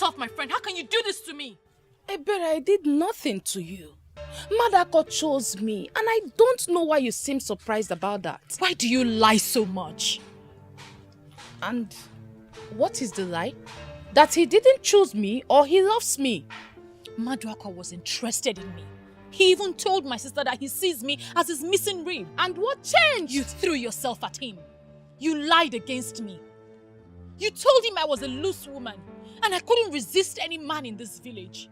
yourself, my friend. How can you do this to me? Ebere, I did nothing to you. Madako chose me, and I don't know why you seem surprised about that. Why do you lie so much? And what is the lie? That he didn't choose me or he loves me. Maduaka was interested in me. He even told my sister that he sees me as his missing rib. And what changed? You threw yourself at him. You lied against me. You told him I was a loose woman and I couldn't resist any man in this village.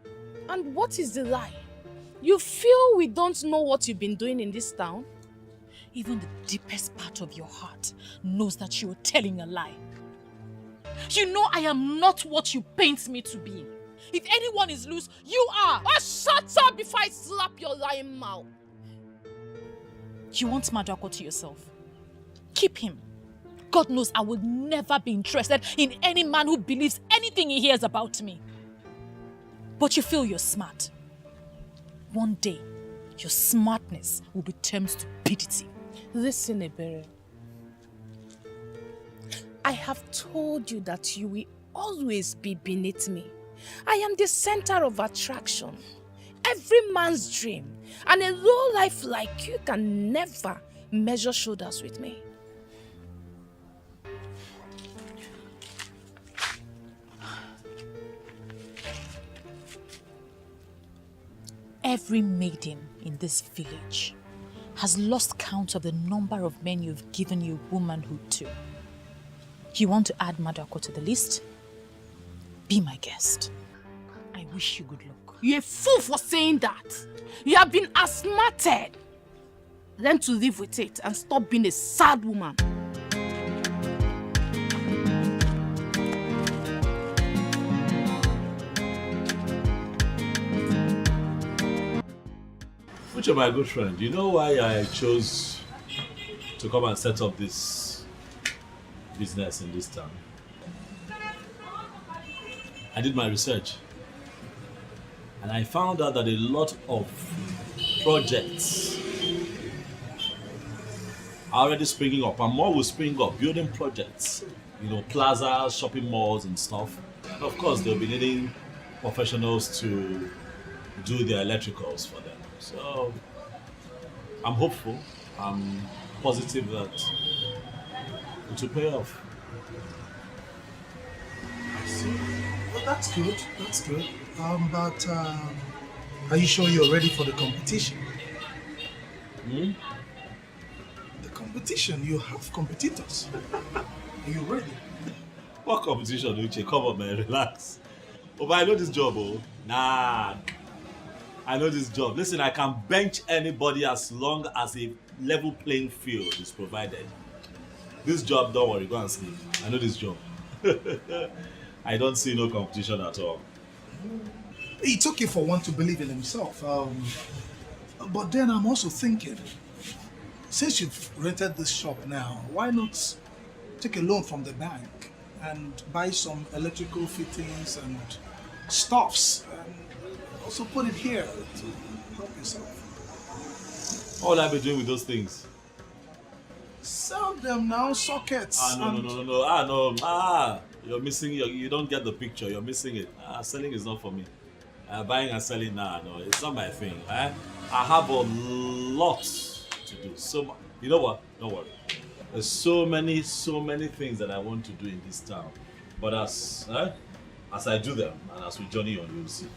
And what is the lie? You feel we don't know what you've been doing in this town? Even the deepest part of your heart knows that you are telling a lie. You know I am not what you paint me to be. If anyone is loose, you are. Oh, shut up before I slap your lying mouth. You want Madako to yourself? Keep him. God knows I will never be interested in any man who believes anything he hears about me. But you feel you're smart. One day, your smartness will be termed stupidity. Listen, Ebere. I have told you that you will always be beneath me. I am the center of attraction. Every man's dream. And a low life like you can never measure shoulders with me. Every maiden in this village has lost count of the number of men you've given your womanhood to. You want to add Madako to the list? Be my guest. I wish you good luck. You're a fool for saying that. You have been asthmated. Learn to live with it and stop being a sad woman. Uche, my good friend, you know why I chose to come and set up this business in this town? I did my research and I found out that a lot of projects are already springing up and more will spring up, building projects, you know, plazas, shopping malls and stuff. And of course, they'll be needing professionals to do their electricals for them. So I'm hopeful, I'm positive that it will pay off. I see. Well, that's good. That's good. But are you sure you're ready for the competition? Hmm? The competition, you have competitors. Are you ready? What competition, Uche? Come on, man, relax. Oh, but I know this job, oh. Nah. I know this job. Listen, I can bench anybody as long as a level playing field is provided. This job, don't worry, go and sleep. I know this job. I don't see no competition at all. It's okay for one to believe in himself. But then I'm also thinking, since you've rented this shop now, why not take a loan from the bank and buy some electrical fittings and stuffs and also put it here to help yourself? What will I be doing with those things? Sell them now, sockets. No. You're missing, you don't get the picture, you're missing it. Selling is not for me. Buying and selling, no, it's not my thing. I have a lot to do. So, you know what? Don't worry. There's so many things that I want to do in this town. But as I do them, and as we journey on, you'll see.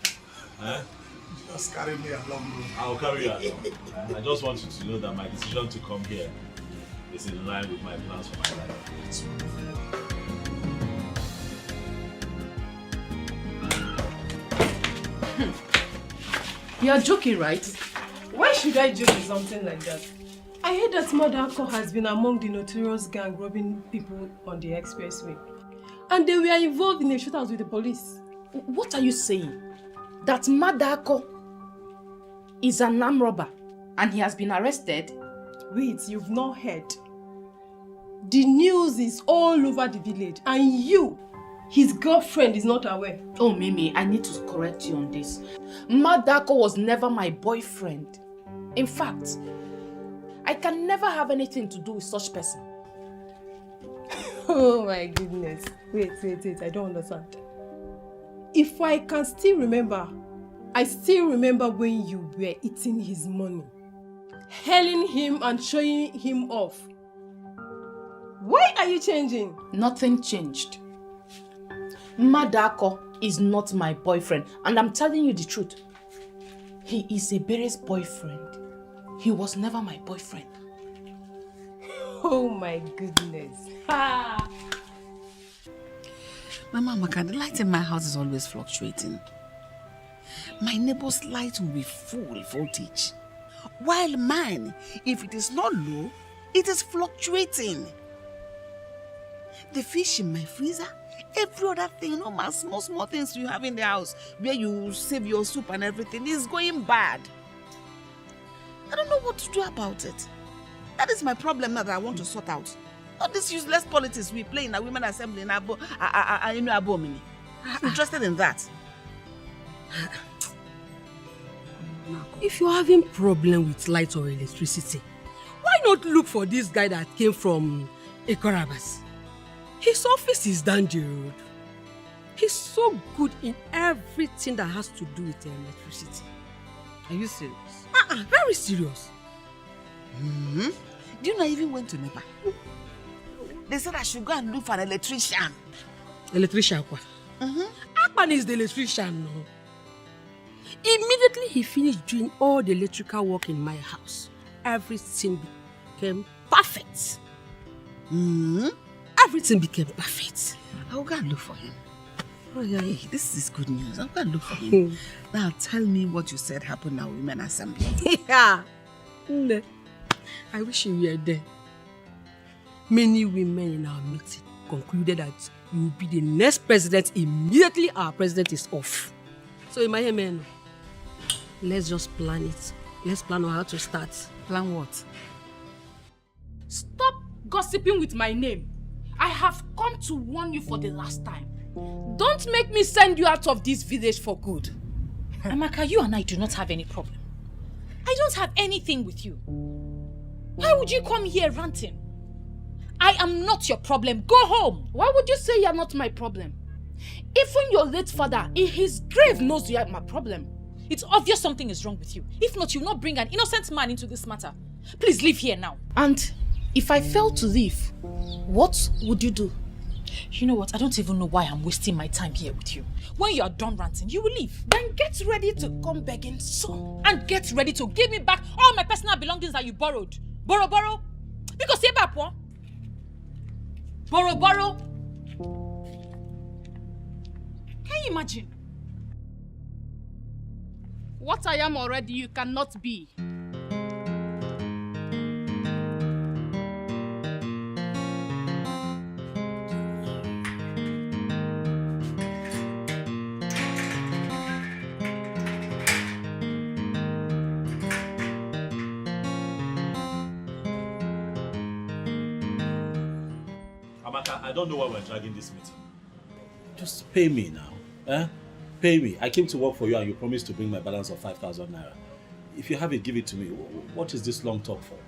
Just carry me along, bro. I'll carry you along. I just want you to know that my decision to come here is in line with my plans for my life. You're joking, right? Why should I joke with something like that? I heard that Madako has been among the notorious gang robbing people on the expressway. And they were involved in a shootout with the police. What are you saying? That Madako is an armed robber and he has been arrested? Wait, you've not heard. The news is all over the village and you, his girlfriend, is not aware. Oh, Mimi, I need to correct you on this. Madako was never my boyfriend. In fact, I can never have anything to do with such person. Oh my goodness. Wait, I don't understand. If I can still remember, I still remember when you were eating his money, hailing him and showing him off. Why are you changing? Nothing changed. Madako is not my boyfriend, and I'm telling you the truth. He is Ebere's boyfriend. He was never my boyfriend. Oh my goodness. Ha! Mama Amaka, the light in my house is always fluctuating. My neighbor's light will be full voltage, while mine, if it is not low, it is fluctuating. The fish in my freezer, every other thing, my small things you have in the house, where you save your soup and everything, is going bad. I don't know what to do about it. That is my problem now that I want to sort out. All this useless politics we play in a women assembly in Abo, I'm interested in that. If you're having problem with light or electricity, why not look for this guy that came from Ekorabas? His office is down the road. He's so good in everything that has to do with electricity. Are you serious? Very serious. Do you know I even went to NEPA? They said I should go and look for an electrician. Electrician kwa? Akpan is the electrician. No. Immediately he finished doing all the electrical work in my house, everything became perfect. Everything became perfect. I will go and look for him. Oh yeah, this is good news. I'll go and look for him. Now tell me what you said happened at Women Assembly. Yeah. I wish you were there. Many women in our meeting concluded that you will be the next president immediately our president is off. So in my man, let's just plan it. Let's plan on how to start. Plan what? Stop gossiping with my name. I have come to warn you for the last time. Don't make me send you out of this village for good. Amaka, you and I do not have any problem. I don't have anything with you. Why would you come here ranting? I am not your problem. Go home. Why would you say you are not my problem? Even your late father in his grave knows you are my problem. It's obvious something is wrong with you. If not, you'll not bring an innocent man into this matter. Please leave here now. And if I fail to leave, what would you do? You know what? I don't even know why I'm wasting my time here with you. When you are done ranting, you will leave. Then get ready to come begging soon. And get ready to give me back all my personal belongings that you borrowed. Borrow. Because you're back, what? Borrow. Can you imagine? What I am already, you cannot be. Amaka, I don't know why we're dragging this meeting. Just pay me now. Pay me. I came to work for you and you promised to bring my balance of 5,000 naira. If you have it, give it to me. What is this long talk for?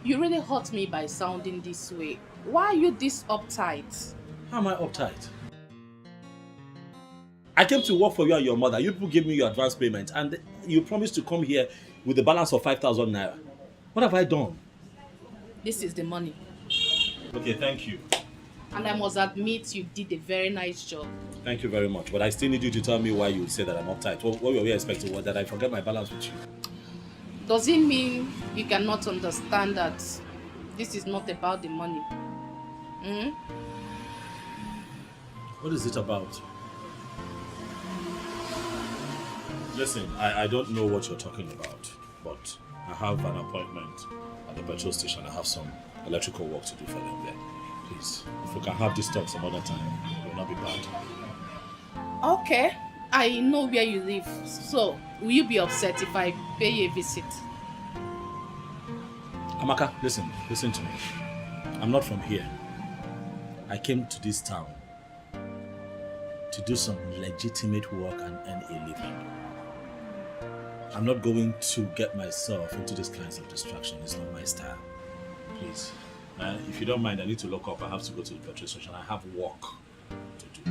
You really hurt me by sounding this way. Why are you this uptight? How am I uptight? I came to work for you and your mother. You people gave me your advance payment and you promised to come here with the balance of 5,000 naira. What have I done? This is the money. Okay, thank you. And I must admit you did a very nice job. Thank you very much. But I still need you to tell me why you say that I'm uptight. What were we expecting? That I forget my balance with you? Does it mean you cannot understand that this is not about the money? What is it about? Listen, I don't know what you're talking about, but I have an appointment at the petrol station. I have some electrical work to do for them there. Please, if we can have this talk some other time, it will not be bad. Okay, I know where you live. So, will you be upset if I pay you a visit? Amaka, listen to me. I'm not from here. I came to this town to do some legitimate work and earn a living. I'm not going to get myself into these kinds of distraction. It's not my style. Please. If you don't mind, I need to lock up. I have to go to the petrol station. I have work to do.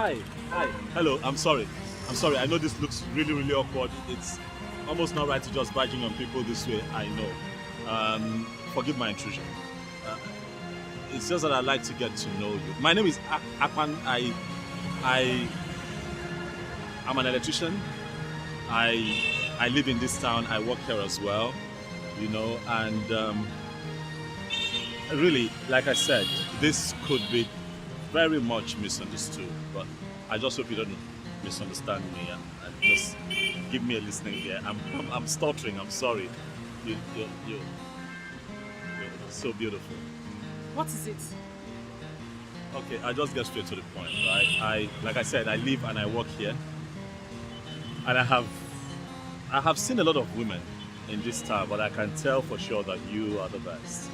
Hi. Hello, I'm sorry. I know this looks really, really awkward. It's almost not right to just barging on people this way, I know. Forgive my intrusion. It's just that I'd like to get to know you. My name is Akpan. I'm an electrician. I live in this town. I work here as well, you know, and really, like I said, this could be very much misunderstood, but I just hope you don't misunderstand me and just give me a listening ear. I'm stuttering. I'm sorry. You're so beautiful. What is it? Okay, I just get straight to the point, right? Like I said, I live and I work here, and I have seen a lot of women in this town, but I can tell for sure that you are the best.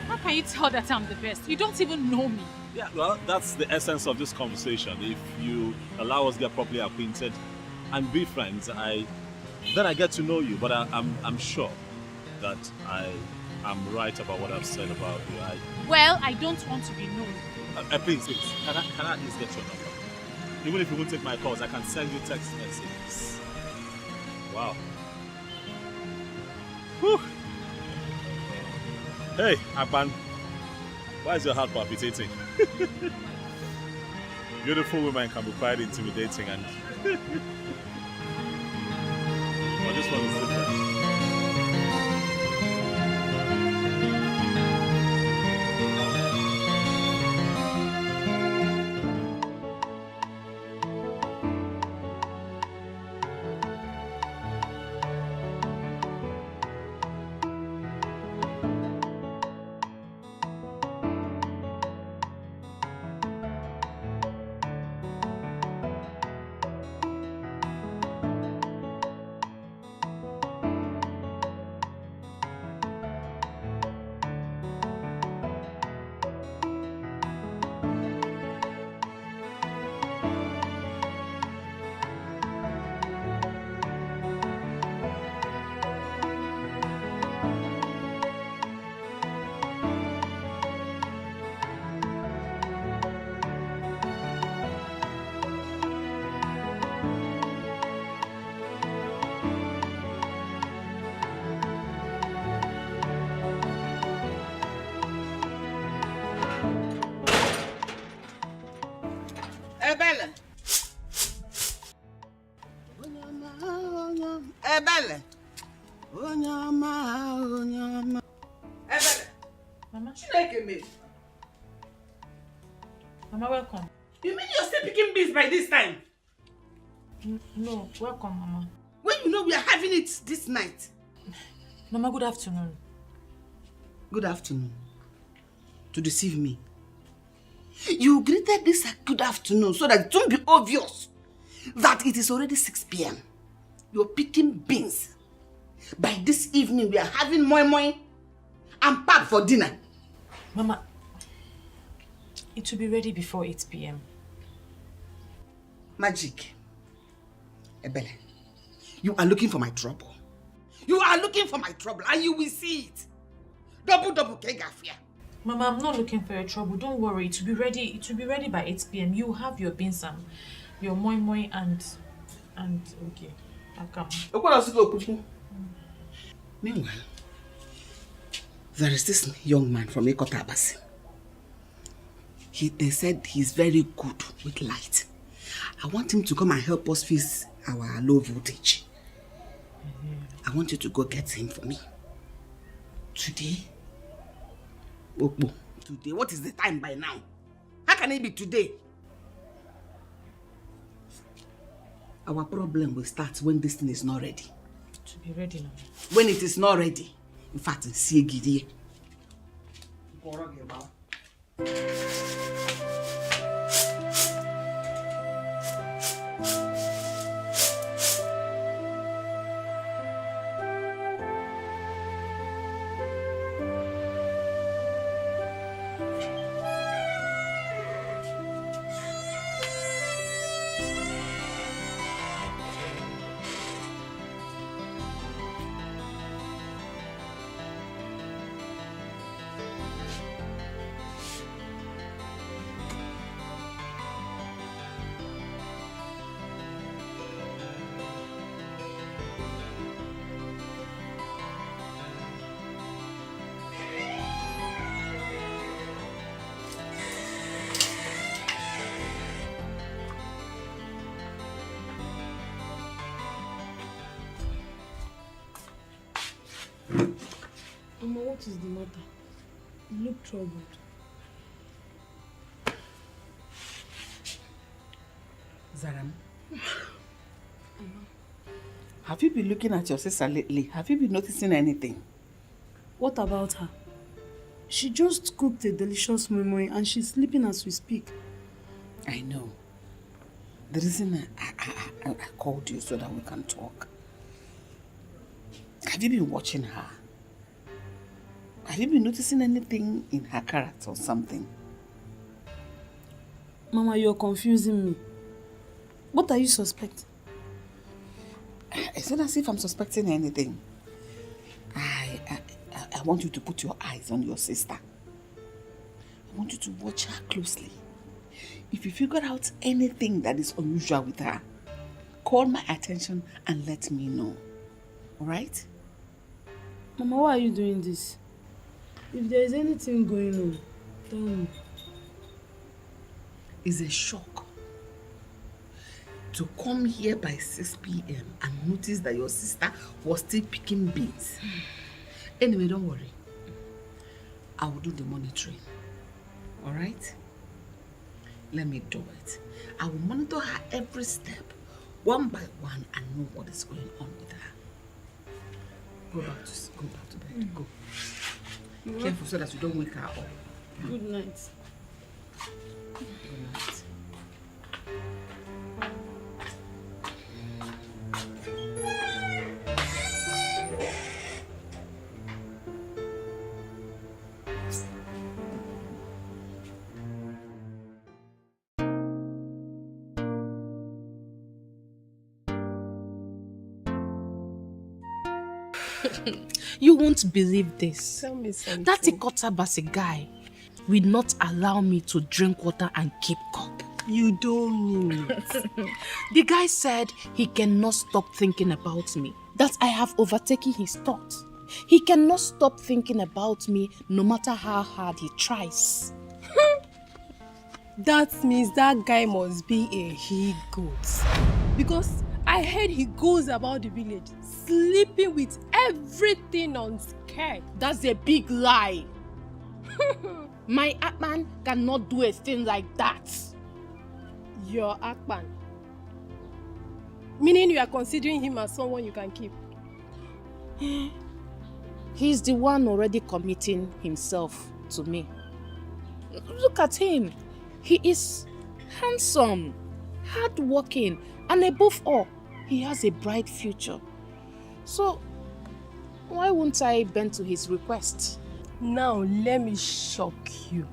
How can you tell that I'm the best? You don't even know me. Yeah, well, that's the essence of this conversation. If you allow us to get properly acquainted and be friends, then I get to know you. But I'm sure that I'm right about what I've said about you. Well, I don't want to be known. Please, can I at least get your number? Even if you won't take my calls, I can send you text messages. Wow. Whew. Hey, Akpan. Why is your heart palpitating? Beautiful women can be quite intimidating, and but this one is different. Ebele. Ebele. Ebele. Mama, Chineke me. Mama, welcome. You mean you're still picking beans by this time? No, welcome, Mama. When you know we are having it this night. Mama, good afternoon. Good afternoon. To deceive me. You greeted this good afternoon so that it won't be obvious that it is already 6 p.m. You're picking beans. By this evening, we are having moi moi and pap for dinner. Mama, it will be ready before 8 p.m. Magic. Ebele, you are looking for my trouble. You are looking for my trouble and you will see it. Double kegafia. Mama, I'm not looking for your trouble. Don't worry. It will be ready. It will be ready by 8 p.m. You have your beans and your moi moi and okay. I'll come. Meanwhile, there is this young man from Ekotabasi. They said he's very good with light. I want him to come and help us fix our low voltage. I want you to go get him for me. Today? Okbo. Today? What is the time by now? How can it be today? Our problem will start when this thing is not ready. To be ready now. When it is not ready. In fact, see Gidi. Mama, what is the matter? You look troubled. Zaram, have you been looking at your sister lately? Have you been noticing anything? What about her? She just cooked a delicious memory and she's sleeping as we speak. I know. The reason I called you so that we can talk. Have you been watching her? Have you been noticing anything in her character or something? Mama, you're confusing me. What are you suspecting? It's not as if I'm suspecting anything. I want you to put your eyes on your sister. I want you to watch her closely. If you figure out anything that is unusual with her, call my attention and let me know. Alright? Mama, why are you doing this? If there is anything going on, tell me. It's a shock to come here by 6 p.m. and notice that your sister was still picking beans. Anyway, don't worry. I will do the monitoring. Alright? Let me do it. I will monitor her every step, one by one, and know what is going on with her. Go back to bed. Go. Be careful so that you don't wake her up. Good night. Good night. You won't believe this. Tell me something. That Ikotabasi guy will not allow me to drink water and keep cup. You don't mean it. The guy said he cannot stop thinking about me, that I have overtaken his thoughts. He cannot stop thinking about me no matter how hard he tries. That means that guy must be a he-goat. Because I heard he goes about the village sleeping with everything on skirt. That's a big lie. My Atman cannot do a thing like that. Your Akpan. Meaning you are considering him as someone you can keep. He's the one already committing himself to me. Look at him. He is handsome, hardworking, and above all, he has a bright future. So, why won't I bend to his request? Now, let me shock you.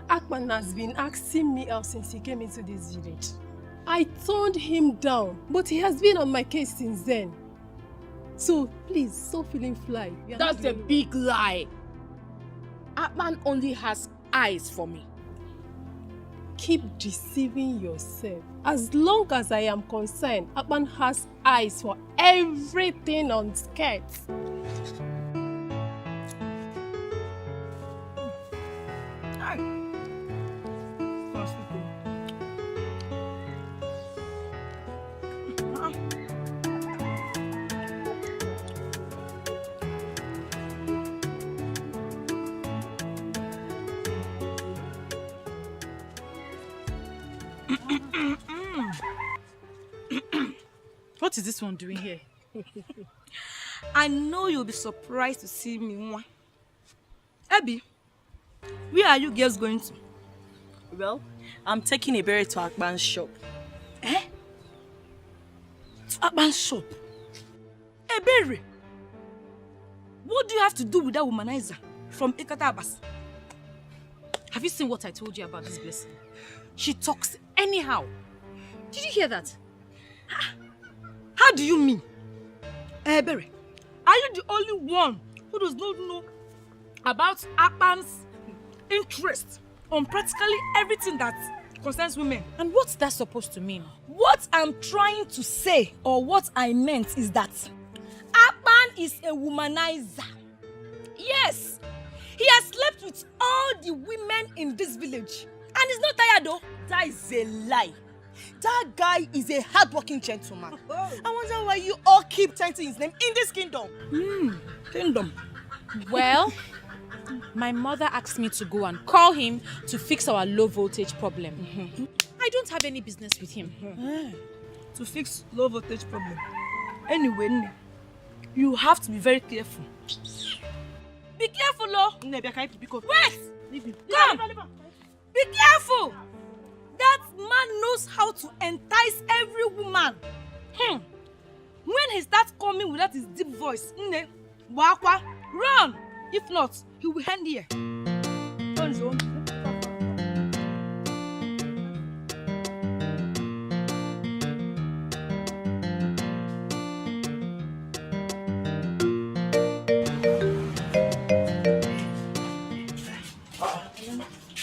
Akpan has been asking me out since he came into this village. I turned him down, but he has been on my case since then. So, please, stop feeling fly. That's a big lie. Atman only has eyes for me. Keep deceiving yourself. As long as I am concerned, Atman has eyes for everything on skirts. What is this one doing here? I know you'll be surprised to see me. Mwah. Abby, where are you girls going to? Well, I'm taking a berry to Akban's shop. Eh? To Akban's shop? A berry? What do you have to do with that womanizer from Ikatabas? Have you seen what I told you about this blessing? She talks anyhow. Did you hear that? How do you mean? Berry, are you the only one who does not know about Akban's interest on practically everything that concerns women? And what's that supposed to mean? What I'm trying to say, or what I meant, is that Akban is a womanizer. Yes, he has slept with all the women in this village. And he's not tired though. That is a lie. That guy is a hardworking gentleman. I wonder why you all keep chanting his name in this kingdom. Kingdom. Well, my mother asked me to go and call him to fix our low voltage problem. I don't have any business with him. To fix low voltage problem. Anyway, Nne, you have to be very careful. Be careful, Lo. Wait! Come! Be careful! That man knows how to entice every woman. When he starts coming with that his deep voice, Nne, Wakwa, run! If not, he will end here. On his own.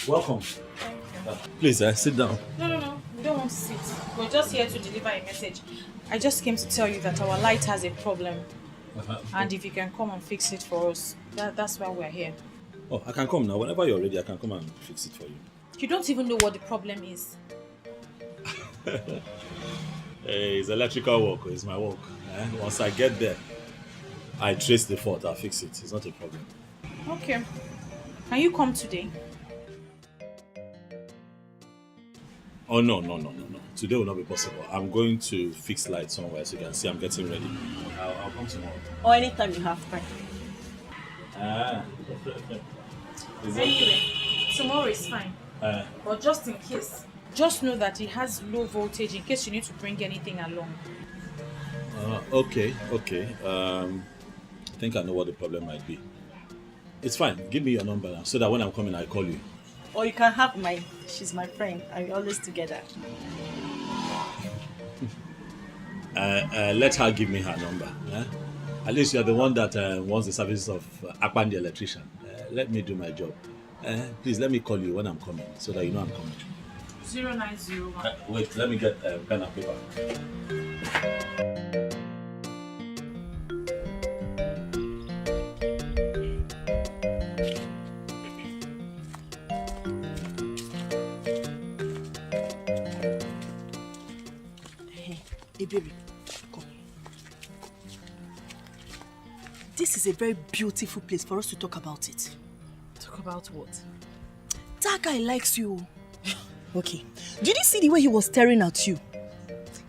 Welcome. Please, sit down. No. We don't want to sit. We're just here to deliver a message. I just came to tell you that our light has a problem. And if you can come and fix it for us, that's why we're here. Oh, I can come now. Whenever you're ready, I can come and fix it for you. You don't even know what the problem is. Hey, it's electrical work. It's my work. Once I get there, I trace the fault. I'll fix it. It's not a problem. Okay. Can you come today? Oh, no. Today will not be possible. I'm going to fix lights somewhere so you can see I'm getting ready. I'll come tomorrow. Or anytime you have time. Anyway, tomorrow is fine. But just in case, just know that it has low voltage in case you need to bring anything along. Okay. I think I know what the problem might be. It's fine. Give me your number now so that when I'm coming, I call you. Or you can have mine. She's my friend. And we're always together. Let her give me her number. At least you're the one that wants the services of Akpan the electrician. Let me do my job. Please let me call you when I'm coming so that you know I'm coming. 0901. Wait, let me get pen and paper. Hey, baby, come. This is a very beautiful place for us to talk about it. Talk about what? That guy likes you. Okay. Did you see the way he was staring at you?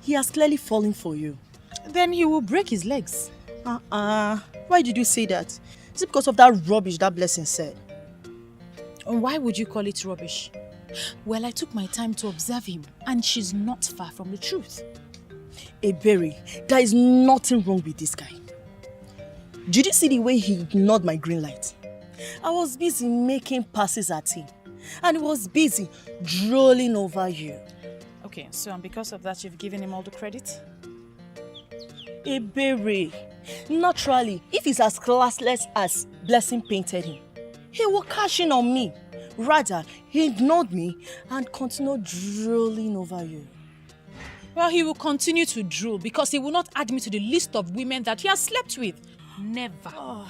He has clearly fallen for you. Then he will break his legs. Why did you say that? Is it because of that rubbish that Blessing said? And why would you call it rubbish? Well, I took my time to observe him, and she's not far from the truth. Berry, there is nothing wrong with this guy. Did you see the way he ignored my green light? I was busy making passes at him, and he was busy drooling over you. Okay, so and because of that, you've given him all the credit? Berry, naturally, if he's as classless as Blessing painted him, he will cash in on me. Rather, he ignored me and continued drooling over you. Well, he will continue to drool because he will not add me to the list of women that he has slept with. Never.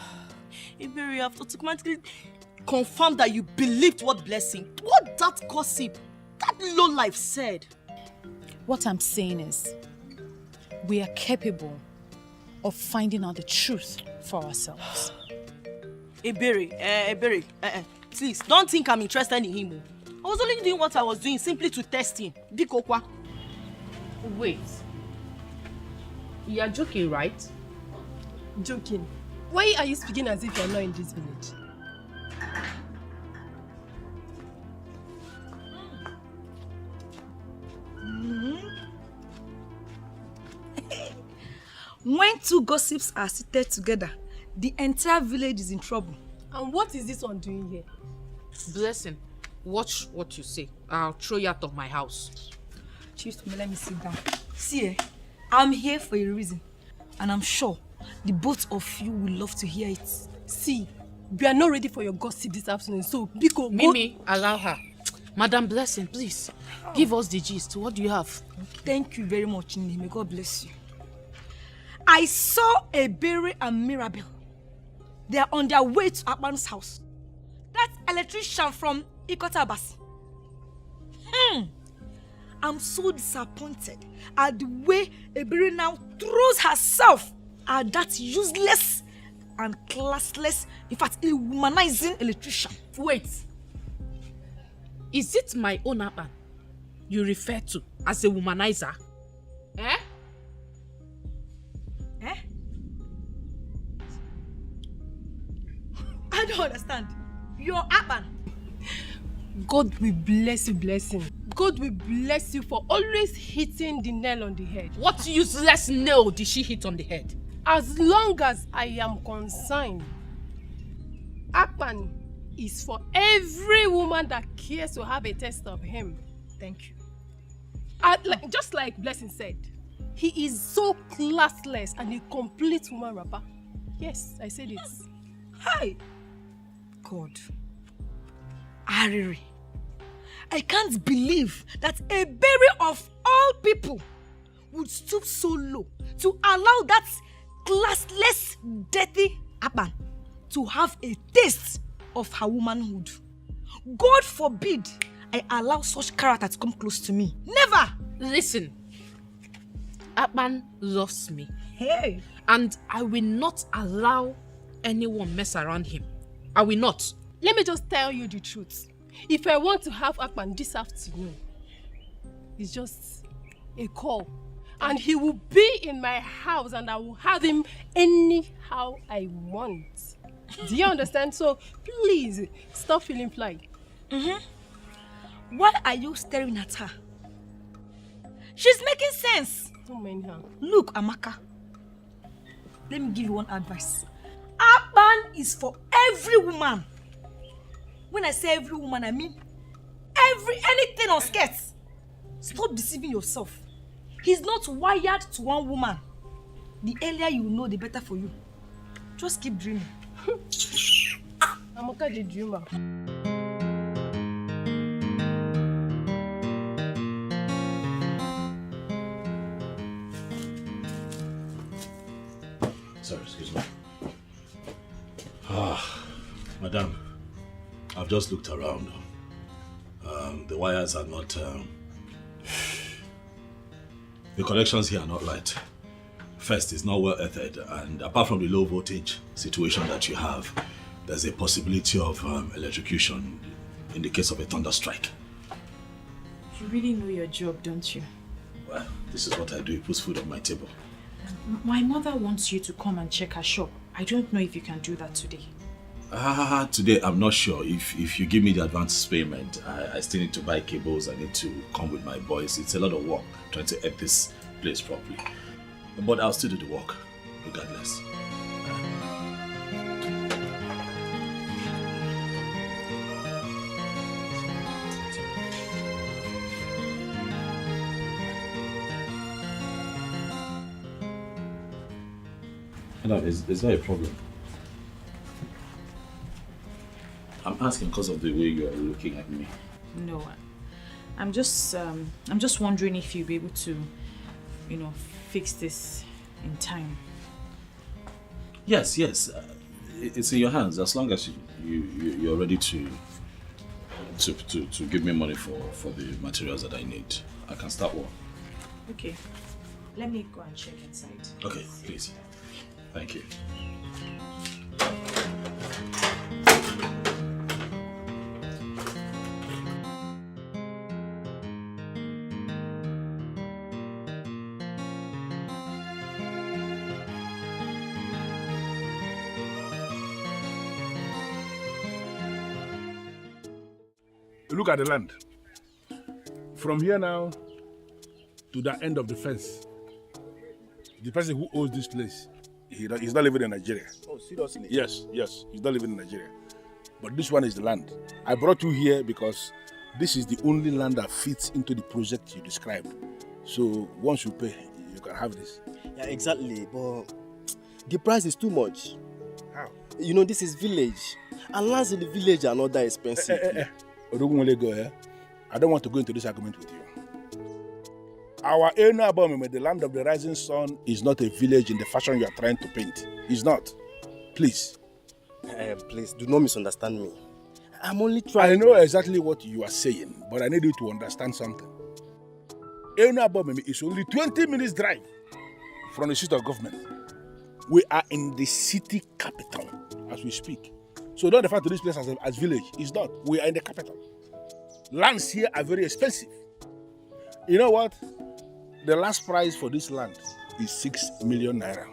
Berry, I've automatically confirmed that you believed what that gossip, that lowlife said. What I'm saying is, we are capable of finding out the truth for ourselves. Berry, please, don't think I'm interested in him. I was only doing what I was doing simply to test him. Bikokwa. Wait. You are joking, right? Joking? Why are you speaking as if you're not in this village? When two gossips are seated together, the entire village is in trouble. And what is this one doing here? Blessing, watch what you say. I'll throw you out of my house. Chief, let me sit down. See, I'm here for a reason. And I'm sure the both of you will love to hear it. See, we are not ready for your gossip this afternoon, so Biko, Mimi, allow her. Madam Blessing, please, give us the gist. What do you have? Thank you very much, Nne. May God bless you. I saw Berry and Mirabel. They are on their way to Akpan's house. That electrician from Ikota Abasi. I'm so disappointed at the way Ebere now throws herself at that useless and classless, in fact, a womanizing electrician. Wait. Is it my own Akpan you refer to as a womanizer? Eh? Eh? I don't understand. Your Akpan. God will bless you, blessing. God will bless you for always hitting the nail on the head. What useless nail did she hit on the head? As long as I am concerned, Akpan is for every woman that cares to have a taste of him. Thank you. Just like Blessing said, he is so classless and a complete woman rapper. Yes, I said it. Hi. God. Ariri. I can't believe that a berry of all people would stoop so low to allow that classless, dirty Akpan to have a taste of her womanhood. God forbid I allow such character to come close to me. Never! Listen, Akpan loves me. Hey! And I will not allow anyone mess around him. I will not. Let me just tell you the truth. If I want to have Akpan this afternoon, it's just a call. And he will be in my house and I will have him anyhow I want. Do you understand? So please, stop feeling fly. Why are you staring at her? She's making sense. Don't mind her. Look, Amaka. Let me give you one advice. Akpan is for every woman. When I say every woman, I mean anything on skirts. Stop deceiving yourself. He's not wired to one woman. The earlier you know, the better for you. Just keep dreaming. Amaka the dreamer. Sorry, excuse me. Madam, I've just looked around. The wires are not... the connections here are not right. First, it's not well earthed, and apart from the low voltage situation that you have, there's a possibility of electrocution in the case of a thunder strike. You really know your job, don't you? Well, this is what I do. It puts food on my table. My mother wants you to come and check her shop. I don't know if you can do that today. Today I'm not sure. If you give me the advance payment, I still need to buy cables. I need to come with my boys. It's a lot of work trying to edit this place properly. But I'll still do the work, regardless. No, is there a problem? I'm asking because of the way you are looking at me. No, I'm just wondering if you'll be able to, fix this in time. Yes. It's in your hands as long as you're ready to give me money for the materials that I need. I can start work. Okay. Let me go and check inside. Okay, please. Thank you. Look at the land. From here now to the end of the fence, the person who owns this place, he's not living in Nigeria. Oh, seriously? Yes, he's not living in Nigeria. But this one is the land. I brought you here because this is the only land that fits into the project you described. So once you pay, you can have this. Yeah, exactly. But the price is too much. How? This is village. And lands in the village are not that expensive. I don't want to go into this argument with you. Our Enu Abomeme, the land of the rising sun, is not a village in the fashion you are trying to paint. It's not. Please. Please, do not misunderstand me. I'm only trying I know exactly what you are saying, but I need you to understand something. Enu Abomeme is only 20 minutes drive from the seat of government. We are in the city capital as we speak. So don't refer to this place as village. It's not. We are in the capital. Lands here are very expensive. You know what? The last price for this land is 6 million naira.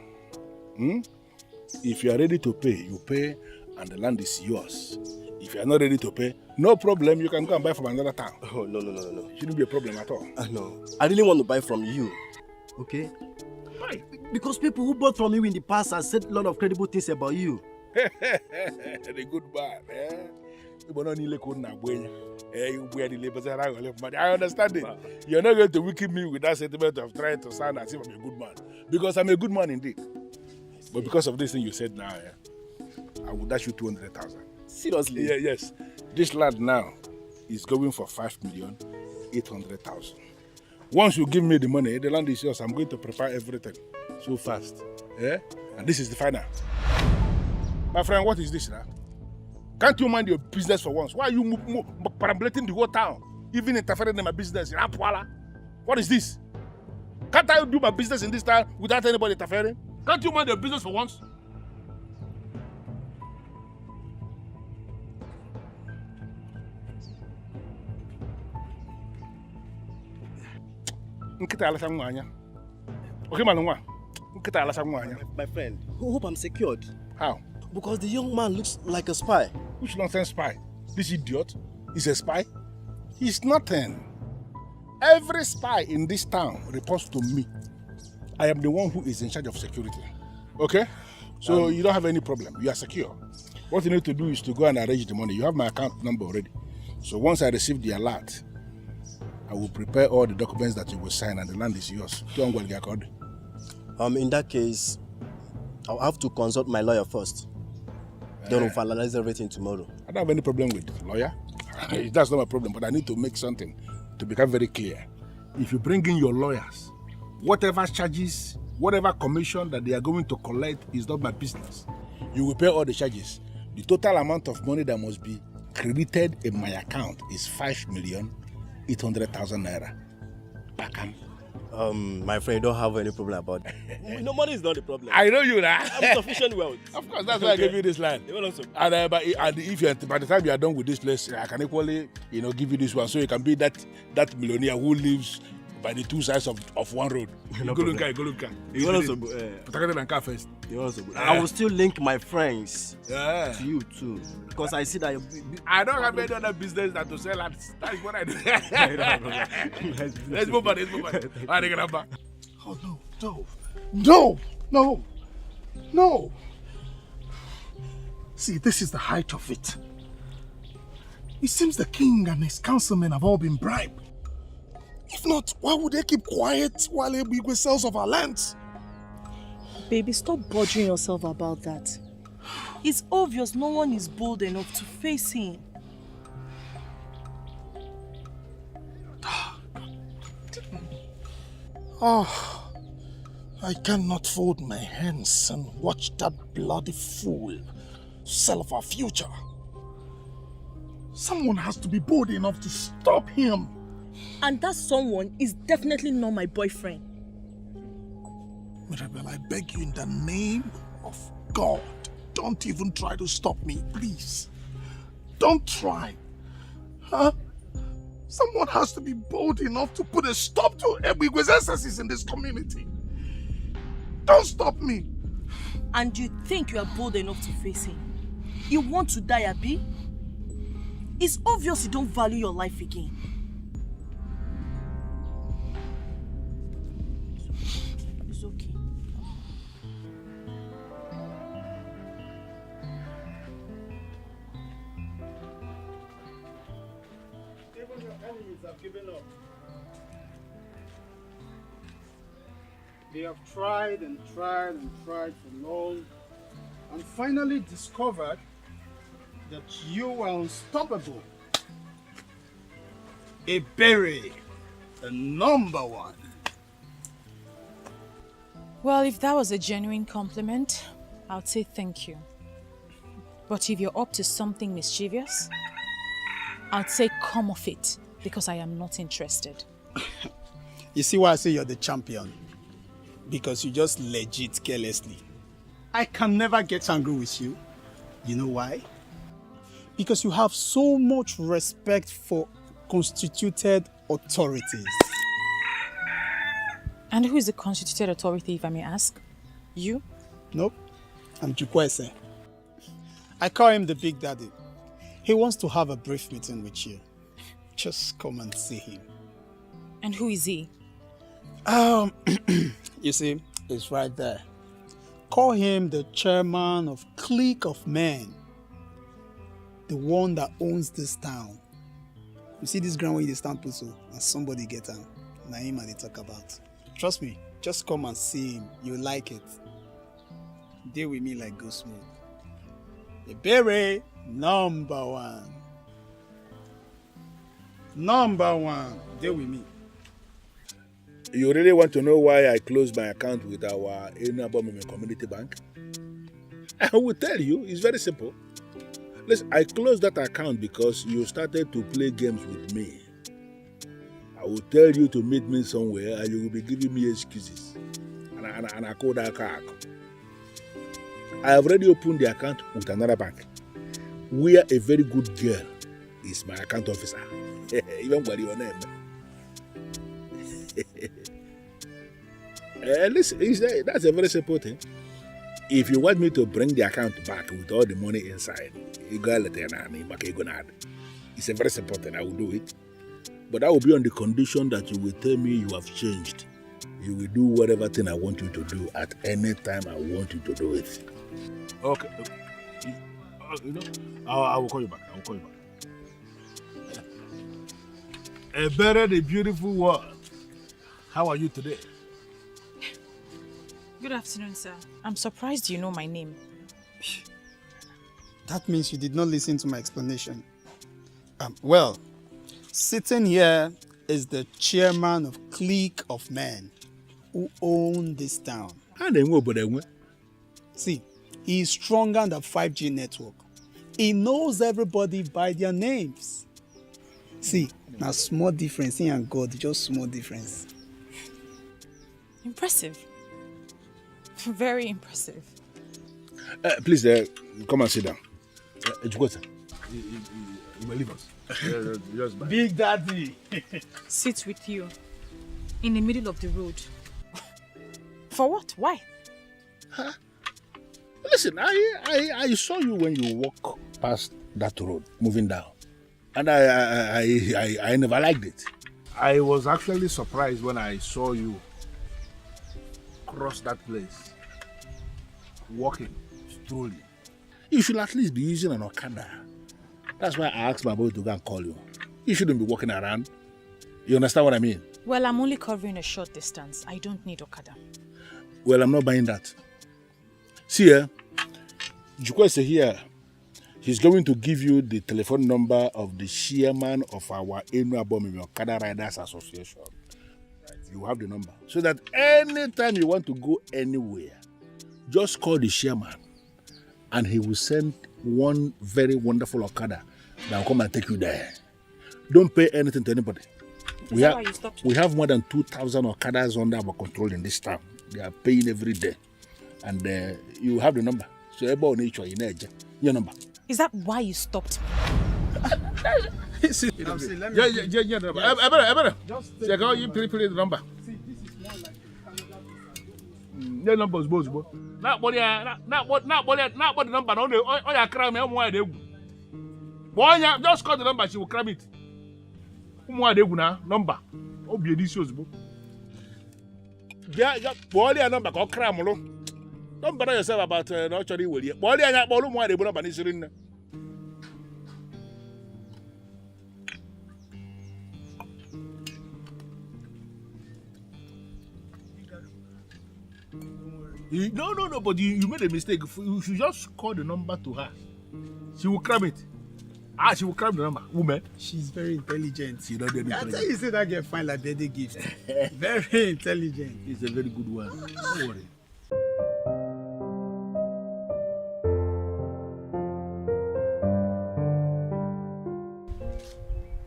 If you are ready to pay, you pay and the land is yours. If you are not ready to pay, no problem. You can go and buy from another town. Oh, no. It shouldn't be a problem at all. No. I really want to buy from you. Okay? Why? Because people who bought from you in the past have said a lot of credible things about you. The good man, eh? I understand it. You're not going to weaken me with that sentiment of trying to sound as if I'm a good man. Because I'm a good man indeed. But because of this thing you said now, I will dash you 200,000. Seriously? Yeah, yes. This land now is going for 5,800,000. Once you give me the money, the land is yours. I'm going to prepare everything so fast. Yeah? And this is the final. My friend, what is this now? Can't you mind your business for once? Why are you perambulating the whole town? Even interfering in my business? What is this? Can't I do my business in this town without anybody interfering? Can't you mind your business for once? My friend, hope I'm secured. How? Because the young man looks like a spy. Which nonsense spy? This idiot is a spy? He's nothing. Every spy in this town reports to me. I am the one who is in charge of security. Okay? So you don't have any problem. You are secure. What you need to do is to go and arrange the money. You have my account number already. So once I receive the alert, I will prepare all the documents that you will sign and the land is yours. In that case, I'll have to consult my lawyer first. Then we'll finalize everything tomorrow. I don't have any problem with lawyer. That's not my problem, but I need to make something to become very clear. If you bring in your lawyers, whatever charges, whatever commission that they are going to collect is not my business. You will pay all the charges. The total amount of money that must be credited in my account is 5,800,000 naira. Bakam. My friend, you don't have any problem about that. No, money is not the problem. I know you now. I'm sufficient wealth. Of course, that's why I gave you this land. And if you by the time you are done with this place, I can equally, give you this one, so you can be that millionaire who lives by the two sides of one road. No Go problem. look. You also first. I will still link my friends to you too, because I see that I don't have any other business than to sell lands. That is what I do. Let's move on. Oh, no. See, this is the height of it. It seems the king and his councilmen have all been bribed. If not, why would they keep quiet while Ebigwe sells off our lands? Baby, stop bothering yourself about that. It's obvious no one is bold enough to face him. Oh, I cannot fold my hands and watch that bloody fool sell off our future. Someone has to be bold enough to stop him. And that someone is definitely not my boyfriend. Mirabel, I beg you in the name of God, don't even try to stop me, please. Don't try. Huh? Someone has to be bold enough to put a stop to Ebigwe's excesses in this community. Don't stop me. And you think you are bold enough to face him? You want to die, Abi? It's obvious you don't value your life again. It's okay. Even your enemies have given up. They have tried and tried and tried for long and finally discovered that you are unstoppable. A berry, the number one. Well, if that was a genuine compliment, I'd say thank you. But if you're up to something mischievous, I'd say come off it, because I am not interested. You see why I say you're the champion? Because you just legit carelessly. I can never get angry with you. You know why? Because you have so much respect for constituted authorities. And who is the constituted authority, if I may ask? You? Nope. I'm Chukwese. I call him the Big Daddy. He wants to have a brief meeting with you. Just come and see him. And who is he? You see, it's right there. Call him the chairman of clique of men. The one that owns this town. You see this ground where you stand put so, and somebody get him. Now him and they talk about. Trust me, just come and see him. You like it. Deal with me like go smooth. Ebere, number one. Number one. Deal with me. You really want to know why I closed my account with our Enabomime Community Bank? I will tell you, it's very simple. Listen, I closed that account because you started to play games with me. I will tell you to meet me somewhere and you will be giving me excuses. And I call that car. I have already opened the account with another bank, where a very good girl is my account officer. Even by your name. Listen, that's a very simple thing. If you want me to bring the account back with all the money inside, it's a very simple thing. I will do it. But that will be on the condition that you will tell me you have changed. You will do whatever thing I want you to do at any time I want you to do it. Okay. I will call you back. A better, the beautiful world. How are you today? Good afternoon, sir. I'm surprised you know my name. That means you did not listen to my explanation. Well, sitting here is the chairman of clique of men who own this town. See, he is stronger than the 5G network. He knows everybody by their names. See, now small difference, he and God, just small difference. Impressive. Very impressive. Please, come and sit down. You will leave us. Big Daddy. Sit with you in the middle of the road. For what? Why? Huh? Listen, I saw you when you walk past that road, moving down. And I never liked it. I was actually surprised when I saw you cross that place, walking, strolling. You should at least be using an Okada. That's why I asked my boy to go and call you. You shouldn't be walking around. You understand what I mean? Well, I'm only covering a short distance. I don't need Okada. Well, I'm not buying that. See here, Jukwese here. He's going to give you the telephone number of the chairman of our Enuabomime Okada Riders Association. You have the number. So that anytime you want to go anywhere, just call the chairman and he will send one very wonderful Okada that will come and take you there. Don't pay anything to anybody. We have more than 2,000 Okadas under our control in this town. They are paying every day. And you have the number. So everybody needs your number. Is that why you stopped me? Just check out you pretty the number. See, this is more like the number is both. Not what the number. Oh, yeah, cram me. Boy, just call the number. She will cram it. Number. Oh, be delicious. Yeah, boy, the number called cram. Don't bother yourself about not actually will you. Boy, I got more than one is in. No, but you made a mistake. You should just call the number to her. She will cram it. She will cram the number. Woman. She's very intelligent. She don't I tell you, say that girl fine like birthday gift. Very intelligent. It's a very good one. Don't worry.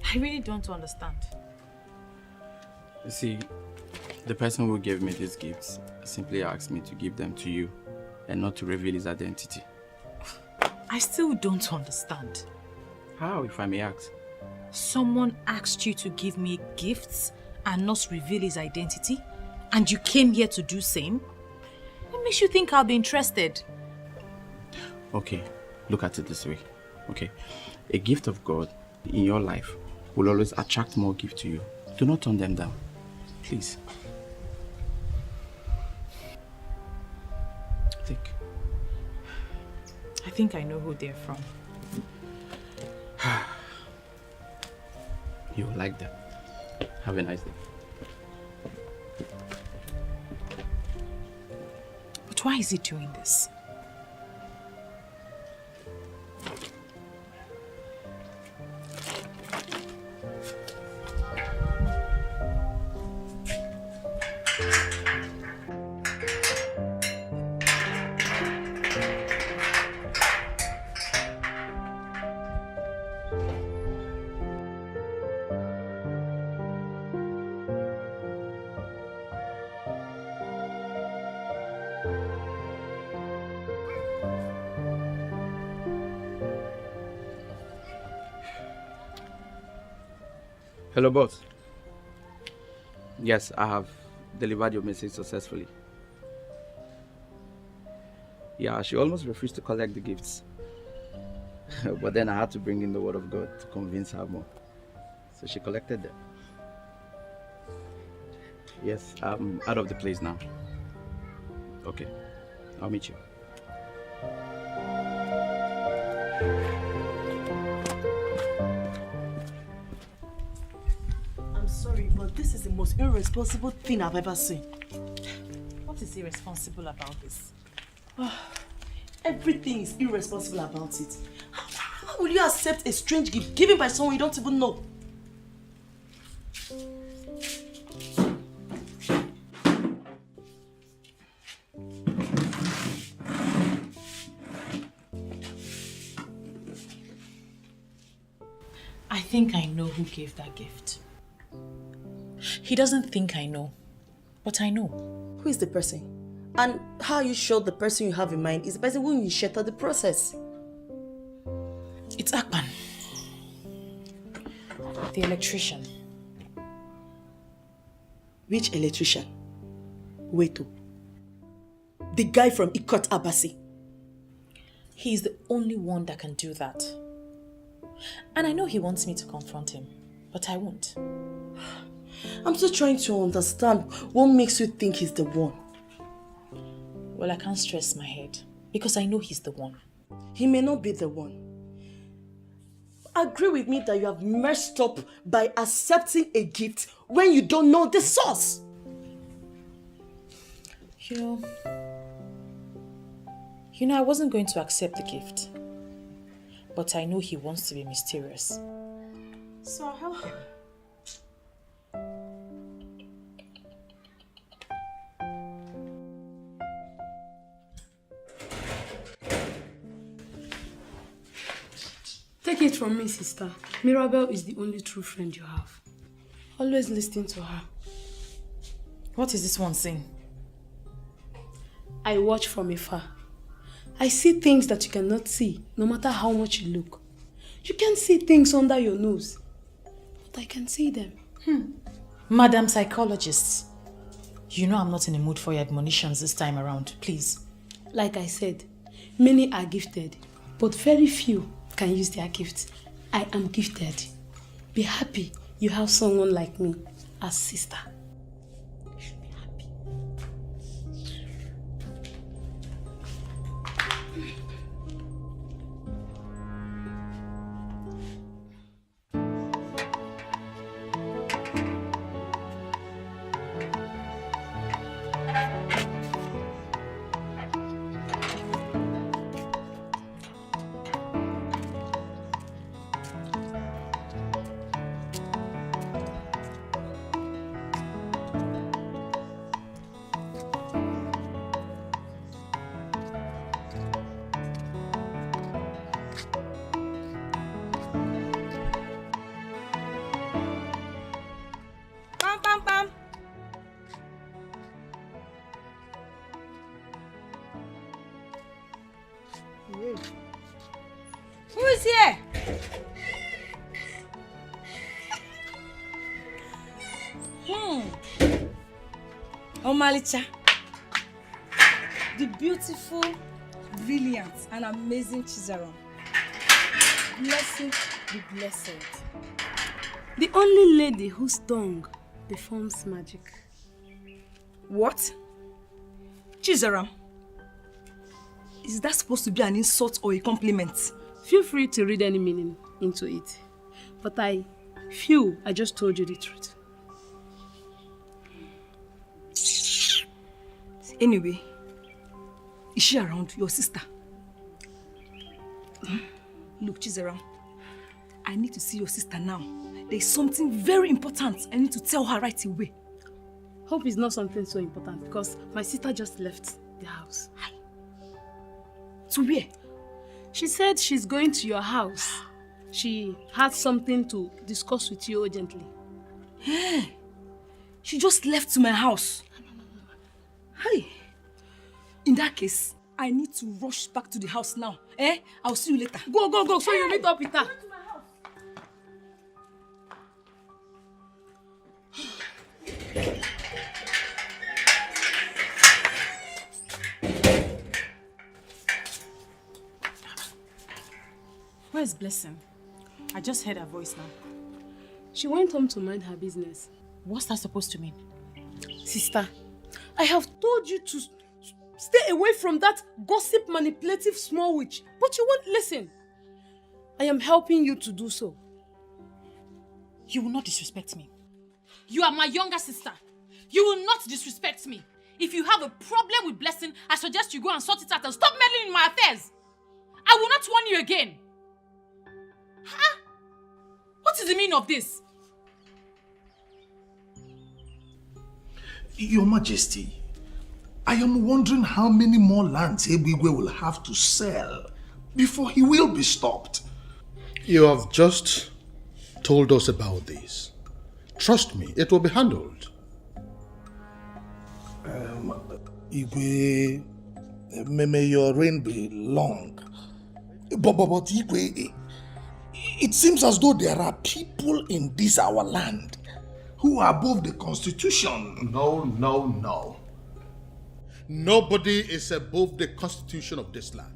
I really don't understand. You see, The person who gave me these gifts simply asked me to give them to you and not to reveal his identity. I still don't understand. How, if I may ask? Someone asked you to give me gifts and not reveal his identity, and you came here to do same? What makes you think I'll be interested? Okay, look at it this way. Okay, a gift of God in your life will always attract more gifts to you. Do not turn them down, please. Think. I think I know who they're from. You will like them. Have a nice day. But why is he doing this? Hello, boss. Yes, I have delivered your message successfully. Yeah, she almost refused to collect the gifts. But then I had to bring in the word of God to convince her more. So she collected them. Yes, I'm out of the place now. Okay, I'll meet you. I'm sorry, but this is the most irresponsible thing I've ever seen. What is irresponsible about this? Everything is irresponsible about it. How will you accept a strange gift given by someone you don't even know? I think I know who gave that gift. He doesn't think I know, but I know. Who is the person? And how are you sure the person you have in mind is the person who initiated the process? It's Akpan, the electrician. Which electrician? Wait, the guy from Ikot Abasi. He's the only one that can do that. And I know he wants me to confront him, but I won't. I'm still trying to understand what makes you think he's the one. Well, I can't stress my head because I know he's the one. He may not be the one. Agree with me that you have messed up by accepting a gift when you don't know the source. You know, I wasn't going to accept the gift. But I know he wants to be mysterious. So I'll help him. Take it from me, sister. Mirabel is the only true friend you have. Always listen to her. What is this one saying? I watch from afar. I see things that you cannot see, no matter how much you look. You can see things under your nose, but I can see them. Madam Psychologist, you know I'm not in the mood for your admonitions this time around, please. Like I said, many are gifted, but very few can use their gifts. I am gifted. Be happy you have someone like me as sister. Yeah. Who is here? Omalicha. The beautiful, brilliant, and amazing Chizaram. Blessed be blessed. The only lady whose tongue performs magic. What? Chizaram? Is that supposed to be an insult or a compliment? Feel free to read any meaning into it. But I feel I just told you the truth. Anyway, is she around, your sister? Look, Chizaram, I need to see your sister now. There is something very important I need to tell her right away. Hope it's not something so important because my sister just left the house. To where? She said she's going to your house. She had something to discuss with you urgently. Hey, she just left to my house. Hey, in that case, I need to rush back to the house now. I'll see you later. Go, so you meet up with her. Where's Blessing? I just heard her voice now. She went home to mind her business. What's that supposed to mean? Sister, I have told you to stay away from that gossip manipulative small witch, but you won't listen. I am helping you to do so. You will not disrespect me. You are my younger sister. You will not disrespect me. If you have a problem with Blessing, I suggest you go and sort it out and stop meddling in my affairs. I will not warn you again. Huh? What is the meaning of this? Your Majesty, I am wondering how many more lands Ebigwe will have to sell before he will be stopped. You have just told us about this. Trust me, it will be handled. Igwe, may your reign be long. But Igwe, it seems as though there are people in this our land who are above the constitution. No. Nobody is above the constitution of this land.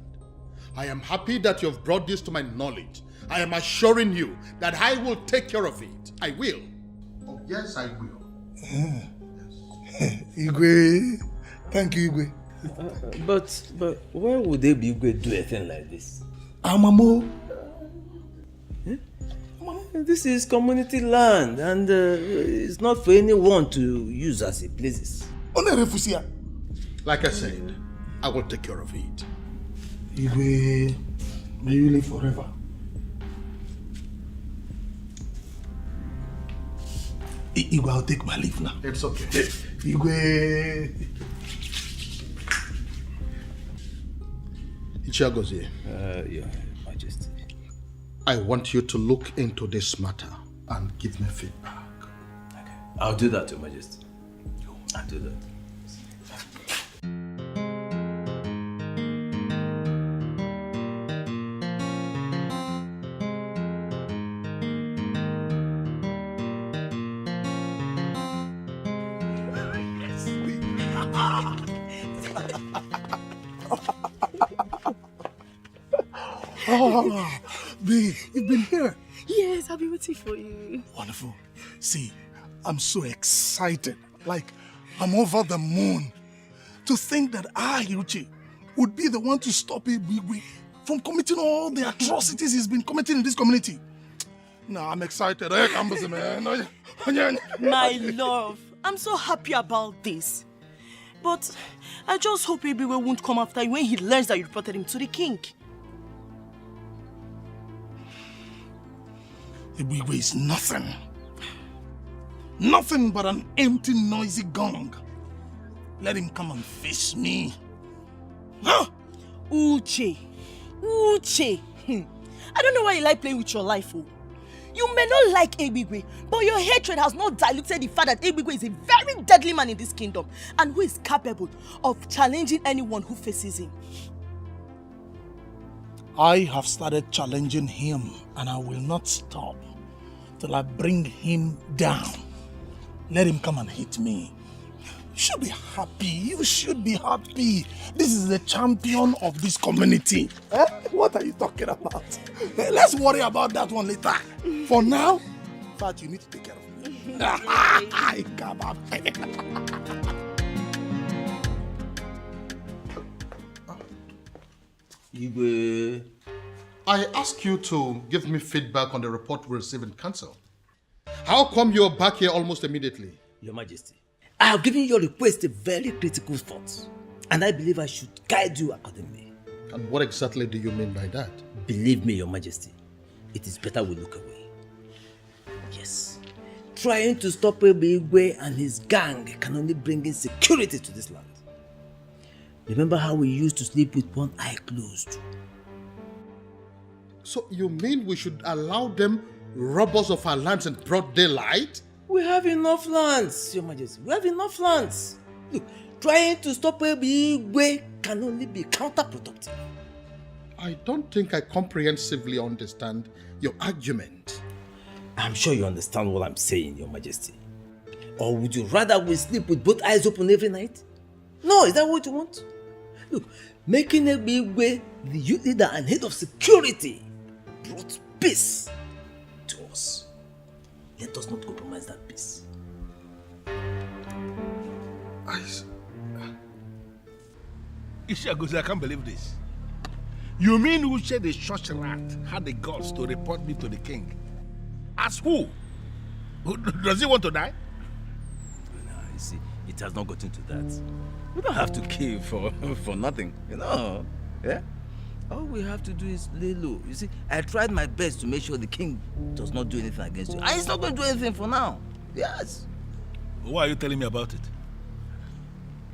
I am happy that you have brought this to my knowledge. I am assuring you that I will take care of it. I will. Oh, yes, I will. Igwe, thank you, Igwe. But why would they be Igwe do a thing like this? Amamo. This is community land and it's not for anyone to use as a places. Like I said, I will take care of it. Igwe, may you live forever. Igwe, I'll take my leave now. It's okay. Igwe. Ichiagozie. Your Majesty. I want you to look into this matter and give me feedback. Okay. I'll do that, Your Majesty. I'll do that. Oh, babe, you've been here. Yes, I've been waiting for you. Wonderful. See, I'm so excited. Like, I'm over the moon. To think that I, Iruchi, would be the one to stop Ibigwe from committing all the atrocities he's been committing in this community. No, I'm excited. My love, I'm so happy about this. But I just hope Ibigwe won't come after you when he learns that you reported him to the king. Ibigwe is nothing. Nothing but an empty, noisy gong. Let him come and face me. Huh? Uche. I don't know why you like playing with your life, oh. You may not like Ibigwe, but your hatred has not diluted the fact that Ibigwe is a very deadly man in this kingdom and who is capable of challenging anyone who faces him. I have started challenging him, and I will not stop till I bring him down. Let him come and hit me. You should be happy. You should be happy. This is the champion of this community. Eh? What are you talking about? Let's worry about that one later. For now, in fact, you need to take care of me. Come on. I ask you to give me feedback on the report we received in council. How come you're back here almost immediately? Your Majesty, I have given your request a very critical thought, and I believe I should guide you accordingly. And what exactly do you mean by that? Believe me, Your Majesty, it is better we look away. Yes, trying to stop Igwe and his gang can only bring insecurity to this land. Remember how we used to sleep with one eye closed? So you mean we should allow them rob us of our lands in broad daylight? We have enough lands, Your Majesty. We have enough lands. Look, trying to stop Igwe can only be counterproductive. I don't think I comprehensively understand your argument. I'm sure you understand what I'm saying, Your Majesty. Or would you rather we sleep with both eyes open every night? No, is that what you want? Look, making Igwe the youth leader and head of security brought peace to us. Let us not compromise that peace. Ishagozi, I can't believe this. You mean Uche the church rat had the guts to report me to the king? As who? Does he want to die? No, you see, it has not gotten to that. We don't have to kill for nothing, you know. Yeah? All we have to do is lay low. You see, I tried my best to make sure the king does not do anything against you. And he's not going to do anything for now. Yes. Why are you telling me about it?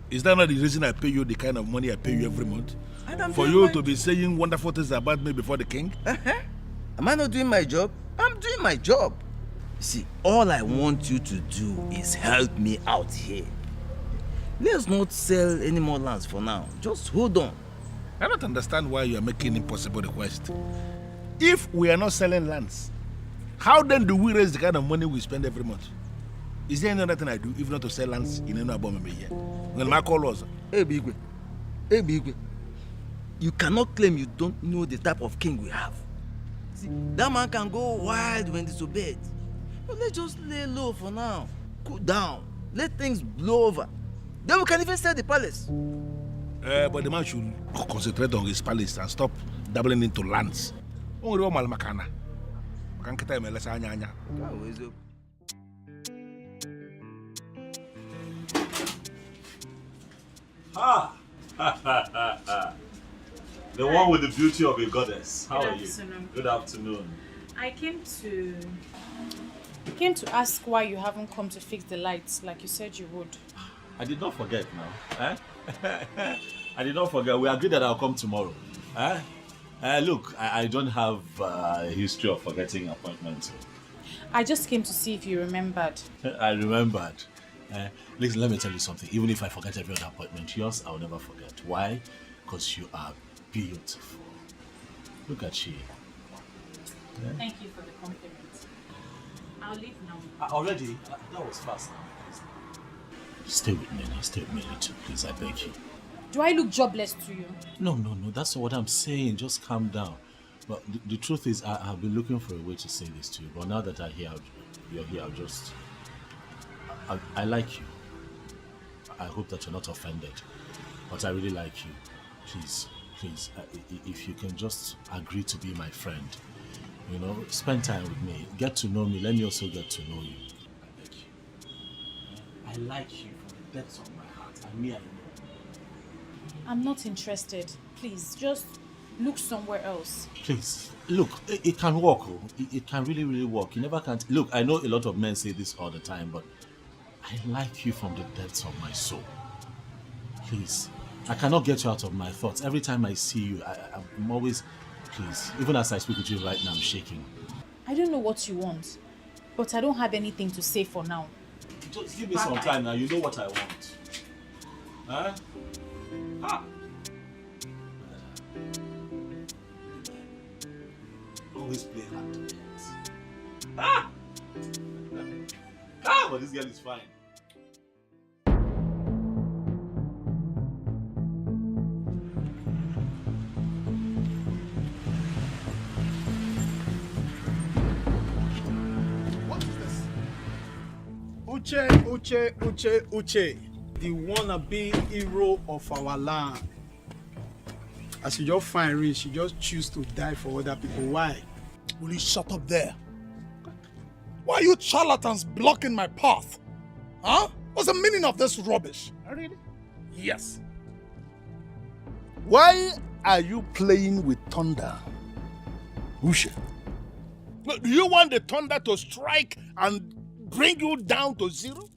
Is that not the reason I pay you the kind of money I pay you every month? For you to be saying wonderful things about me before the king? Am I not doing my job? I'm doing my job. See, all I want you to do is help me out here. Let's not sell any more lands for now. Just hold on. I don't understand why you are making impossible request. If we are not selling lands, how then do we raise the kind of money we spend every month? Is there any other thing I do if not to sell lands in any above here? When my call was, Hey Bigwe, you cannot claim you don't know the type of king we have. See, that man can go wild when disobeyed. But let's just lay low for now. Cool down. Let things blow over. Then we can even sell the palace. But the man should concentrate on his palace and stop dabbling into lands. Ah! The one with the beauty of a goddess. How are you? Good afternoon. I came to ask why you haven't come to fix the lights like you said you would. I did not forget now. I did not forget. We agreed that I'll come tomorrow. Look, I don't have a history of forgetting appointments. I just came to see if you remembered. I remembered. Listen, let me tell you something. Even if I forget every other appointment, yours I'll never forget. Why? Because you are beautiful. Look at you. Yeah? Thank you for the compliment. I'll leave now. Already? That was fast. Stay with me now. Stay with me a little, please. I beg you. Do I look jobless to you? No. That's not what I'm saying. Just calm down. But the truth is, I've been looking for a way to say this to you. But now that you're here, I'll just... I like you. I hope that you're not offended. But I really like you. Please, if you can just agree to be my friend. You know, spend time with me. Get to know me. Let me also get to know you. I beg you. I like you from the depths of my heart. I know. I'm not interested. Please, just look somewhere else. Please, look, it can work. It can really work. You never can't. Look, I know a lot of men say this all the time, but I like you from the depths of my soul. Please, I cannot get you out of my thoughts. Every time I see you, I'm always... Please, even as I speak with you right now, I'm shaking. I don't know what you want, but I don't have anything to say for now. Just give me some time now. You know what I want. Huh? Ah. always play hard to get. Ah! Ah, but this girl is fine. What is this? Uche, the wannabe hero of our land. As you just find rich, she just choose to die for other people. Why? Will you shut up there? Why are you charlatans blocking my path? Huh? What's the meaning of this rubbish? Really? Yes. Why are you playing with thunder? Uche? Do you want the thunder to strike and bring you down to zero?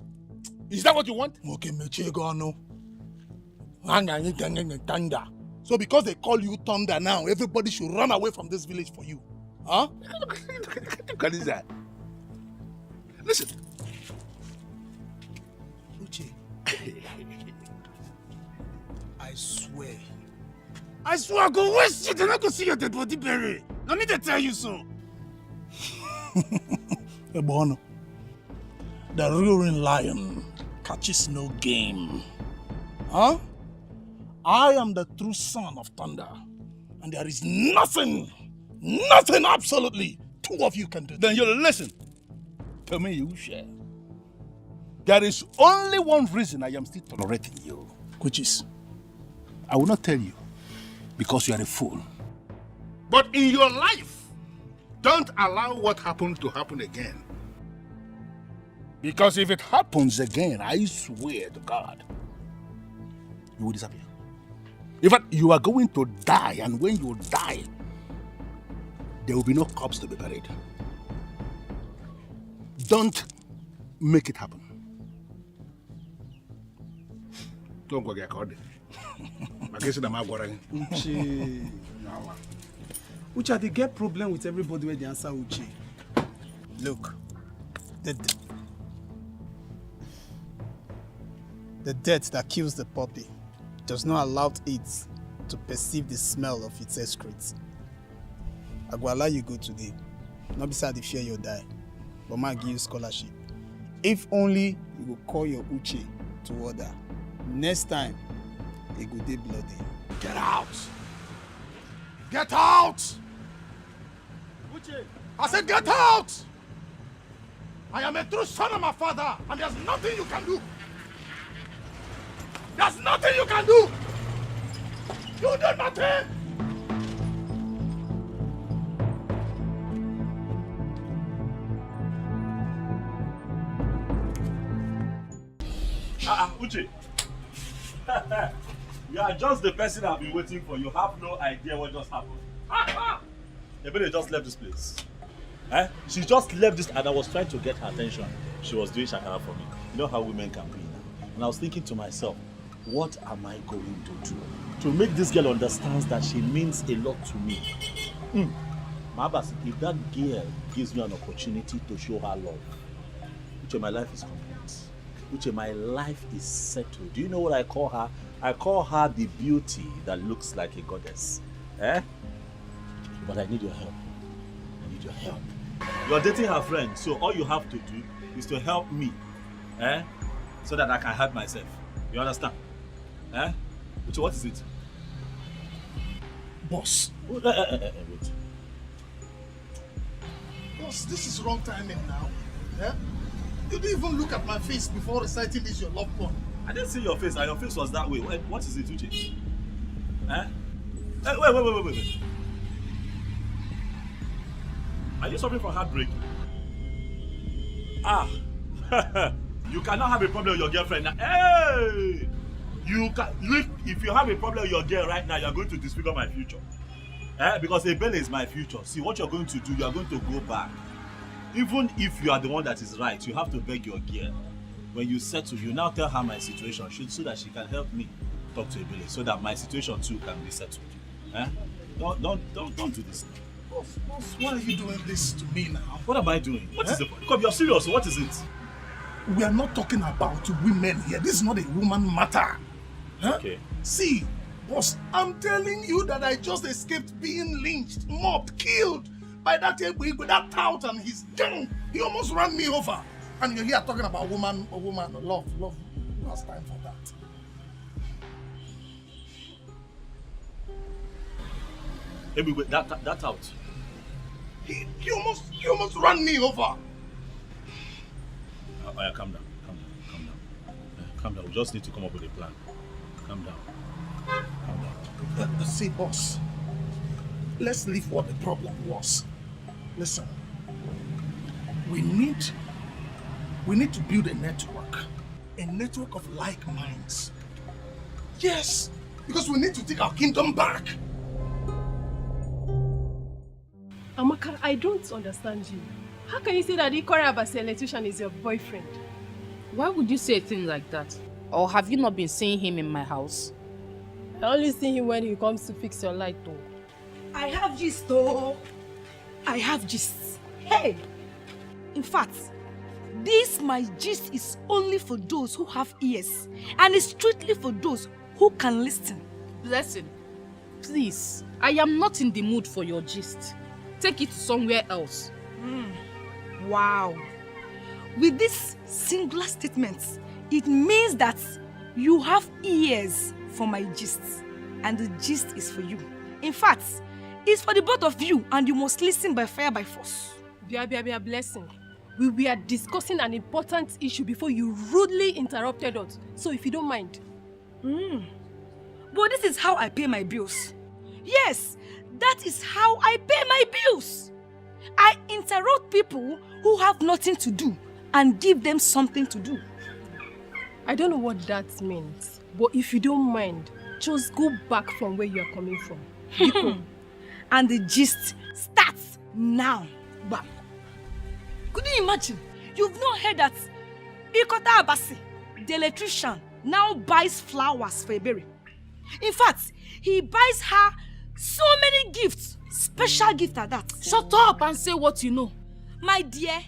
Is that what you want? Okay, Mechegano. Thunder. So because they call you Thunder now, everybody should run away from this village for you. Huh? What is that? Listen. Uche. I swear. I go waste it and I go see your dead body buried. No need to tell you so. Ebono. The roaring lion catches no game. Huh? I am the true son of thunder. And there is nothing, absolutely, two of you can do. Then you listen to me, Uche. There is only one reason I am still tolerating you. Which is? I will not tell you, because you are a fool. But in your life, don't allow what happened to happen again. Because if it happens again, I swear to God, you will disappear. In fact, you are going to die, and when you die, there will be no corpse to be buried. Don't make it happen. Don't go get caught. Uche, they get problem with everybody where they answer Uche. Look, the death that kills the puppy does not allow it to perceive the smell of its excrete. I will allow you go today. Not beside the fear you'll die, but might give you scholarship. If only you will call your Uche to order. Next time, it will be bloody. Get out! Get out! Uche! I said get out! I am a true son of my father, and there's nothing you can do. There's nothing you can do! You do nothing! Uche. You are just the person I've been waiting for. You have no idea what just happened. Ebele just left this place. She just left this, and I was trying to get her attention. She was doing shakara for me. You know how women can be now. And I was thinking to myself, what am I going to do to make this girl understand that she means a lot to me? Mabas, if that girl gives me an opportunity to show her love, Uche, my life is complete. Uche, my life is settled. Do you know what I call her? I call her the beauty that looks like a goddess. But I need your help. I need your help. You're dating her friend, so all you have to do is to help me. So that I can help myself. You understand? Uche, what is it? Boss. Wait. Boss, this is wrong timing now. You didn't even look at my face before reciting this your love poem. I didn't see your face, and your face was that way. What is it, Uche? Wait. Are you suffering from heartbreak? You cannot have a problem with your girlfriend now. Hey! If you have a problem with your girl right now, you're going to disfigure my future. Because Ebele is my future. See, what you're going to do, you're going to go back. Even if you are the one that is right, you have to beg your girl. When you settle, you now tell her my situation so that she can help me talk to Ebele, so that my situation too can be settled. Don't do this now. Boss, why are you doing this to me now? What am I doing? What is the point? Come, you're serious. What is it? We are not talking about women here. This is not a woman matter. Okay. See, boss, I'm telling you that I just escaped being lynched, mobbed, killed by that with that tout and his gang. He almost ran me over. And you're here talking about woman, love. Last time for that. Maybe that out. He almost ran me over. Calm down. Calm down. We just need to come up with a plan. Calm down. See, boss. Let's leave what the problem was. Listen. We need to build a network of like minds. Yes, because we need to take our kingdom back. Amaka, I don't understand you. How can you say that Ikora Abasi electrician is your boyfriend? Why would you say a thing like that? Or have you not been seeing him in my house? I only see him when he comes to fix your light though. I have gist though. I have gist. Hey! In fact, this my gist is only for those who have ears. And it's strictly for those who can listen. Blessing, please. I am not in the mood for your gist. Take it somewhere else. Wow. With this singular statement, it means that you have ears for my gist. And the gist is for you. In fact, it's for the both of you and you must listen by fire by force. Bia, Blessing. We were discussing an important issue before you rudely interrupted us. So if you don't mind. But this is how I pay my bills. Yes, that is how I pay my bills. I interrupt people who have nothing to do and give them something to do. I don't know what that means, but if you don't mind, just go back from where you are coming from. And the gist starts now. Bam. Could you imagine? You've not heard that Ikota Abasi, the electrician, now buys flowers for Ebere. In fact, he buys her so many gifts, special gifts at that. Shut up and say what you know. My dear,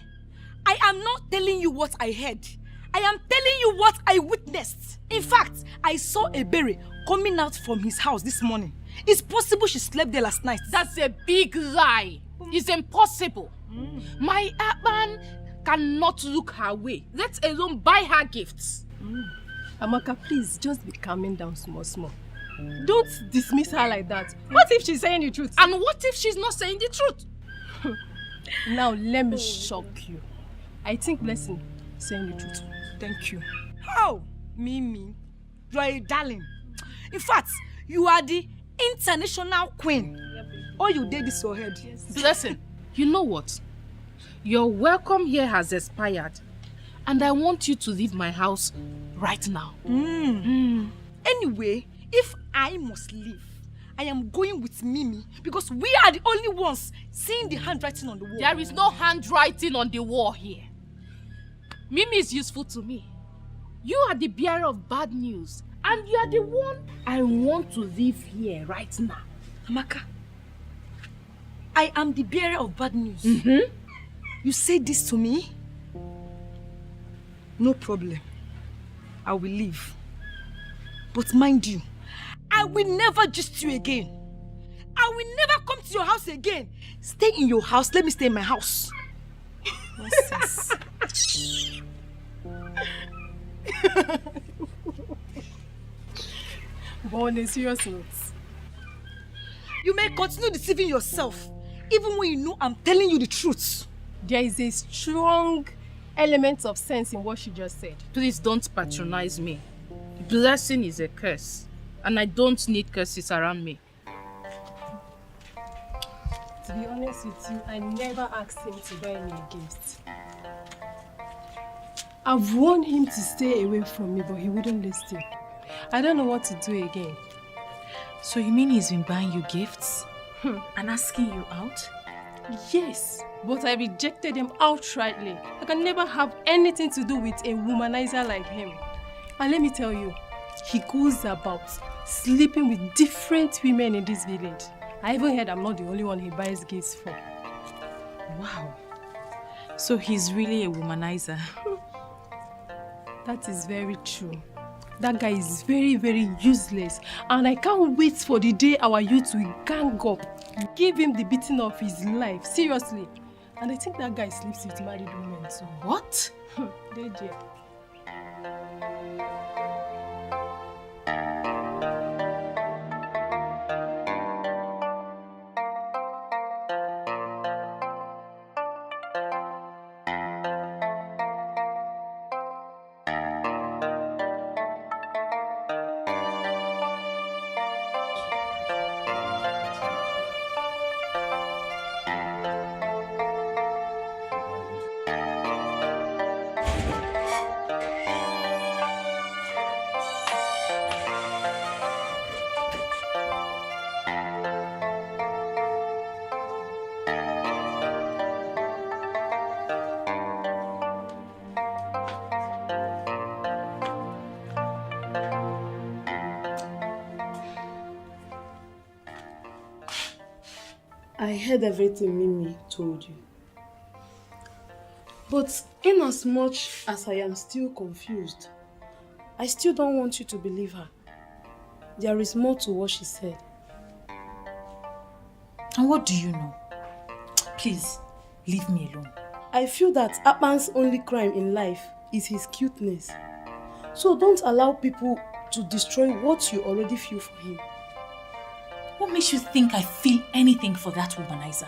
I am not telling you what I heard. I am telling you what I witnessed. In fact, I saw Ebere coming out from his house this morning. It's possible she slept there last night. That's a big lie. It's impossible. My Akban cannot look her way, let alone buy her gifts. Amaka, please just be calming down small. Don't dismiss her like that. What if she's saying the truth? And what if she's not saying the truth? Now let me shock you. I think Blessing is saying the truth. Thank you. How? Mimi, you are a darling. In fact, you are the international queen. All you did is your head. Blessing, you know what? Your welcome here has expired. And I want you to leave my house right now. Anyway, if I must leave, I am going with Mimi because we are the only ones seeing the handwriting on the wall. There is no handwriting on the wall here. Mimi is useful to me. You are the bearer of bad news. And you are the one I want to leave here right now. Amaka, I am the bearer of bad news. You say this to me? No problem. I will leave. But mind you, I will never gist you again. I will never come to your house again. Stay in your house. Let me stay in my house. Nonsense. But on a serious note, you may continue deceiving yourself, even when you know I'm telling you the truth. There is a strong element of sense in what she just said. Please don't patronize me. Blessing is a curse, and I don't need curses around me. To be honest with you, I never asked him to buy me a gift. I've warned him to stay away from me, but he wouldn't listen. I don't know what to do again. So you mean he's been buying you gifts? And asking you out? Yes, but I rejected him outrightly. I can never have anything to do with a womanizer like him. And let me tell you, he goes about sleeping with different women in this village. I even heard I'm not the only one he buys gifts for. Wow. So he's really a womanizer. That is very true. That guy is very, very useless. And I can't wait for the day our youth will gang up. Give him the beating of his life. Seriously. And I think that guy sleeps with married women. So what? DJ. I heard everything Mimi told you. But in as much as I am still confused, I still don't want you to believe her. There is more to what she said. And what do you know? Please, leave me alone. I feel that Akpan's only crime in life is his cuteness. So don't allow people to destroy what you already feel for him. What makes you think I feel anything for that womanizer?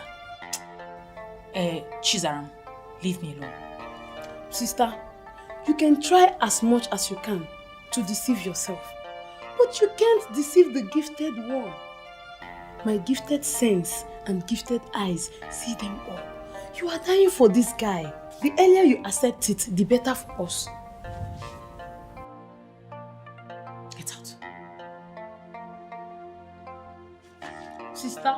Chizaram, leave me alone. Sister, you can try as much as you can to deceive yourself. But you can't deceive the gifted one. My gifted sense and gifted eyes see them all. You are dying for this guy. The earlier you accept it, the better for us. Get out. Sister.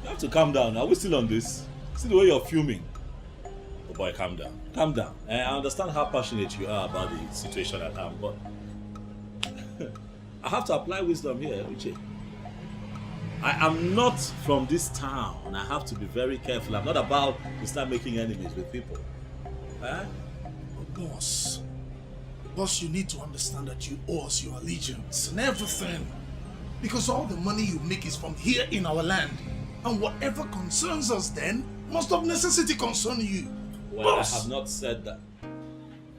You have to calm down. Are we still on this? See the way you're fuming. Oh boy, calm down. Calm down. I understand how passionate you are about the situation at hand, but I have to apply wisdom here, Uche. I am not from this town. I have to be very careful. I'm not about to start making enemies with people. Boss, you need to understand that you owe us your allegiance and everything. Because all the money you make is from here in our land. And whatever concerns us then must of necessity concern you. Well, Boss. I have not said that.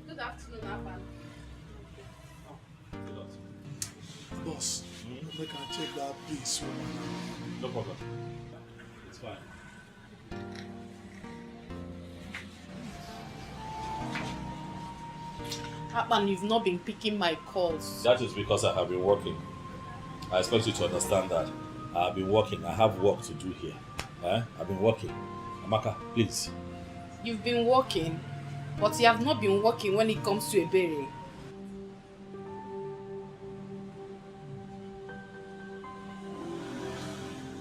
Good afternoon, Abba. Boss, make I check that please. No problem. It's fine. Akpan, you've not been picking my calls. That is because I have been working. I expect you to understand that. I've been working. I have work to do here. I've been working. Amaka, please. You've been working, but you have not been working when it comes to Ebere.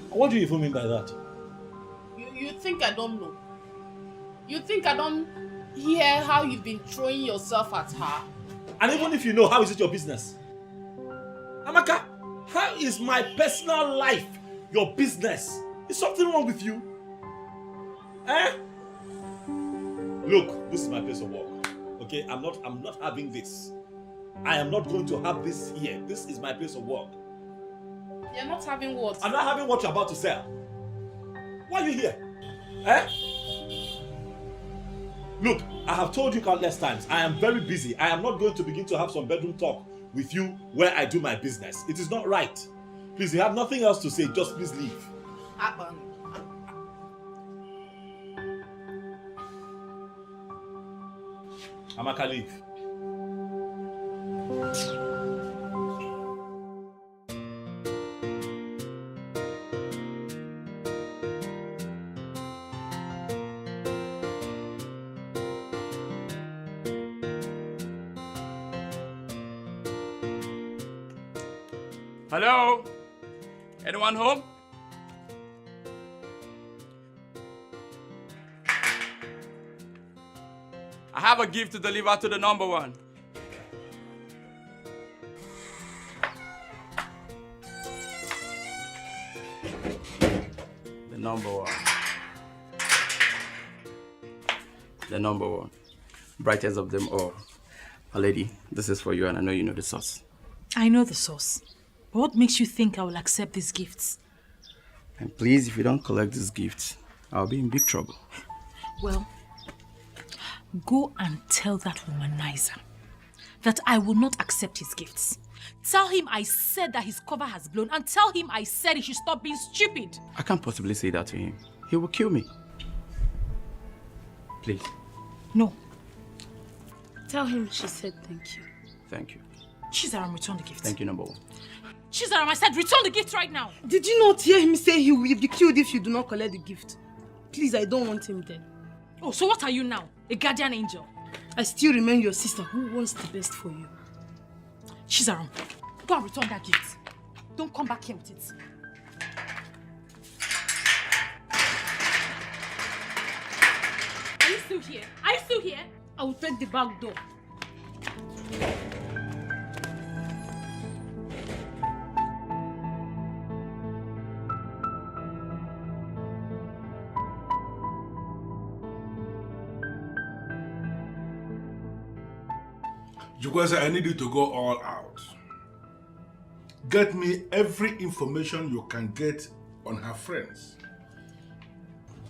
What do you even mean by that? You think I don't know? You think I don't hear how you've been throwing yourself at her? And even if you know, how is it your business? Amaka, how is my personal life your business? Is something wrong with you? Look, this is my place of work. Okay, I'm not having this. I am not going to have this here. This is my place of work. You're not having what? I'm not having what you're about to sell. Why are you here? Look, I have told you countless times, I am very busy. I am not going to begin to have some bedroom talk with you where I do my business. It is not right. Please, you have nothing else to say. Just please leave. Akpan. Amaka, leave. Hello? Anyone home? I have a gift to deliver to the number one. The number one. The number one. Brightest of them all. A lady, this is for you and I know you know the sauce. I know the sauce. But what makes you think I will accept these gifts? And please, if you don't collect these gifts, I'll be in big trouble. Well, go and tell that womanizer that I will not accept his gifts. Tell him I said that his cover has blown, and tell him I said he should stop being stupid. I can't possibly say that to him. He will kill me. Please. No. Tell him she said thank you. Thank you. Chizaram, return the gift. Thank you, number one. Chizaram, I said return the gift right now. Did you not hear him say he will be killed if you do not collect the gift? Please, I don't want him dead. Oh, so what are you now? A guardian angel? I still remain your sister who wants the best for you. Chizaram, go and return that gift. Don't come back here with it. Are you still here? Are you still here? I will take the back door. Jukwese, I need you to go all out. Get me every information you can get on her friends.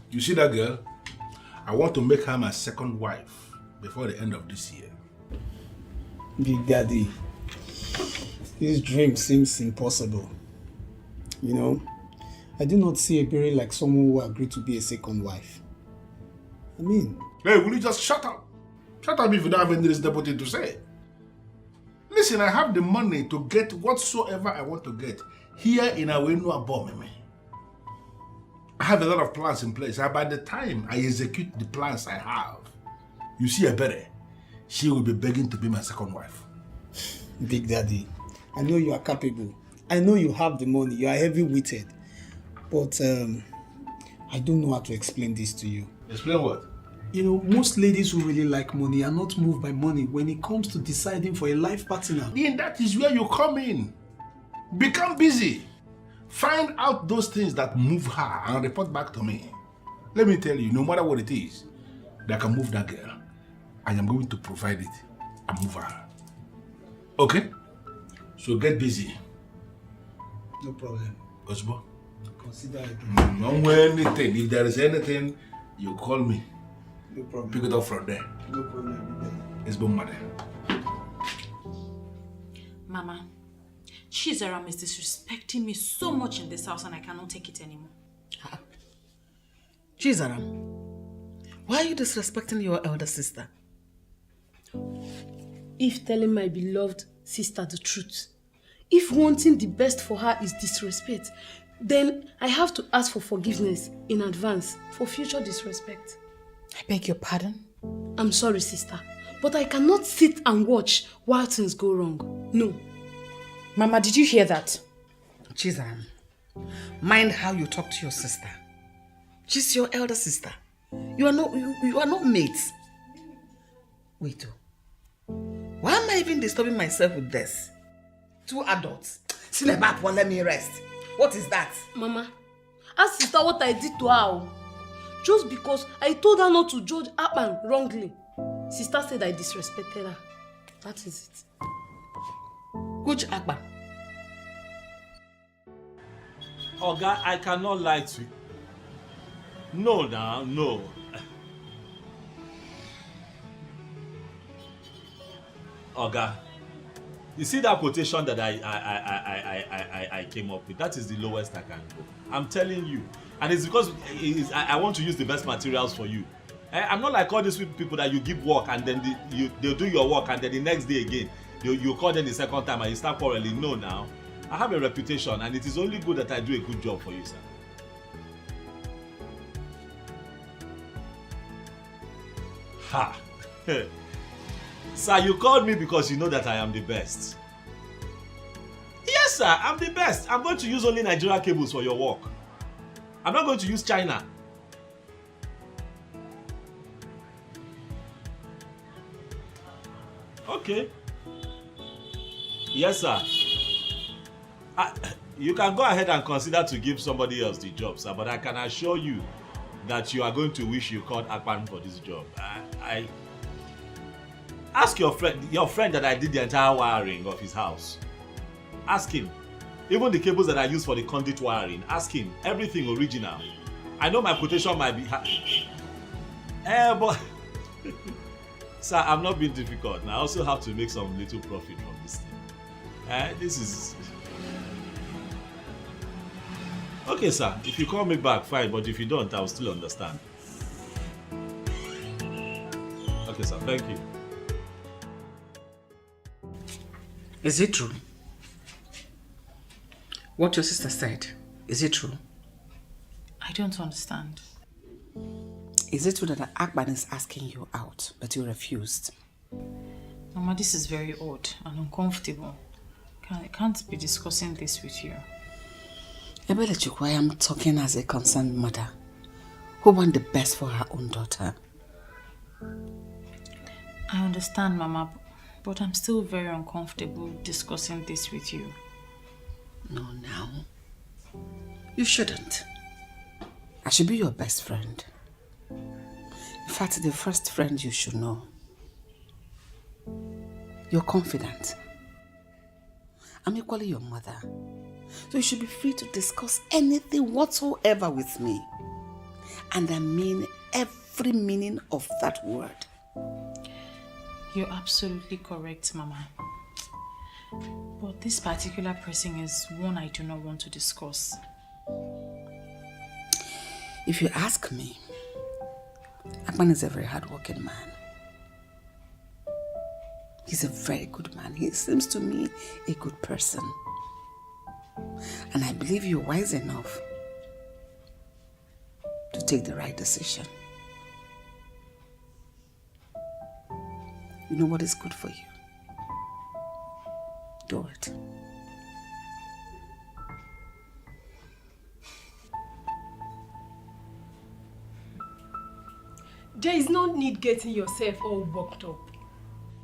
You see that girl? I want to make her my second wife before the end of this year. Big Daddy, this dream seems impossible. You know, I do not see Ebere like someone who agreed to be a second wife. I mean... Hey, will you just shut up? Shut up if you don't have any reasonable thing to say. Listen, I have the money to get whatsoever I want to get here in Awenu Abomeme. I have a lot of plans in place, and by the time I execute the plans I have, you see Ebere, she will be begging to be my second wife. Big Daddy, I know you are capable. I know you have the money. You are heavy-witted. But I don't know how to explain this to you. Explain what? You know, most ladies who really like money are not moved by money when it comes to deciding for a life partner. Then that is where you come in. Become busy. Find out those things that move her and report back to me. Let me tell you, no matter what it is that can move that girl, I am going to provide it and move her. Okay? So get busy. No problem. Osbo? Consider it. Don't wear anything. If there is anything, you call me. No problem. Pick it up from there. No problem. It's been mother. Mama, Chizaram is disrespecting me so much in this house and I cannot take it anymore. Chizaram, why are you disrespecting your elder sister? If telling my beloved sister the truth, if wanting the best for her is disrespect, then I have to ask for forgiveness in advance for future disrespect. I beg your pardon? I'm sorry, sister, but I cannot sit and watch while things go wrong. No. Mama, did you hear that? Chizaram, mind how you talk to your sister. She's your elder sister. You are not mates. Wait, why am I even disturbing myself with this? Two adults. Sleep up, let me rest. What is that? Mama, ask sister what I did to her. Just because I told her not to judge Akpan wrongly. Sister said I disrespected her. That is it. Which Akpan? Oga, I cannot lie to you. No, now, no. Oga, you see that quotation that I came up with? That is the lowest I can go. I'm telling you. And it's because I want to use the best materials for you. I'm not like all these people that you give work and then they'll do your work and then the next day again, you call them the second time and you start quarreling. No, now. I have a reputation and it is only good that I do a good job for you, sir. Ha! Sir, you called me because you know that I am the best. Yes, sir, I'm the best. I'm going to use only Nigerian cables for your work. I'm not going to use China. Okay. Yes, sir. You can go ahead and consider to give somebody else the job, sir, but I can assure you that you are going to wish you called Akpan for this job. I ask your friend that I did the entire wiring of his house. Ask him. Even the cables that I use for the conduit wiring, ask him. Everything original. I know my quotation might be but sir, I'm not being difficult. I also have to make some little profit from this thing. This is okay, sir. If you call me back, fine. But if you don't, I will still understand. Okay, sir. Thank you. Is it true? What your sister said, is it true? I don't understand. Is it true that Akban is asking you out, but you refused? Mama, this is very odd and uncomfortable. I can't be discussing this with you. Ebelechukwu, I am talking as a concerned mother who wants the best for her own daughter. I understand, Mama, but I'm still very uncomfortable discussing this with you. No, now. You shouldn't. I should be your best friend. In fact, the first friend you should know. You're confident. I'm equally your mother. So you should be free to discuss anything whatsoever with me. And I mean every meaning of that word. You're absolutely correct, Mama. But this particular person is one I do not want to discuss. If you ask me, Akman is a very hardworking man. He's a very good man. He seems to me a good person. And I believe you're wise enough to take the right decision. You know what is good for you. Do it. There is no need getting yourself all worked up.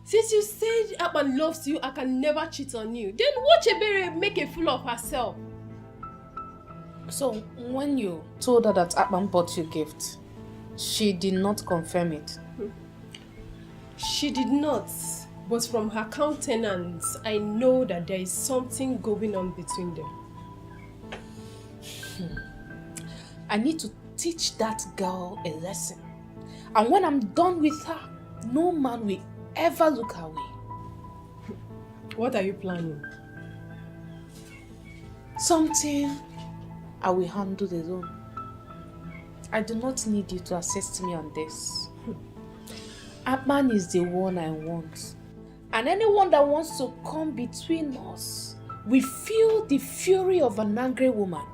Since you said Akpan loves you, I can never cheat on you. Then watch Ebere make a fool of herself. So, when you told her that Akpan bought you a gift, she did not confirm it? She did not. But from her countenance, I know that there is something going on between them. I need to teach that girl a lesson. And when I'm done with her, no man will ever look her way. What are you planning? Something I will handle alone. I do not need you to assist me on this. Akman is the one I want. And anyone that wants to come between us will feel the fury of an angry woman.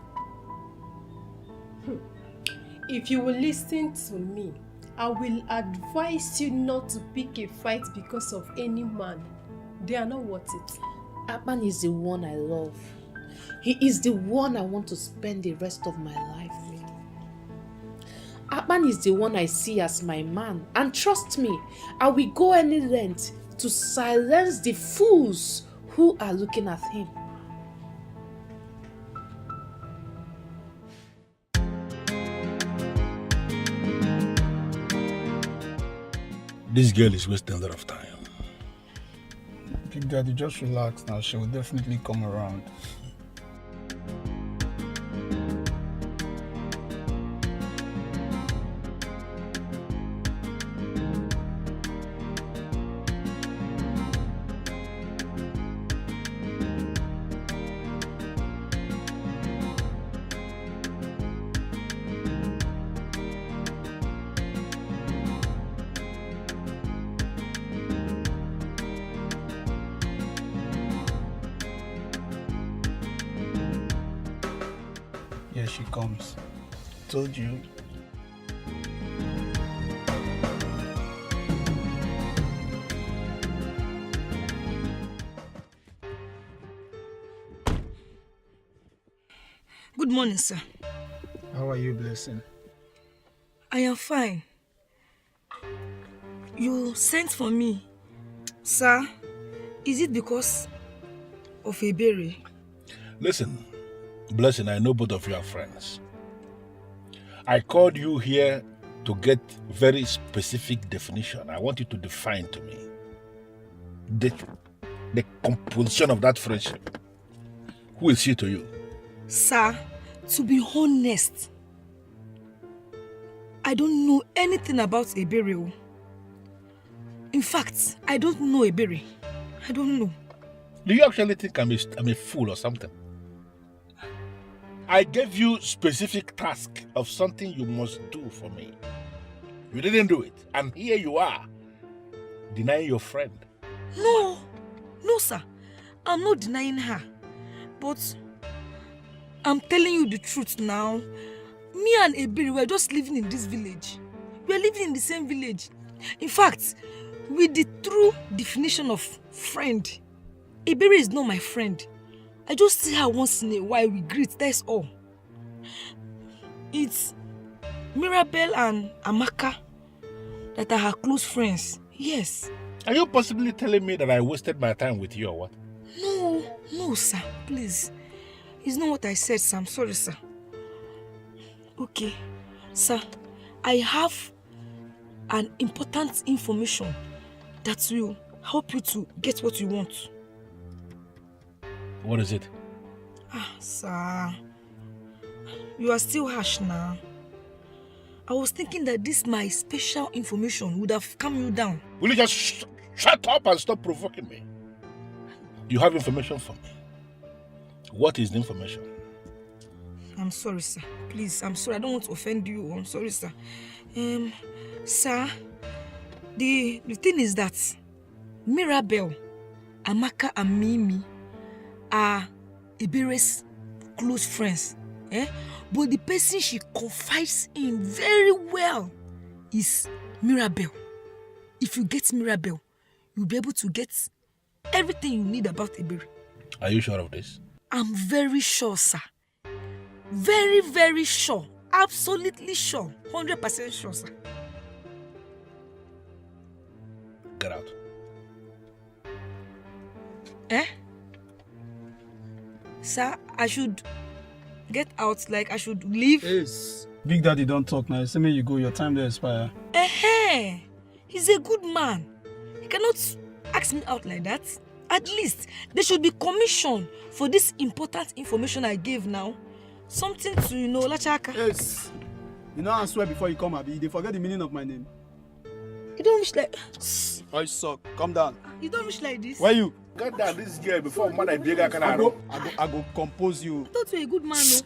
If you will listen to me, I will advise you not to pick a fight because of any man. They are not worth it. Akman is the one I love. He is the one I want to spend the rest of my life with. Akman is the one I see as my man. And trust me, I will go any length to silence the fools who are looking at him. This girl is wasting a lot of time. Big Daddy, just relax now. She will definitely come around. Here she comes. Told you. Good morning, sir. How are you, Blessing? I am fine. You sent for me Sir, is it because of Ebere? Listen, Blessing, I know both of you are friends. I called you here to get very specific definition. I want you to define to me the composition of that friendship. Who is she to you? Sir, to be honest, I don't know anything about Ebere. In fact, I don't know Ebere. I don't know. Do you actually think I'm a fool or something? I gave you specific task of something you must do for me. You didn't do it, and here you are, denying your friend. No, sir. I'm not denying her. But I'm telling you the truth now. Me and Ebere were just living in this village. We're living in the same village. In fact, with the true definition of friend, Ebere is not my friend. I just see her once in a while, we greet, that's all. It's Mirabel and Amaka that are her close friends, yes. Are you possibly telling me that I wasted my time with you or what? No, sir, please. It's not what I said, sir. I'm sorry, sir. Okay, sir, I have an important information that will help you to get what you want. What is it? Sir, you are still harsh now. I was thinking that this my special information would have calmed you down. Will you just shut up and stop provoking me? You have information for me. What is the information? I'm sorry, sir. Please, I'm sorry. I don't want to offend you. I'm sorry, sir. Sir, the thing is that Mirabel, Amaka and Mimi are Ebere's close friends. But the person she confides in very well is Mirabel. If you get Mirabel, you'll be able to get everything you need about Ebere. Are you sure of this? I'm very sure, sir. Very, very sure. Absolutely sure. 100% sure, sir. Get out. Sir, I should get out, like I should leave? Yes. Big Daddy don't talk now. Say me you go, your time to expire. He's a good man. He cannot ask me out like that. At least, there should be commission for this important information I gave now. Something to, Lachaka. Yes. You know I swear before you come, Abi, they forget the meaning of my name. You don't wish like... I suck. Calm down. You don't wish like this? Why you? Get down this girl before man I beg I go compose you. I thought you were a good man, no?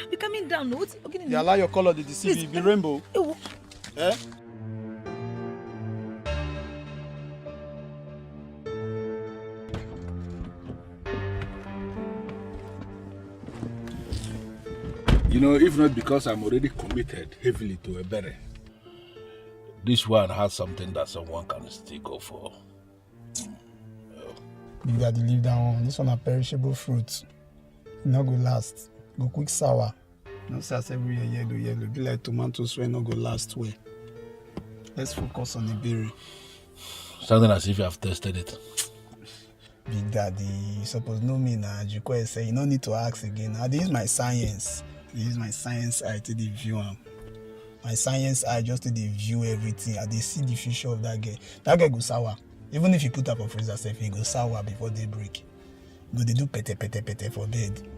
Be coming down, no? Okay, You allow your color to deceive you. Be rainbow. You know, if not because I'm already committed heavily to Ebere, this one has something that someone can still go for. Big Daddy, leave that one. This one a perishable fruit. It not go last. Go quick sour. No sense every year yellow. Be like tomatoes when not go last way. Let's focus on the berry. Sounding as if you have tested it. Big Daddy, you suppose know me now. You say you don't need to ask again. I use my science. I use my science eye to the view. My science eye just to the view everything. I dey see the future of that girl. That girl go sour. Even if you put up a freezer safe, he go sour before they break. Go they do pete for bed.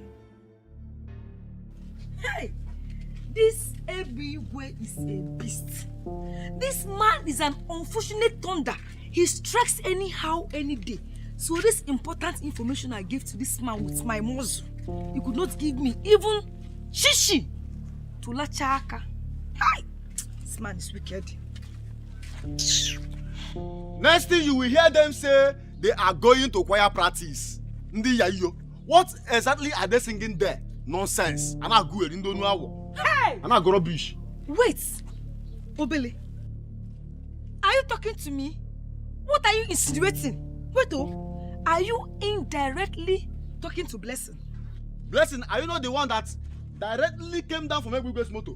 Hey, this Ebigwe is a beast. This man is an unfortunate thunder. He strikes anyhow, any day. So this important information I gave to this man with my muzzle, he could not give me even shishi to Lachaka. Hi, this man is wicked. Next thing you will hear them say they are going to choir practice. Ndi yayo. What exactly are they singing there? Nonsense. Ana go in do no. Hey! Ana go rubbish. Wait, Obele. Are you talking to me? What are you insinuating? Wait, are you indirectly talking to Blessing? Blessing, are you not the one that directly came down from Ebigwe's motor?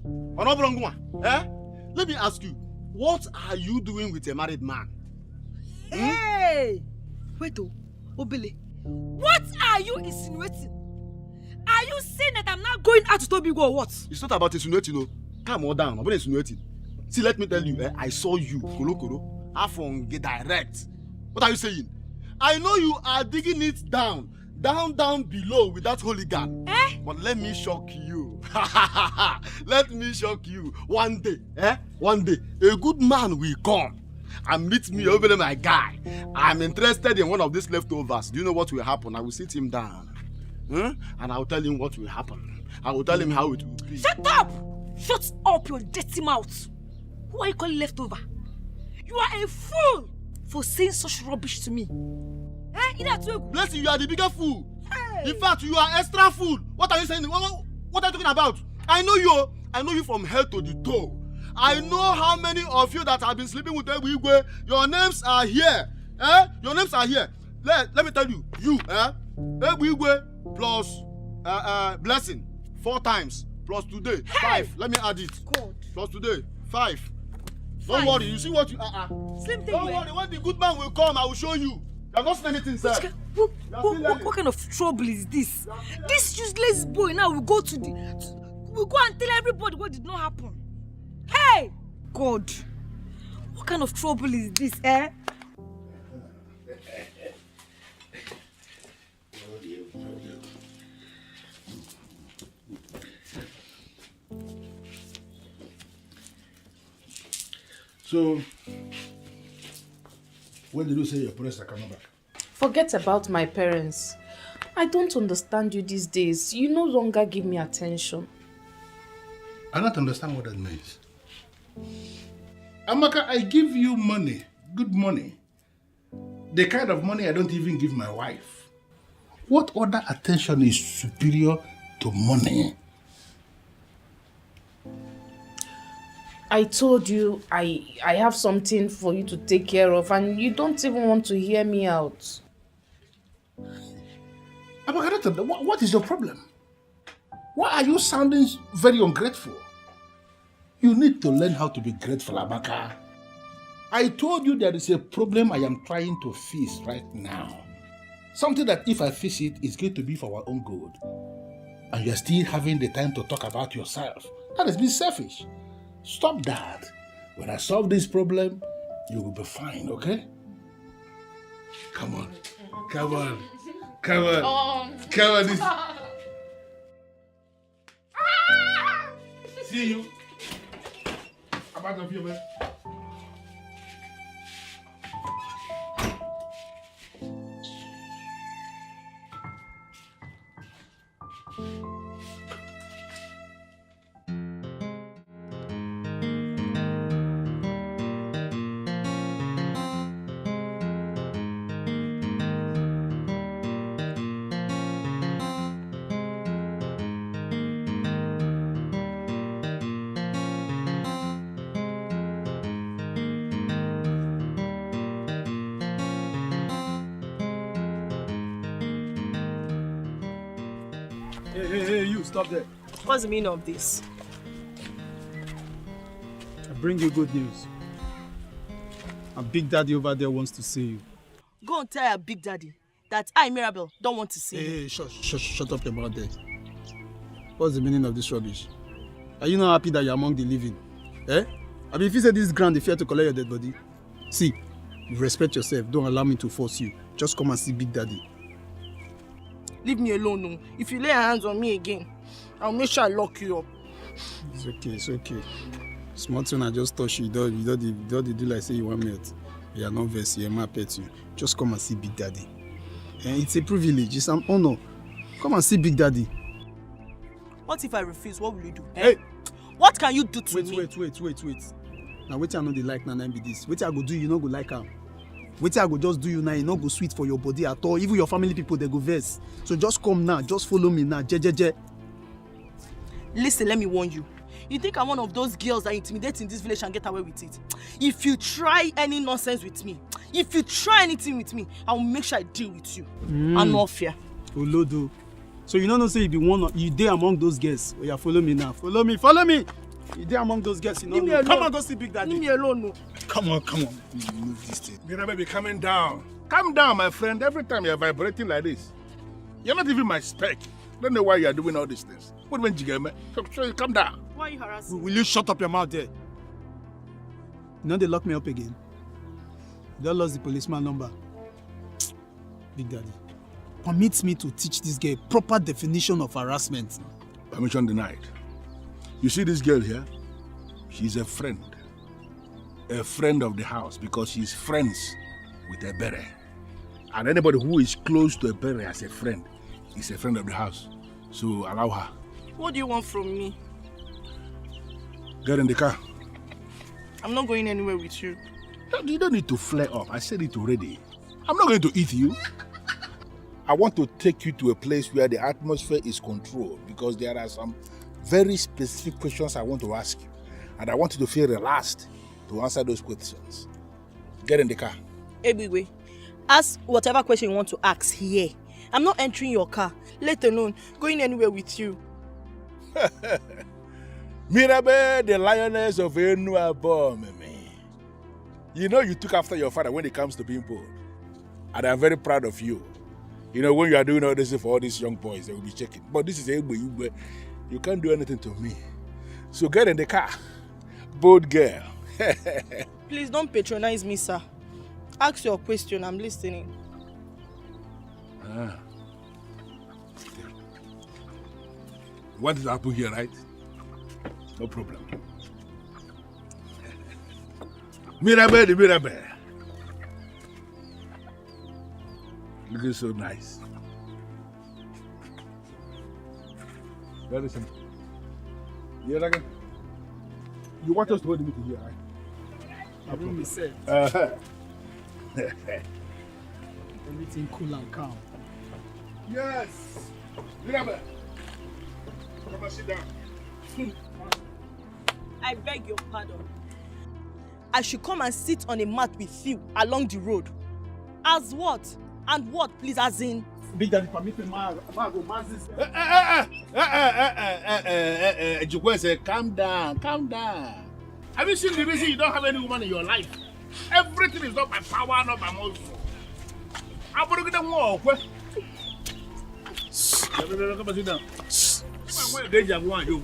Let me ask you, what are you doing with a married man? Hey! Wait, Obele. What are you insinuating? Are you saying that I'm not going out to Toby or what? It's not about insinuating, no. Calm on down. I'm not insinuating. See, let me tell you, I saw you, Kolo, Afon, get direct. What are you saying? I know you are digging it down below with that hooligan. But let me shock you. Let me shock you. One day, a good man will come and meet me over there, my guy. I'm interested in one of these leftovers. Do you know what will happen? I will sit him down. And I'll tell him what will happen. I will tell him how it will be. Shut up! Shut up your dirty mouth. Who are you calling leftover? You are a fool for saying such rubbish to me. Bless you, you are the bigger fool. Hey. In fact, you are extra fool. What are you saying? What are you talking about? I know you from head to the toe. I know how many of you that have been sleeping with Igwe. Your names are here. Your names are here. Let me tell you, Igwe plus Blessing 4 times plus today 5. Let me add it. God. Plus today 5. Don't worry. You see what you Slim thing. Don't worry. When the good man will come, I will show you. You have not seen anything, sir. What kind of trouble is this? This useless boy now will go to we'll go and tell everybody what did not happen. Hey! God! What kind of trouble is this, So, when did you say your parents are coming back? Forget about my parents. I don't understand you these days. You no longer give me attention. I don't understand what that means. Amaka, I give you money, good money. The kind of money I don't even give my wife. What other attention is superior to money? I told you I have something for you to take care of and you don't even want to hear me out. Amaka, what is your problem? Why are you sounding very ungrateful? You need to learn how to be grateful, Amaka. I told you there is a problem I am trying to fix right now. Something that if I fix it, it's going to be for our own good. And you are still having the time to talk about yourself. That is being selfish. Stop that. When I solve this problem, you will be fine, okay? Come on. Come on. Come on. Come on. See you. I'm out of here, man. Hey, you, stop there. What's the meaning of this? I bring you good news. And Big Daddy over there wants to see you. Go and tell your Big Daddy that I, Mirabel, don't want to see you. Hey, shut up about that. What's the meaning of this rubbish? Are you not happy that you're among the living? I mean, if you say this ground, they fear to collect your dead body. See, you respect yourself. Don't allow me to force you. Just come and see Big Daddy. Leave me alone, no. If you lay your hands on me again, I'll make sure I lock you up. It's okay. Small thing, I just touch you. You don't do like say you want me. You are not versed. You are my pet. You just come and see Big Daddy. And it's a privilege. It's an honor. Come and see Big Daddy. What if I refuse? What will you do? Hey! What can you do to me? Wait. Now, wait, I know they like now be this. Wait, I go do you not go like her. Wait, I go just do you now. You not go sweet for your body at all. Even your family people, they go verse. So just come now. Just follow me now. Je. Listen, let me warn you. You think I'm one of those girls that intimidate in this village and get away with it? If you try any nonsense with me, if you try anything with me, I will make sure I deal with you. I'm not fear. Olodo. So you don't know say you be one. You dey among those girls. Oh yeah, follow me now. Follow me. You there among those girls, you know? Leave me alone. Come on, go see Big Daddy. Leave me alone, no. Come on. Please move this thing. Mira, baby, calm down. Calm down, my friend. Every time you're vibrating like this, you're not even my spec. Don't know why you're doing all these things. What when you get me? Calm down. Why are you harassing me? Will you shut up your mouth there? You know they lock me up again. They lost the policeman number. Big Daddy, permit me to teach this girl proper definition of harassment. Permission denied. You see this girl here? She's a friend of the house because she's friends with a beret. And anybody who is close to a beret as a friend is a friend of the house. So allow her. What do you want from me? Get in the car. I'm not going anywhere with you. You don't need to flare up. I said it already. I'm not going to eat you. I want to take you to a place where the atmosphere is controlled because there are some very specific questions I want to ask you. And I want you to feel relaxed to answer those questions. Get in the car. Ebigwe, ask whatever question you want to ask here. I'm not entering your car, let alone going anywhere with you. Mirabe, the lioness of Enuabo, Mimi. You know you took after your father when it comes to being bold. And I'm very proud of you. You know, when you are doing all this for all these young boys, they will be checking. But this is Egbe, you can't do anything to me. So get in the car. Bold girl. Please don't patronize me, sir. Ask your question, I'm listening. What is happening here, right? No problem. Mirabe. Looking so nice. Very simple. You want us to hold the meeting here, right? I bring me set. Everything cool and calm. Yes. Mirabe. Come and sit down. I beg your pardon. I should come and sit on a mat with you along the road. As what? And what, please, as in? Big Daddy, permit me, go Mazis. Jukwe said, calm down. Have you seen the reason you don't have any woman in your life? Everything is not by power, not by muscle. I'm going to get them more. Come and sit down. Where did you want you?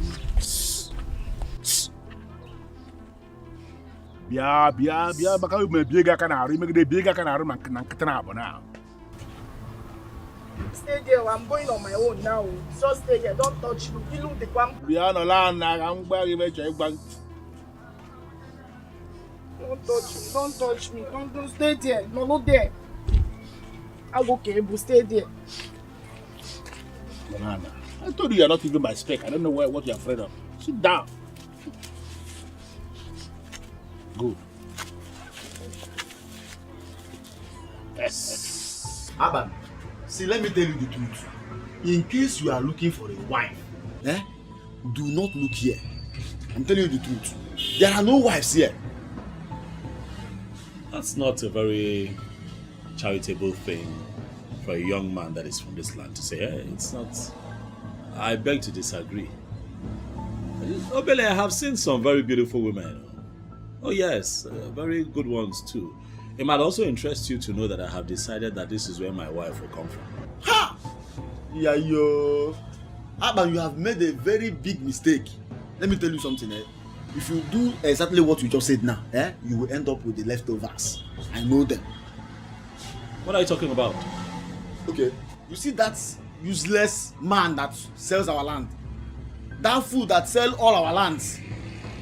Bia, because you bigger canary, make the bigger canary, man, now. Stay there, I'm going on my own now. So stay there, don't touch me. You look the one. Bia no land, I'm going to check back. Don't touch me. Don't stay there. No, not there. I'm okay, but stay there. Banana. I told you you're not even my spec. I don't know what you're afraid of. Sit down. Good. Aban, see, let me tell you the truth. In case you are looking for a wife, do not look here. I'm telling you the truth. There are no wives here. That's not a very charitable thing for a young man that is from this land to say. Hey, it's not. I beg to disagree. Obele, I have seen some very beautiful women. Oh yes, very good ones too. It might also interest you to know that I have decided that this is where my wife will come from. Ha! Yeah, yo. Aban, you have made a very big mistake. Let me tell you something. If you do exactly what you just said now, you will end up with the leftovers. I know them. What are you talking about? Okay, you see that useless man that sells our land? That fool that sells all our lands,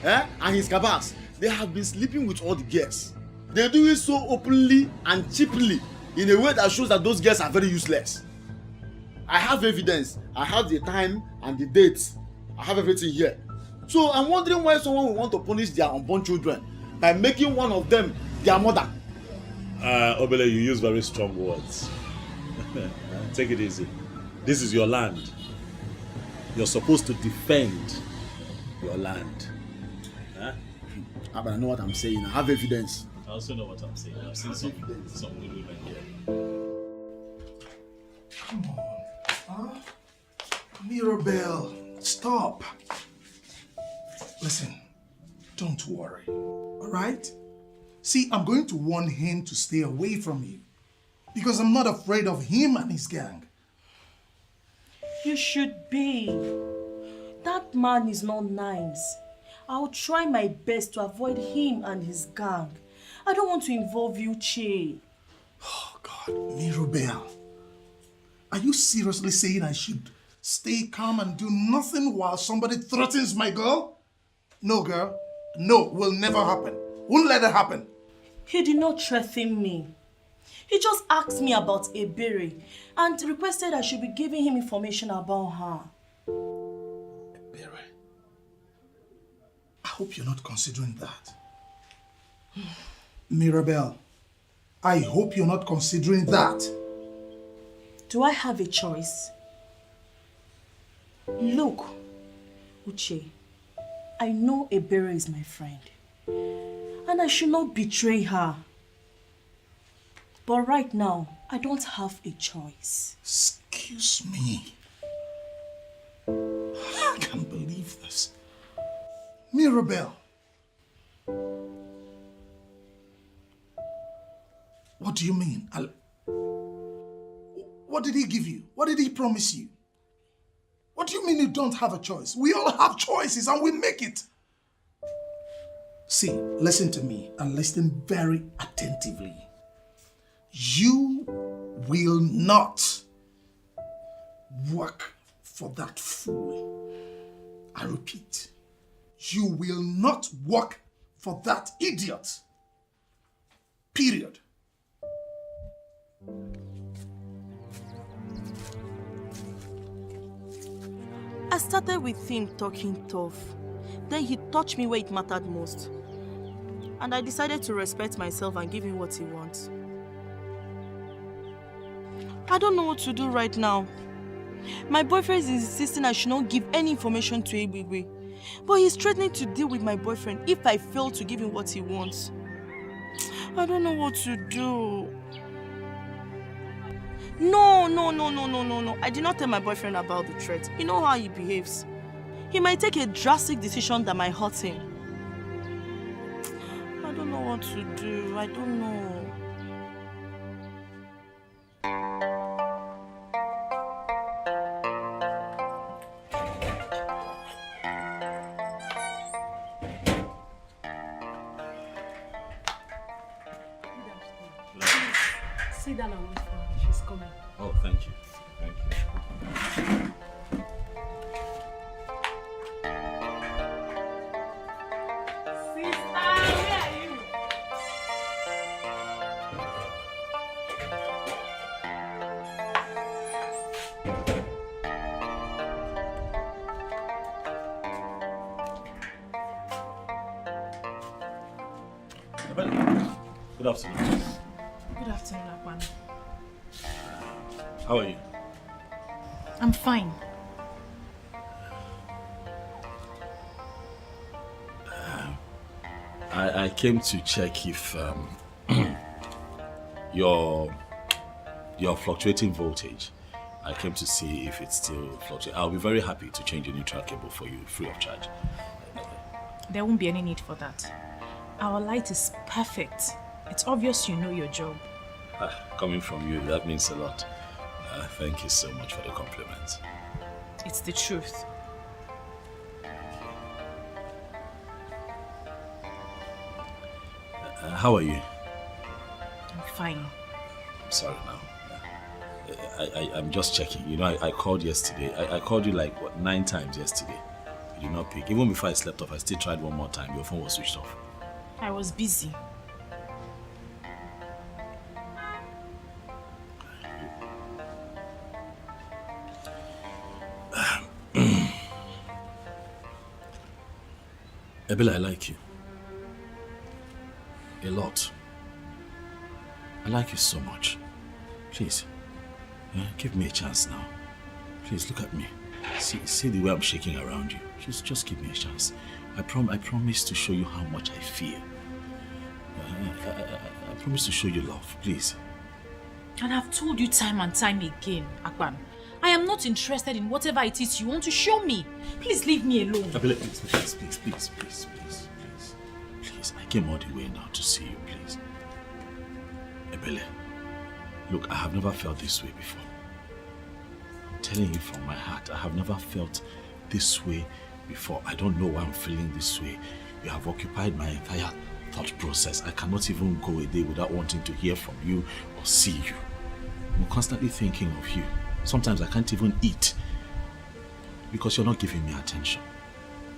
and his cabals, they have been sleeping with all the girls. They do it so openly and cheaply in a way that shows that those girls are very useless. I have evidence. I have the time and the dates. I have everything here. So I'm wondering why someone would want to punish their unborn children by making one of them their mother. Obele, you use very strong words. Take it easy. This is your land. You're supposed to defend your land. But I know what I'm saying. I have evidence. I also know what I'm saying. I've seen some good women here. Come on. Mirabelle, stop. Listen, don't worry, all right? See, I'm going to warn him to stay away from you because I'm not afraid of him and his gang. You should be. That man is not nice. I'll try my best to avoid him and his gang. I don't want to involve you, Che. Oh, God. Mirabel, are you seriously saying I should stay calm and do nothing while somebody threatens my girl? No, girl. No, will never happen. Won't let it happen. He did not threaten me. He just asked me about Ebere and requested I should be giving him information about her. Ebere? I hope you're not considering that. Mirabel, I hope you're not considering that. Do I have a choice? Look, Uche, I know Ebere is my friend, and I should not betray her. But right now, I don't have a choice. Excuse me. I can't believe this. Mirabel. What do you mean? What did he give you? What did he promise you? What do you mean you don't have a choice? We all have choices and we make it. See, listen to me and listen very attentively. You will not work for that fool. I repeat, you will not work for that idiot. Period. I started with him talking tough. Then he touched me where it mattered most. And I decided to respect myself and give him what he wants. I don't know what to do right now. My boyfriend is insisting I should not give any information to Ebigwe. But he's threatening to deal with my boyfriend if I fail to give him what he wants. I don't know what to do. No. I did not tell my boyfriend about the threat. You know how he behaves. He might take a drastic decision that might hurt him. I don't know what to do. I don't know. Sit down and wait for her. She's coming. Oh, thank you. Thank you. Good afternoon. Good afternoon, Akwan. How are you? I'm fine. I came to check if your fluctuating voltage. I came to see if it's still fluctuating. I'll be very happy to change a neutral cable for you free of charge. There won't be any need for that. Our light is perfect. It's obvious you know your job. Coming from you, that means a lot. Thank you so much for the compliment. It's the truth. How are you? I'm fine. I'm sorry now. I'm just checking. You know, I called yesterday. I called you like, what, 9 times yesterday. You did not pick. Even before I slept off, I still tried one more time. Your phone was switched off. I was busy. Ebele, I like you. A lot. I like you so much. Please, give me a chance now. Please, look at me. See the way I'm shaking around you. Just give me a chance. I promise to show you how much I feel. I promise to show you love, please. And I've told you time and time again, Akban, I am not interested in whatever it is you want to show me. Please leave me alone. Ebele, please. Please, I came all the way now to see you, please. Ebele, look, I have never felt this way before. I'm telling you from my heart, I have never felt this way before. I don't know why I'm feeling this way. You have occupied my entire thought process. I cannot even go a day without wanting to hear from you or see you. I'm constantly thinking of you. Sometimes I can't even eat because you're not giving me attention.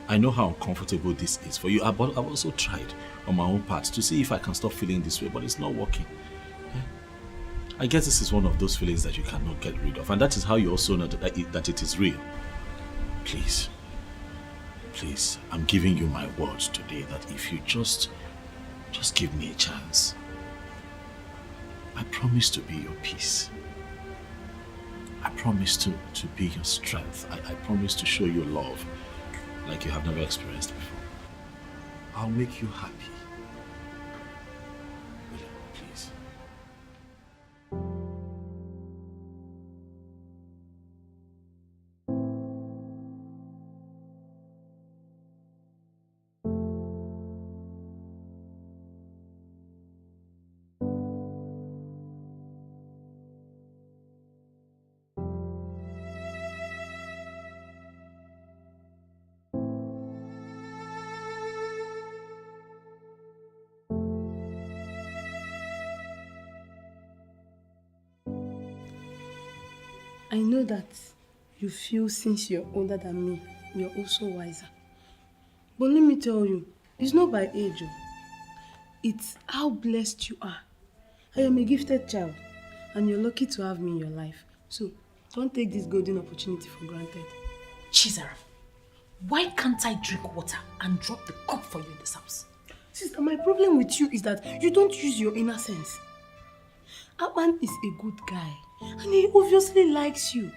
I know how uncomfortable this is for you, but I've also tried on my own part to see if I can stop feeling this way, but it's not working. I guess this is one of those feelings that you cannot get rid of, and that is how you also know that it is real. Please, I'm giving you my word today that if you just give me a chance, I promise to be your peace. I promise to be your strength. I promise to show you love like you have never experienced before. I'll make you happy. Please. I know that you feel since you're older than me, you're also wiser. But let me tell you, it's not by age. It's how blessed you are. I am a gifted child, and you're lucky to have me in your life. So, don't take this golden opportunity for granted. Chizaram, why can't I drink water and drop the cup for you in this house? Sister, my problem with you is that you don't use your inner sense. Aban is a good guy, and he obviously likes you.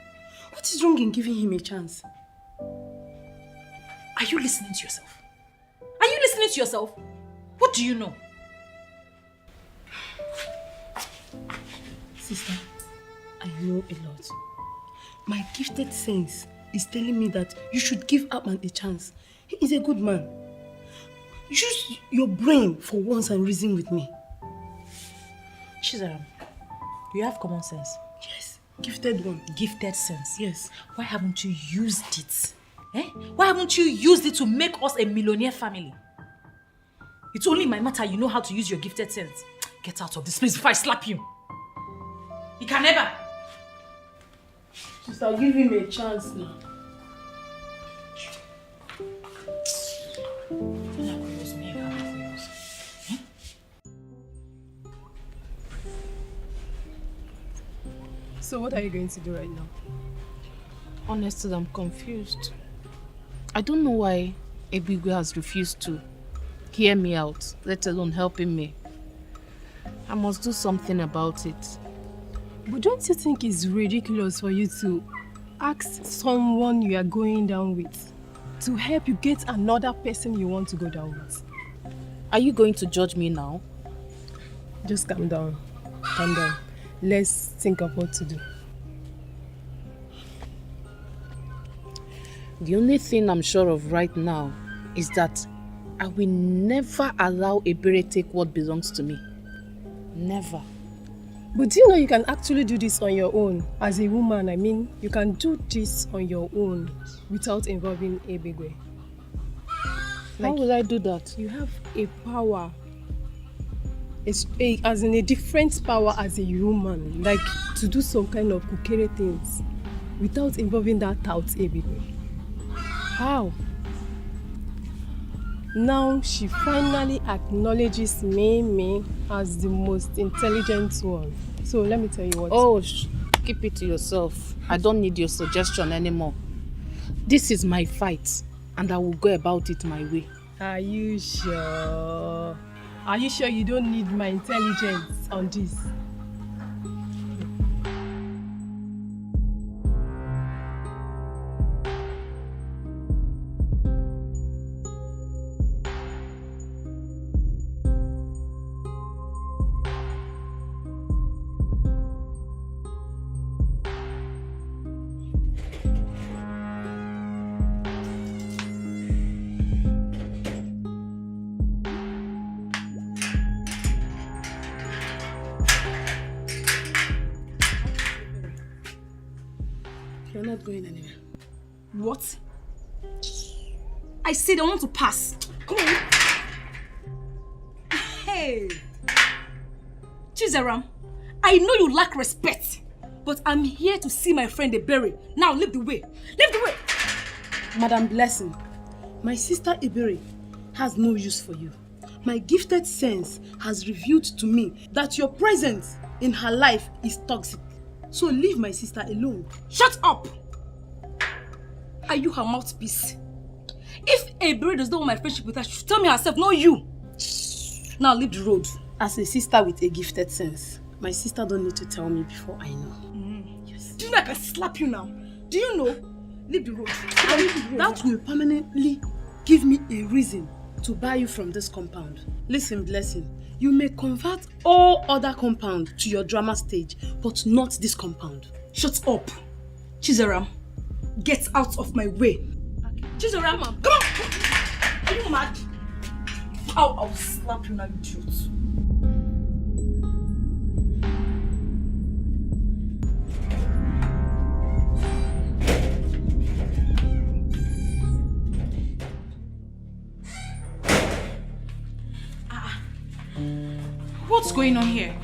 What is wrong in giving him a chance? Are you listening to yourself? Are you listening to yourself? What do you know? Sister, I know a lot. My gifted sense is telling me that you should give Aban a chance. He is a good man. Use your brain for once and reason with me. Chizaram, you have common sense. Yes, gifted one. Gifted sense. Yes. Why haven't you used it? Why haven't you used it to make us a millionaire family? It's only my matter you know how to use your gifted sense. Get out of this place before I slap you. You can never. Sister, give him a chance now. So what are you going to do right now? Honestly, I'm confused. I don't know why Ebigwe has refused to hear me out, let alone helping me. I must do something about it. But don't you think it's ridiculous for you to ask someone you are going down with to help you get another person you want to go down with? Are you going to judge me now? Just calm down. Calm down. Let's think of what to do. The only thing I'm sure of right now is that I will never allow Ebere take what belongs to me. Never. But do you know you can actually do this on your own? As a woman, I mean, you can do this on your own without involving Ebigwe. How will I do that? You have a power. As in a different power as a human, like to do some kind of kukere things without involving that tout Ebigwe. How? Now she finally acknowledges me as the most intelligent one. So let me tell you what. Oh, keep it to yourself. I don't need your suggestion anymore. This is my fight, and I will go about it my way. Are you sure? Are you sure you don't need my intelligence on this? We're not going anywhere. What? I said I want to pass. Come on. Hey. Chizaram, I know you lack respect, but I'm here to see my friend Ebere. Now leave the way. Leave the way. Madam Blessing, my sister Ebere has no use for you. My gifted sense has revealed to me that your presence in her life is toxic. So leave my sister alone. Shut up! Are you her mouthpiece? If Ebere does not want my friendship with her, she should tell me herself, not you. Now leave the road. As a sister with a gifted sense, my sister don't need to tell me before I know. Yes. Do you know I can slap you now? Do you know? Leave the road. That will permanently give me a reason to buy you from this compound. Listen, Blessing, you may convert all other compound to your drama stage, but not this compound. Shut up. Chizaram, get out of my way. Okay. Chizaram, come on. Are you mad? I'll slap you now, you idiot. What's going on here?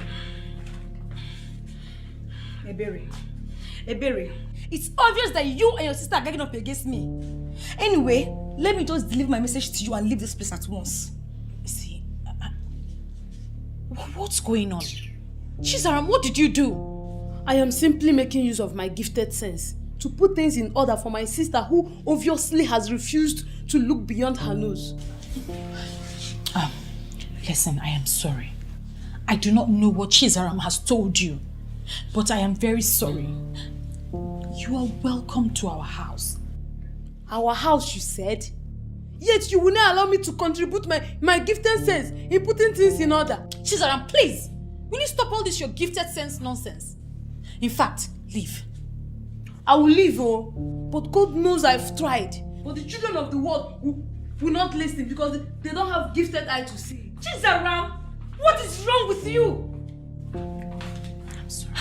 Ebere, it's obvious that you and your sister are getting up against me. Anyway, let me just deliver my message to you and leave this place at once. See, what's going on? Chizaram, what did you do? I am simply making use of my gifted sense to put things in order for my sister who obviously has refused to look beyond her nose. Listen, I am sorry. I do not know what Chizaram has told you, but I am very sorry. You are welcome to our house. Our house, you said? Yet you will not allow me to contribute my gifted sense in putting things in order. Chizaram, please! Will you stop all this your gifted sense nonsense? In fact, leave. I will leave, oh. But God knows I've tried. But the children of the world will not listen because they don't have gifted eye to see. Chizaram, what is wrong with you? I'm sorry.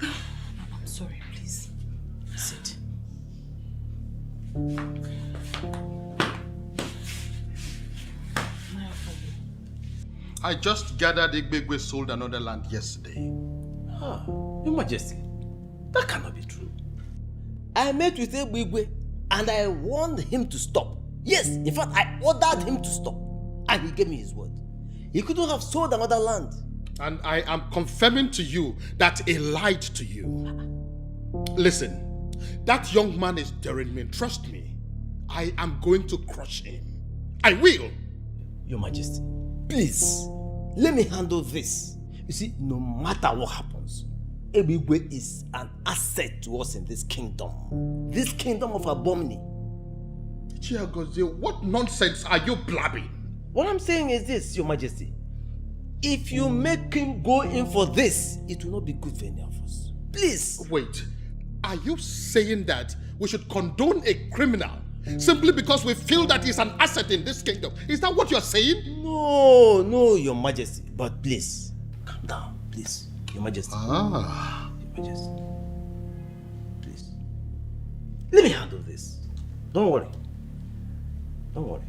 I'm sorry, please. Sit. I just gathered Igbegwe sold another land yesterday. Your Majesty, that cannot be true. I met with Igbegwe and I warned him to stop. Yes, in fact, I ordered him to stop. And he gave me his word. He couldn't have sold another land. And I am confirming to you that he lied to you. Listen, that young man is daring me. Trust me. I am going to crush him. I will. Your Majesty, please, let me handle this. You see, no matter what happens, Ebigwe is an asset to us in this kingdom. This kingdom of Abomni. Chiagozie, what nonsense are you blabbing? What I'm saying is this, Your Majesty. If you make him go in for this, it will not be good for any of us. Please. Wait, are you saying that we should condone a criminal simply because we feel that he's an asset in this kingdom? Is that what you're saying? No, Your Majesty. But please, calm down, please. Your Majesty. Your Majesty. Please. Let me handle this. Don't worry. Don't worry.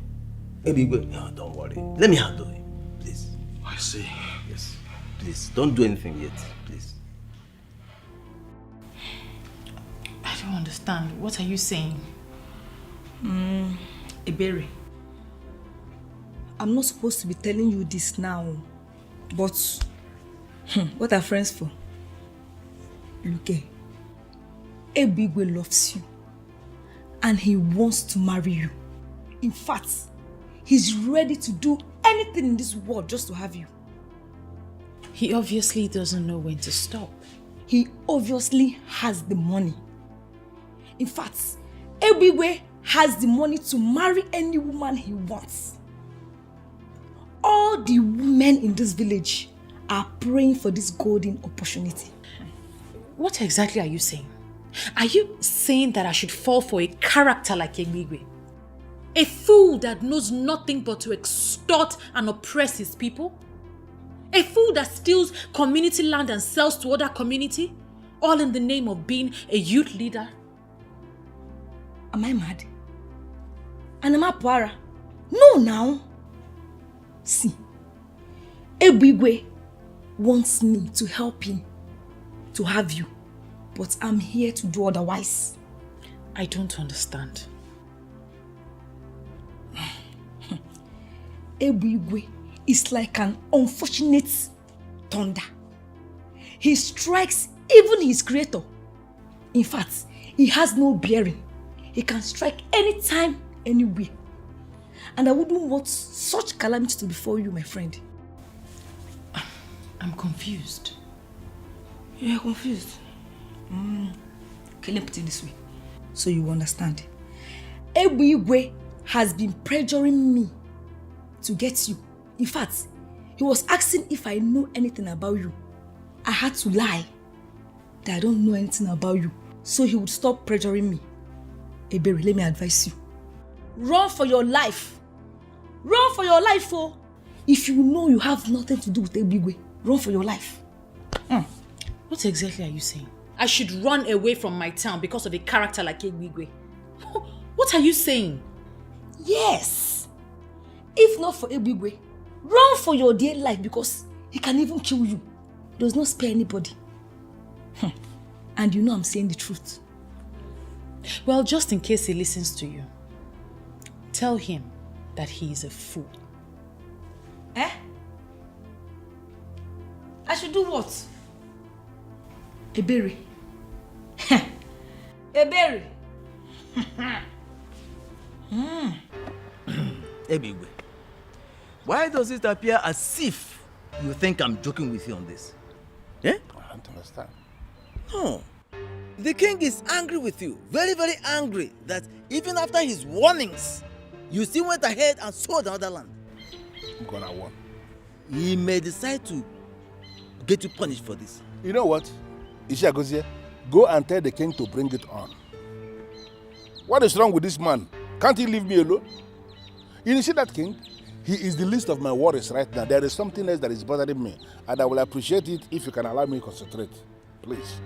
No, don't worry. Let me handle it, please. I see. Yes. Please, don't do anything yet, please. I don't understand. What are you saying? Ebere, I'm not supposed to be telling you this now, but what are friends for? Look, Ebigwe loves you and he wants to marry you. In fact, he's ready to do anything in this world just to have you. He obviously doesn't know when to stop. He obviously has the money. In fact, Ebigwe has the money to marry any woman he wants. All the women in this village are praying for this golden opportunity. What exactly are you saying? Are you saying that I should fall for a character like Ebigwe? A fool that knows nothing but to extort and oppress his people? A fool that steals community land and sells to other community? All in the name of being a youth leader. Am I mad? And am I Puara? No, now. See, Ebigwe wants me to help him to have you, but I'm here to do otherwise. I don't understand. Ebigwe is like an unfortunate thunder. He strikes even his creator. In fact, he has no bearing. He can strike anytime, anywhere. And I wouldn't want such calamity to befall you, my friend. I'm confused. You're confused? Okay, let me put it this way, so you understand. Ebigwe has been pressuring me to get you. In fact, he was asking if I know anything about you. I had to lie that I don't know anything about you, so he would stop pressuring me. Ebere, let me advise you. Run for your life. Run for your life, oh. If you know you have nothing to do with Ebigwe, run for your life. What exactly are you saying? I should run away from my town because of a character like Ebigwe. What are you saying? Yes. If not for Ebigwe, run for your dear life because he can even kill you. He does not spare anybody. And you know I'm saying the truth. Well, just in case he listens to you, tell him that he is a fool. Eh? I should do what? Ebere. Ebere. Ebigwe, why does it appear as if you think I'm joking with you on this? Eh? I don't understand. No. The king is angry with you. Very, very angry that even after his warnings, you still went ahead and sold another land. I'm gonna warn. He may decide to get you punished for this. You know what? Ishiagozie, go and tell the king to bring it on. What is wrong with this man? Can't he leave me alone? You see that king? He is the least of my worries right now. There is something else that is bothering me, and I will appreciate it if you can allow me to concentrate. Please.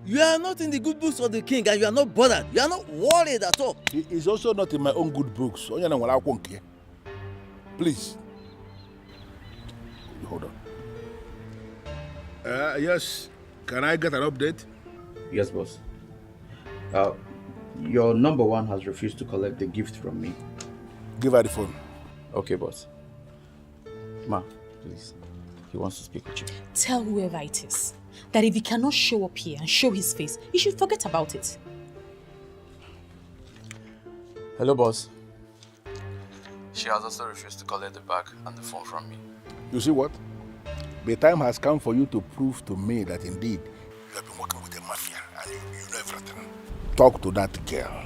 You are not in the good books of the king and you are not bothered. You are not worried at all. He is also not in my own good books. Please. Hold on. Yes. Can I get an update? Yes, boss. Your number one has refused to collect the gift from me. Give her the phone. Okay, boss. Ma, please. He wants to speak with you. Tell whoever it is that if he cannot show up here and show his face, he should forget about it. Hello, boss. She has also refused to collect the bag and the phone from me. You see what? The time has come for you to prove to me that indeed you have been working with the mafia and you know everything. Talk to that girl.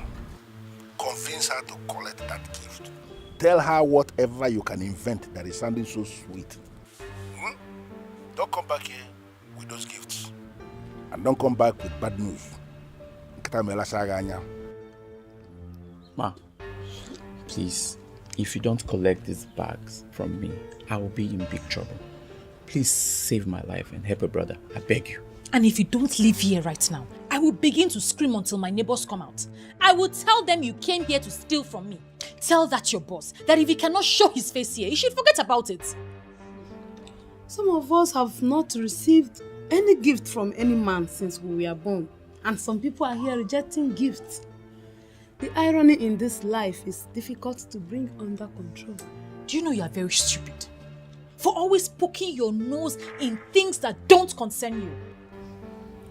Convince her to collect that gift. Tell her whatever you can invent that is sounding so sweet. Don't come back here with those gifts. And don't come back with bad news. Ma, please, if you don't collect these bags from me, I will be in big trouble. Please save my life and help a brother. I beg you. And if you don't leave here right now, I will begin to scream until my neighbors come out. I will tell them you came here to steal from me. Tell that your boss, that if he cannot show his face here, he should forget about it. Some of us have not received any gift from any man since we were born. And some people are here rejecting gifts. The irony in this life is difficult to bring under control. Do you know you are very stupid? For always poking your nose in things that don't concern you.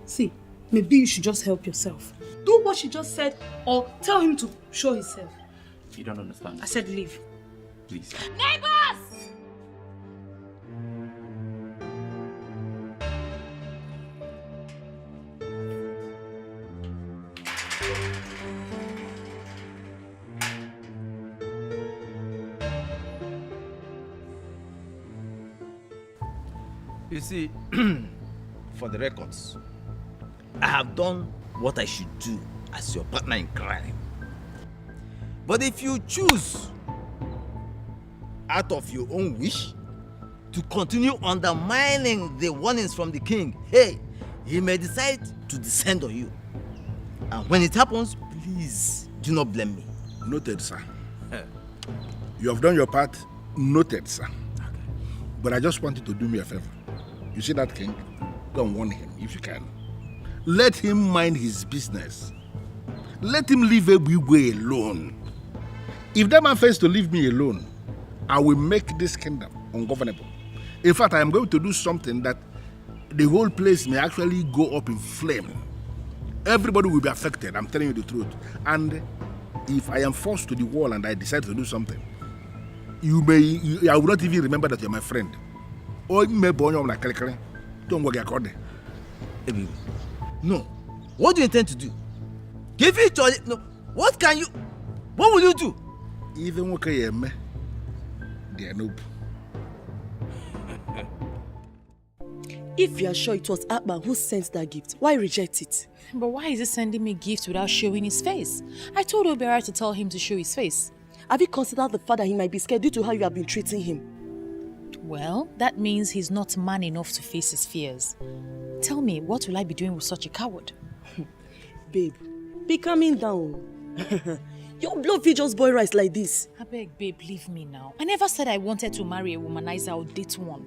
See, maybe you should just help yourself. Do what she just said or tell him to show himself. You don't understand. I said leave. Please. Neighbors! You see, for the records, I have done what I should do as your partner in crime. But if you choose, out of your own wish, to continue undermining the warnings from the king, hey, he may decide to descend on you. And when it happens, please do not blame me. Noted, sir. You have done your part. Noted, sir. Okay. But I just want you to do me a favor. You see that king? Go and warn him if you can. Let him mind his business. Let him leave Ebigwe alone. If that man fails to leave me alone, I will make this kingdom ungovernable. In fact, I am going to do something that the whole place may actually go up in flame. Everybody will be affected, I'm telling you the truth. And if I am forced to the wall and I decide to do something, I will not even remember that you're my friend. Don't worry, no. What do you intend to do? Give it to... No. What will you do? Even okay, they are noob. If you are sure it was Akban who sent that gift, why reject it? But why is he sending me gifts without showing his face? I told Obiara to tell him to show his face. Have you considered the fact that he might be scared due to how you have been treating him? Well, that means he's not man enough to face his fears. Tell me, what will I be doing with such a coward? Babe, be calming down. Your blood feed just boil rice like this. I beg, babe, leave me now. I never said I wanted to marry a womanizer or date one.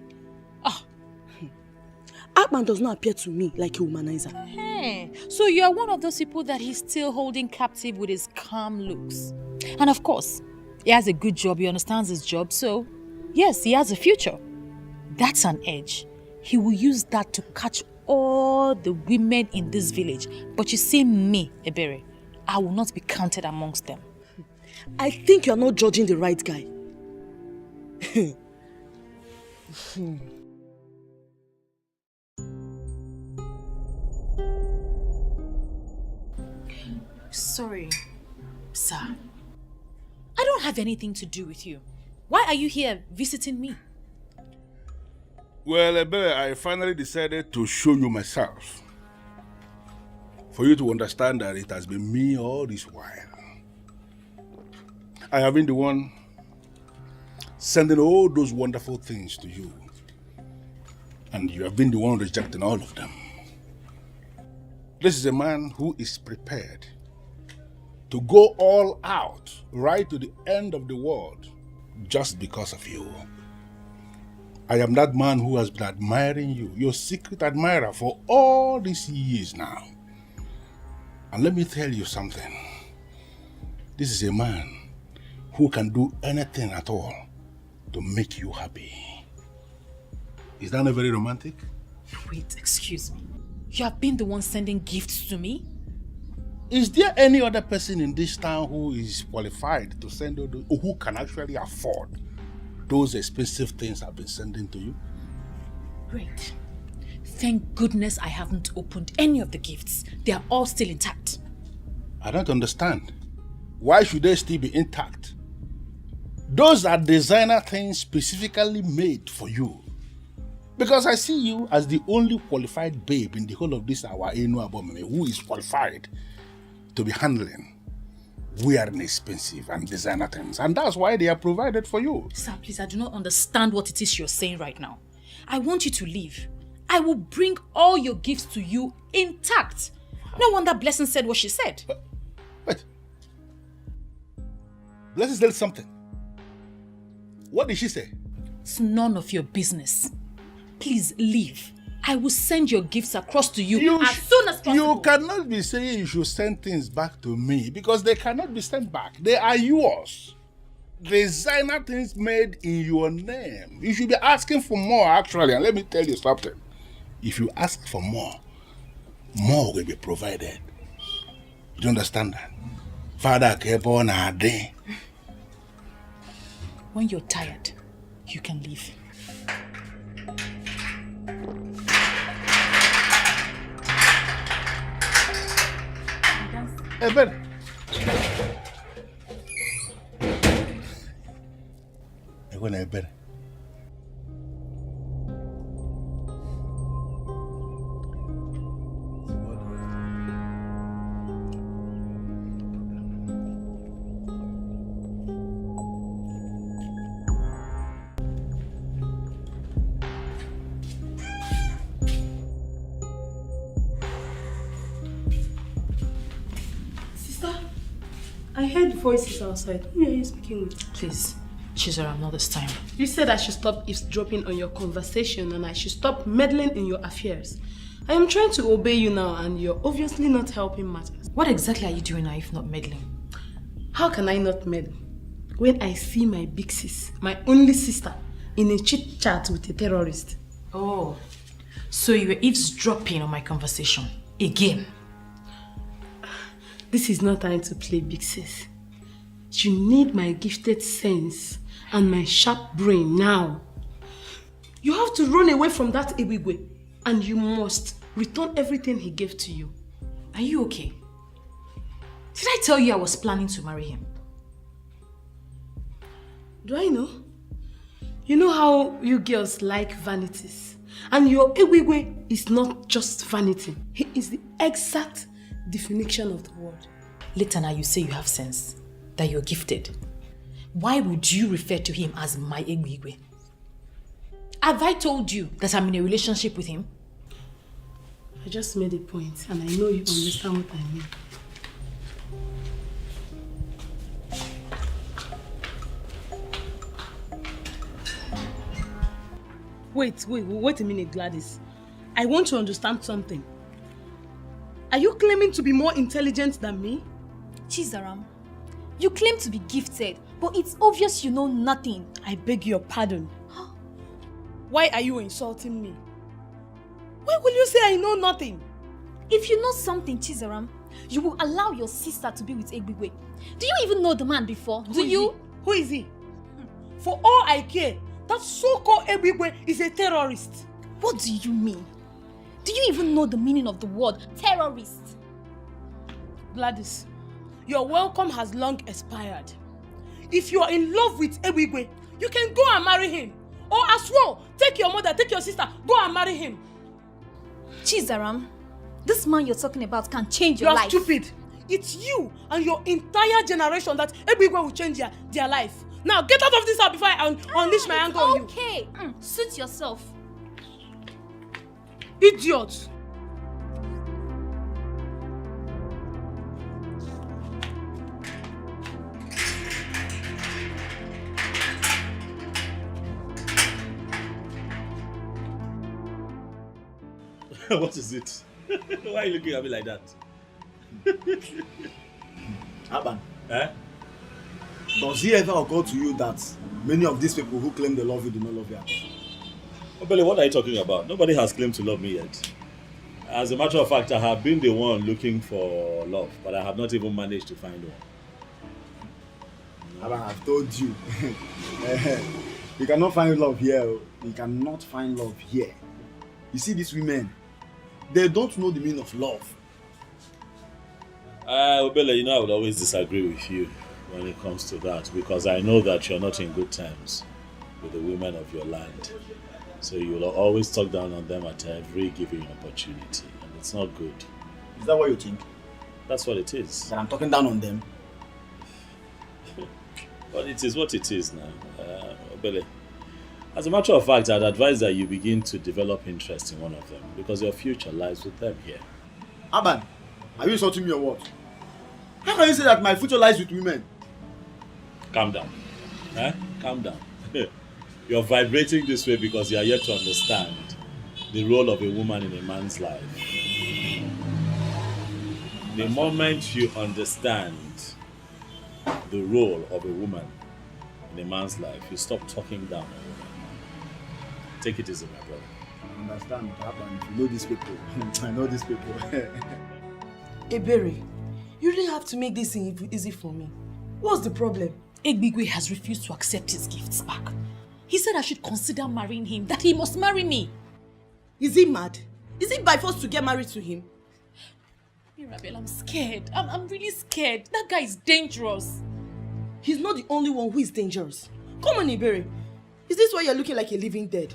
Akman does not appear to me like a womanizer. Hey, so you are one of those people that he's still holding captive with his calm looks. And of course, he has a good job, he understands his job, so yes, he has a future. That's an edge. He will use that to catch all the women in this village. But you see me, Ebere, I will not be counted amongst them. I think you're not judging the right guy. Sorry, sir. I don't have anything to do with you. Why are you here visiting me? Well, Ebere, I finally decided to show you myself. For you to understand that it has been me all this while. I have been the one sending all those wonderful things to you. And you have been the one rejecting all of them. This is a man who is prepared to go all out, right to the end of the world, just because of you. I am that man who has been admiring you, your secret admirer for all these years now. And let me tell you something. This is a man who can do anything at all to make you happy. Is that not very romantic? Wait, excuse me. You have been the one sending gifts to me? Is there any other person in this town who is qualified to send or who can actually afford those expensive things I've been sending to you? Great. Thank goodness I haven't opened any of the gifts. They are all still intact. I don't understand. Why should they still be intact? Those are designer things specifically made for you. Because I see you as the only qualified babe in the whole of this our Enu Abomeme who is qualified to be handling wearing expensive and designer things. And that's why they are provided for you. Sir, please, I do not understand what it is you're saying right now. I want you to leave. I will bring all your gifts to you intact. No wonder Blessing said what she said. Wait. Blessing said something. What did she say? It's none of your business. Please leave. I will send your gifts across to you as soon as possible. You cannot be saying you should send things back to me because they cannot be sent back. They are yours. Designer things made in your name. You should be asking for more actually. And let me tell you something. If you ask for more will be provided. You understand that? Father kept on a day. When you're tired, you can leave. Ebere. Ebere. I heard voices outside. Who are you speaking with? Please, Chizoram, not this time. You said I should stop eavesdropping on your conversation and I should stop meddling in your affairs. I am trying to obey you now and you're obviously not helping matters. What exactly are you doing now if not meddling? How can I not meddle? When I see my big sis, my only sister, in a chit-chat with a terrorist. Oh, so you were eavesdropping on my conversation again? This is not time to play big sis. You need my gifted sense and my sharp brain now. You have to run away from that Ebigwe and you must return everything he gave to you. Are you okay? Did I tell you I was planning to marry him? Do I know? You know how you girls like vanities. And your Ebigwe is not just vanity. He is the exact definition of the word. Later now you say you have sense, that you're gifted. Why would you refer to him as my Ebigwe? Have I told you that I'm in a relationship with him? I just made a point and I know you understand what I mean. Wait a minute, Gladys. I want to understand something. Are you claiming to be more intelligent than me? Chizaram, you claim to be gifted, but it's obvious you know nothing. I beg your pardon. Why are you insulting me? Why will you say I know nothing? If you know something, Chizaram, you will allow your sister to be with Ebigwe. Do you even know the man before? Who is he? For all I care, that so-called Ebigwe is a terrorist. What do you mean? Do you even know the meaning of the word terrorist? Gladys, your welcome has long expired. If you are in love with Ebigwe, you can go and marry him. Or as well, take your mother, take your sister, go and marry him. Chizaram, this man you're talking about can change your life. You are stupid. It's you and your entire generation that Ebigwe will change their life. Now get out of this house before I unleash my anger on you. Okay, suit yourself. Idiot. What is it? Why are you looking at me like that? Aban, Eh? does it ever occur to you that many of these people who claim they love you do not love you at all? Obele, what are you talking about? Nobody has claimed to love me yet. As a matter of fact, I have been the one looking for love, but I have not even managed to find one. Aban, I've told you. You cannot find love here. You cannot find love here. You see these women, they don't know the meaning of love. Obele, you know I would always disagree with you when it comes to that, because I know that you're not in good terms with the women of your land. So you will always talk down on them at every given opportunity, and it's not good. Is that what you think? That's what it is. That I'm talking down on them? But it is what it is now. Obele, as a matter of fact, I'd advise that you begin to develop interest in one of them, because your future lies with them here. Aban, are you insulting me or what? How can you say that my future lies with women? Calm down. Calm down. You're vibrating this way because you are yet to understand the role of a woman in a man's life. The moment you understand the role of a woman in a man's life, you stop talking down on women. Take it easy, my brother. I understand what happened. You know these people. I know these people. Ebere, you really have to make this thing easy for me. What's the problem? Ebigwe has refused to accept his gifts back. He said I should consider marrying him, that he must marry me. Is he mad? Is it by force to get married to him? Mirabel, I'm scared. I'm really scared. That guy is dangerous. He's not the only one who is dangerous. Come on, Ebere. Is this why you're looking like a living dead?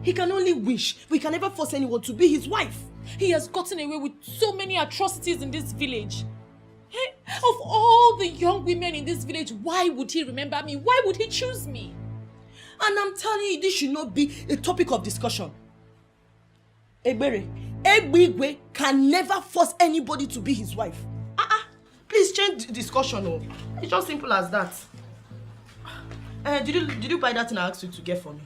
He can only wish, but he can never force anyone to be his wife. He has gotten away with so many atrocities in this village. Hey, of all the young women in this village, why would he remember me? Why would he choose me? And I'm telling you, this should not be a topic of discussion. Ebere, Ebigwe can never force anybody to be his wife. Please change the discussion. Oh. It's just simple as that. Did you buy that thing I asked you to get for me?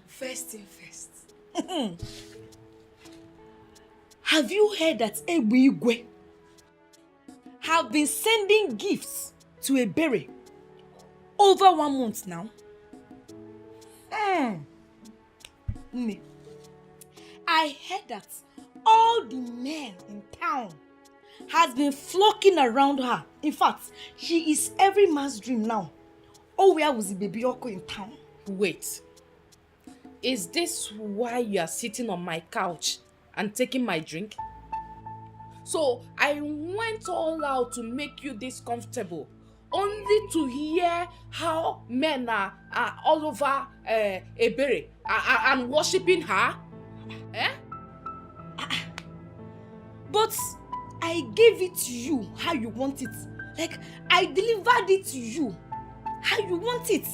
First thing first. Have you heard that Ebuigwe have been sending gifts to Ebere over 1 month now? Nne, I heard that all the men in town has been flocking around her. In fact, she is every man's dream now. Oh, where was the baby Oko in town? Wait. Is this why you are sitting on my couch and taking my drink? So I went all out to make you this comfortable, only to hear how men are all over Ebere and worshipping her? Eh? But I gave it to you how you want it. Like, I delivered it to you how you want it.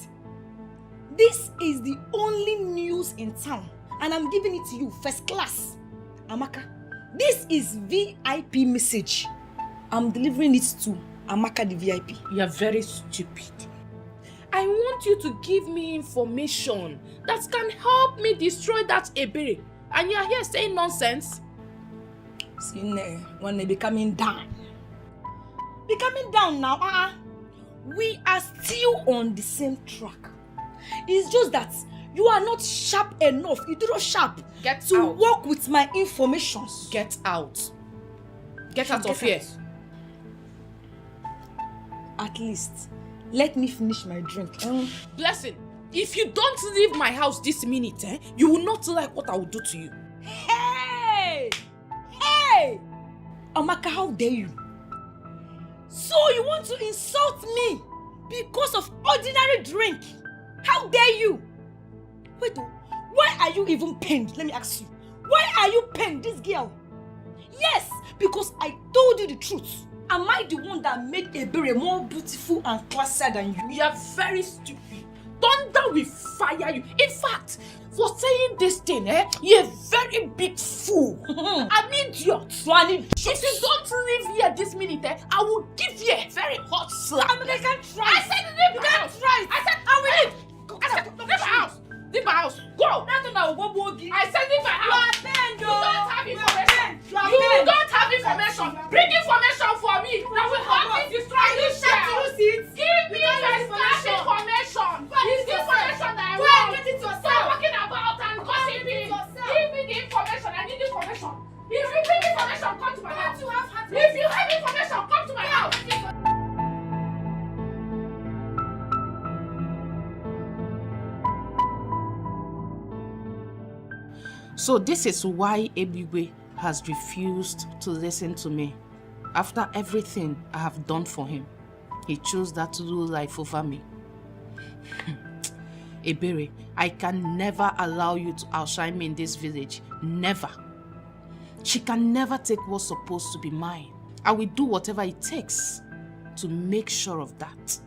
This is the only news in town, and I'm giving it to you first class. Amaka, this is VIP message. I'm delivering it to Amaka the VIP. You're very stupid. I want you to give me information that can help me destroy that Ebere. And you're here saying nonsense? See, when they be coming down. Be coming down now. We are still on the same track. It's just that you are not sharp enough. You do not sharp to work with my information. Get out. Get out of here. At least, let me finish my drink. Blessing, if you don't leave my house this minute, you will not like what I will do to you. Hey! Hey! Amaka, how dare you? So you want to insult me because of ordinary drink? How dare you? Wait, why are you even pained? Let me ask you. Why are you pained, this girl? Yes, because I told you the truth. Am I the one that made Ebere more beautiful and classier than you? You are very stupid. Thunder will fire you. In fact, for saying this thing, you're a very big fool. An idiot. If you don't leave here this minute, I will give you a very hot slap. I mean, I can't try. I said leave my house. I said I will leave. I said leave my house. Leave my house. Go. I said leave my house. You don't have information. You don't have information. Bring information for me. That will help me destroy this shell. Give me first-class information. It's the information that I want. Stop talking about and gossiping. Give me the information. I need the information. If you bring information, come to my house. If you have information, come to my house. So this is why Ebiwe has refused to listen to me. After everything I have done for him, he chose that to do life over me. Ebere, I can never allow you to outshine me in this village. Never. She can never take what's supposed to be mine. I will do whatever it takes to make sure of that.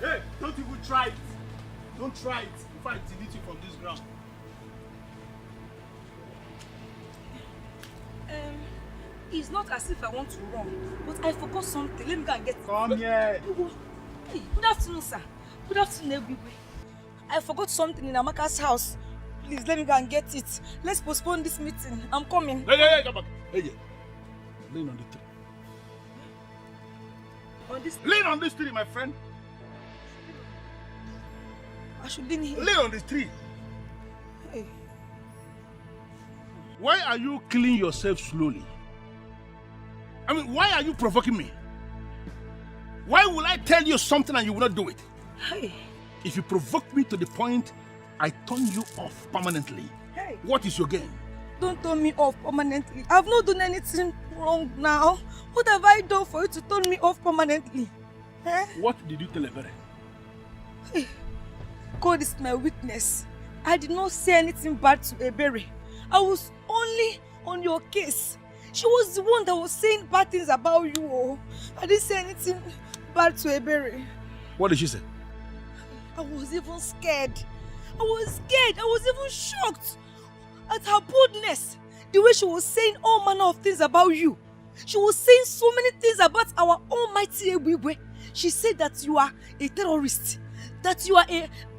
Hey, don't even try it. Don't try it before I delete you from this ground. It's not as if I want to run, but I forgot something. Let me go and get it. Come here. Hey, good afternoon, sir. Good afternoon, everybody. I forgot something in Amaka's house. Please, let me go and get it. Let's postpone this meeting. I'm coming. Hey, come back. Hey, lean on the tree. On this? Lean on this tree, my friend. I should lean here. Lean on this tree. Hey. Why are you killing yourself slowly? I mean, why are you provoking me? Why will I tell you something and you will not do it? Hey. If you provoke me to the point I turn you off permanently, hey, what is your game? Don't turn me off permanently. I've not done anything wrong now. What have I done for you to turn me off permanently? What did you tell Ebere? Hey. God is my witness. I did not say anything bad to Ebere. I was only on your case. She was the one that was saying bad things about you. Oh. I didn't say anything bad to Ebere. What did she say? I was even scared. I was even shocked at her boldness. The way she was saying all manner of things about you. She was saying so many things about our almighty Ebigwe. She said that you are a terrorist. That you are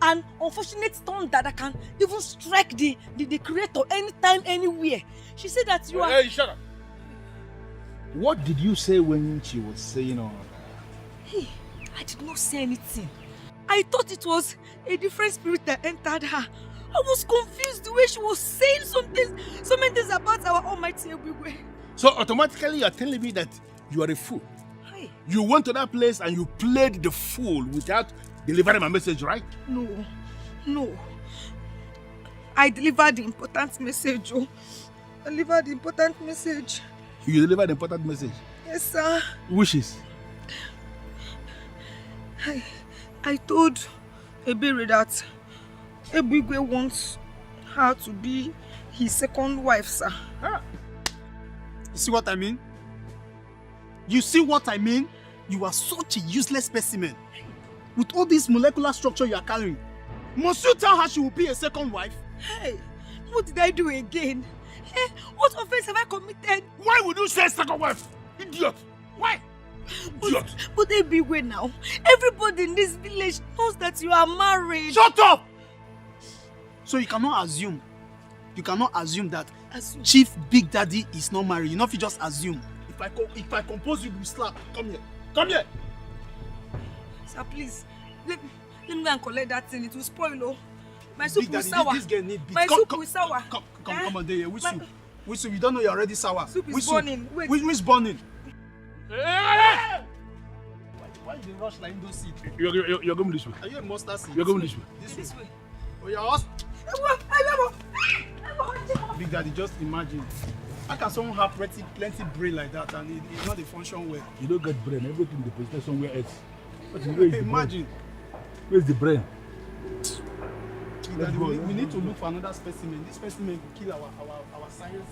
an unfortunate thunder that can even strike the creator anytime, anywhere. She said that you are... Hey, shut up! What did you say when she was saying all that? Hey, I did not say anything. I thought it was a different spirit that entered her. I was confused the way she was saying so many things about our almighty Ebigwe. So automatically you are telling me that you are a fool. Hey. You went to that place and you played the fool without delivering my message, right? No. I delivered the important message, oh. I delivered the important message. You delivered the important message? Yes, sir. Wishes? I told Ebere that Ebigwe wants her to be his second wife, sir. You see what I mean? You see what I mean? You are such a useless specimen. With all this molecular structure you are carrying, must you tell her she will be a second wife? Hey, what did I do again? Hey, what offense have I committed? Why would you say second wife? Idiot! Why? Idiot! But Ebigwe now, everybody in this village knows that you are married. Shut up! So you cannot assume that Chief Big Daddy is not married. You know if you just assume. If I compose you, you slap. Come here. Come here. Sir, please. Let me go and collect that thing. It will spoil, oh. My soup will sour. This girl need beat. My soup will sour. Come on, there. Which soup? Which soup? You don't know you're already sour. Soup is burning. Wait. Which burning? Hey! Why you rush like those seeds? You're going this way. Are you a mustard seed? You're going this way. This way. Oh, you're us. Big Daddy, just imagine. How can someone have plenty brain like that and it's not a function well? You don't get brain. Everything they position somewhere else. Where is imagine. Where's the brain? Daddy, we need to look for another specimen. This specimen will kill our science.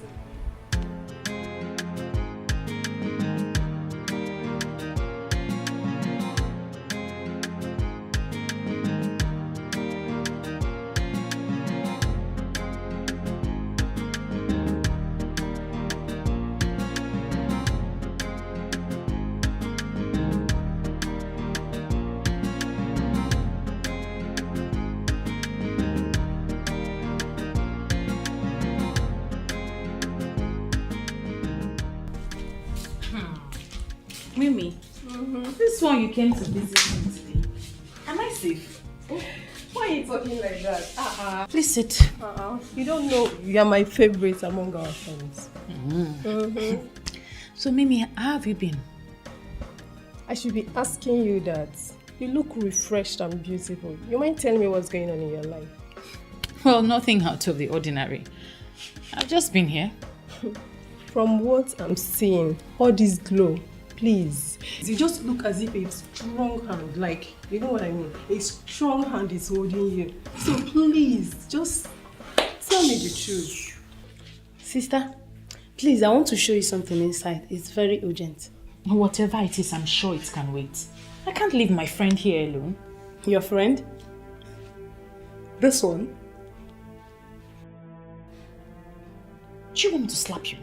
Mimi, this one you came to visit me today. Am I safe? Why are you talking like that? Please sit. You don't know you are my favorite among our friends. So Mimi, how have you been? I should be asking you that. You look refreshed and beautiful. You mind telling me what's going on in your life? Well, nothing out of the ordinary. I've just been here. From what I'm seeing, all this glow, please. You just look as if a strong hand, like, you know what I mean? A strong hand is holding you. So please, just tell me the truth. Sister, please, I want to show you something inside. It's very urgent. Whatever it is, I'm sure it can wait. I can't leave my friend here alone. Your friend? This one? Do you want me to slap you?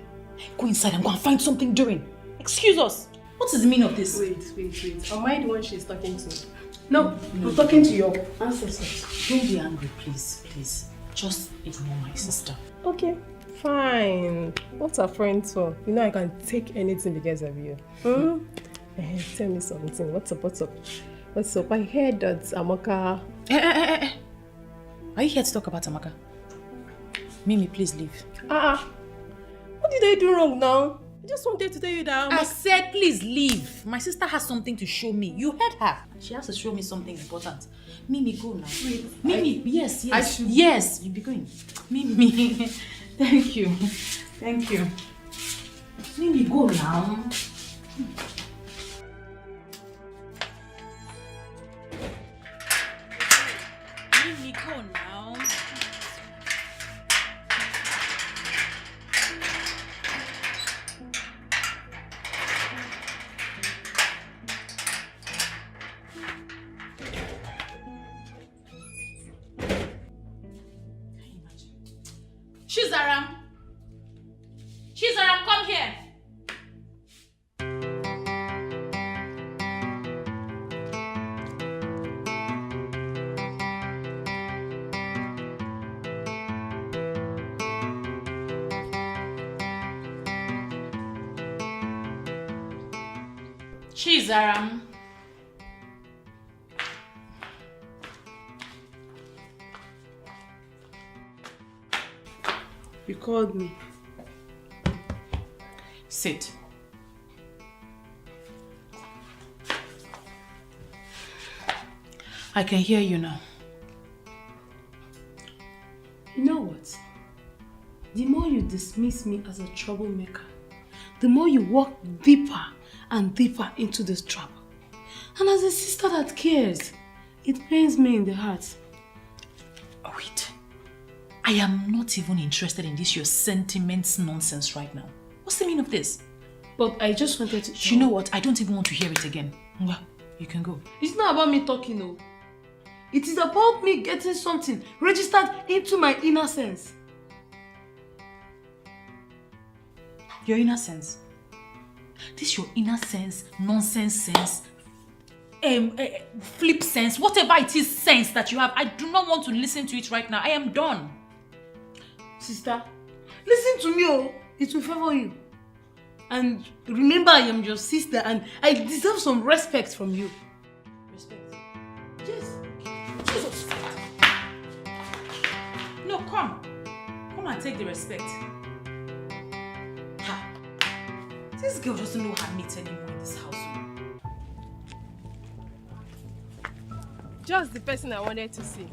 Go inside and go and find something doing. Excuse us. What is the meaning of this? Wait. Am I the one she's talking to? No, I'm talking to your ancestors. Don't be angry, please. Just ignore my sister. Okay, fine. What's a friend for? You know I can take anything because of you. Tell me something. What's up? I heard that Amaka... Are you here to talk about Amaka? Mimi, please leave. What did I do wrong now? I just wanted to tell you that I said please leave. My sister has something to show me. You heard her. She has to show me something important. Mimi, go now. Wait. Mimi, yes. I should... Yes, you be going. Mimi, thank you. Mimi, go now. Mimi, go now. Chizaram! Chizaram, come here! Chizaram. You called me. Sit. I can hear you now. You know what? The more you dismiss me as a troublemaker, the more you walk deeper and deeper into this trap. And as a sister that cares, it pains me in the heart. Wait. I am not even interested in this your sentiments nonsense right now. What's the meaning of this? But I just wanted to... You know what? I don't even want to hear it again. Well, you can go. It's not about me talking, no. It is about me getting something registered into my inner sense. Your inner sense? This your inner sense, nonsense sense, flip sense, whatever it is sense that you have, I do not want to listen to it right now. I am done. Sister, listen to me, oh. It will favor you. And remember, I am your sister and I deserve some respect from you. Respect? Yes. Jesus. No, come. Come and take the respect. Ha. This girl doesn't know her mates anymore in this house. Just the person I wanted to see.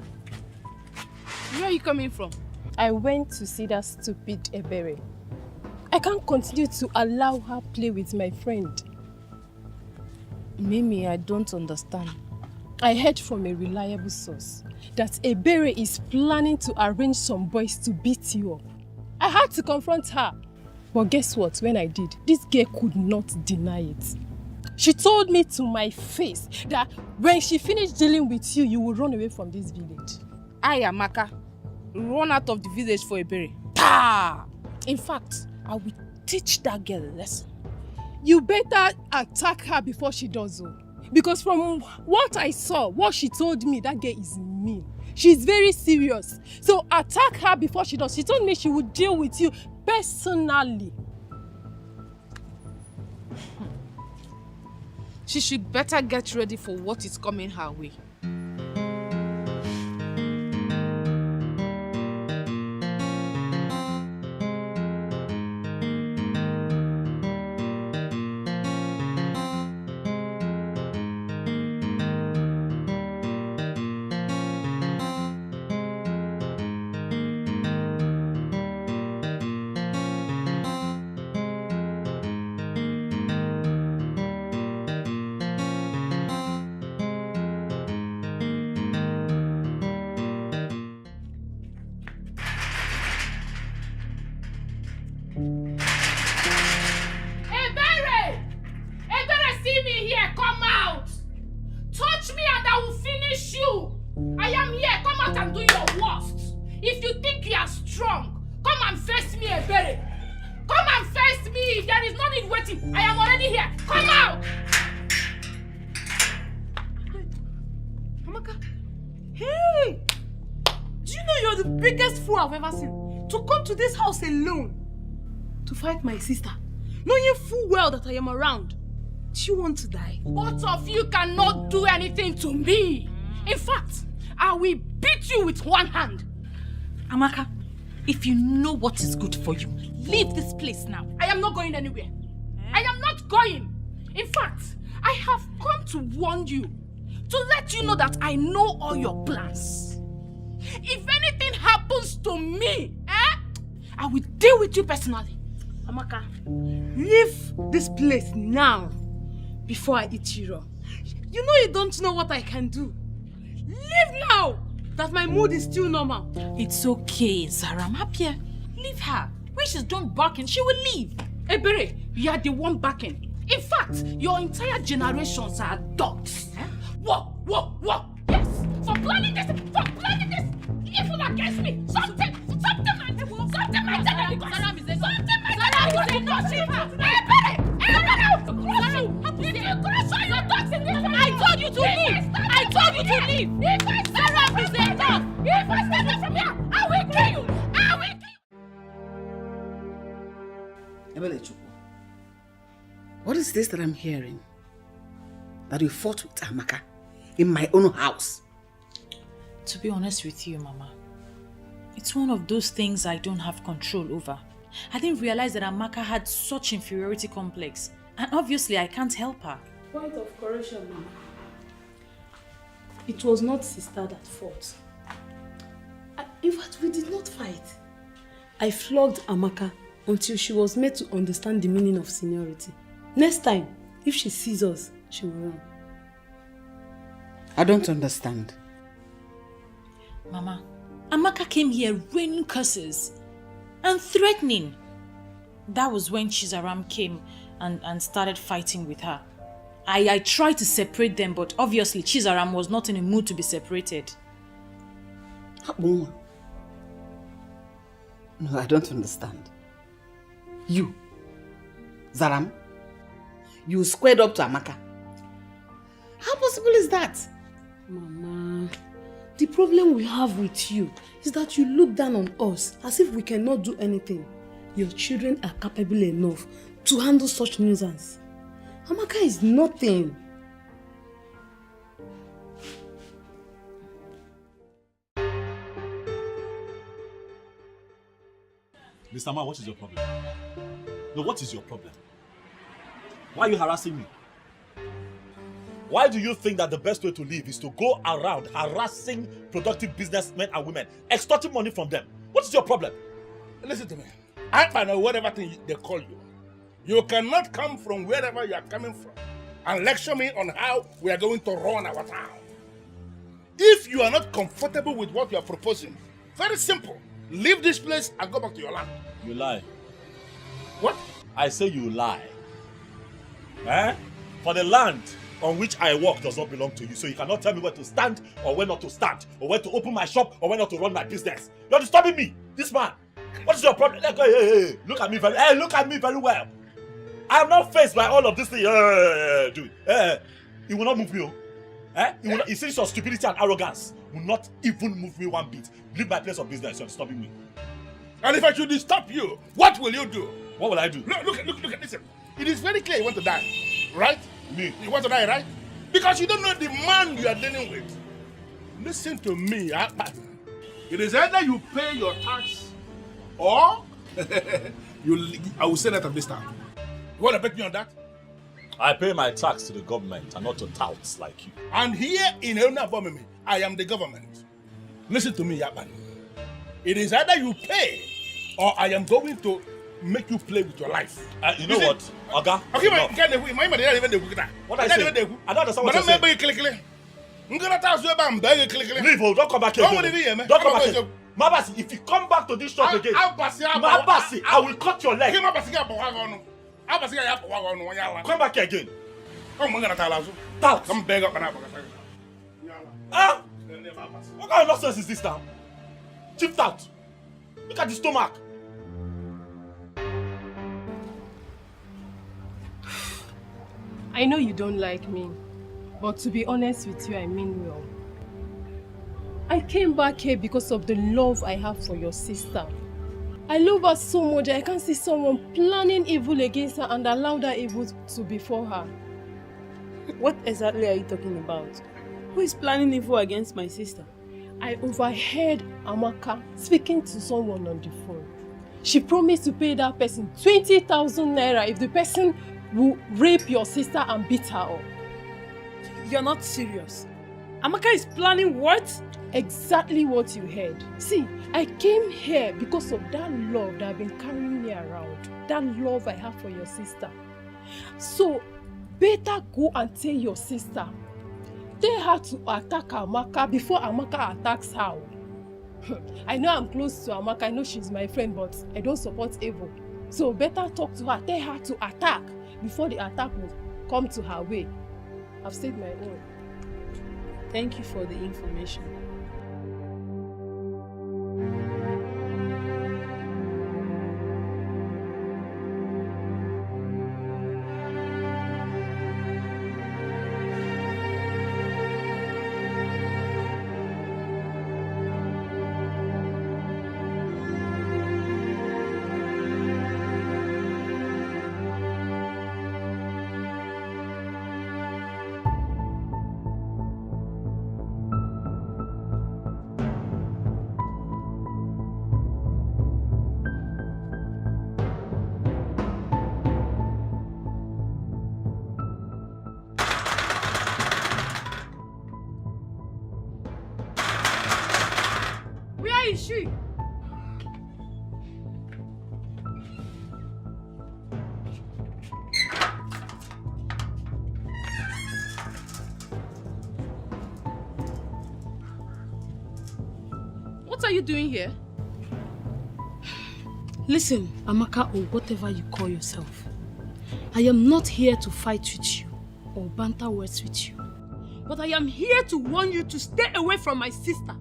Where are you coming from? I went to see that stupid Ebere. I can't continue to allow her play with my friend. Mimi, I don't understand. I heard from a reliable source that Ebere is planning to arrange some boys to beat you up. I had to confront her. But guess what? When I did, this girl could not deny it. She told me to my face that when she finished dealing with you, you will run away from this village. I, Amaka, run out of the village for Ebere. Ta! In fact, I will teach that girl a lesson. You better attack her before she does so. Because from what I saw, what she told me, that girl is mean. She's very serious. So attack her before she does. She told me she would deal with you personally. She should better get ready for what is coming her way. I've ever seen. To come to this house alone to fight my sister, knowing full well that I am around. Do you want to die? Both of you cannot do anything to me. In fact, I will beat you with one hand. Amaka, if you know what is good for you, leave this place now. I am not going anywhere. I am not going. In fact, I have come to warn you, to let you know that I know all your plans. If anything happens to me, I will deal with you personally. Amaka, leave this place now before I eat you raw. You know you don't know what I can do. Leave now that my mood is still normal. It's okay, Zara. I'm happier. Leave her. When she's done barking, she will leave. Ebere, you are the one barking. In fact, your entire generations are dogs. Whoa. Yes, for planning this, evil against me. Something Something might tell you because Saram is enough. Leave her. I told you to leave. I told you to leave. Saram is enough. If I step away from here, I will kill you. I will kill you. Ebele Chukwu, what is this that I'm hearing? That you fought with Amaka in my own house? To be honest with you, Mama, it's one of those things I don't have control over. I didn't realize that Amaka had such inferiority complex. And obviously I can't help her. Point of correction, Mama. It was not sister that fought. In fact, we did not fight. I flogged Amaka until she was made to understand the meaning of seniority. Next time, if she sees us, she will run. I don't understand. Mama, Amaka came here raining curses and threatening. That was when Chizaram came and started fighting with her. I tried to separate them, but obviously Chizaram was not in a mood to be separated. No, I don't understand. You, Zaram, you squared up to Amaka. How possible is that? Mama, the problem we have with you is that you look down on us as if we cannot do anything. Your children are capable enough to handle such nuisance. Amaka is nothing. Mr. Man, what is your problem? No, what is your problem? Why are you harassing me? Why do you think that the best way to live is to go around harassing productive businessmen and women, extorting money from them? What is your problem? Listen to me. I know whatever thing they call you. You cannot come from wherever you are coming from and lecture me on how we are going to run our town. If you are not comfortable with what you are proposing, very simple. Leave this place and go back to your land. You lie. What? I say you lie. Eh? For the land on which I work does not belong to you, so you cannot tell me where to stand or where not to stand, or where to open my shop or where not to run my business. You're disturbing me, this man. What is your problem? Hey, look at me very well. I am not faced by all of this thing. Dude, it will not move me. It seems your stupidity and arrogance will not even move me one bit. Leave my place of business. You're disturbing me. And if I should stop you, what will you do? What will I do? Look at this. It is very clear you want to die, right? Me? You want to die, right? Because you don't know the man you are dealing with. Listen to me. It is either you pay your tax or I will send out of this town. You want to bet me on that? I pay my tax to the government and not to touts like you. And here in Elna, I am the government. Listen to me, Yaban. It is either you pay or I am going to make you play with your life. You know what? Oga? Okay, What I say? I don't understand what you're saying. Leave, don't come back here. Don't come back here. Mabasi, if you come back to this shop again, Mabasi, I will cut your leg. Come back here again. Tout. What kind of nonsense is this now? Chief Tout. Look at the stomach. I know you don't like me, but to be honest with you, I mean well. I came back here because of the love I have for your sister. I love her so much I can't see someone planning evil against her and allow that evil to befall her. What exactly are you talking about? Who is planning evil against my sister? I overheard Amaka speaking to someone on the phone. She promised to pay that person 20,000 naira if the person will rape your sister and beat her up. You're not serious. Amaka is planning what? Exactly what you heard. See, I came here because of that love that I've been carrying me around. That love I have for your sister. So, better go and tell your sister. Tell her to attack Amaka before Amaka attacks her. I know I'm close to Amaka. I know she's my friend, but I don't support evil. So, better talk to her. Tell her to attack before the attack will come to her way. I've said my own. Thank you for the information. Where is she? What are you doing here? Listen, Amaka, or whatever you call yourself. I am not here to fight with you or banter words with you. But I am here to warn you to stay away from my sister.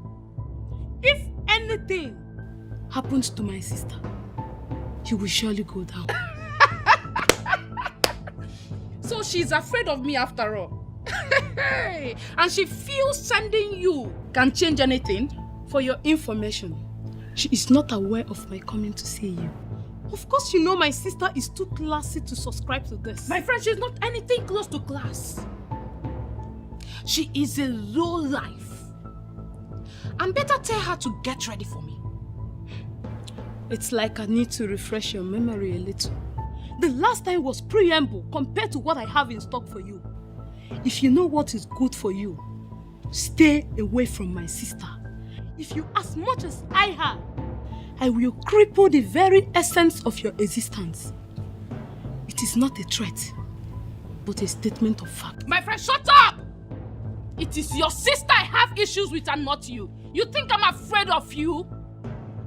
If anything happens to my sister, you will surely go down. So she's afraid of me after all. And she feels sending you can change anything? For your information, she is not aware of my coming to see you. Of course you know my sister is too classy to subscribe to this. My friend, she's not anything close to class. She is a low life. And better tell her to get ready for me. It's like I need to refresh your memory a little. The last time was preamble compared to what I have in stock for you. If you know what is good for you, stay away from my sister. If you as much as I have, I will cripple the very essence of your existence. It is not a threat, but a statement of fact. My friend, shut up! It is your sister I have issues with and not you. You think I'm afraid of you?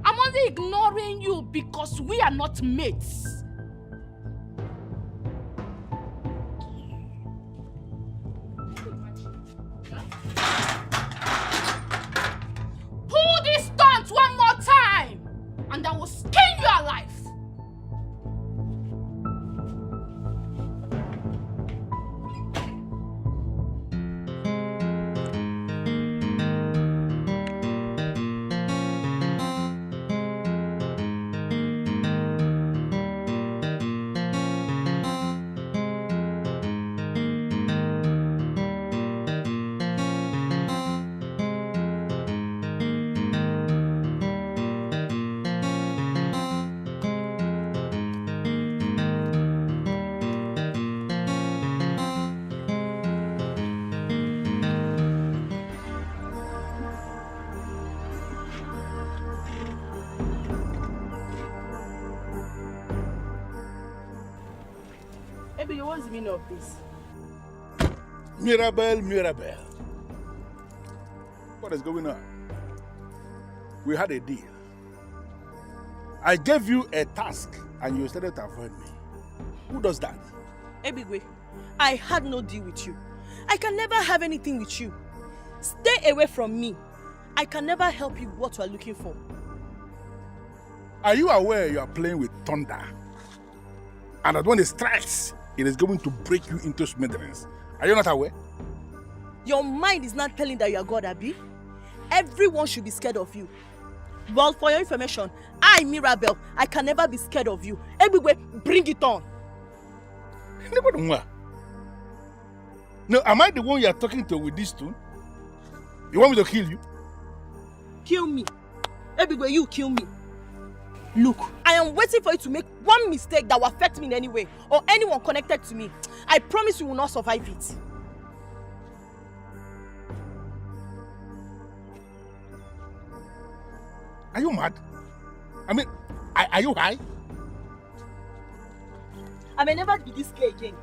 I'm only ignoring you because we are not mates. Pull this stunt one more time and I will skin you alive. What's the meaning of this? Mirabelle. What is going on? We had a deal. I gave you a task and you started to avoid me. Who does that? Ebigwe, I had no deal with you. I can never have anything with you. Stay away from me. I can never help you with what you are looking for. Are you aware you are playing with thunder? And that when it strikes, it is going to break you into smithereens. Are you not aware? Your mind is not telling that you are God, Abi. Everyone should be scared of you. Well, for your information, I, Mirabelle, I can never be scared of you. Everywhere, bring it on. No, am I the one you are talking to with this tune? You want me to kill you? Kill me. Everywhere, you kill me. Look, I am waiting for you to make one mistake that will affect me in any way or anyone connected to me. I promise you will not survive it. Are you mad? I mean, are you high? I may never be this gay again,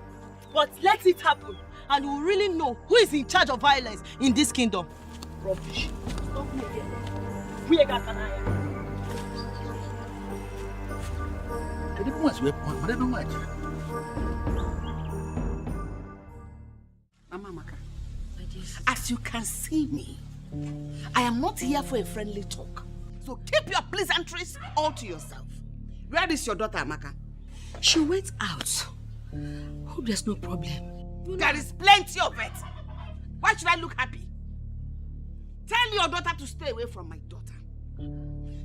but let it happen and you will really know who is in charge of violence in this kingdom. Rubbish. Stop me again. We are Mama Maka, as you can see me, I am not here for a friendly talk. So keep your pleasantries all to yourself. Where is your daughter, Amaka? She went out. Hope there's no problem. There is plenty of it. Why should I look happy? Tell your daughter to stay away from my daughter.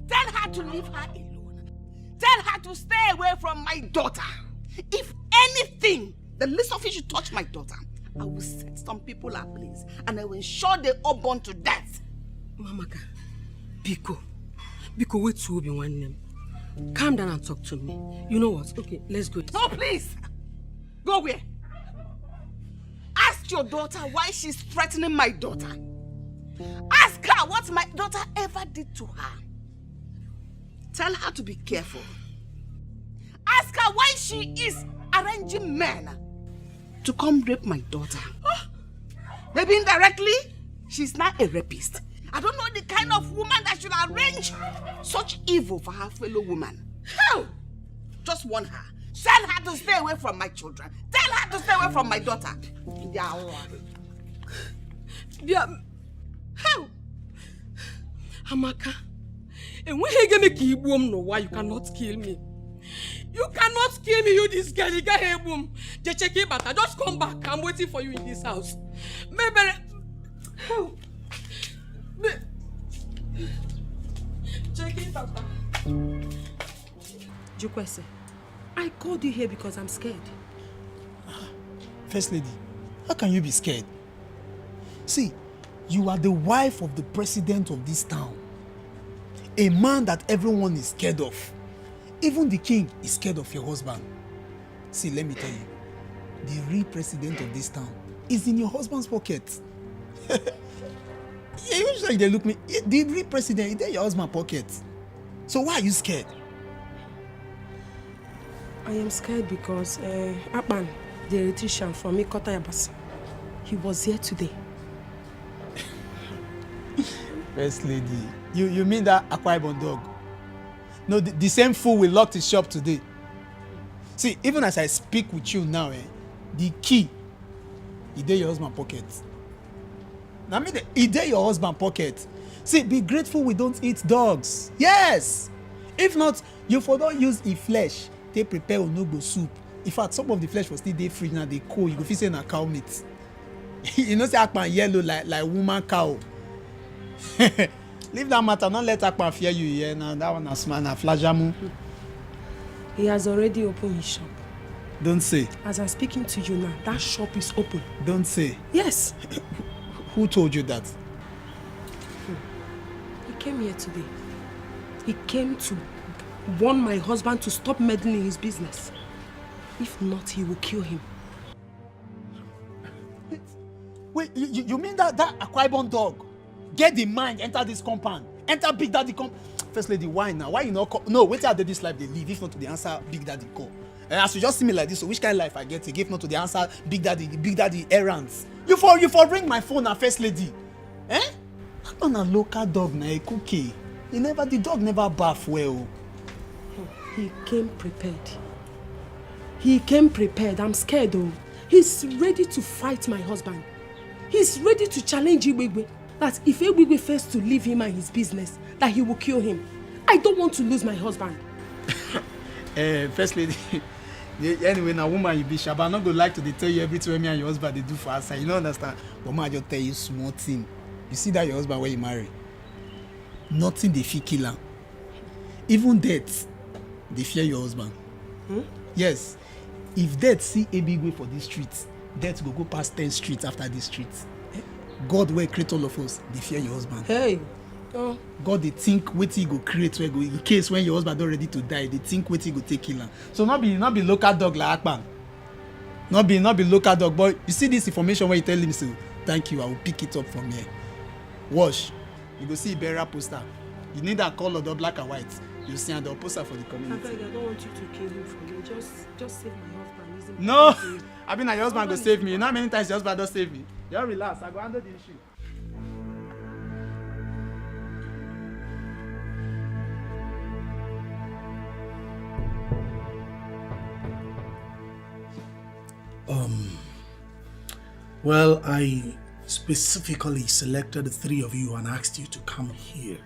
Tell her to leave her alone. Tell her to stay away from my daughter. If anything, the least of it should touch my daughter, I will set some people ablaze and I will ensure they all burn to death. Mamaka, Biko, wait to be one name. Calm down and talk to me. You know what? Okay, let's go. No, please. Go where? Ask your daughter why she's threatening my daughter. Ask her what my daughter ever did to her. Tell her to be careful. Ask her why she is arranging men to come rape my daughter. Maybe indirectly, she's now a rapist. I don't know the kind of woman that should arrange such evil for her fellow woman. How? Just warn her. Tell her to stay away from my children. Tell her to stay away from my daughter. How? Amaka, and when you gonna kill boom, no why you cannot kill me. You cannot kill me, you this girl. You got boom. Just check it, but I just come back. I'm waiting for you in this house. Maybe. How? Check it, Papa. Jukwese, I called you here because I'm scared. First lady, how can you be scared? See, you are the wife of the president of this town. A man that everyone is scared of. Even the king is scared of your husband. See, let me tell you, the real president of this town is in your husband's pocket. Usually they look me, the real president is in your husband's pocket. So why are you scared? I am scared because Akpan, the electrician from Ikota Yabasa, he was here today. First lady, you mean that Akwa Ibom dog? No, the same fool will lock his shop today. See, even as I speak with you now, the key is in your husband's pocket. I mean, it's in your husband's pocket. See, be grateful we don't eat dogs. Yes! If not, you for don't use e flesh. They prepare onugbo soup. In fact, some of the flesh was still day free now, they cold. You go feel say na cow meat. You know say Akpan yellow like woman cow. Leave that matter, not let Akpan fear you here. Now that one is man, flajamu. He has already opened his shop. Don't say. As I'm speaking to you now, that shop is open. Don't say. Yes. Who told you that? He came here today. He came to warn my husband to stop meddling in his business. If not, he will kill him. Wait, you mean that Akwa Ibom dog get the mind, enter this compound, enter Big Daddy compound? First lady, why now? Why you not call? No, wait till this life they live, if not to the answer Big Daddy call. And as you just see me like this, so which kind of life I get, if not to the answer Big Daddy errands. You for ring my phone now, first lady. Eh? On a local dog na a cookie. The dog never bath well. He came prepared. He came prepared. I'm scared though. He's ready to fight my husband. He's ready to challenge Igwegwe. That if Igwegwe fails to leave him and his business, that he will kill him. I don't want to lose my husband. First lady, anyway, now woman you be sharp. I'm not gonna like to tell you everything me and your husband they do for us. You don't understand. But man, I just tell you small thing. You see that your husband when you marry, nothing they fear kill him. Even death, they fear your husband. Yes. If death see a big way for this streets, death go past 10 streets after this street. God will create all of us, they fear your husband. Hey. God they think what he go create where go in case when your husband don't ready to die, they think what he go take kill him. So not be local dog like Akpan. Not be local dog, but you see this information when you tell him so thank you, I will pick it up from here. Wash. You go see a burial poster. You need that color, the black and white. You see the poster for the community. I don't want you to kill him for me. Just save my husband. No, I mean your husband go save me. You know how many times your husband don't save me? Just relax. I go handle the issue. Well, I specifically selected the three of you and asked you to come here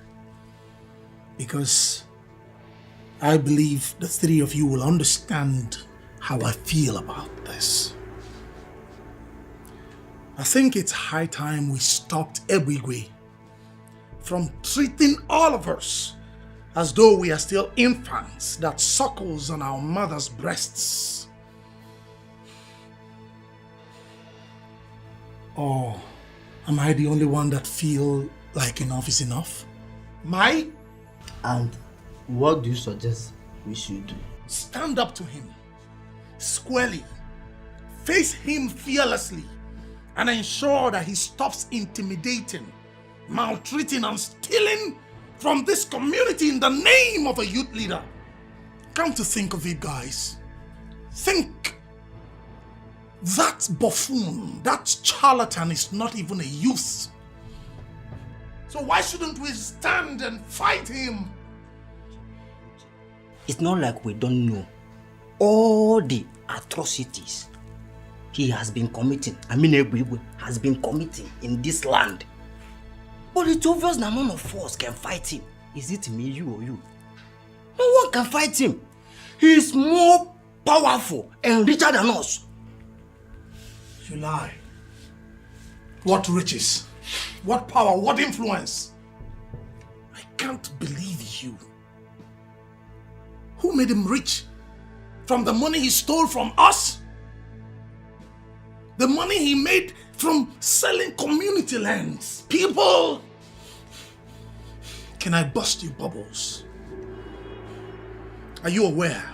because I believe the three of you will understand how I feel about this. I think it's high time we stopped Ebwigwe from treating all of us as though we are still infants that suckles on our mother's breasts. Or am I the only one that feel like enough is enough? My? And what do you suggest we should do? Stand up to him, squarely, face him fearlessly, and ensure that he stops intimidating maltreating and stealing from this community in the name of a youth leader. Come to think of it, guys. Think. That buffoon, that charlatan is not even a youth. So why shouldn't we stand and fight him? It's not like we don't know all the atrocities he has been committing. Ebigwe has been committing in this land. But it's obvious that none of us can fight him. Is it me, you, or you? No one can fight him. He is more powerful and richer than us. You lie. What riches? What power? What influence? I can't believe you. Who made him rich? From the money he stole from us? The money he made from selling community lands? People! Can I bust your bubbles? Are you aware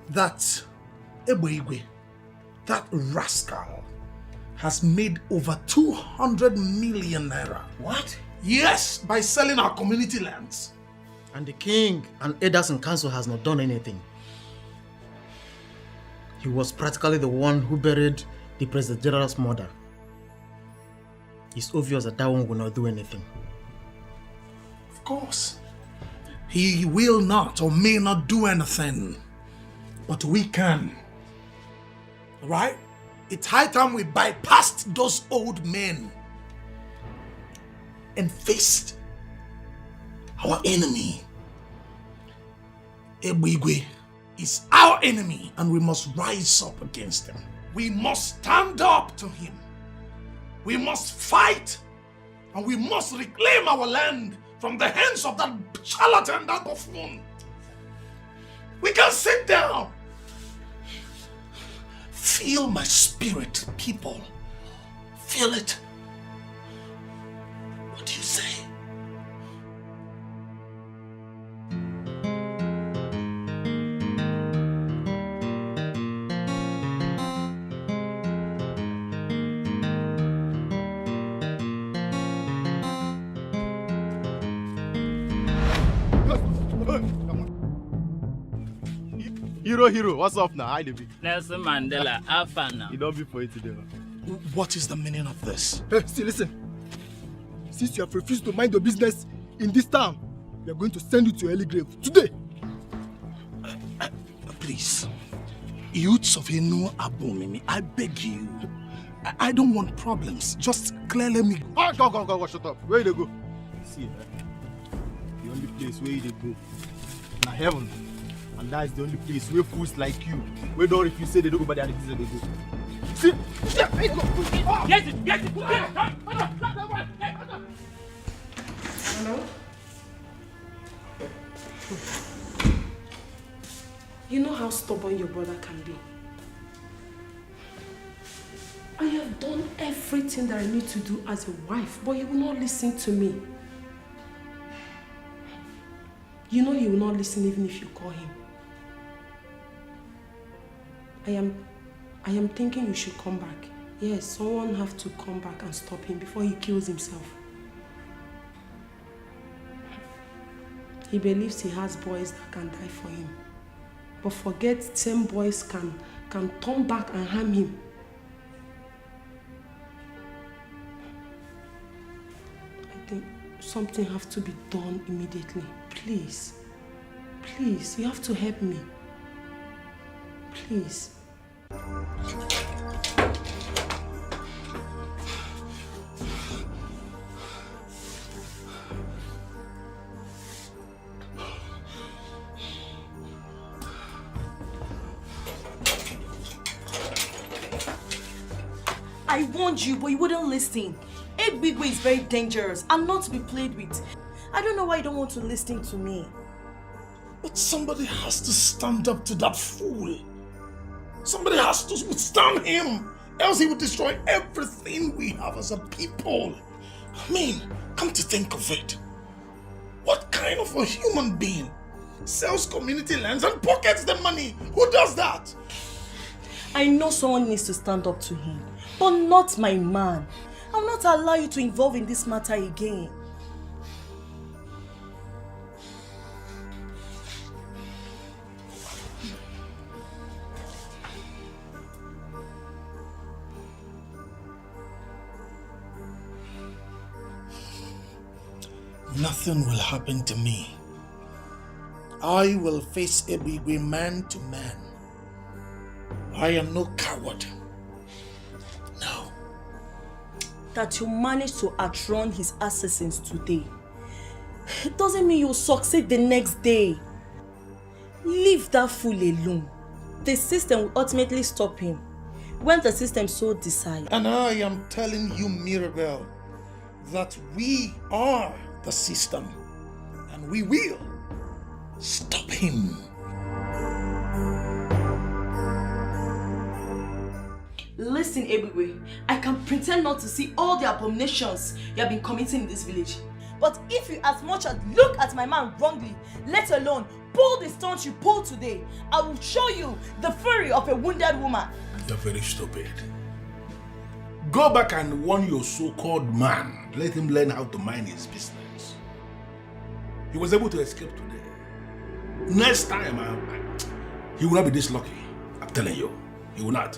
that Ebigwe, that rascal, has made over 200 million naira? What? Yes, by selling our community lands. And the king and elders in council has not done anything. He was practically the one who buried the President General's mother. It's obvious that that one will not do anything. Of course. He will not or may not do anything. But we can. Right? It's high time we bypassed those old men and faced our enemy. Ebigwe is our enemy and we must rise up against him. We must stand up to him. We must fight and we must reclaim our land from the hands of that charlatan, that buffoon. We can sit down. Feel my spirit, people. Feel it. What do you say? Hero, what's up now? Hi, David. Nelson Mandela, Alpha now. You don't be for it today. What is the meaning of this? Hey, see, listen. Since you have refused to mind your business in this town, we are going to send you to your early grave today. Please, youths of Inu Abumimi, I beg you. I don't want problems. Just clearly me. Oh, go, shut up. Where they go? See, the only place where they go, now heaven. And that is the only place where fools like you, where don't if you say they don't go, but they are the places they go. See? Get it! Hello? You know how stubborn your brother can be. I have done everything that I need to do as a wife, but he will not listen to me. You know he will not listen even if you call him. I am thinking you should come back. Yes, someone have to come back and stop him before he kills himself. He believes he has boys that can die for him. But forget same boys can turn back and harm him. I think something has to be done immediately. Please. Please, you have to help me. Please. I warned you, but you wouldn't listen. Ebigwe is very dangerous and not to be played with. I don't know why you don't want to listen to me. But somebody has to stand up to that fool. Somebody has to withstand him, else he will destroy everything we have as a people. I mean, come to think of it, what kind of a human being sells community lands and pockets the money? Who does that? I know someone needs to stand up to him, but not my man. I will not allow you to involve in this matter again. Nothing will happen to me. I will face Ebigwe man to man. I am no coward. No. That you managed to outrun his assassins today, it doesn't mean you'll succeed the next day. Leave that fool alone. The system will ultimately stop him when the system so decides. And I am telling you, Mirabel, that we are the system, and we will stop him. Listen, Ebigwe, I can pretend not to see all the abominations you have been committing in this village. But if you as much as look at my man wrongly, let alone pull the stunt you pulled today, I will show you the fury of a wounded woman. You're very stupid. Go back and warn your so-called man. Let him learn how to mind his business. He was able to escape today. Next time, he will not be this lucky. I'm telling you, he will not.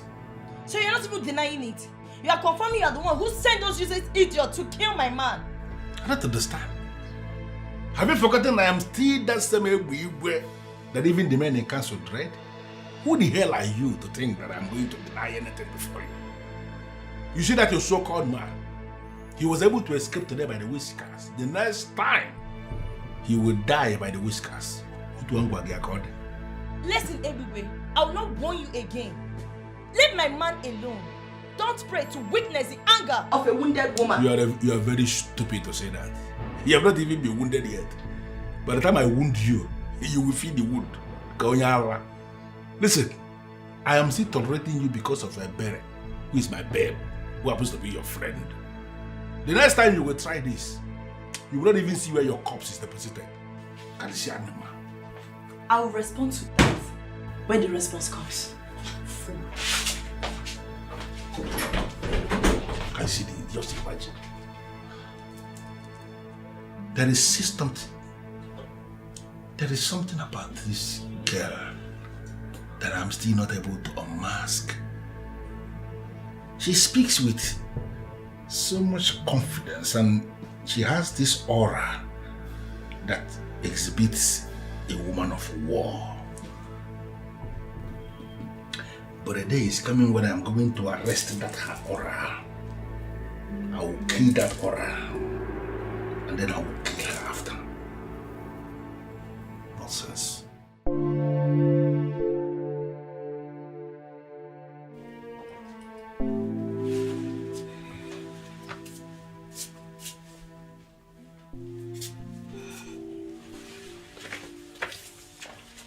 So you're not even denying it. You are confirming you are the one who sent those useless idiots to kill my man. I don't understand. Have you forgotten I am still that same Ebigwe that even the men in council dread? Who the hell are you to think that I'm going to deny anything before you? You see that your so-called man, he was able to escape today by the whiskers. The next time, he will die by the whiskers. Listen, Ebigwe, I will not warn you again. Leave my man alone. Don't pray to witness the anger of a wounded woman. You are very stupid to say that. You have not even been wounded yet. By the time I wound you, you will feel the wound. Listen, I am still tolerating you because of Ebere, who is my babe, who happens to be your friend. The next time you will try this, you will not even see where your corpse is deposited. I will respond to that when the response comes. Can you see just imagine? There is something about this girl that I'm still not able to unmask. She speaks with so much confidence and she has this aura that exhibits a woman of war. But a day is coming when I'm going to arrest that her aura. I will kill that aura and then I will kill her after. Nonsense.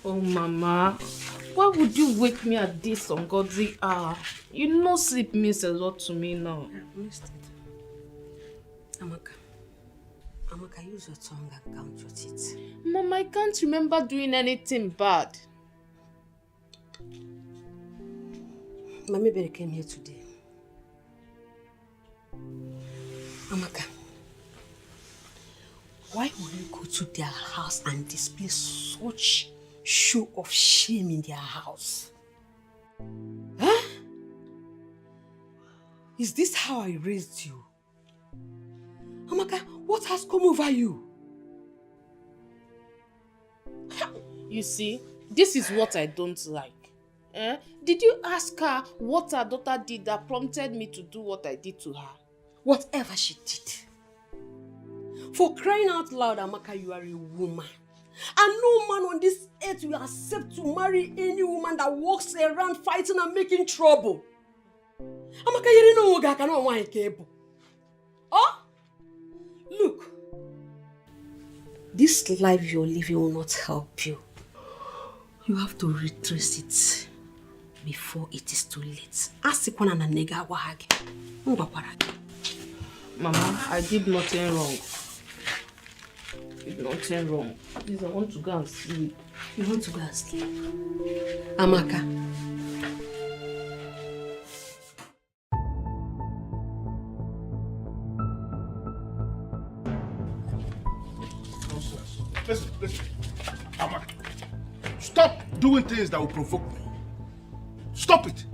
Oh, Mama, why would you wake me at this ungodly hour? You know sleep means a lot to me now. I've missed it. Amaka, use your tongue and count your teeth. Mama, I can't remember doing anything bad. Mommy Berry came here today. Amaka, why would you go to their house and display such show of shame in their house? Huh? Is this how I raised you? Amaka, what has come over you? You see, this is what I don't like. Did you ask her what her daughter did that prompted me to do what I did to her? Whatever she did. For crying out loud, Amaka, you are a woman. And no man on this earth will accept to marry any woman that walks around fighting and making trouble. Amaka, you don't know what I cannot want cable. Oh? Look. This life you're living will not help you. You have to retrace it before it is too late. Mama, I did nothing wrong. Nothing wrong. Please, I want to go and sleep. You want to go and sleep? Amaka. Listen. Amaka, stop doing things that will provoke me. Stop it.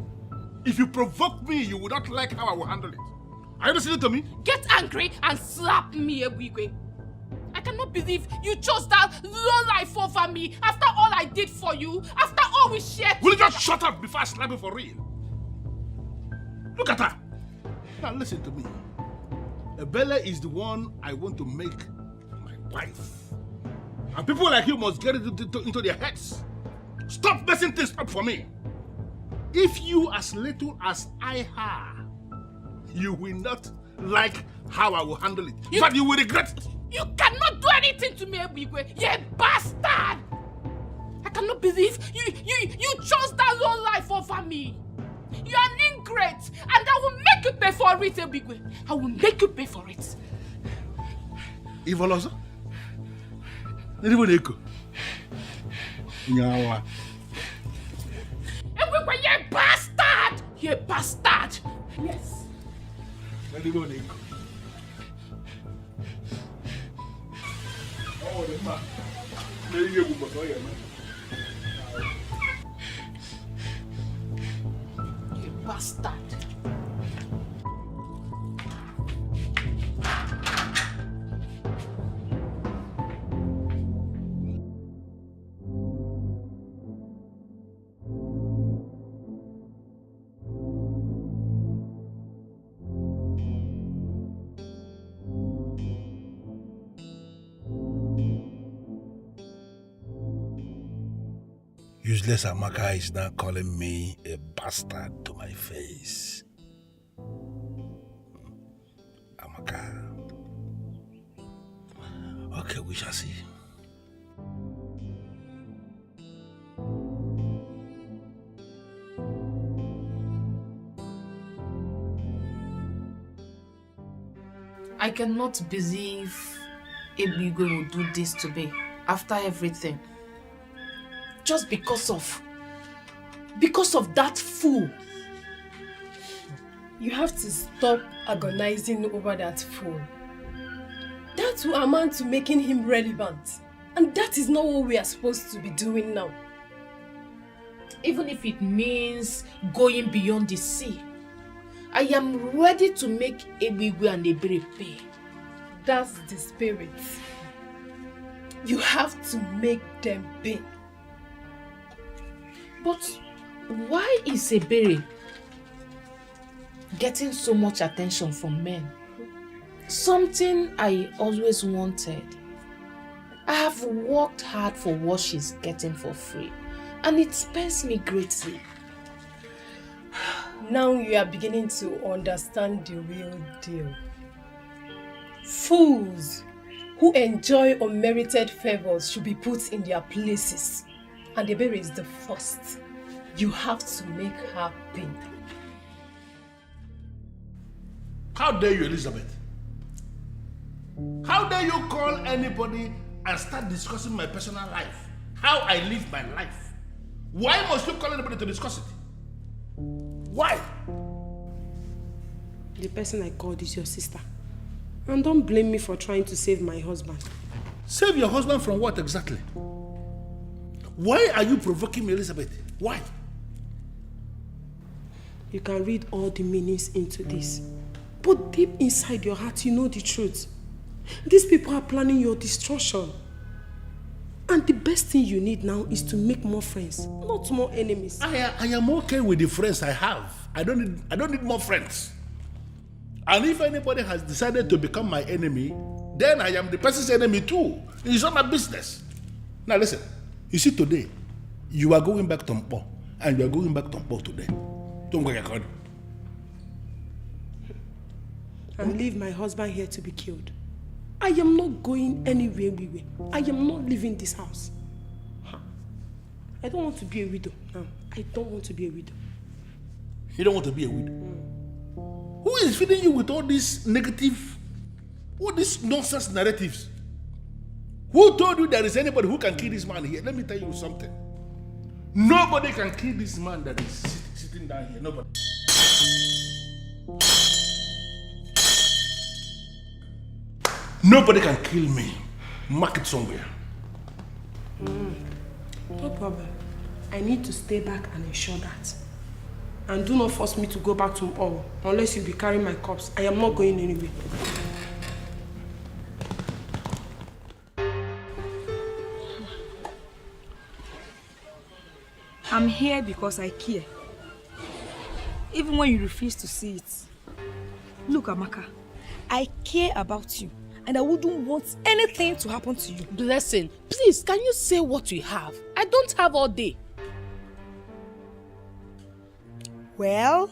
If you provoke me, you will not like how I will handle it. Are you listening to me? Get angry and slap me, Ebigwe. I cannot believe you chose that low life over me after all I did for you, after all we shared. Will you just shut up before I slap you for real? Look at her. Now listen to me. Ebele is the one I want to make my wife. And people like you must get it into their heads. Stop messing things up for me. If you as little as I have, you will not like how I will handle it. In fact, you will regret it. You cannot do anything to me, Ebigwe. You bastard! I cannot believe you chose that low life over me. You are an ingrate, and I will make you pay for it, Ebigwe. I will make you pay for it. Ivoloso? Ebigwe, you bastard! You bastard! Yes. Oh, the man. You bastard. Useless Amaka is now calling me a bastard to my face. Amaka. Okay, we shall see. I cannot believe Ebigwe will do this to me after everything. Just because of that fool. You have to stop agonizing over that fool. That will amount to making him relevant. And that is not what we are supposed to be doing now. Even if it means going beyond the sea, I am ready to make Ebigwe and Ebere pay. That's the spirit. You have to make them pay. But why is Ebere getting so much attention from men? Something I always wanted. I have worked hard for what she's getting for free, and it pains me greatly. Now you are beginning to understand the real deal. Fools who enjoy unmerited favors should be put in their places. And Ebere is the first. You have to make her pay. How dare you, Elizabeth? How dare you call anybody and start discussing my personal life? How I live my life? Why must you call anybody to discuss it? Why? The person I called is your sister. And don't blame me for trying to save my husband. Save your husband from what exactly? Why are you provoking me, Elizabeth? Why? You can read all the meanings into this. But deep inside your heart, you know the truth. These people are planning your destruction. And the best thing you need now is to make more friends, not more enemies. I am okay with the friends I have. I don't need more friends. And if anybody has decided to become my enemy, then I am the person's enemy too. It's not my business. Now listen. You see, today, you are going back to Mpo, and you are going back to Mpo today. Don't go ahead. And leave my husband here to be killed. I am not going anywhere. I am not leaving this house. I don't want to be a widow now. I don't want to be a widow. You don't want to be a widow? Who is feeding you with all these negative, all these nonsense narratives? Who told you there is anybody who can kill this man here? Let me tell you something. Nobody can kill this man that is sitting down here. Nobody. Nobody can kill me. Mark it somewhere. No problem. I need to stay back and ensure that. And do not force me to go back to all unless you be carrying my corpse. I am not going anywhere. I'm here because I care. Even when you refuse to see it. Look, Amaka, I care about you and I wouldn't want anything to happen to you. Blessing, please, can you say what you have? I don't have all day. Well,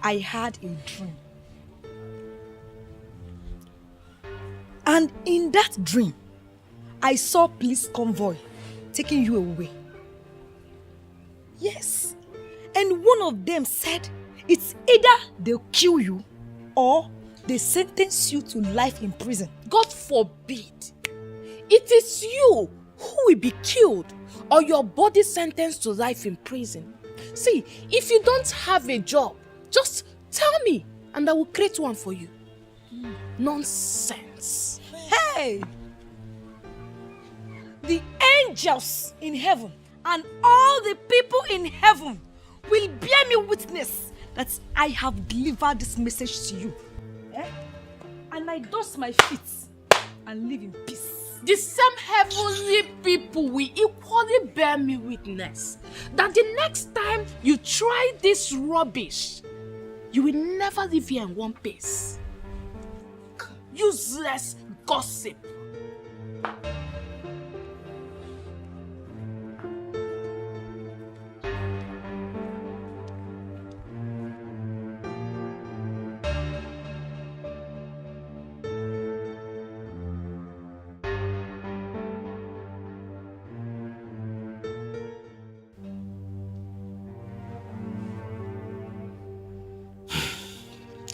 I had a dream. And in that dream, I saw police convoy taking you away. Yes. And one of them said, it's either they'll kill you or they sentence you to life in prison. God forbid. It is you who will be killed or your body sentenced to life in prison. See, if you don't have a job, just tell me and I will create one for you. Nonsense. Hey! The angels in heaven and all the people in heaven will bear me witness that I have delivered this message to you. And I dust my feet and live in peace. The same heavenly people will equally bear me witness that the next time you try this rubbish, you will never live here in one piece. Useless gossip.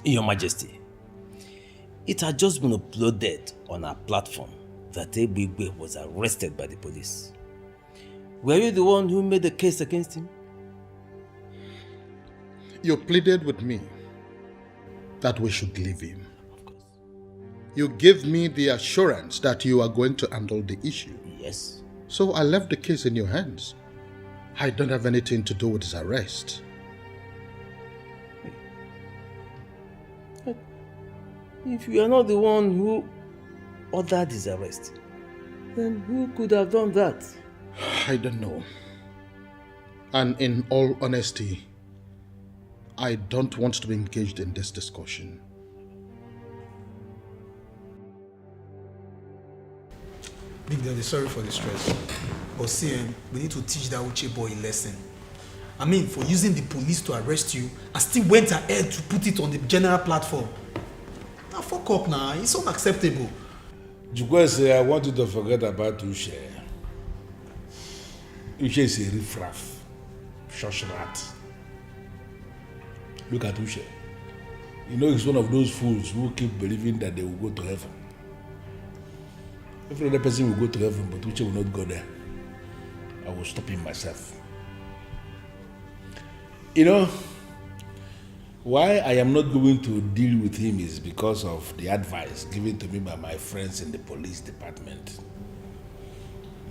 Your Majesty, it had just been uploaded on our platform that Ebigwe was arrested by the police. Were you the one who made the case against him? You pleaded with me that we should leave him. Of course. You gave me the assurance that you are going to handle the issue. Yes. So I left the case in your hands. I don't have anything to do with his arrest. If you are not the one who ordered his arrest, then who could have done that? I don't know. And in all honesty, I don't want to be engaged in this discussion. Big Daddy, sorry for the stress. But see, we need to teach that Uche boy a lesson. I mean, for using the police to arrest you, I still went ahead to put it on the general platform. Now fuck up now, it's unacceptable. Jukwese, I want you to forget about Uche. Uche is a riffraff, shush rat. Look at Uche. You know he's one of those fools who keep believing that they will go to heaven. Every other person will go to heaven, but Uche will not go there. I will stop him myself. You know, why I am not going to deal with him is because of the advice given to me by my friends in the police department.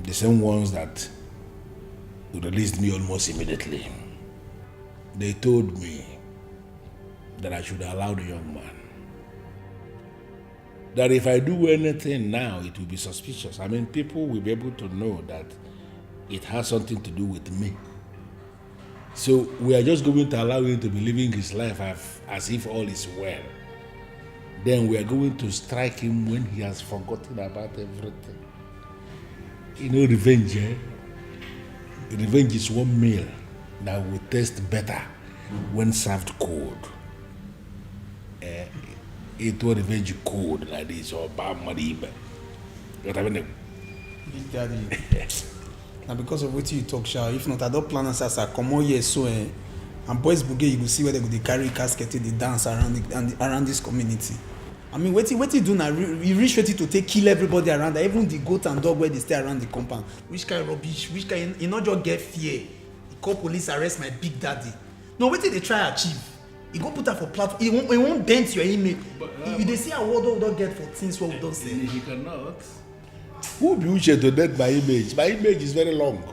The same ones that released me almost immediately. They told me that I should allow the young man. That if I do anything now, it will be suspicious. I mean, people will be able to know that it has something to do with me. So we are just going to allow him to be living his life as if all is well. Then we are going to strike him when he has forgotten about everything. You know, revenge, eh? Revenge is one meal that will taste better when served cold. It will revenge cold like this or bad mariba. What I mean? Big Daddy. Now because of what you talk, Sha, if not, I don't plan as I come on here so and boys bougie, you will see where they go carry casket, they dance around this community. I mean, what you do now? You reach ready to kill everybody around there, even the goat and dog where they stay around the compound. Which kind of rubbish? Which kind? You not just get fear. You call police arrest my Big Daddy. No, what did they try to achieve? You go put that for platform. It won't dent your image. If they see a word we don't get for things what we don't say. He cannot. Who be Uche to date my image? My image is very long.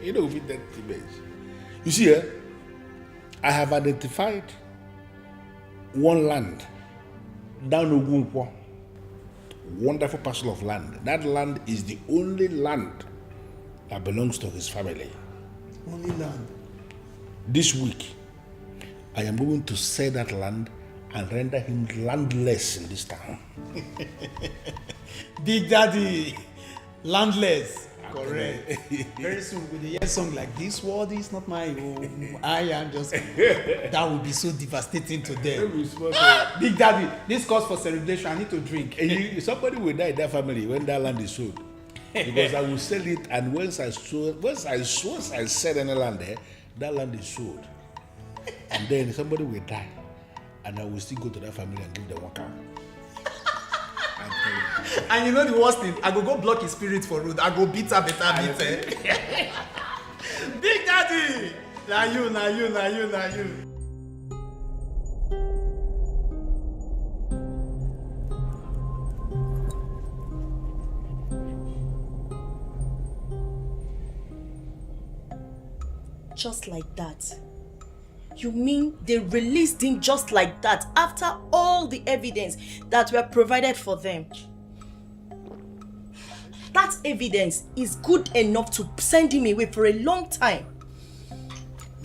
You know, with that image. You see, I have identified one land down Ogunkwo. Wonderful parcel of land. That land is the only land that belongs to his family. Only land. This week, I am going to sell that land and render him landless in this town. Big Daddy, landless. Correct. Very soon with a year song like this world is not my home. I am just that would be so devastating to them. Big Daddy, this calls for celebration. I need to drink. Somebody will die in that family when that land is sold. Because I will sell it, and once I sell any land there, that land is sold. And then somebody will die, and I will still go to that family and give them one cow. And you know the worst thing, I go block his spirit for road. I go beat her better. Big Daddy! Now you. Just like that? You mean they released him just like that after all the evidence that were provided for them? That evidence is good enough to send him away for a long time.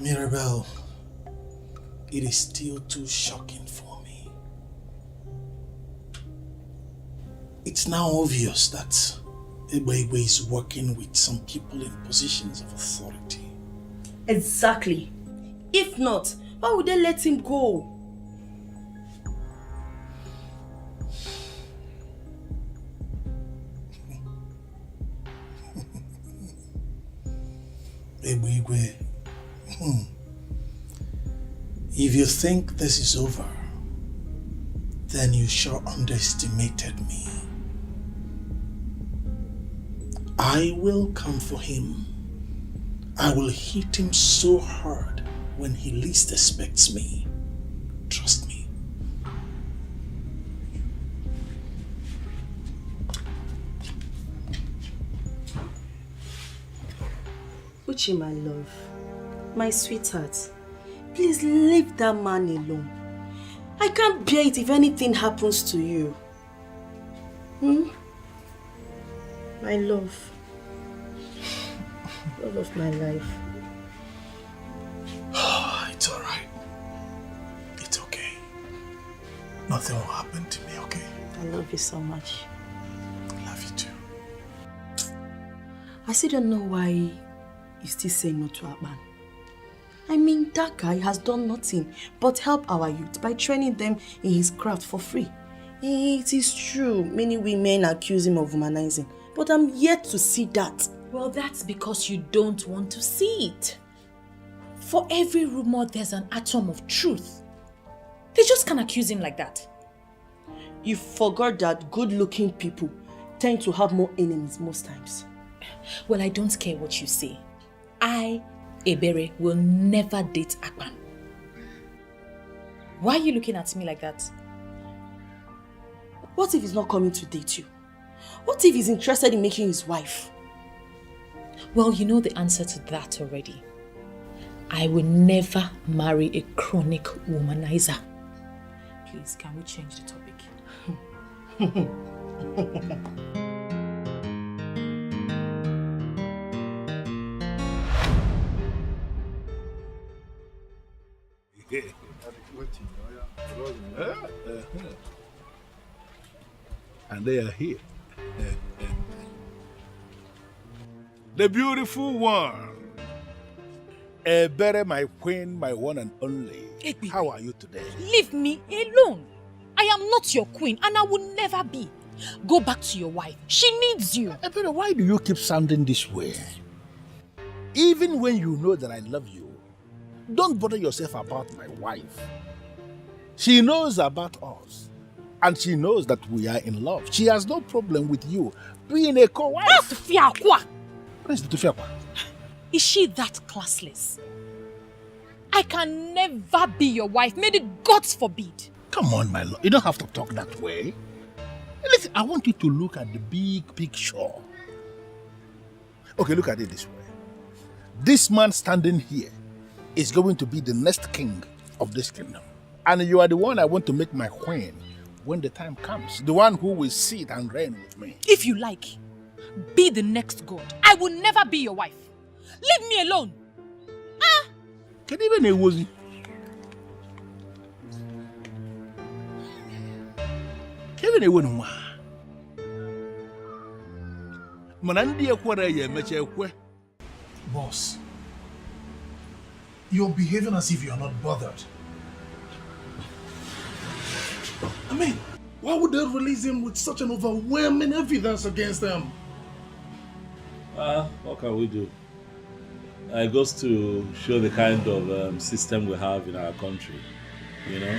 Mirabel, it is still too shocking for me. It's now obvious that Ebegbe is working with some people in positions of authority. Exactly. If not, why would they let him go? Ebegbe, if you think this is over, then you sure underestimated me. I will come for him. I will hit him so hard when he least expects me. Trust me. Uchi, my love, my sweetheart, please leave that man alone. I can't bear it if anything happens to you. My love. Love of my life. It's alright. It's okay. Nothing will happen to me, okay? I love you so much. I love you too. I still don't know why you still say no to Akpan. I mean, that guy has done nothing but help our youth by training them in his craft for free. It is true, many women accuse him of womanizing, but I'm yet to see that. Well, that's because you don't want to see it. For every rumor, there's an atom of truth. They just can't accuse him like that. You forgot that good-looking people tend to have more enemies most times. Well, I don't care what you say. I, Ebere, will never date Akpan. Why are you looking at me like that? What if he's not coming to date you? What if he's interested in making his wife? Well, you know the answer to that already. I will never marry a chronic womanizer. Please, can we change the topic? And they are here. The beautiful one. Ebere, my queen, my one and only. How are you today? Leave me alone. I am not your queen and I will never be. Go back to your wife. She needs you. Ebere, why do you keep sounding this way? Even when you know that I love you, don't bother yourself about my wife. She knows about us. And she knows that we are in love. She has no problem with you being a co-wife. What is Tufiakwa? Is she that classless? I can never be your wife. May the gods forbid. Come on, my love. You don't have to talk that way. Listen, I want you to look at the big picture. Okay, look at it this way. This man standing here is going to be the next king of this kingdom. And you are the one I want to make my queen when the time comes. The one who will sit and reign with me. If you like, be the next god. I will never be your wife. Leave me alone. Can even a wozy? Kevin a woman. Manandi akwara ye meche ekwe. Boss, you're behaving as if you're not bothered. I mean, why would they release him with such an overwhelming evidence against them? What can we do? It goes to show the kind of system we have in our country, you know.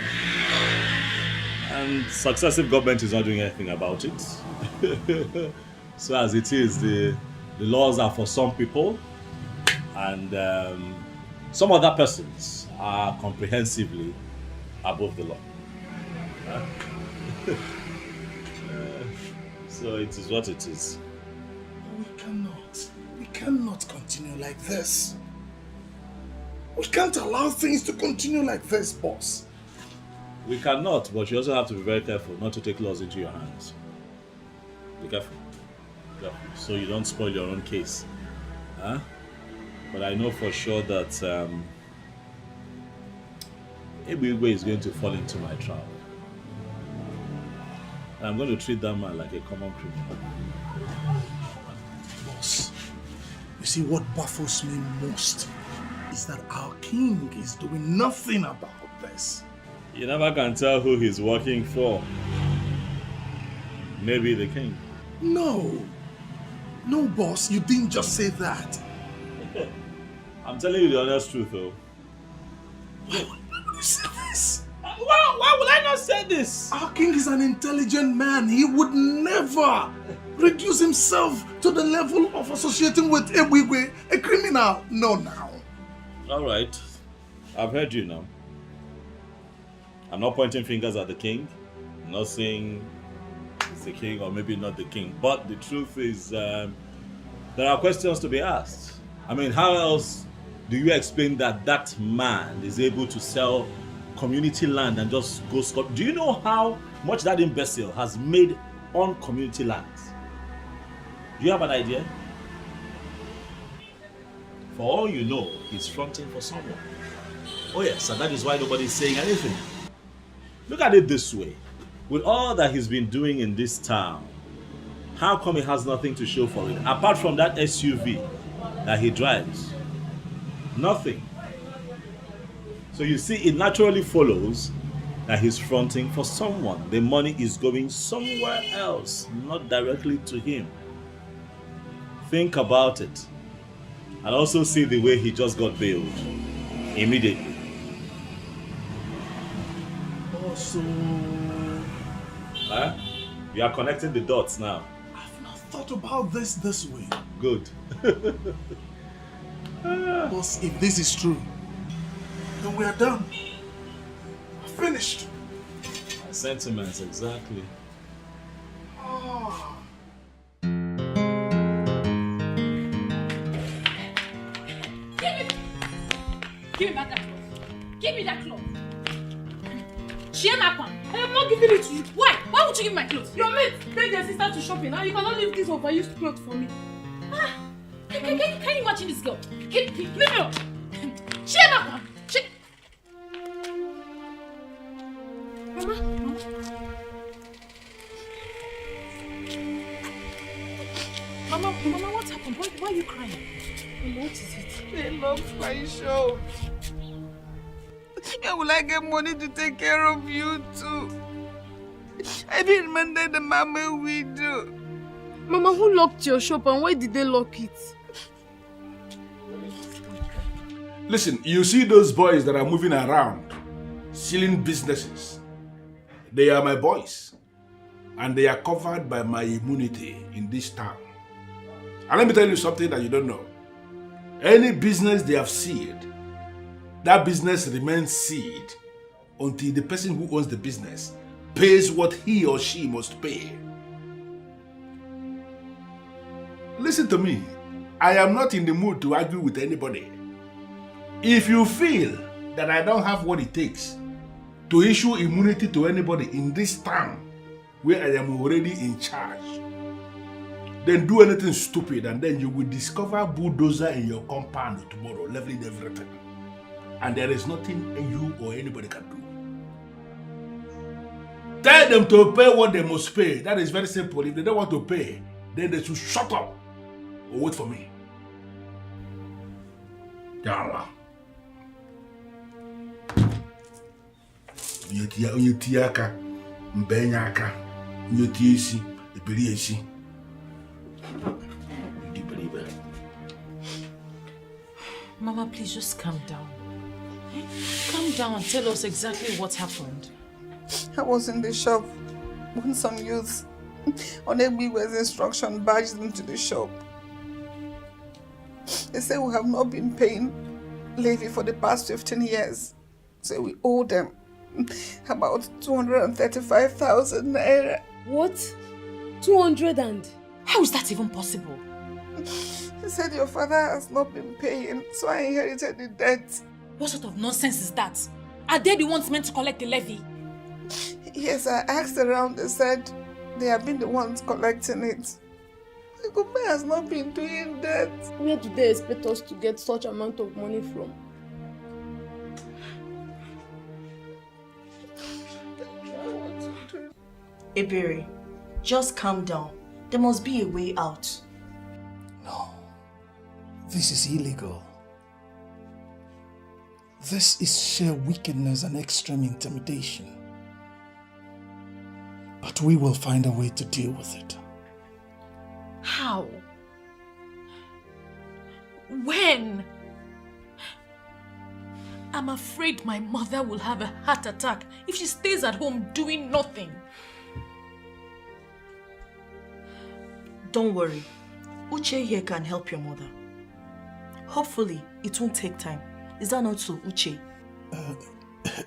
And successive government is not doing anything about it. So as it is, the laws are for some people, and some other persons are comprehensively above the law. So it is what it is. We cannot continue like this. We can't allow things to continue like this, boss. We cannot, but you also have to be very careful not to take laws into your hands. Be careful. So you don't spoil your own case. Huh? But I know for sure that Ebigwe is going to fall into my trap. And I'm going to treat that man like a common criminal. Boss, you see what baffles me most is that our king is doing nothing about this. You never can tell who he's working for. Maybe the king. No, boss, you didn't just say that. I'm telling you the honest truth, though. Why would you say this? Why would I not say this? Our king is an intelligent man. He would never reduce himself to the level of associating with Ebigwe, a criminal. No, now. All right. I've heard you now. I'm not pointing fingers at the king. I'm not saying it's the king or maybe not the king. But the truth is, there are questions to be asked. I mean, how else do you explain that that man is able to sell community land and just go scot? Do you know how much that imbecile has made on community lands? Do you have an idea? For all you know, he's fronting for someone. Oh yes, and that is why nobody's saying anything. Look at it this way. With all that he's been doing in this town, how come he has nothing to show for it? Apart from that SUV that he drives. Nothing. So you see, it naturally follows that he's fronting for someone. The money is going somewhere else, not directly to him. Think about it. And also see the way he just got bailed. Immediately. Also, you are connecting the dots now. I've not thought about this way. Good. Boss, if this is true, then we are done. Finished. My sentiments, exactly. Oh. Give me back that cloth. Give me that cloth. Chiamakwan. I am not giving it to you. Why? Why would you give me my clothes? Your mate take your sister to shopping and you cannot leave this overused cloth for me. Can you imagine this girl? Leave me alone. Chiamakwan. Mama, what happened? Why are you crying? Mama, what is it? They lost my show. How will I get money to take care of you too? I didn't remember the mama we do. Mama, who locked your shop and why did they lock it? Listen, you see those boys that are moving around, stealing businesses. They are my boys. And they are covered by my immunity in this town. And let me tell you something that you don't know. Any business they have sealed, that business remains sealed until the person who owns the business pays what he or she must pay. Listen to me. I am not in the mood to argue with anybody. If you feel that I don't have what it takes to issue immunity to anybody in this town where I am already in charge, then do anything stupid and then you will discover bulldozer in your compound tomorrow, leveling everything. And there is nothing you or anybody can do. Tell them to pay what they must pay. That is very simple. If they don't want to pay, then they should shut up or wait for me. Yalla. Onye tie aka, mbenye aka, onye tie isi, ebiri isi. Mama, please just calm down. Calm down and tell us exactly what happened. I was in the shop when some youths, on Egbiwe's instruction, barged into the shop. They say we have not been paying levy for the past 15 years. So we owe them about 235,000 naira. What? 200 and? How is that even possible? He said your father has not been paying, so I inherited the debt. What sort of nonsense is that? Are they the ones meant to collect the levy? Yes, I asked around. They said they have been the ones collecting it. The government has not been doing that. Where do they expect us to get such amount of money from? Ebere, just calm down. There must be a way out. No. This is illegal. This is sheer wickedness and extreme intimidation. But we will find a way to deal with it. How? When? I'm afraid my mother will have a heart attack if she stays at home doing nothing. Don't worry. Uche here can help your mother. Hopefully, it won't take time. Is that not so, Uche?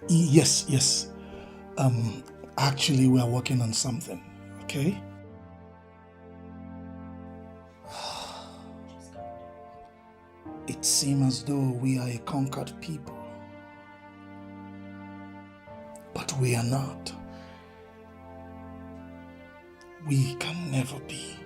Yes. Actually, we are working on something, okay? It seems as though we are a conquered people. But we are not. We can never be.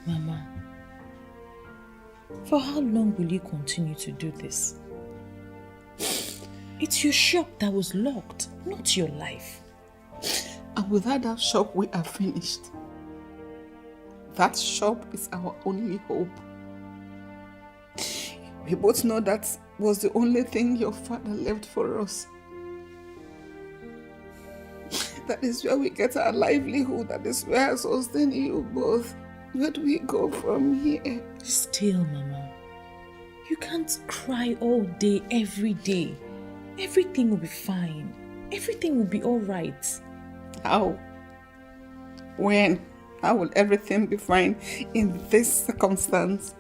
Mama, for how long will you continue to do this? It's your shop that was locked, not your life. And without that shop, we are finished. That shop is our only hope. We both know that was the only thing your father left for us. That is where we get our livelihood. That is where I sustain you both. Where do we go from here? Still, Mama, you can't cry all day, every day. Everything will be fine. Everything will be all right. How? When? How will everything be fine in this circumstance?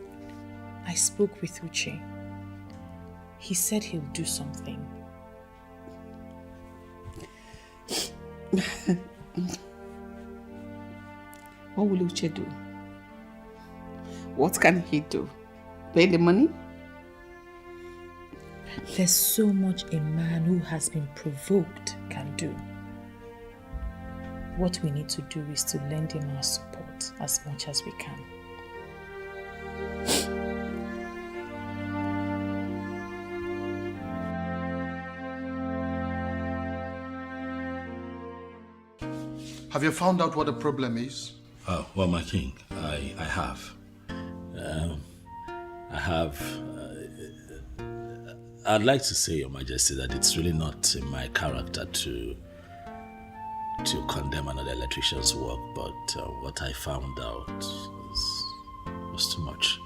I spoke with Uche. He said he'll do something. What will Uche do? What can he do? Pay the money? There's so much a man who has been provoked can do. What we need to do is to lend him our support as much as we can. Have you found out what the problem is? Oh, well, my king, I have. I'd like to say, Your Majesty, that it's really not in my character to condemn another electrician's work, but what I found out was too much.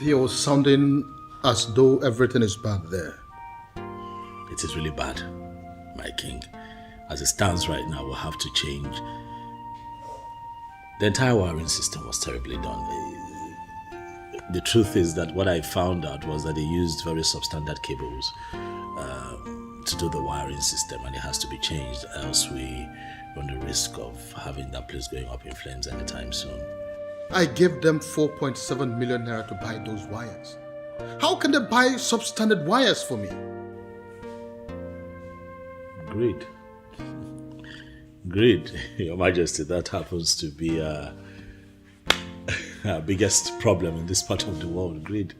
You're sounding as though everything is bad there. It is really bad, my king. As it stands right now, we'll have to change. The entire wiring system was terribly done. The truth is that what I found out was that they used very substandard cables to do the wiring system, and it has to be changed, else we run the risk of having that place going up in flames anytime soon. I gave them 4.7 million naira to buy those wires. How can they buy substandard wires for me? Greed. Greed, Your Majesty, that happens to be our biggest problem in this part of the world, greed.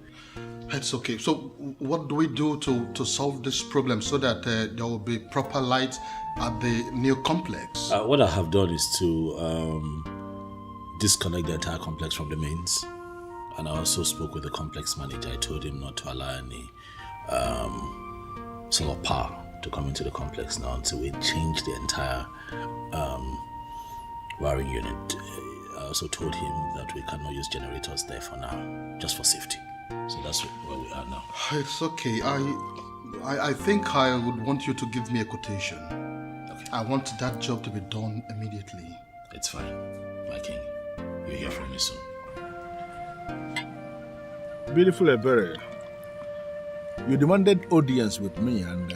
It's okay. So what do we do to solve this problem so that there will be proper light at the new complex? What I have done is to disconnect the entire complex from the mains. And I also spoke with the complex manager. I told him not to allow any solar power to come into the complex now until we change the entire wiring unit. I also told him that we cannot use generators there for now, just for safety. So that's where we are now. It's okay. I think I would want you to give me a quotation. Okay. I want that job to be done immediately. It's fine, my king. You'll hear from me soon. Beautiful Ebere, you demanded audience with me and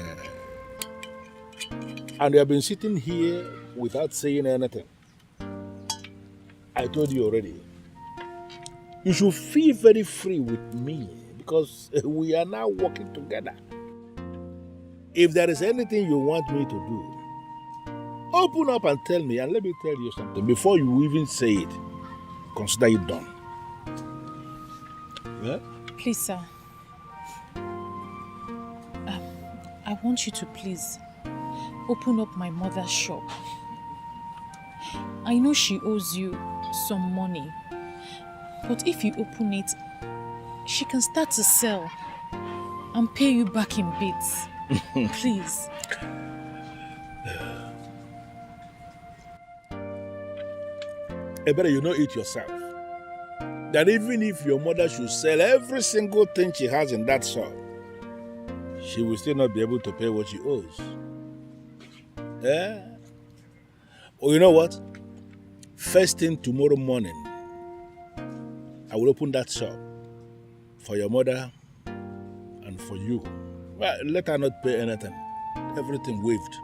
you have been sitting here without saying anything. I told you already. You should feel very free with me because we are now working together. If there is anything you want me to do, open up and tell me, and let me tell you something. Before you even say it, consider it done. Yeah? Please, sir. I want you to please open up my mother's shop. I know she owes you some money, but if you open it, she can start to sell and pay you back in bits. Please. Ebere, you know it yourself. That even if your mother should sell every single thing she has in that shop, she will still not be able to pay what she owes. Yeah? Oh, you know what? First thing tomorrow morning, I will open that shop for your mother and for you. Well, let her not pay anything. Everything waived.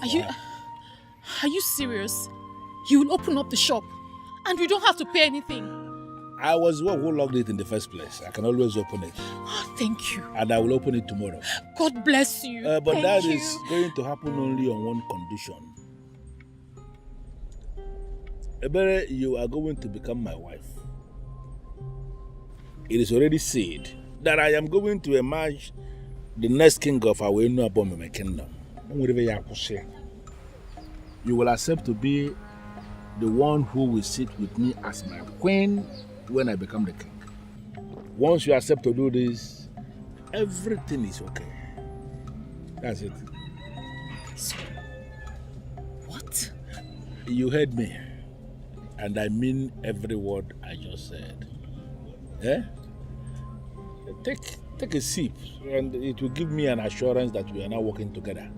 Are you serious? You will open up the shop and you don't have to pay anything. I was the one who locked it in the first place. I can always open it. Oh, thank you. And I will open it tomorrow. God bless you. But that is going to happen only on one condition. Ebere, you are going to become my wife. It is already said that I am going to emerge the next king of our Nollywood kingdom. You will accept to be the one who will sit with me as my queen when I become the king. Once you accept to do this, everything is okay. That's it. So, what? You heard me. And I mean every word I just said. Eh? Take a sip, and it will give me an assurance that we are now working together.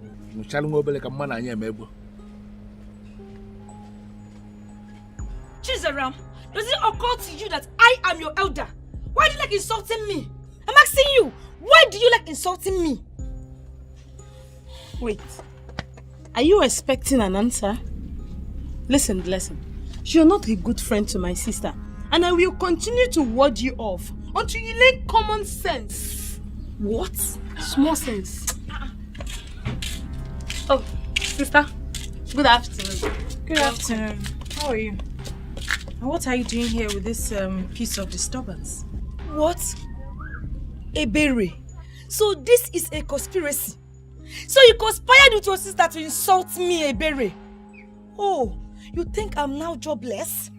Chizaram, does it occur to you that I am your elder? Why do you like insulting me? I'm asking you, why do you like insulting me? Wait, are you expecting an answer? Listen, you're not a good friend to my sister, and I will continue to ward you off until you learn common sense. What? Small sense. Oh, sister, good afternoon. Good afternoon. How are you? And what are you doing here with this piece of disturbance? What? Ebere. So this is a conspiracy. So you conspired with your sister to insult me, Ebere. Oh, you think I'm now jobless?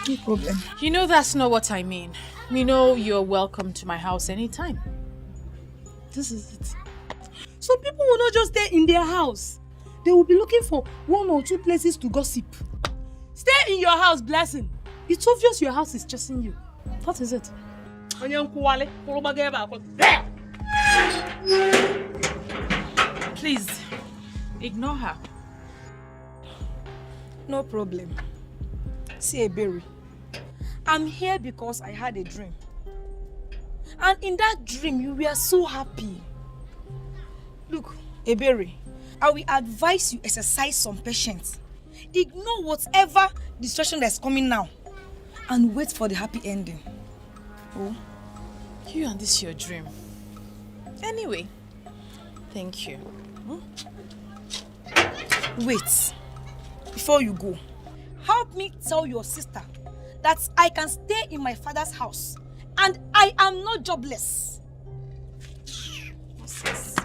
No problem. You know that's not what I mean. You know you're welcome to my house anytime. This is it. Some people will not just stay in their house. They will be looking for 1 or 2 places to gossip. Stay in your house, Blessing. It's obvious your house is chasing you. What is it? Please, ignore her. No problem. See, Ebere, I'm here because I had a dream. And in that dream, you were so happy. Look, Ebere, I will advise you exercise some patience. Ignore whatever distraction that's coming now. And wait for the happy ending. Oh, you and this your dream. Anyway, thank you. Wait. Before you go, help me tell your sister that I can stay in my father's house and I am not jobless. What's this?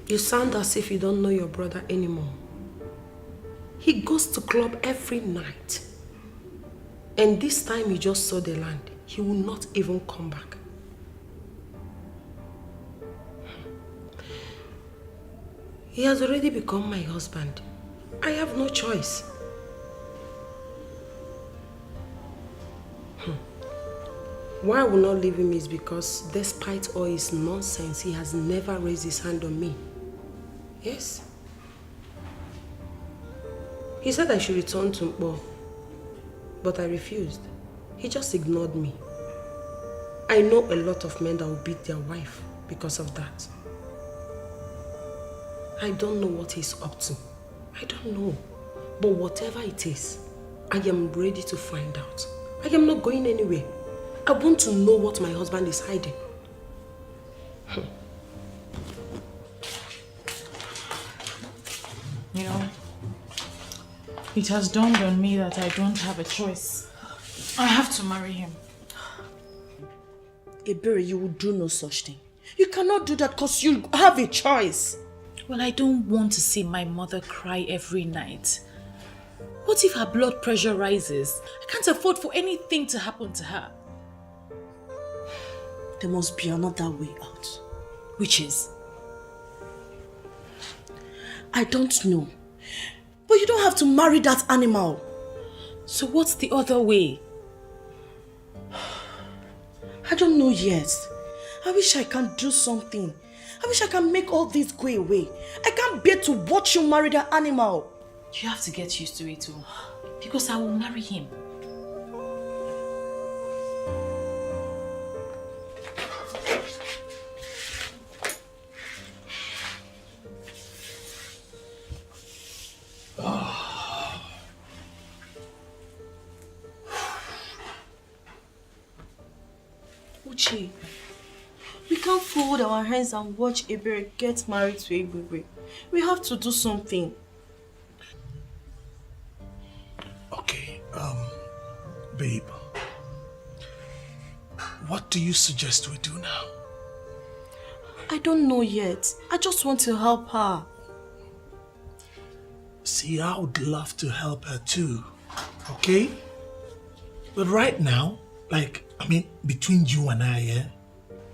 You sound as if you don't know your brother anymore. He goes to club every night. And this time he just saw the land. He will not even come back. He has already become my husband. I have no choice. Why I will not leave him is because despite all his nonsense, he has never raised his hand on me. Yes. He said I should return to Mpo, but I refused. He just ignored me. I know a lot of men that will beat their wife because of that. I don't know what he's up to. I don't know. But whatever it is, I am ready to find out. I am not going anywhere. I want to know what my husband is hiding. You know, it has dawned on me that I don't have a choice. I have to marry him. Ebere, you will do no such thing. You cannot do that because you have a choice. Well, I don't want to see my mother cry every night. What if her blood pressure rises? I can't afford for anything to happen to her. There must be another way out. Which is? I don't know. But you don't have to marry that animal. So what's the other way? I don't know yet. I wish I can do something. I wish I can make all this go away. I can't bear to watch you marry that animal. You have to get used to it too. Because I will marry him. Uche, we can't fold our hands and watch Ebere get married to Ebube. We have to do something. Okay, babe. What do you suggest we do now? I don't know yet. I just want to help her. See, I would love to help her too, okay? But right now, between you and I,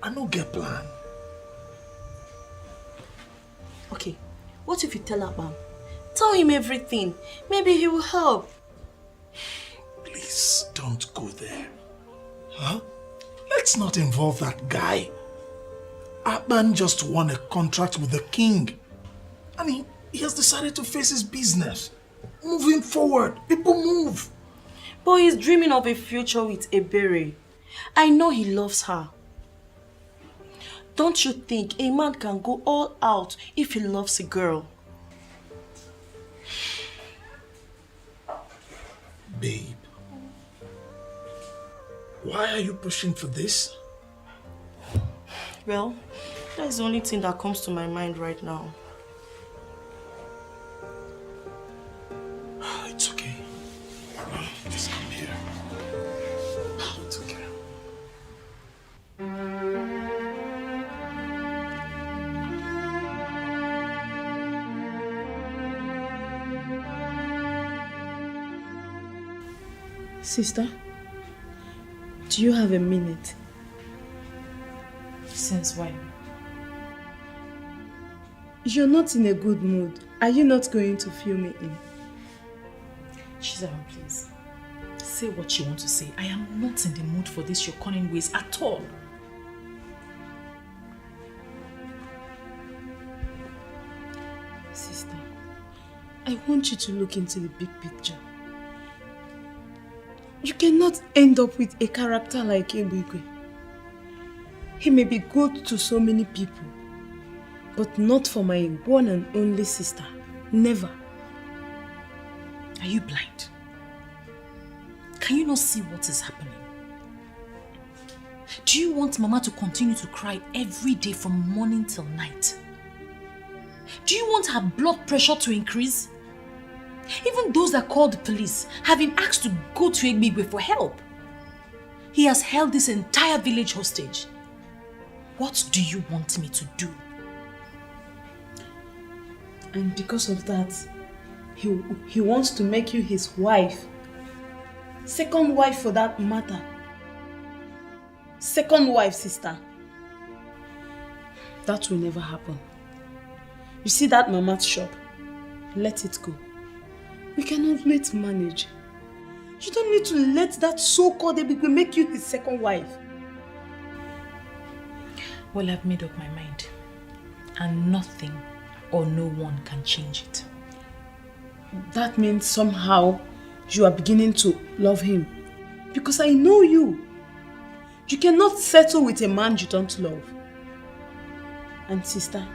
I don't get plan. Okay, what if you tell Abam? Tell him everything. Maybe he will help. Please, don't go there. Huh? Let's not involve that guy. Abam just won a contract with the king. He has decided to face his business. Moving forward, people move. But he's dreaming of a future with Ebere. I know he loves her. Don't you think a man can go all out if he loves a girl? Babe, why are you pushing for this? Well, that's the only thing that comes to my mind right now. It's okay. Just come here. It's okay. Sister, do you have a minute? Since when? You're not in a good mood. Are you not going to fill me in? Chizaram, please. Say what you want to say. I am not in the mood for this your cunning ways at all. Sister, I want you to look into the big picture. You cannot end up with a character like Ebigwe. He may be good to so many people, but not for my one and only sister. Never. Are you blind? Can you not see what is happening? Do you want Mama to continue to cry every day from morning till night? Do you want her blood pressure to increase? Even those that called the police have been asked to go to Egbigwe for help. He has held this entire village hostage. What do you want me to do? And because of that, he wants to make you his wife. Second wife for that matter. Second wife, sister. That will never happen. You see that mama's shop? Let it go. We can always manage. You don't need to let that so-called Ebigwe make you his second wife. Well, I've made up my mind. And nothing or no one can change it. That means somehow you are beginning to love him. Because I know you. You cannot settle with a man you don't love. And sister,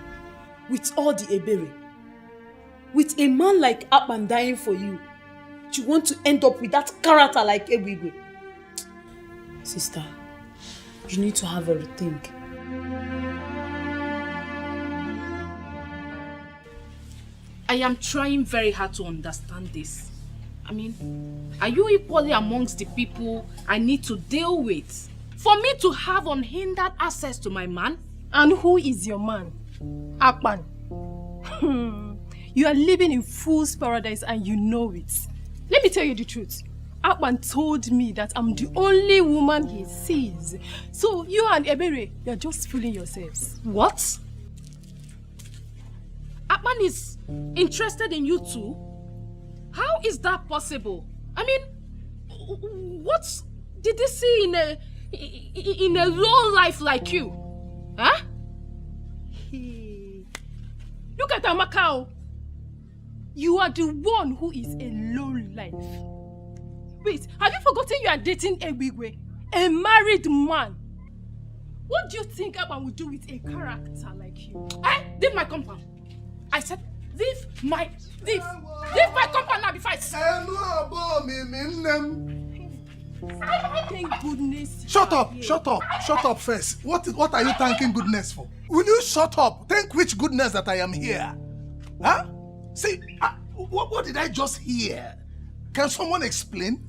with all the ebere, with a man like Akpan dying for you, you want to end up with that character like Ebigwe. Sister, you need to have a rethink. I am trying very hard to understand this. I mean, are you equally amongst the people I need to deal with for me to have unhindered access to my man? And who is your man? Akpan. You are living in fool's paradise and you know it. Let me tell you the truth. Akpan told me that I'm the only woman he sees. So you and Ebere, you're just fooling yourselves. What? Akpan is interested in you too? How is that possible? I mean, what did he see in a low life like you? Huh? Look at Amakao. You are the one who is a low life. Wait, have you forgotten you are dating Ebigwe, a married man? What do you think Akpan will do with a character like you? Leave my compound. I said, leave my compound now before I Thank goodness. Shut up first. What are you thanking goodness for? Will you shut up? Thank which goodness that I am here? Huh? See, what did I just hear? Can someone explain?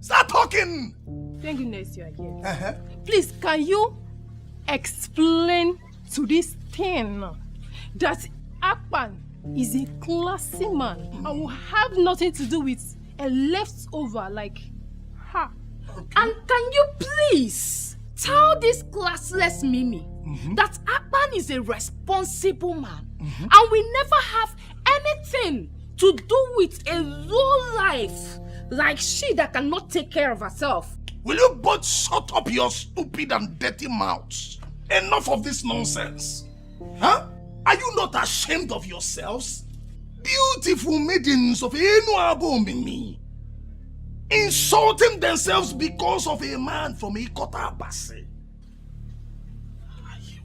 Start talking! Thank goodness you are here. Please, can you explain to this thing that Akpan is a classy man and will have nothing to do with a leftover like her? Okay. And can you please tell this classless Mimi that Akpan is a responsible man and we never have anything to do with a low life like she that cannot take care of herself? Will you both shut up your stupid and dirty mouths? Enough of this nonsense. Huh? Are you not ashamed of yourselves? Beautiful maidens of Enuabo Mimi, insulting themselves because of a man from Ikota Abase.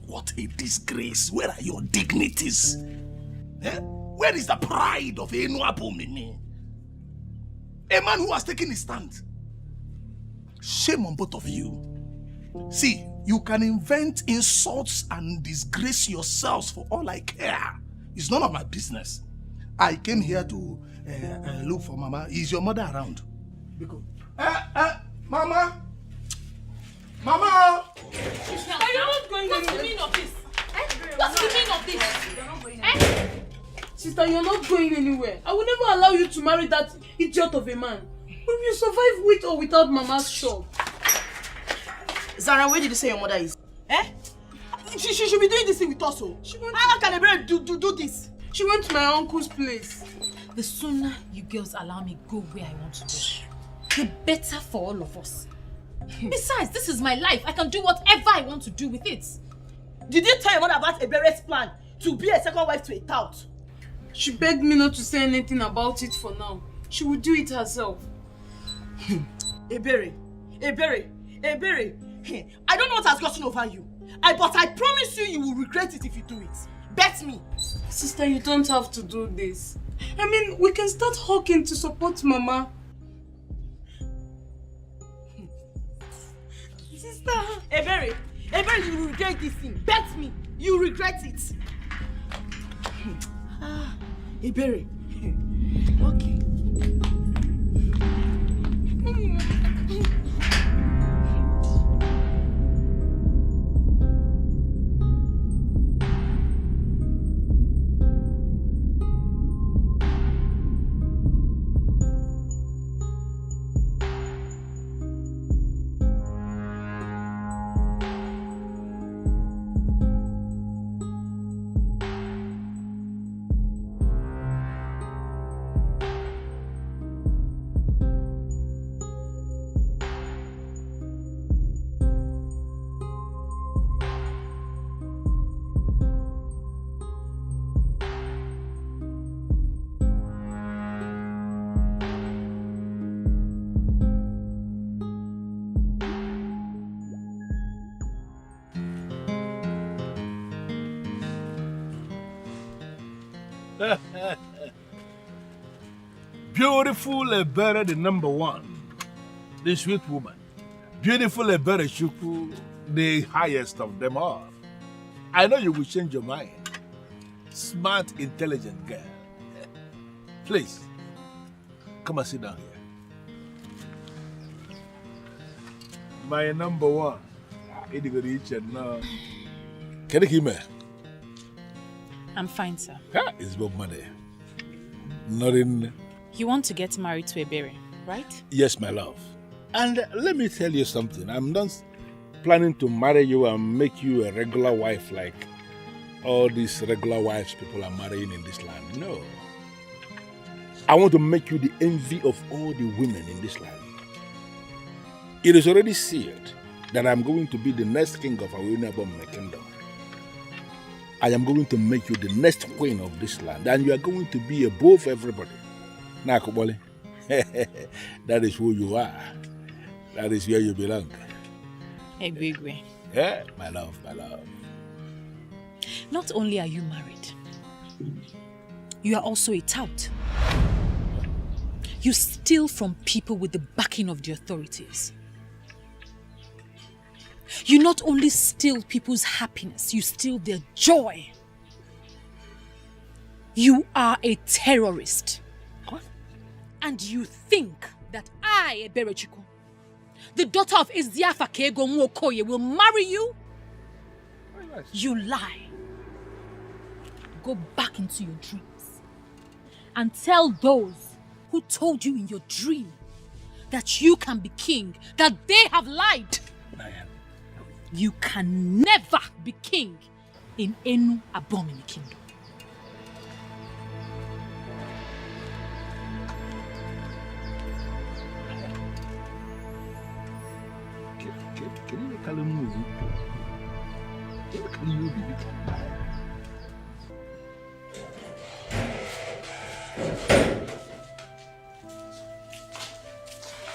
What a disgrace. Where are your dignities? Where is the pride of Enuabo Mimi? A man who has taken his stand. Shame on both of you. See, you can invent insults and disgrace yourselves for all I care. It's none of my business. I came here to look for Mama. Is your mother around? Because, Mama! Mama! Are you not going anywhere? What's the meaning of this? What's the meaning of this? You're not going anywhere. Sister, you're not going anywhere. I will never allow you to marry that idiot of a man. We will survive with or without Mama's shop. Zara, where did you say your mother is? Eh? She should be doing this thing with us. How can Ebere do this? She went to my uncle's place. The sooner you girls allow me go where I want to go, the better for all of us. Besides, this is my life. I can do whatever I want to do with it. Did you tell your mother about Ebere's plan to be a second wife to a tout? She begged me not to say anything about it for now. She will do it herself. Ebere. I don't know what has gotten over you. But I promise you will regret it if you do it. Bet me. Sister, you don't have to do this. I mean, we can start hawking to support Mama. Sister. Ebere, you will regret this thing. Bet me. You regret it. Ebere. Okay. Beautiful Ebere, the number one, the sweet woman. Beautiful Ebere Shuku, the highest of them all. I know you will change your mind. Smart, intelligent girl. Please, come and sit down here. My number one. Can you hear me? I'm fine, sir. It's Bob Money. Nothing. You want to get married to Ebere, right? Yes, my love. And let me tell you something. I'm not planning to marry you and make you a regular wife like all these regular wives people are marrying in this land. No. I want to make you the envy of all the women in this land. It is already sealed that I'm going to be the next king of our kingdom. I am going to make you the next queen of this land, and you are going to be above everybody. Nakobole, that is who you are. That is where you belong. Egwegwe. Yeah, my love, my love. Not only are you married, you are also a tout. You steal from people with the backing of the authorities. You not only steal people's happiness, you steal their joy. You are a terrorist. What? And you think that I, Ebere Chukwu, the daughter of Eziafa Kego Nwokoye, will marry you? You lie. Go back into your dreams and tell those who told you in your dream that you can be king, that they have lied. You can never be king in Enu Abomini kingdom.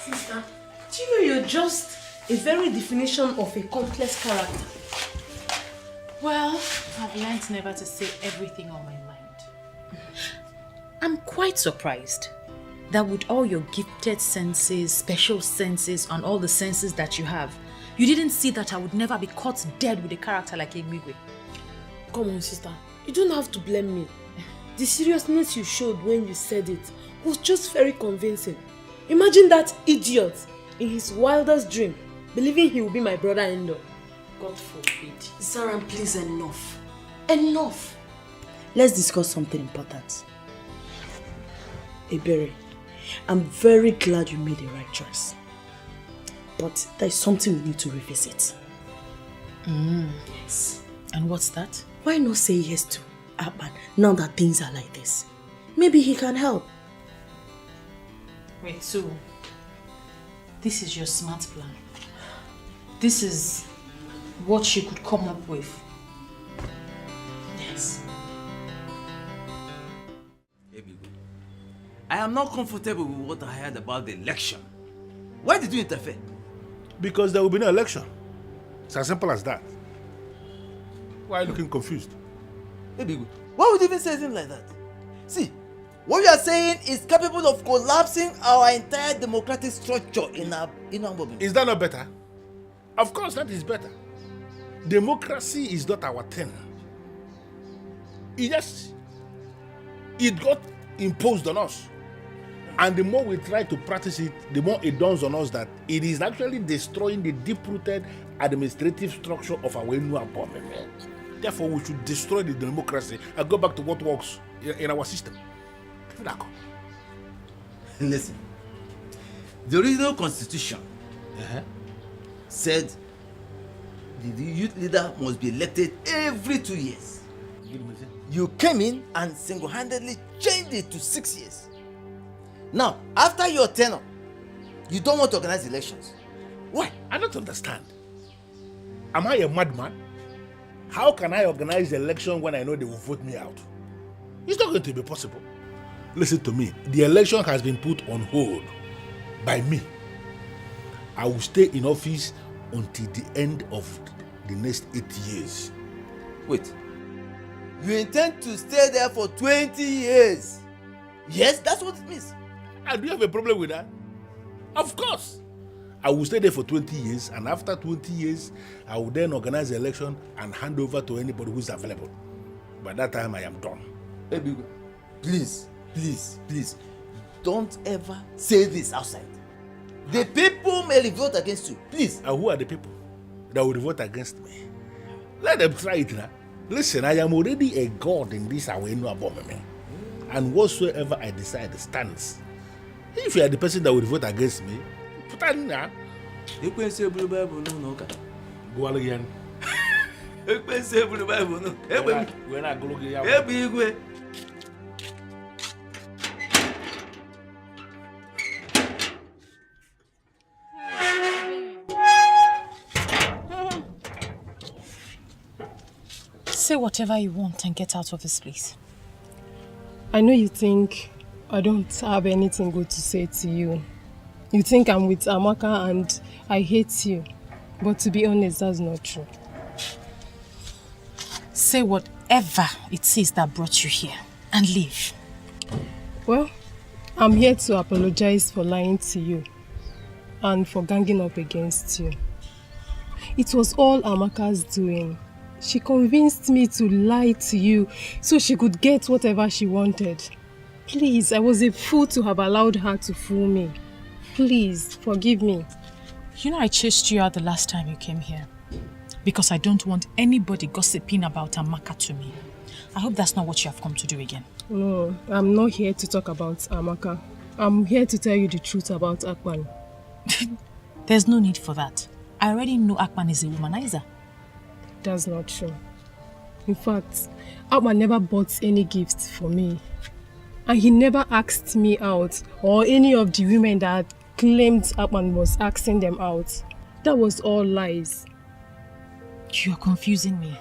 Sister, do you know you're just a very definition of a complex character? Well, I've learned never to say everything on my mind. I'm quite surprised that with all your gifted senses, special senses, and all the senses that you have, you didn't see that I would never be caught dead with a character like Egwigwe. Come on, sister. You don't have to blame me. The seriousness you showed when you said it was just very convincing. Imagine that idiot in his wildest dream believing he will be my brother-in-law. God forbid. Zara, please, enough. Enough. Let's discuss something important. Ebere, I'm very glad you made the right choice. But there's something we need to revisit. Yes. And what's that? Why not say yes to Akpan now that things are like this? Maybe he can help. Wait, so this is your smart plan? This is what she could come up with? Yes. I am not comfortable with what I heard about the election. Why did you interfere? Because there will be no election. It's as simple as that. Why are you looking confused? Baby, why would you even say something like that? See, what you are saying is capable of collapsing our entire democratic structure in our movement. Is that not better? Of course, that is better. Democracy is not our thing. It got imposed on us. And the more we try to practice it, the more it dawns on us that it is actually destroying the deep-rooted administrative structure of our new government. Therefore, we should destroy the democracy and go back to what works in our system. Listen, the original constitution said the youth leader must be elected every 2 years. You came in and single-handedly changed it to 6 years. Now, after your tenure, you don't want to organize elections. Why? I don't understand. Am I a madman? How can I organize the election when I know they will vote me out? It's not going to be possible. Listen to me. The election has been put on hold by me. I will stay in office until the end of the next 8 years. Wait. You intend to stay there for 20 years? Yes, that's what it means. And do you have a problem with that? Of course. I will stay there for 20 years, and after 20 years, I will then organize the election and hand over to anybody who is available. By that time, I am done. Baby, please, don't ever say this outside. The people may revolt against you, please. And who are the people that will revolt against me? Let them try it now. Listen, I am already a god in this Awenu abomination, and whatsoever I decide stands. If you are the person that will vote against me, put that in there. You can say blue Bible no. Go again. You can say blue Bible no. We're not going to go. Say whatever you want and get out of this place. I know you think I don't have anything good to say to you. You think I'm with Amaka and I hate you. But to be honest, that's not true. Say whatever it is that brought you here and leave. Well, I'm here to apologize for lying to you and for ganging up against you. It was all Amaka's doing. She convinced me to lie to you so she could get whatever she wanted. Please, I was a fool to have allowed her to fool me. Please, forgive me. You know I chased you out the last time you came here because I don't want anybody gossiping about Amaka to me. I hope that's not what you have come to do again. No, I'm not here to talk about Amaka. I'm here to tell you the truth about Akpan. There's no need for that. I already know Akpan is a womanizer. That's not true. In fact, Akpan never bought any gifts for me. And he never asked me out or any of the women that claimed Akpan was asking them out. That was all lies. You're confusing me.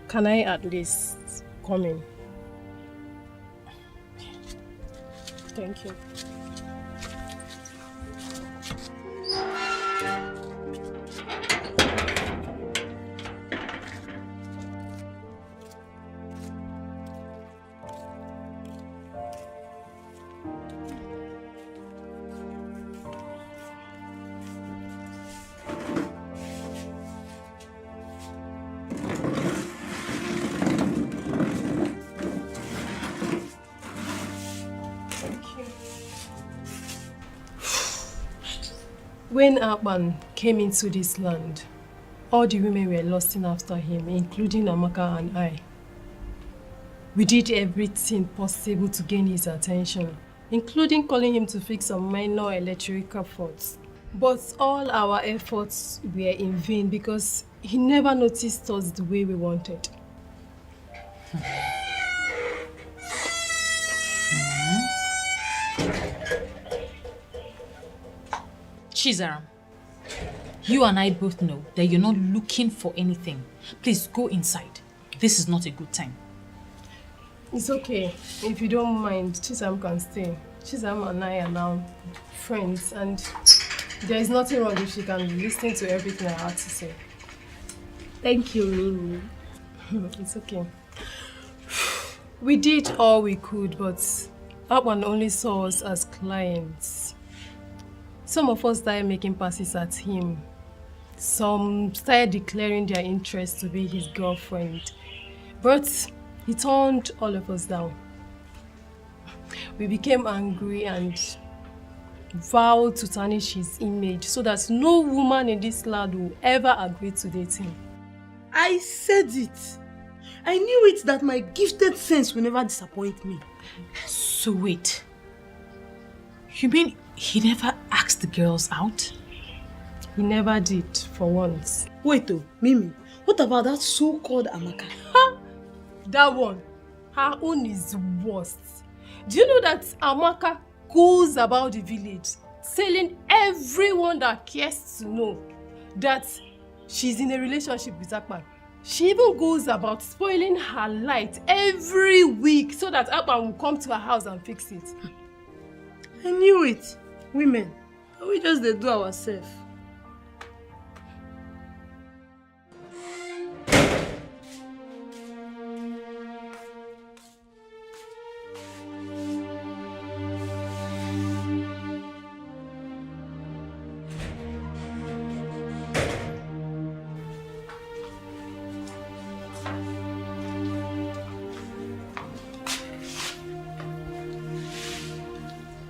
Can I at least come in? Thank you. When Akpan came into this land, all the women were lusting after him, including Amaka and I. We did everything possible to gain his attention. including calling him to fix some minor electrical faults. But all our efforts were in vain because he never noticed us the way we wanted. Chizaram, you and I both know that you're not looking for anything. Please go inside. This is not a good time. It's okay. If you don't mind, Chizam can stay. Chizam and I are now friends, and there is nothing wrong if she can listen to everything I have to say. Thank you, Mimi. It's okay. We did all we could, but Akpan only saw us as clients. Some of us started making passes at him. Some started declaring their interest to be his girlfriend. But he turned all of us down. We became angry and vowed to tarnish his image so that no woman in this land will ever agree to date him. I said it. I knew it that my gifted sense will never disappoint me. So wait. You mean he never asked the girls out? He never did, for once. Wait though, Mimi, what about that so-called Amaka? That one, her own is worst. Do you know that Amaka goes about the village telling everyone that cares to know that she's in a relationship with Akpan? She even goes about spoiling her light every week so that Akpan will come to her house and fix it. I knew it. Women, we just do ourselves.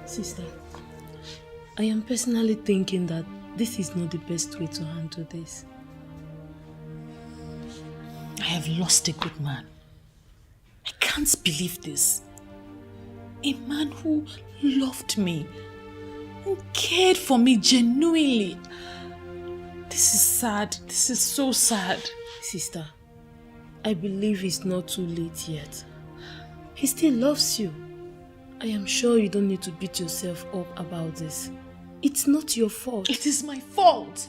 Sister, I am personally thinking that this is not the best way to handle this. I have lost a good man. I can't believe this. A man who loved me, who cared for me genuinely. This is sad. This is so sad. Sister, I believe it's not too late yet. He still loves you. I am sure you don't need to beat yourself up about this. It's not your fault. It is my fault.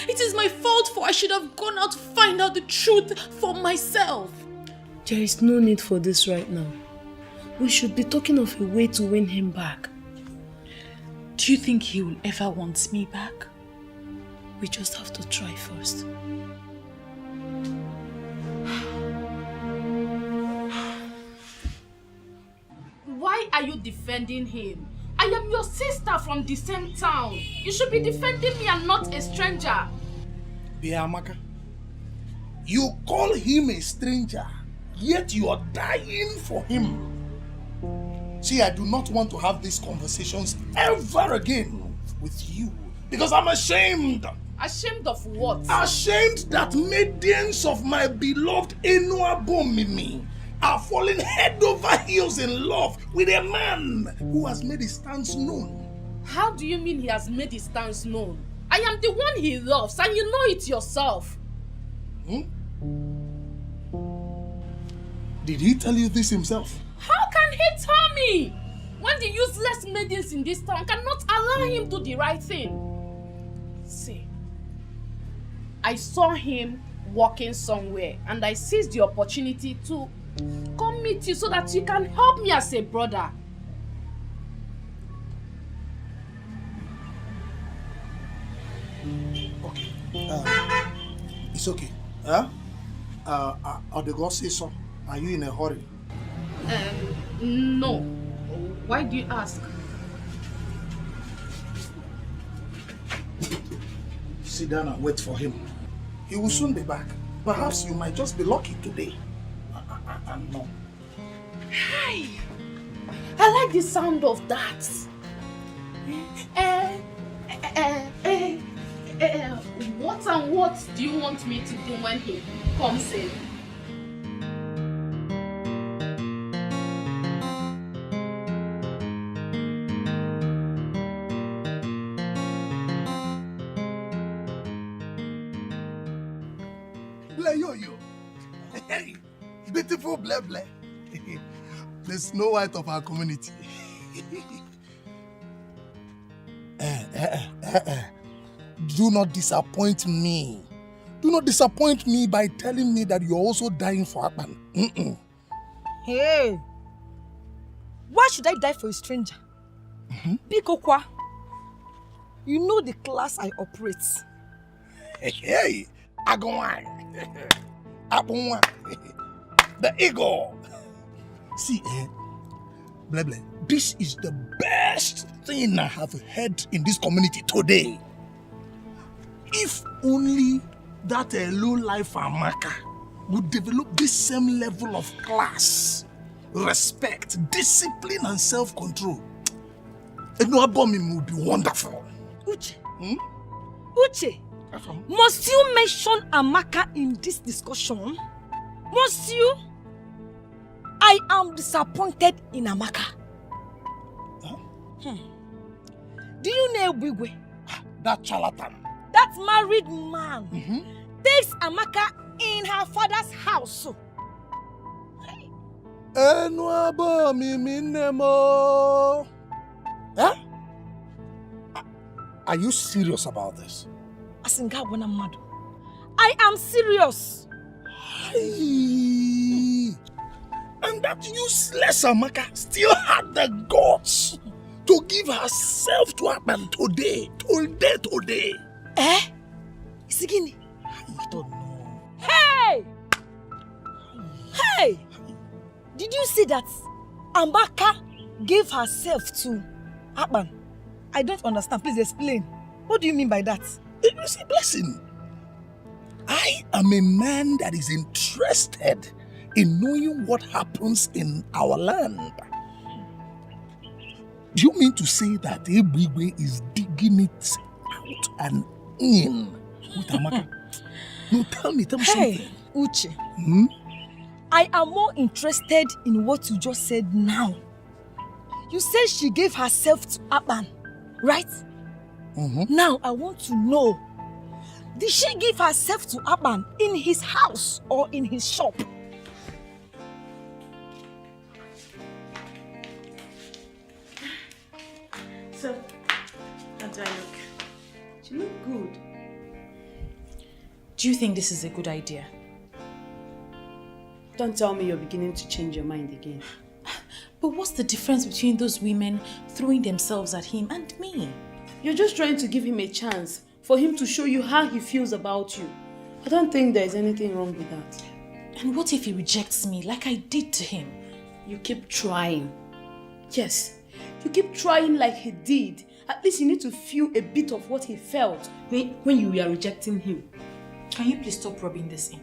It is my fault, for I should have gone out to find out the truth for myself. There is no need for this right now. We should be talking of a way to win him back. Do you think he will ever want me back? We just have to try first. Why are you defending him? I am your sister from the same town. You should be defending me and not a stranger. Biamaka, you call him a stranger, yet you are dying for him. See, I do not want to have these conversations ever again with you because I'm ashamed. Ashamed of what? Ashamed that maidens of my beloved Enuabomimi are falling head over heels in love with a man who has made his stance known. How do you mean he has made his stance known? I am the one he loves, and you know it yourself. Did he tell you this himself? How can he tell me? When the useless maidens in this town cannot allow him to do the right thing. See, I saw him walking somewhere, and I seized the opportunity to come meet you so that you can help me as a brother. Okay. It's okay. Or the God say so. Are you in a hurry? No. Why do you ask? Sit down and wait for him. He will soon be back. Perhaps you might just be lucky today. No. Hi. I like the sound of that. What and what do you want me to do when he comes in? Ble yo-yo. Hey, beautiful Ble Ble. The Snow White of our community. Do not disappoint me. Do not disappoint me by telling me that you're also dying for Akpan. Hey, why should I die for a stranger? Bikokwa, you know the class I operate. Hey, Agawai. Apunwa. The eagle. See, Ble Ble, this is the best thing I have heard in this community today. If only that low-life Amaka would develop this same level of class, respect, discipline, and self-control, Enuabomim would be wonderful. Uche, Uche, must you mention Amaka in this discussion? Must you? I am disappointed in Amaka. Do you know Bigwe? That charlatan. That married man takes Amaka in her father's house. Huh? Are you serious about this? I am serious. And that useless Amaka still had the guts to give herself to Akpan today. Eh? Isigini? I don't know. Hey! Hey! Did you see that Amaka gave herself to Akpan? I don't understand. Please explain. What do you mean by that? You see, Blessing, I am a man that is interested in knowing what happens in our land. Do you mean to say that Ebigwe is digging it out and in with Amaka? No, tell me something. Hey, Uche. I am more interested in what you just said now. You said she gave herself to Akpan, right? Now I want to know, did she give herself to Akpan in his house or in his shop? So, how do I look? You look good. Do you think this is a good idea? Don't tell me you're beginning to change your mind again. But what's the difference between those women throwing themselves at him and me? You're just trying to give him a chance for him to show you how he feels about you. I don't think there's anything wrong with that. And what if he rejects me like I did to him? You keep trying. Yes, you keep trying like he did. At least you need to feel a bit of what he felt when you were rejecting him. Can you please stop rubbing this in?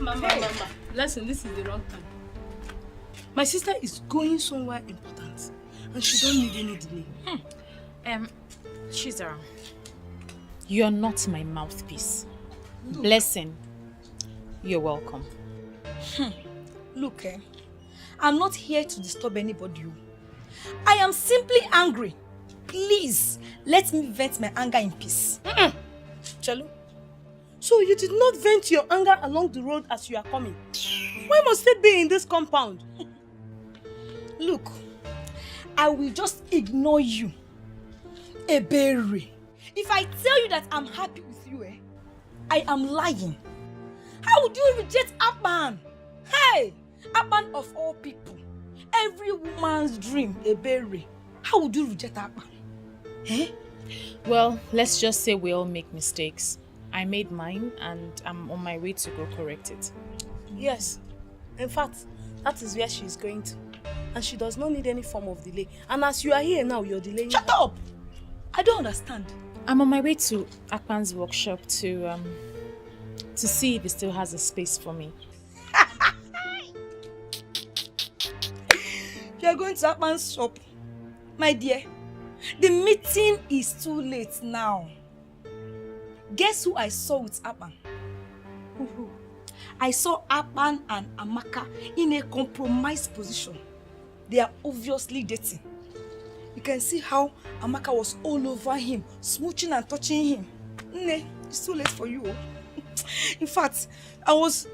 Mama. Listen, this is the wrong time. My sister is going somewhere important and she don't need any delay. Chizara, you're not my mouthpiece. Blessing, you're welcome. Look, I'm not here to disturb anybody. I am simply angry. Please, let me vent my anger in peace. Chalo, so you did not vent your anger along the road as you are coming. Why must it be in this compound? Look, I will just ignore you. Ebere. If I tell you that I'm happy with you, I am lying. How would you reject Akpan? Hey, Akpan of all people. Every woman's dream, Ebere. How would you reject Akpan? Well, let's just say we all make mistakes. I made mine and I'm on my way to go correct it. Yes. In fact, that is where she is going to. And she does not need any form of delay. And as you are here now, you're delaying. Shut up! I don't understand. I'm on my way to Akpan's workshop to see if he still has a space for me. You're going to Akpan's shop. My dear, The meeting is too late now. Guess who I saw with Apan? I saw Apan and Amaka in a compromised position. They are obviously dating. You can see how Amaka was all over him, smooching and touching him. Nne, it's too late for you. In fact, I was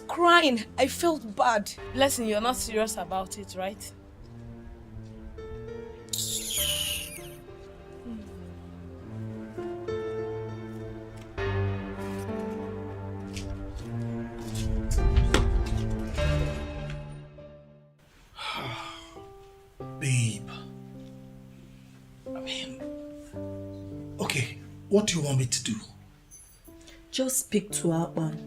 crying. I felt bad. Blessing, you're not serious about it, right? Babe. I mean, okay, what do you want me to do? Just speak to Akpan.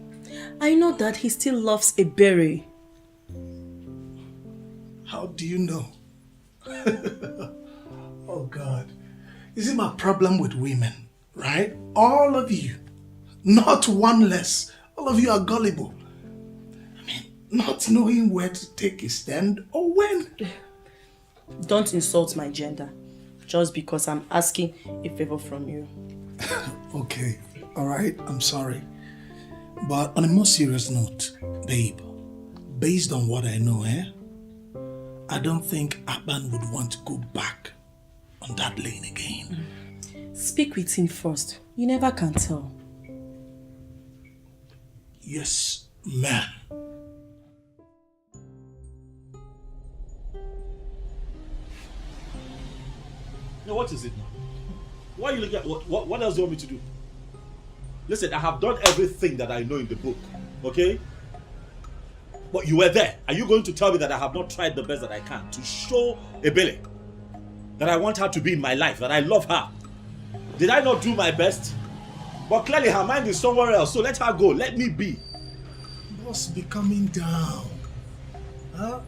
I know that he still loves a berry. How do you know? Oh God. Is it my problem with women, right? All of you. Not one less. All of you are gullible. I mean, not knowing where to take a stand or when. Don't insult my gender. Just because I'm asking a favor from you. Okay, alright, I'm sorry. But on a more serious note, babe, based on what I know, I don't think Akpan would want to go back on that lane again. Speak with him first. You never can tell. Yes, ma'am. Now, what is it now? Why are you looking at what else do you want me to do? Listen, I have done everything that I know in the book, okay? But you were there. Are you going to tell me that I have not tried the best that I can to show Ebele that I want her to be in my life, that I love her? Did I not do my best? But clearly her mind is somewhere else, so let her go. Let me be. Boss, be coming down. Huh?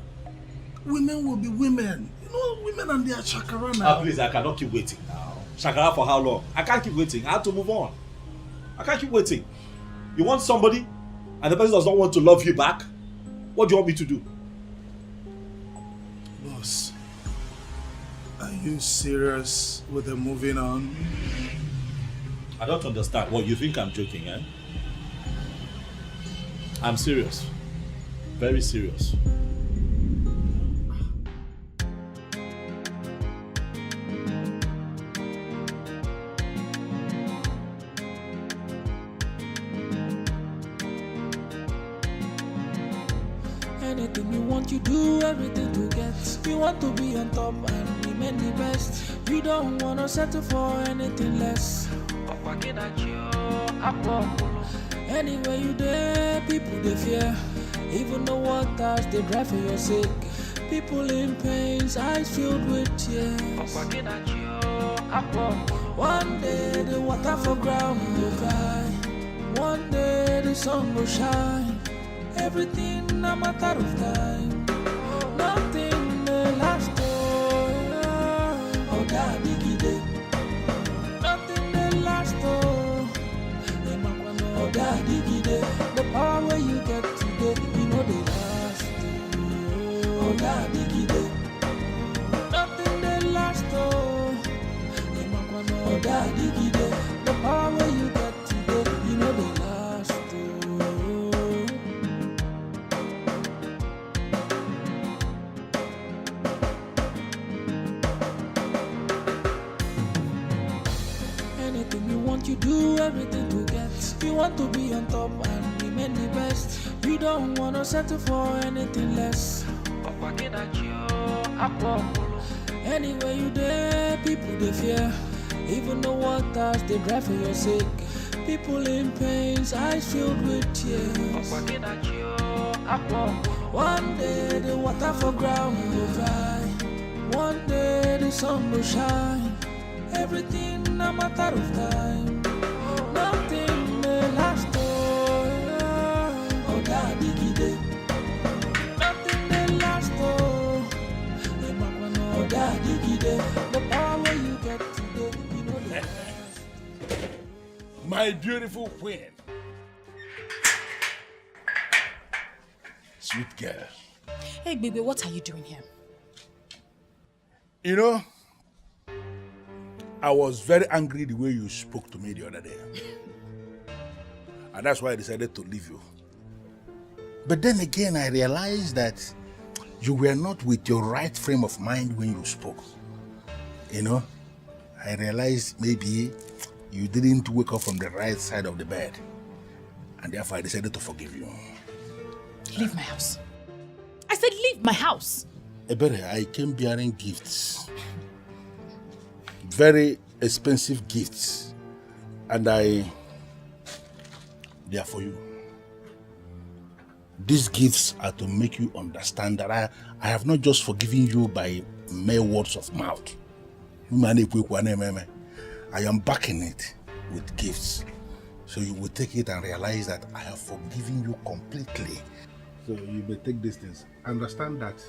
Women will be women. You know, women and their shakara now. Please, I cannot keep waiting now. Shakara for how long? I can't keep waiting. I have to move on. I can't keep waiting. You want somebody and the person does not want to love you back? What do you want me to do? Boss, are you serious with the moving on? I don't understand. What, you think I'm joking, eh? I'm serious. Very serious. Anything you want, you do everything to get. You want to be on top and remain the best. You don't wanna settle for anything less. Anywhere you there, people they fear. Even the waters they drive for your sake. People in pains, eyes filled with tears. One day the water for ground will cry. One day the sun will shine. Everything a matter of time. Nothing may last. Oh, daddy, gide. Nothing may last. Oh, daddy, gide. The power where you get today, you know they last. Oh, daddy, gide. Nothing may last. Oh, daddy, gide. The power where you get today, you know they last. You do everything to get. You want to be on top and remain the best. You don't wanna settle for anything less. Anywhere you there, people they fear. Even the waters they drive for your sake. People in pains, eyes filled with tears. One day the water for ground will dry. One day the sun will shine. Everything a matter of time. Nothing may last. Oh, daddy, gide. Nothing may last. Oh, daddy, gide. The power you get today, you know the last. My beautiful queen. Sweet girl. Hey, baby, what are you doing here? You know, I was very angry the way you spoke to me the other day. And that's why I decided to leave you. But then again, I realized that you were not with your right frame of mind when you spoke. You know, I realized maybe you didn't wake up from the right side of the bed. And therefore I decided to forgive you. Leave my house. I said leave my house. Ebere, I came bearing gifts. Very expensive gifts. And they are for you. These gifts are to make you understand that I have not just forgiven you by mere words of mouth. I am backing it with gifts. So you will take it and realize that I have forgiven you completely. So you may take these things. Understand that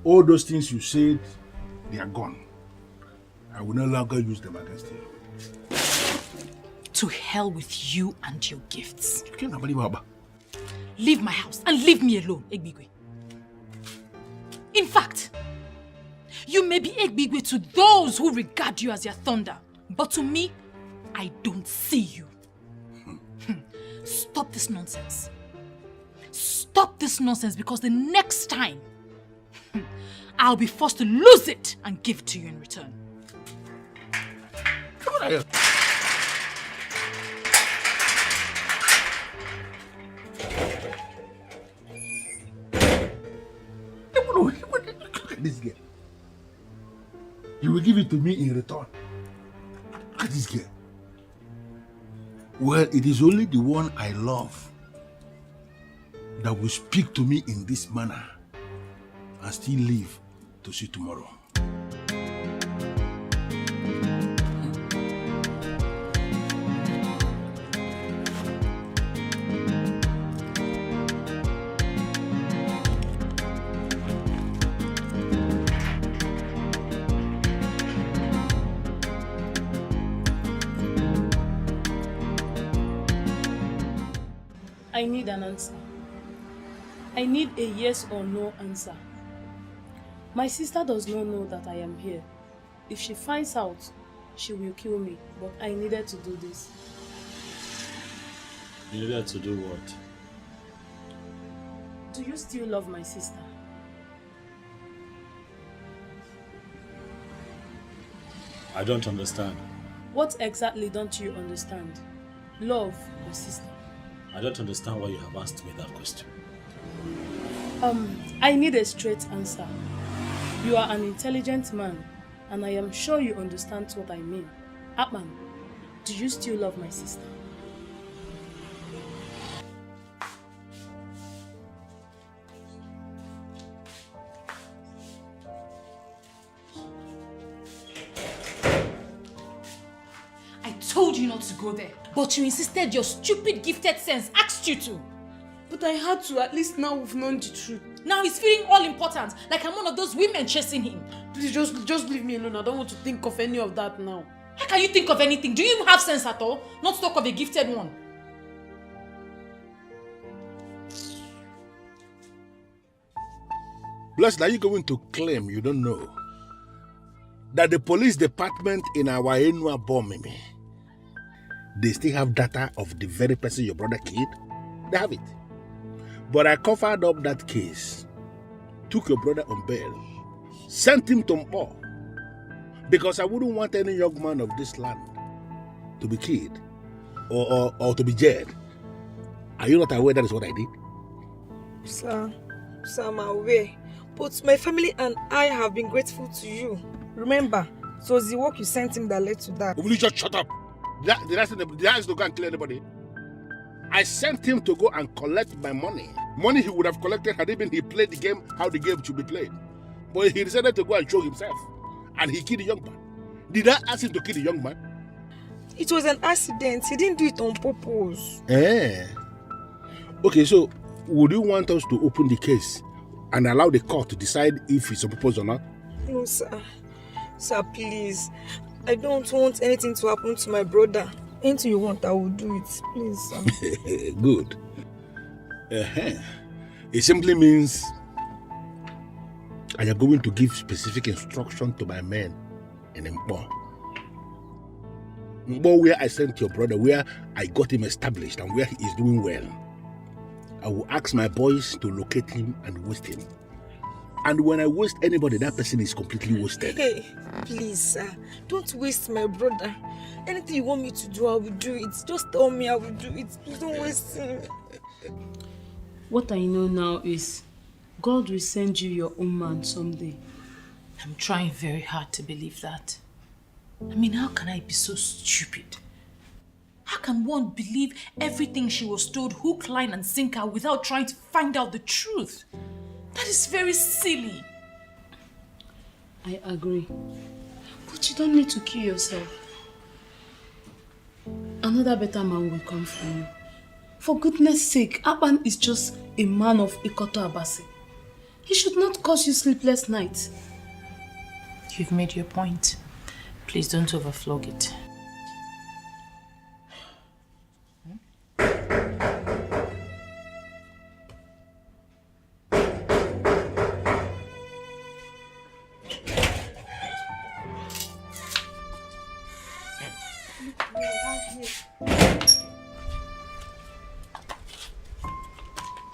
all those things you said, they are gone. I will no longer use them against you. To hell with you and your gifts. You can't believe Baba. Leave my house and leave me alone, Egbigwe. In fact, you may be Egbigwe to those who regard you as their thunder, but to me, I don't see you. Stop this nonsense. Stop this nonsense, because the next time, I'll be forced to lose it and give it to you in return. Come on here. Look at this girl. You will give it to me in return. Look at this girl. Well, it is only the one I love that will speak to me in this manner and still live to see tomorrow. I need an answer. I need a yes or no answer. My sister does not know that I am here. If she finds out, she will kill me. But I needed to do this. You needed to do what? Do you still love my sister? I don't understand. What exactly don't you understand? Love or sister? I don't understand why you have asked me that question. I need a straight answer. You are an intelligent man, and I am sure you understand what I mean. Atman, do you still love my sister? I told you not to go there, but you insisted. Your stupid gifted sense asked you to. But I had to. At least now we've known the truth. Now he's feeling all important, like I'm one of those women chasing him. Please just leave me alone. I don't want to think of any of that now. How can you think of anything? Do you even have sense at all? Not to talk of a gifted one. Blessed, are you going to claim you don't know that the police department in our Enua Bomimi, they still have data of the very person your brother killed? They have it. But I covered up that case, took your brother on bail, sent him to Mpo, because I wouldn't want any young man of this land to be killed or to be jailed. Are you not aware that is what I did? Sir, I'm aware. But my family and I have been grateful to you. Remember, it was the work you sent him that led to that. Will you just shut up? Did I ask to go and kill anybody? I sent him to go and collect my money. Money he would have collected had he played the game how the game should be played. But he decided to go and show himself. And he killed the young man. Did I ask him to kill the young man? It was an accident. He didn't do it on purpose. Okay, so would you want us to open the case and allow the court to decide if it's on purpose or not? No, sir. Sir, please. I don't want anything to happen to my brother. Anything you want, I will do it. Please, sir. Good. It simply means I am going to give specific instruction to my men in Mpo But where I sent your brother, where I got him established and where he is doing well, I will ask my boys to locate him and waste him. And when I waste anybody, that person is completely wasted. Hey, please, sir, don't waste my brother. Anything you want me to do, I will do it. Just tell me I will do it. Please don't waste him. What I know now is God will send you your own man someday. I'm trying very hard to believe that. I mean, how can I be so stupid? How can one believe everything she was told hook, line and sinker without trying to find out the truth? That is very silly. I agree. But you don't need to kill yourself. Another better man will come for you. For goodness sake, Aban is just a man of Ikoto Abasi. He should not cause you sleepless nights. You've made your point. Please don't overflog it.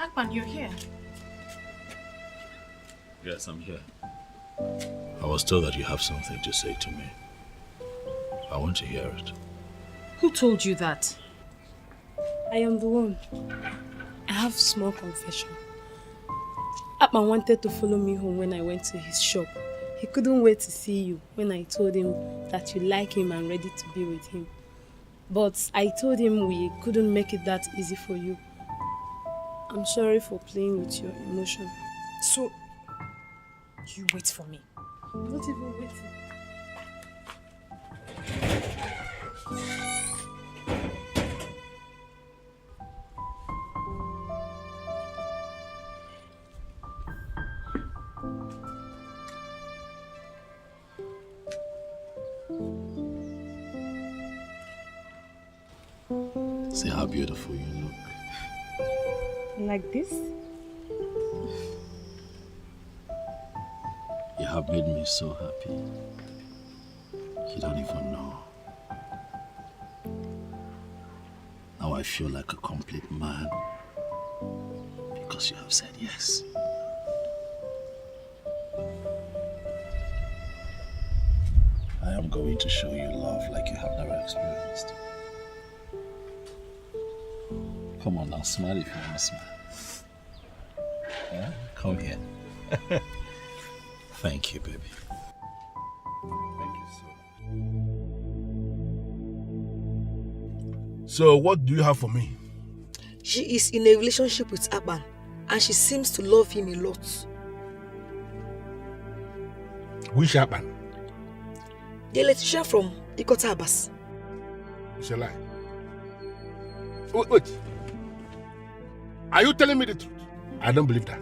Akpan, you're here. Yes, I'm here. I was told that you have something to say to me. I want to hear it. Who told you that? I am the one. I have small confession. Akpan wanted to follow me home when I went to his shop. He couldn't wait to see you when I told him that you like him and ready to be with him. But I told him we couldn't make it that easy for you. I'm sorry for playing with your emotion. So, you wait for me. Not even waiting. See how beautiful you look. Like this? You have made me so happy. You don't even know. Now I feel like a complete man because you have said yes. I am going to show you love like you have never experienced. Come on now, smile if you want to smile. Yeah? Come here. Thank you, baby. Thank you so. So, what do you have for me? She is in a relationship with Aban and she seems to love him a lot. Which Aban? The electrician from Ikoto Abasi. It's a lie. Wait. Are you telling me the truth? I don't believe that.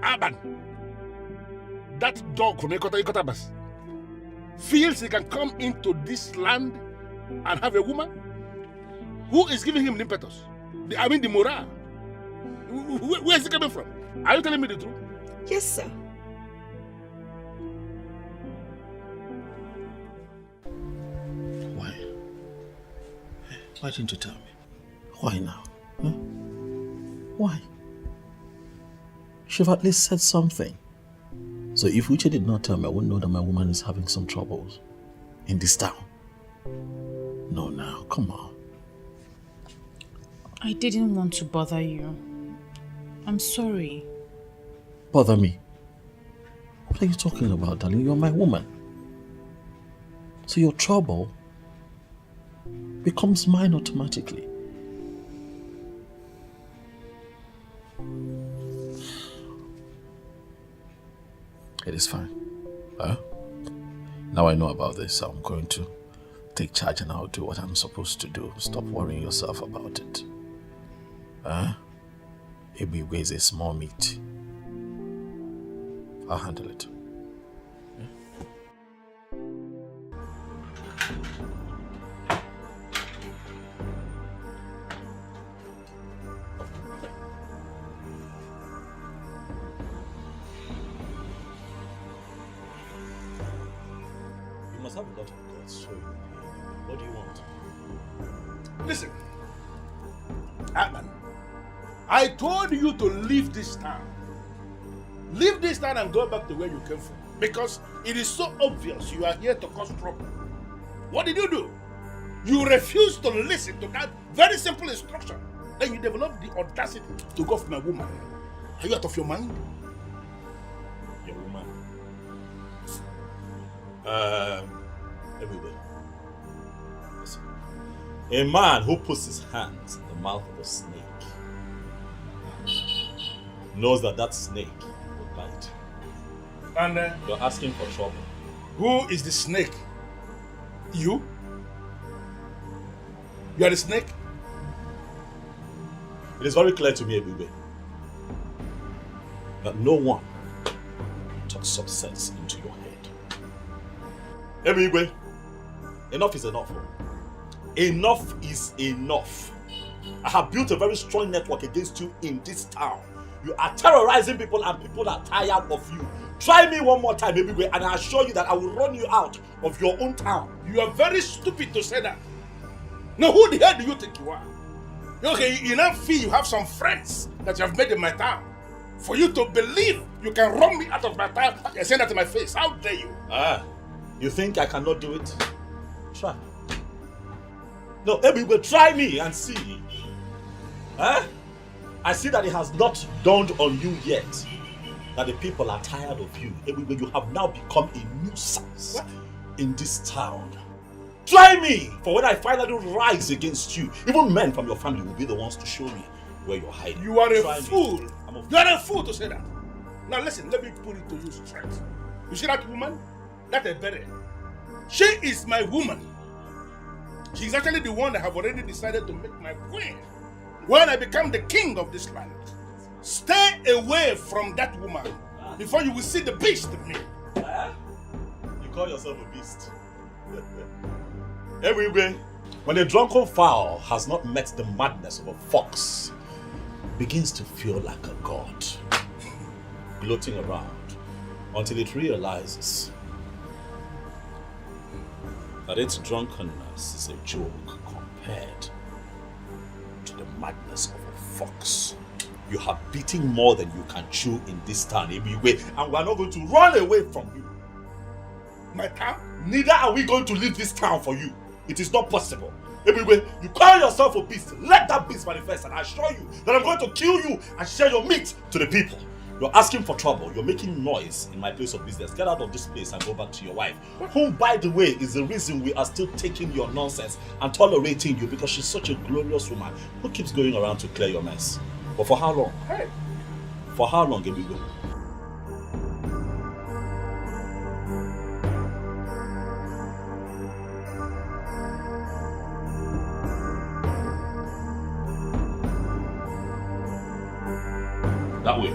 Aban, that dog from Ikoto Abasi, feels he can come into this land and have a woman? Who is giving him the impetus? The morale. Where is he coming from? Are you telling me the truth? Yes, sir. Why? Why didn't you tell me? Why now? Huh? Why? You should have at least said something. So if Uche did not tell me, I wouldn't know that my woman is having some troubles in this town. No, now, come on. I didn't want to bother you. I'm sorry. Bother me? What are you talking about, darling? You're my woman. So your trouble becomes mine automatically. It is fine. Now I know about this, I'm going to take charge and I'll do what I'm supposed to do. Stop worrying yourself about it. Ibigwe is a small meat. I'll handle it. You must have a lot of guts, so What do you want? Listen, Atman, I told you to leave this town. Leave this town and go back to where you came from. Because it is so obvious you are here to cause trouble. What did you do? You refused to listen to that very simple instruction. Then you developed the audacity to go for my woman. Are you out of your mind? Your woman? Everybody. Listen. A man who puts his hands in the mouth of a snake knows that that snake will bite. And you're asking for trouble. Who is the snake? You? You are the snake? It is very clear to me, Ebube, that no one talks some sense into your head. Ebube, enough is enough. Enough is enough. I have built a very strong network against you in this town. You are terrorizing people and people are tired of you. Try me one more time, Ebube, and I assure you that I will run you out of your own town. You are very stupid to say that. Now, who the hell do you think you are? Okay, you now feel you have some friends that you have made in my town. For you to believe you can run me out of my town and say that to my face. How dare you? You think I cannot do it? Try. No, Ebube, try me and see. I see that it has not dawned on you yet that the people are tired of you. Ebube, you have now become a nuisance in this town. Try me! For when I finally rise against you, even men from your family will be the ones to show me where you're hiding. You are a fool. You are a fool to say that. Now listen, let me put it to you straight. You see that woman? That a berry. She is my woman. She's actually the one that have already decided to make my queen when I become the king of this land. Stay away from that woman before you will see the beast in me. You call yourself a beast? Everywhere, when a drunken fowl has not met the madness of a fox, begins to feel like a god, gloating around until it realizes that its drunkenness is a joke compared to the madness of a fox. You have beaten more than you can chew in this town, Ebigwe, and we are not going to run away from you. My town? Neither are we going to leave this town for you. It is not possible. Ebigwe, you call yourself a beast. Let that beast manifest, and I assure you that I'm going to kill you and share your meat to the people. You're asking for trouble. You're making noise in my place of business. Get out of this place and go back to your wife, whom, by the way, is the reason we are still taking your nonsense and tolerating you, because she's such a glorious woman who keeps going around to clear your mess. But for how long? Hey. For how long, Ebigwe? That way.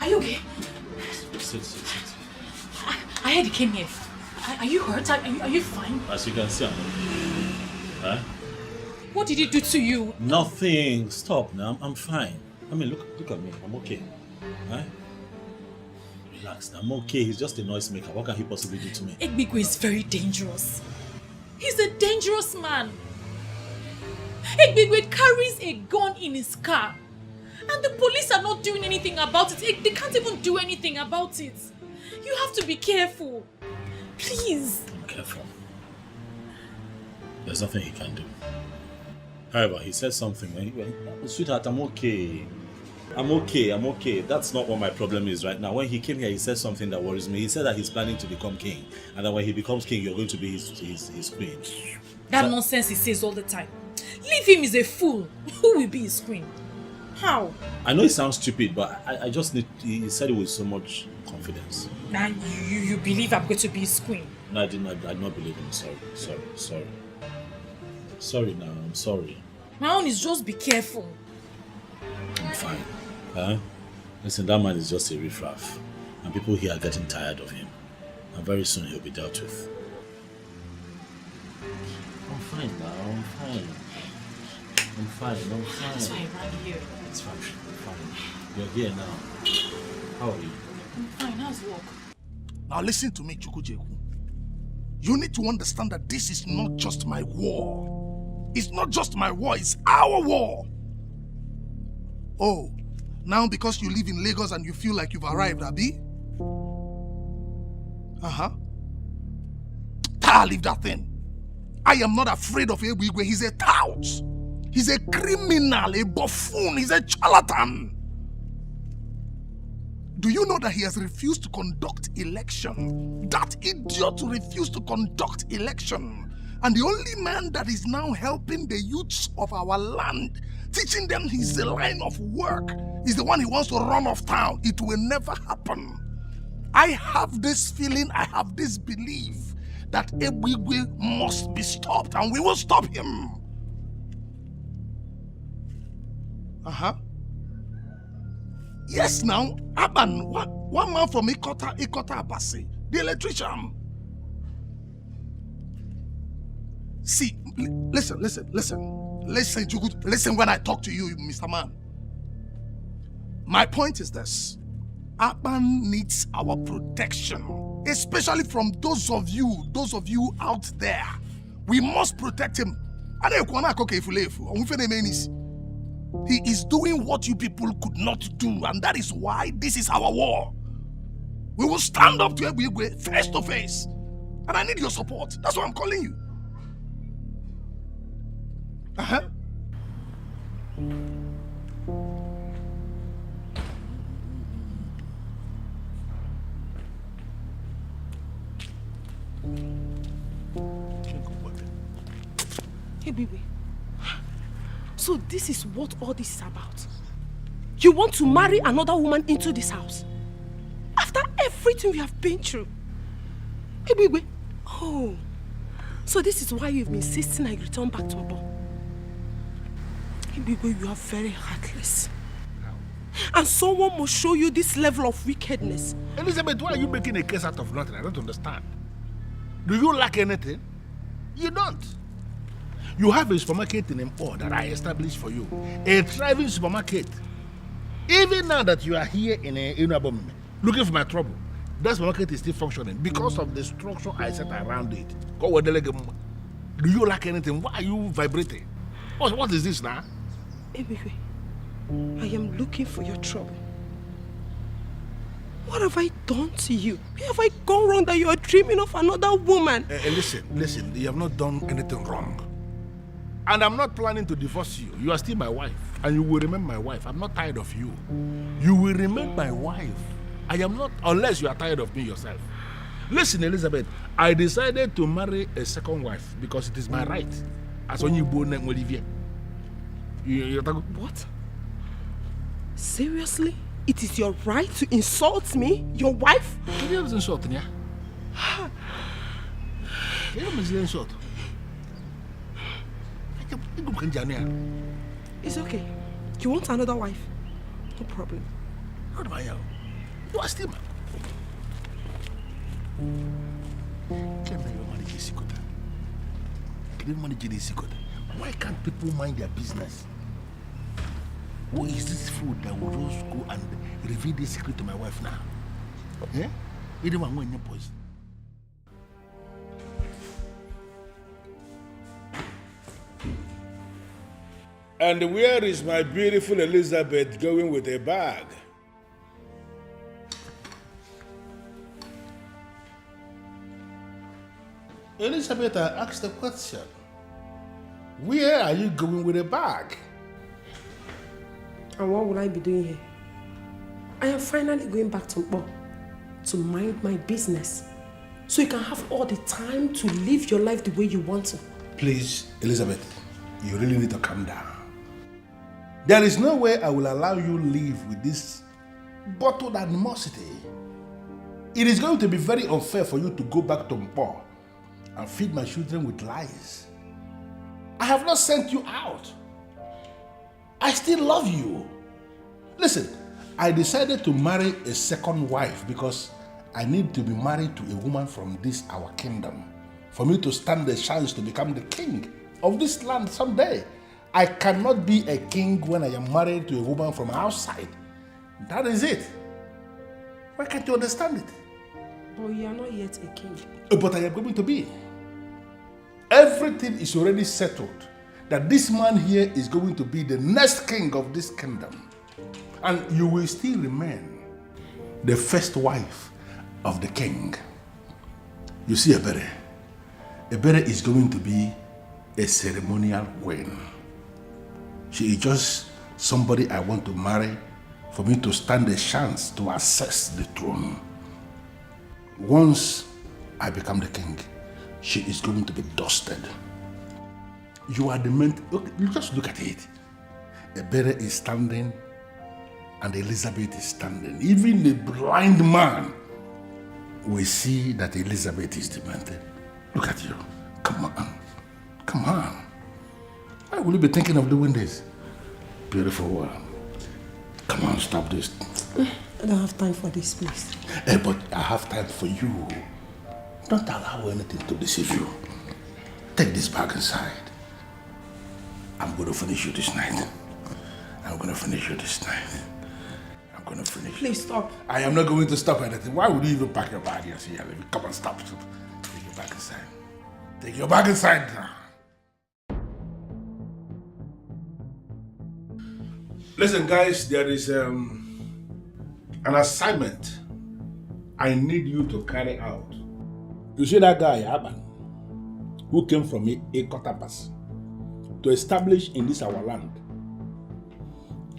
Are you okay? Sit. I heard you came here. Are you hurt? Are you fine? As you can see, I'm okay. Huh? What did he do to you? Nothing. Stop now. I'm fine. I mean, look at me. I'm okay. Huh? Relax. I'm okay. He's just a noisemaker. What can he possibly do to me? Egbigwe is very dangerous. He's a dangerous man. Egbigwe carries a gun in his car. And the police are not doing anything about it. They can't even do anything about it. You have to be careful. Please. I'm careful. There's nothing he can do. However, he said something. Sweetheart, I'm okay. I'm okay. That's not what my problem is right now. When he came here, he said something that worries me. He said that he's planning to become king. And that when he becomes king, you're going to be his queen. That nonsense he says all the time. Leave him, he's a fool. Who will be his queen? How? I know it sounds stupid, but I just need... He said it with so much confidence. Now you believe I'm going to be his queen? No, I did not believe him. Sorry. Sorry now, I'm sorry. My own is just be careful. I'm fine. Huh? Listen, that man is just a riffraff. And people here are getting tired of him. I'm very soon he'll be dealt with. I'm fine now, I'm fine. That's why I ran here. It's fine, I'm fine. You're here now. How are you? I'm fine, how's work? Now listen to me, Chukwujeku. You need to understand that this is not just my war. It's not just my war, it's our war. Oh, now because you live in Lagos and you feel like you've arrived, Abi? Leave that thing. I am not afraid of Ebigwe. He's a tout. He's a criminal, a buffoon, he's a charlatan. Do you know that he has refused to conduct election? That idiot refused to conduct election. And the only man that is now helping the youths of our land, teaching them his line of work, is the one he wants to run off town. It will never happen. I have this feeling, I have this belief that Ebigwe must be stopped, and we will stop him. Yes, now, Aban, one man from Ikota Abasi, the electrician. See, listen, listen when I talk to you, Mr. Man. My point is this. Aban needs our protection, especially from those of you out there. We must protect him. He is doing what you people could not do, and that is why this is our war. We will stand up to Ebigwe face to face, and I need your support. That's why I'm calling you. Hey, baby. So this is what all this is about. You want to marry another woman into this house? After everything we have been through? Hey, baby. Oh. So this is why you've been insisting I return back to Obo. Hey, baby, you are very heartless. And someone must show you this level of wickedness. Elizabeth, why are you making a case out of nothing? I don't understand. Do you lack anything? You don't. You have a supermarket in Mpo that I established for you. A thriving supermarket. Even now that you are here in Unabom, looking for my trouble, that supermarket is still functioning because of the structure I set around it. Do you lack anything? Why are you vibrating? What is this now? Ebigwe, I am looking for your trouble. What have I done to you? Where have I gone wrong that you are dreaming of another woman? Listen, you have not done anything wrong. And I'm not planning to divorce you. You are still my wife. And you will remain my wife. I'm not tired of you. You will remain my wife. I am not, unless you are tired of me yourself. Listen, Elizabeth, I decided to marry a second wife because it is my right. As when you born Olivier. What? Seriously? It is your right to insult me? Your wife? Can you insult me? Insult. It's okay. You want another wife? No problem. How do I know? You are still why can't people mind their business? Who is this fool that will just go and reveal this secret to my wife now? Eh? You don't want any poison. And where is my beautiful Elizabeth going with a bag? Elizabeth, I asked the question. Where are you going with a bag? And what will I be doing here? I am finally going back to Mpo to mind my business so you can have all the time to live your life the way you want to. Please, Elizabeth, you really need to calm down. There is no way I will allow you live with this bottled animosity. It is going to be very unfair for you to go back to Mpo and feed my children with lies. I have not sent you out. I still love you. Listen, I decided to marry a second wife because I need to be married to a woman from this our kingdom for me to stand the chance to become the king of this land someday. I cannot be a king when I am married to a woman from outside. That is it. Why can't you understand it? But you are not yet a king. But I am going to be. Everything is already settled that this man here is going to be the next king of this kingdom. And you will still remain the first wife of the king. You see, Ebere is going to be a ceremonial queen. She is just somebody I want to marry for me to stand a chance to access the throne. Once I become the king, she is going to be dusted. You are the man. Look, you just look at it. Ebere is standing and Elizabeth is standing. Even the blind man will see that Elizabeth is demented. Look at you. Come on. Come on. Why will you be thinking of doing this? Beautiful one. Come on, stop this. I don't have time for this, please. But I have time for you. Don't allow anything to deceive you. Take this bag inside. I'm going to finish you this night. I'm going to finish you this night. I'm going to finish you. Please stop. I am not going to stop anything. Why would you even pack your bag here? See, come on, stop. Take your bag inside. Take your bag inside now. Listen, guys, there is an assignment I need you to carry out. You see that guy, Aban, who came from Ekotapas to establish in this our land.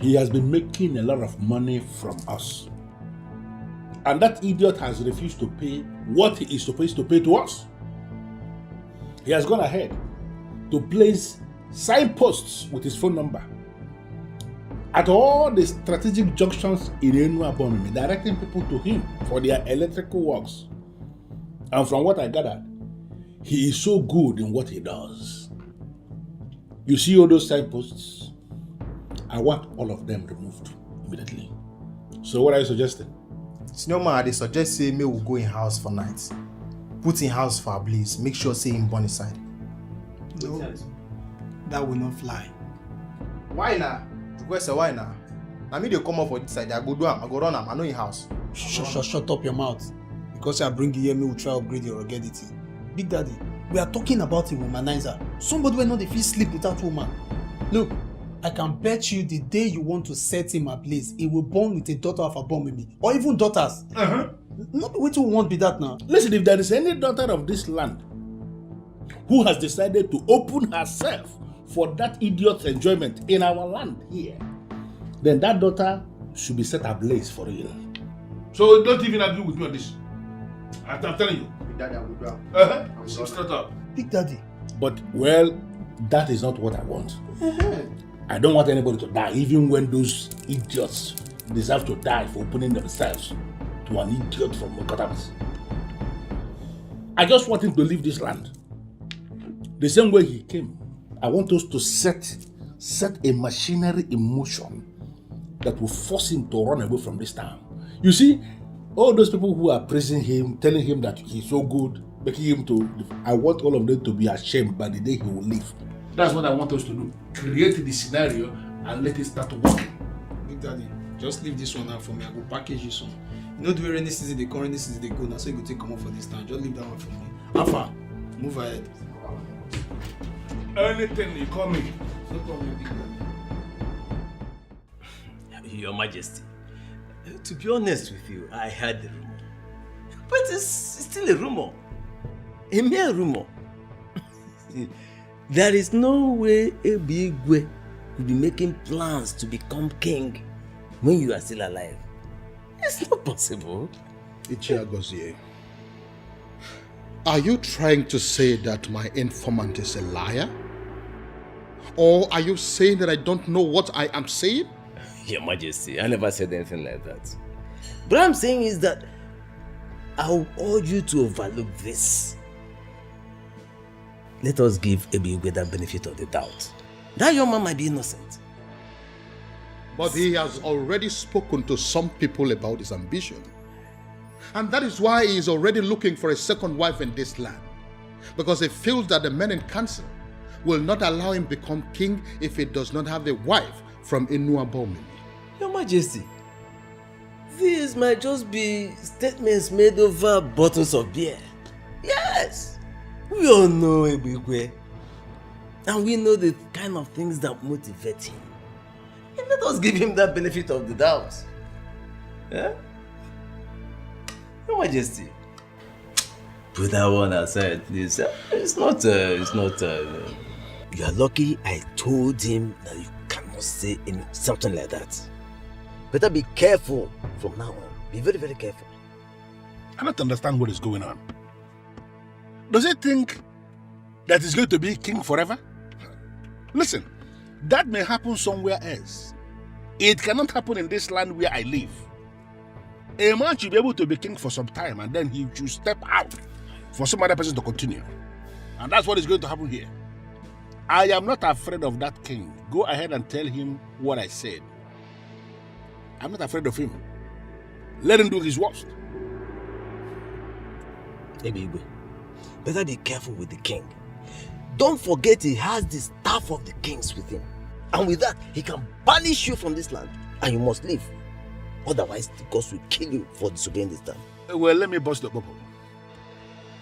He has been making a lot of money from us. And that idiot has refused to pay what he is supposed to pay to us. He has gone ahead to place signposts with his phone number at all the strategic junctions in Enuabomimi, directing people to him for their electrical works. And from what I gathered, he is so good in what he does. You see all those signposts? I want all of them removed immediately. So what are you suggesting? Senior man, they suggest say me will go in house for night. Put in house for a blaze. Make sure say him born inside. No, that will not fly. Why now? Why now? I mean they come up for this side. I go do am. I go run am. I know in house. Shut up your mouth. Because I bring you here, me will try to upgrade your ruggedity. Big Daddy, we are talking about a womanizer. Somebody will not feel sleep without woman. Look, I can bet you the day you want to set him ablaze, he will born with a daughter of a born with me. Or even daughters. Not the way to want be that now. Listen, if there is any daughter of this land who has decided to open herself for that idiot's enjoyment in our land here, then that daughter should be set ablaze for real. So don't even agree with me on this. I'm telling you. Big Daddy, I will do. Straight up. Big Daddy. But, well, that is not what I want. I don't want anybody to die, even when those idiots deserve to die for opening themselves to an idiot from Mokotabas. I just want him to leave this land. The same way he came. I want us to set a machinery in motion that will force him to run away from this town. You see, all those people who are praising him, telling him that he's so good, making him to, I want all of them to be ashamed by the day he will leave. That's what I want us to do. Create the scenario and let it start working. Big Daddy, just leave this one out for me. I will package you some. You know the way rainy season they come, rainy season they go. Now so you go take come up for this time. Just leave that one for me. Alpha, move ahead. Anything you call me. No problem, Big Daddy. Your Majesty, to be honest with you, I heard the rumor. But it's still a rumor. A mere rumor. There is no way Ebigwe could be making plans to become king when you are still alive. It's not possible. Ichiagozie, are you trying to say that my informant is a liar? Or are you saying that I don't know what I am saying? Your Majesty, I never said anything like that. What I'm saying is that I will urge you to overlook this. Let us give Ebigwe the benefit of the doubt. That young man might be innocent. But he has already spoken to some people about his ambition. And that is why he is already looking for a second wife in this land. Because he feels that the men in council will not allow him become king if he does not have a wife from Inuabomini. Your Majesty, these might just be statements made over bottles of beer. Yes, we all know Ebigwe. And we know the kind of things that motivate him. And let us give him that benefit of the doubt. Yeah? Your Majesty, put that one aside, please. It's not. You are lucky I told him that you cannot say something like that. Better be careful from now on. Be very, very careful. I don't understand what is going on. Does he think that he's going to be king forever? Listen, that may happen somewhere else. It cannot happen in this land where I live. A man should be able to be king for some time and then he should step out for some other person to continue. And that's what is going to happen here. I am not afraid of that king. Go ahead and tell him what I said. I'm not afraid of him. Let him do his worst. Ebigwe, better be careful with the king. Don't forget he has the staff of the kings with him. And with that, he can banish you from this land. And you must leave. Otherwise, the gods will kill you for disobeying this time. Well, let me bust the bubble.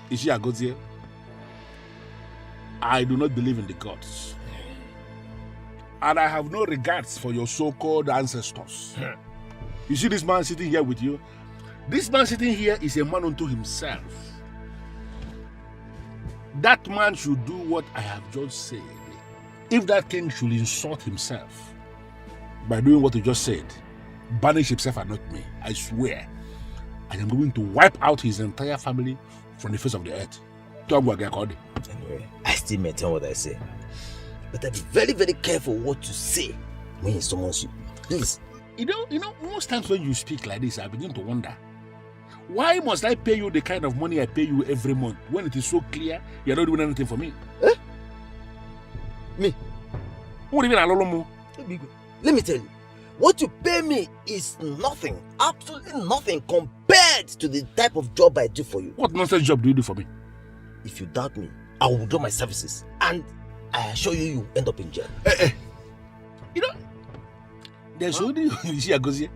Is she a god here? I do not believe in the gods. And I have no regards for your so-called ancestors. You see this man sitting here with you? This man sitting here is a man unto himself. That man should do what I have just said. If that king should insult himself by doing what he just said, banish himself and not me, I swear, I am going to wipe out his entire family from the face of the earth. Anyway, I still maintain what I say. But be very, very careful what you say when he summons you. Please. You know, most times when you speak like this, I begin to wonder, why must I pay you the kind of money I pay you every month when it is so clear you're not doing anything for me? Eh? Me? What do you mean, let me tell you, what you pay me is nothing, absolutely nothing compared to the type of job I do for you. What nonsense job do you do for me? If you doubt me, I will withdraw my services and I assure you, you end up in jail. You know, there's only, you see, Agozie,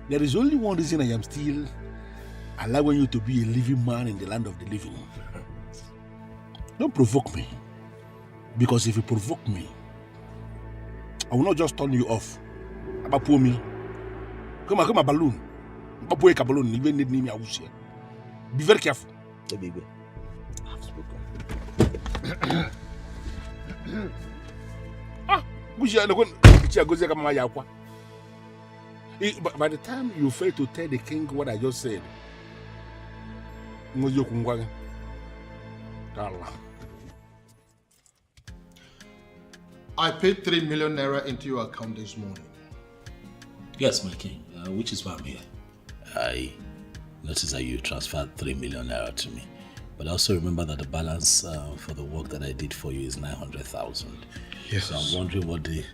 there is only one reason I am still allowing you to be a living man in the land of the living. Don't provoke me. Because if you provoke me, I will not just turn you off. About me. Come on, balloon. About balloon, even need me. Be very careful. Baby, I've spoken. By the time you fail to tell the king what I just said, I paid 3 million naira into your account this morning. Yes, my king, which is why I'm here. I noticed that you transferred 3 million naira to me. But also remember that the balance for the work that I did for you is 900,000. Yes. So I'm wondering what the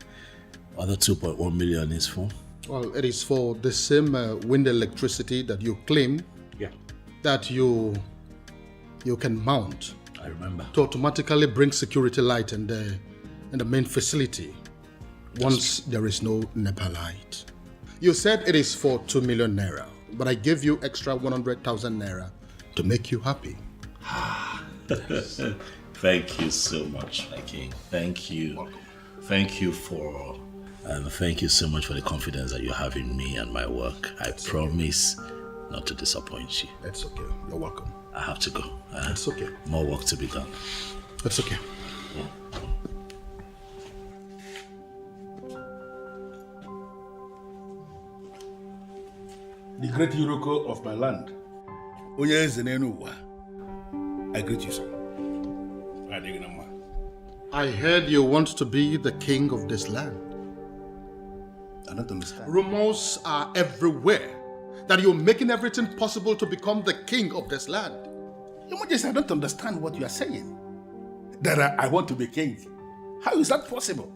other 2.1 million is for. Well, it is for the same wind electricity that you claim that you can mount. I remember. To automatically bring security light in the main facility once there is no NEPA light. You said it is for 2 million naira, but I gave you extra 100,000 naira to make you happy. Thank you so much, my king. Thank you. Welcome. Thank you thank you so much for the confidence that you have in me and my work. I promise not to disappoint you. That's okay. You're welcome. I have to go. It's okay. More work to be done. That's okay. The great Yuroko of my land, I greet you, sir. I heard you want to be the king of this land. I don't understand. Rumors are everywhere that you're making everything possible to become the king of this land. Your Majesty, I don't understand what you are saying. That I want to be king. How is that possible?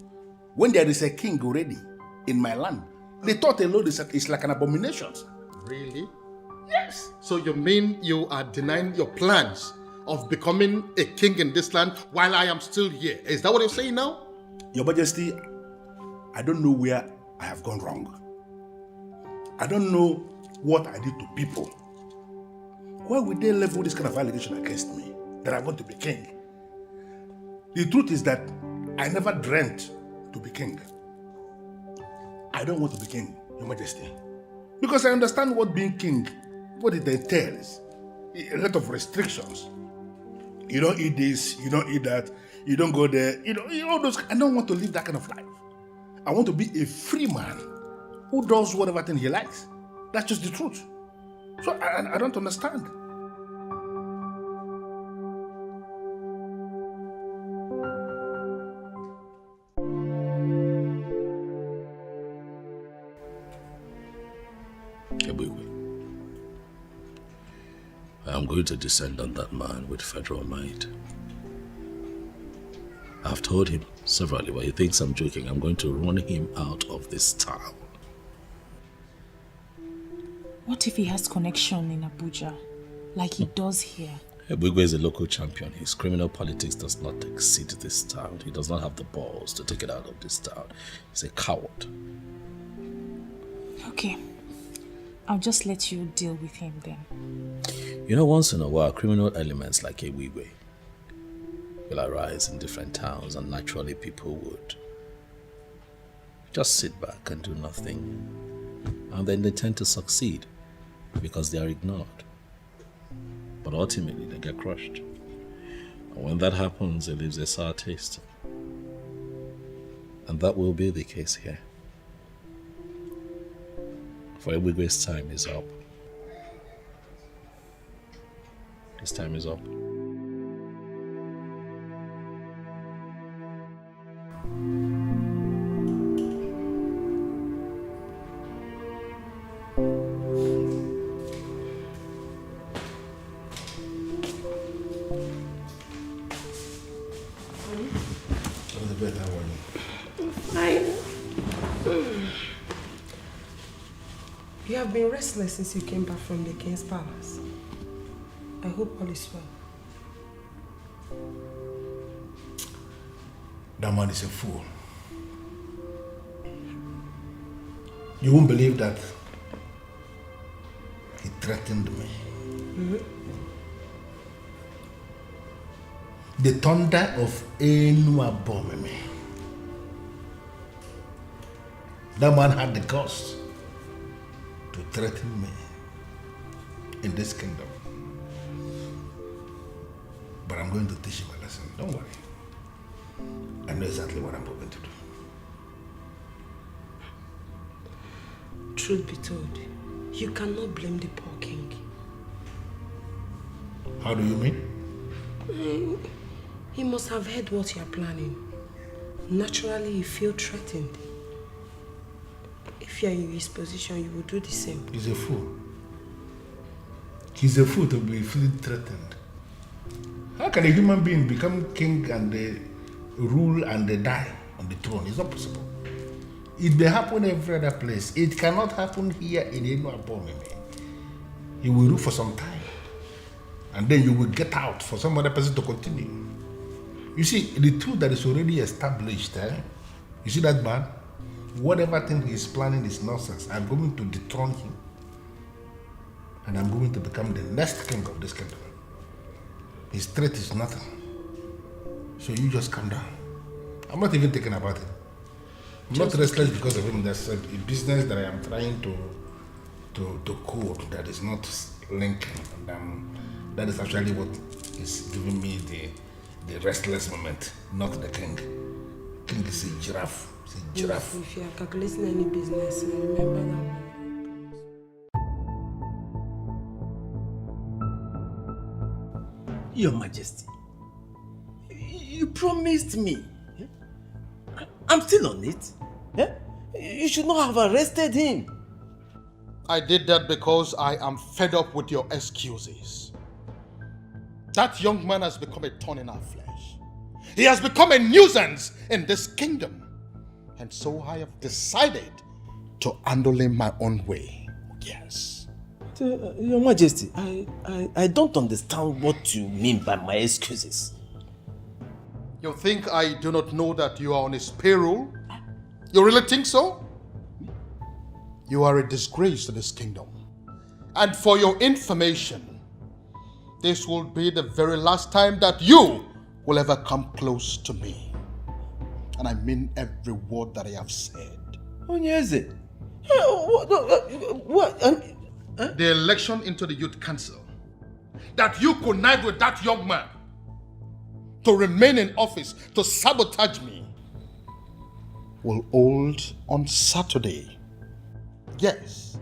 When there is a king already in my land, the thought alone is like an abomination. Really? Yes. So you mean you are denying your plans of becoming a king in this land while I am still here? Is that what you're saying now? Your Majesty, I don't know where I have gone wrong. I don't know what I did to people. Why would they level this kind of allegation against me that I want to be king? The truth is that I never dreamt to be king. I don't want to be king, Your Majesty. Because I understand what being king, what it entails. A lot of restrictions. You don't eat this, you don't eat that, you don't go there, you know, all those. I don't want to live that kind of life. I want to be a free man who does whatever thing he likes. That's just the truth. So I don't understand. I am going to descend on that man with federal might. I've told him severally, but he thinks I'm joking. I'm going to run him out of this town. What if he has connection in Abuja, like he does here? Ebugwe is a local champion. His criminal politics does not exceed this town. He does not have the balls to take it out of this town. He's a coward. Okay. I'll just let you deal with him then. You know, once in a while, criminal elements like Ebugwe will arise in different towns, and naturally people would just sit back and do nothing. And then they tend to succeed because they are ignored. But ultimately they get crushed. And when that happens, it leaves a sour taste. And that will be the case here. For Ebugwe's time is up. His time is up. You have been restless since you came back from the king's palace. I hope all is well. That man is a fool. You won't believe that he threatened me. Mm-hmm. The thunder of Enua Bomeme. That man had the guts to threaten me in this kingdom. But I'm going to teach him a lesson. Don't worry. I know exactly what I'm going to do. Truth be told, you cannot blame the poor king. How do you mean? He must have heard what you are planning. Naturally, you feel threatened. If you are in his position, you will do the same. He's a fool. He's a fool to be feeling threatened. How can a human being become king and rule and die on the throne? It's not possible. It may happen every other place. It cannot happen here in Enua Bomeme. You will rule for some time. And then you will get out for some other person to continue. You see, the truth that is already established, you see that man? Whatever thing he's planning is nonsense. I'm going to dethrone him. And I'm going to become the next king of this kingdom. His threat is nothing. So you just calm down. I'm not even thinking about it. I'm not restless because of him. There's a business that I am trying to code that is not linking. And that is actually what is giving me the restless moment, not the king. King is a giraffe. It's a giraffe. If you are calculating any business, remember that. Your Majesty, you promised me. I'm still on it. You should not have arrested him. I did that because I am fed up with your excuses. That young man has become a thorn in our flesh. He has become a nuisance in this kingdom. And so I have decided to handle him my own way. Yes. Your Majesty, I don't understand what you mean by my excuses. You think I do not know that you are on his payroll? You really think so? You are a disgrace to this kingdom. And for your information, this will be the very last time that you will ever come close to me. And I mean every word that I have said. Onyeze, the election into the youth council, that you connive with that young man to remain in office, to sabotage me, will hold on Saturday. Yes,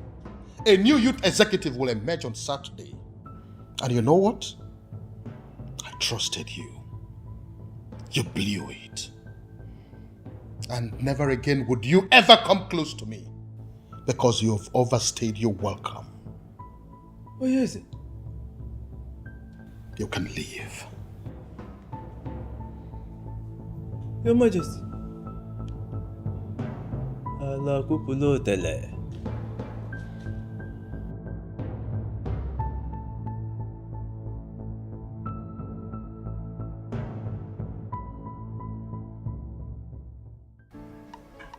a new youth executive will emerge on Saturday. And you know what? I trusted you. You blew it. And never again would you ever come close to me, because you have overstayed your welcome. Where is it? You can leave. Your Majesty. Allah kupulo tele.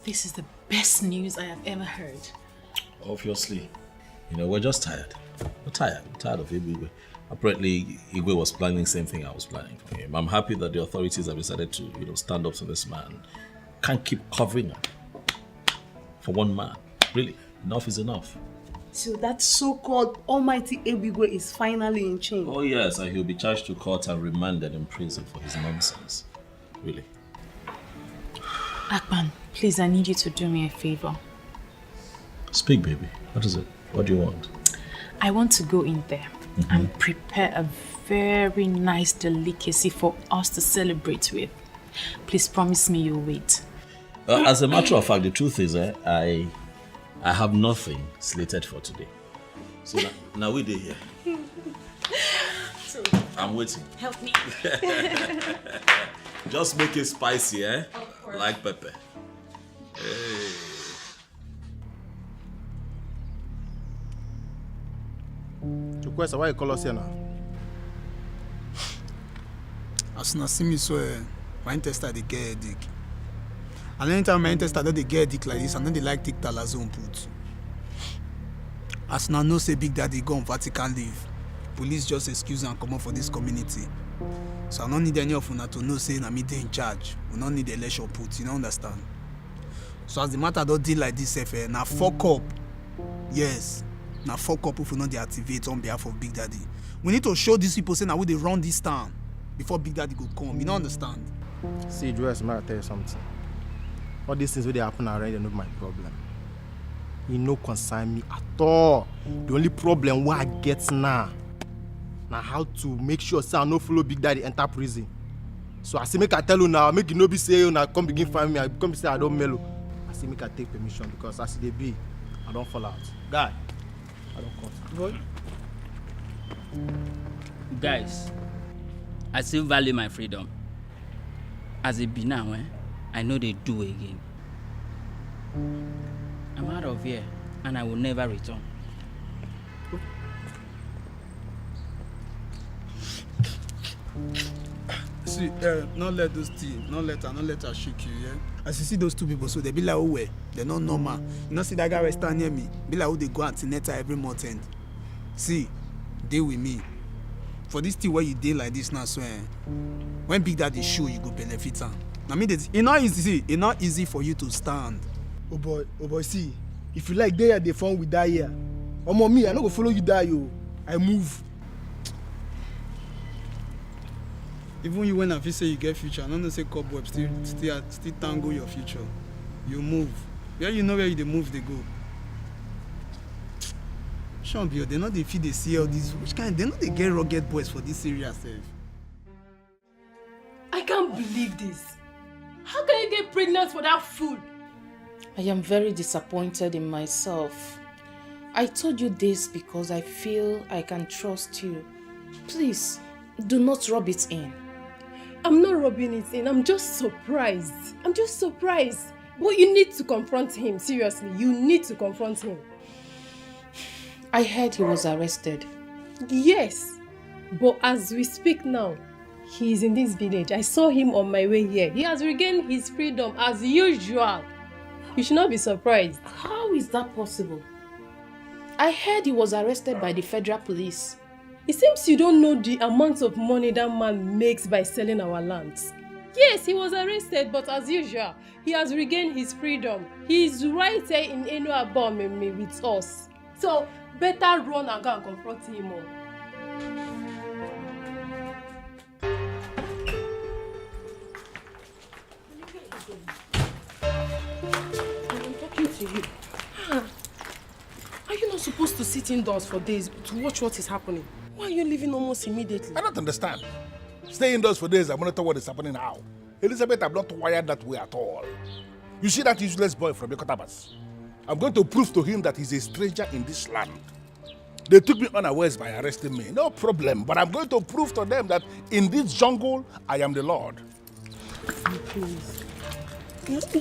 This is the best news I have ever heard. Obviously. You know, we're just tired. We're tired. We're tired of Igwe. Apparently, Igwe was planning the same thing I was planning for him. I'm happy that the authorities have decided to, stand up to this man. Can't keep covering up for one man. Really, enough is enough. So that so-called almighty Ebigwe is finally in chains. Oh yes, and he'll be charged to court and remanded in prison for his nonsense. Really. Akpan, please, I need you to do me a favor. Speak, baby. What is it? What do you want? I want to go in there and prepare a very nice delicacy for us to celebrate with. Please promise me you'll wait. As a matter of fact, the truth is, I have nothing slated for today. So now we're here. So, I'm waiting. help me. Just make it spicy, eh? Like pepper. Hey. Chukwesa, why you call us here now? As soon as see me so, my intestine they get headache. And anytime my intestine they get headache like this, and then they like take Talazone put. As now no say Big Daddy go on Vatican leave. Police just excuse and come up for this community. So I don't need any of una to know say na me dey in charge. We don't need the election put, you don't understand? So as the matter don't deal like this, now fuck up. Yes. Now fuck up if we not deactivate on behalf of Big Daddy. We need to show these people say now we they run this town before Big Daddy go come. You don't understand? See, Joyce, may I tell you something? All these things where they happen already are not my problem. You no concern me at all. The only problem what I get now how to make sure say I no follow Big Daddy enter prison. So I say make I tell you now, make you no be say you now come begin find me, I come say I don't mellow. I say make I take permission because as they be, I don't fall out. Guy, I don't come. Boy. Guys, I still value my freedom. As it be now, I know they do again. I'm out of here and I will never return. See, not let those things, not let her shake you, yeah? As you see those two people, so they be like, oh, where? They're not normal. You know, see that guy right stand near me? Be like, oh, they go antenatal every month end. See, deal with me. For this thing where you deal like this now, so when Big Daddy show, you go benefit am. I mean, it's not easy for you to stand. Oh boy, see, if you like there, the phone we die here. Omo me, I no go follow you die, yo. I move. Even you when I feel say you get future, I don't know say cobweb still tangle your future. You move. Yeah, you know where you move, they go. Shambio, they know they feel they see all these. Which kind? They know they get rugged boys for this area, self. I can't believe this. How can you get pregnant for that fool? I am very disappointed in myself. I told you this because I feel I can trust you. Please, do not rub it in. I'm not rubbing it in. I'm just surprised. But you need to confront him. Seriously, you need to confront him. I heard he was arrested. Yes, but as we speak now, he is in this village. I saw him on my way here. He has regained his freedom as usual. You should not be surprised. How is that possible? I heard he was arrested by the federal police. It seems you don't know the amount of money that man makes by selling our lands. Yes, he was arrested, but as usual, he has regained his freedom. He is right here in Enuabomeme with us. So, better run and go and confront him all. I'm talking to you. Are you not supposed to sit indoors for days to watch what is happening? Why are you leaving almost immediately? I don't understand. Stay indoors for days and monitor what is happening now. Elizabeth, I'm not wired that way at all. You see that useless boy from Yokotabas? I'm going to prove to him that he's a stranger in this land. They took me unawares by arresting me. No problem. But I'm going to prove to them that in this jungle, I am the Lord. Please.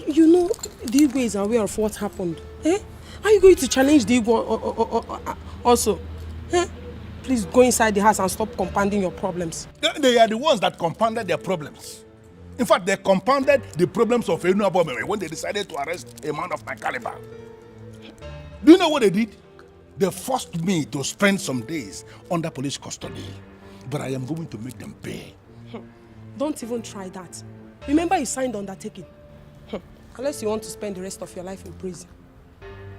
You know, the Igwe is aware of what happened. Eh? Are you going to challenge the Igwe also? Eh? Please go inside the house and stop compounding your problems. They are the ones that compounded their problems. In fact, they compounded the problems of Enuabomeme when they decided to arrest a man of my caliber. Do you know what they did? They forced me to spend some days under police custody. But I am going to make them pay. Don't even try that. Remember you signed undertaking. Unless you want to spend the rest of your life in prison.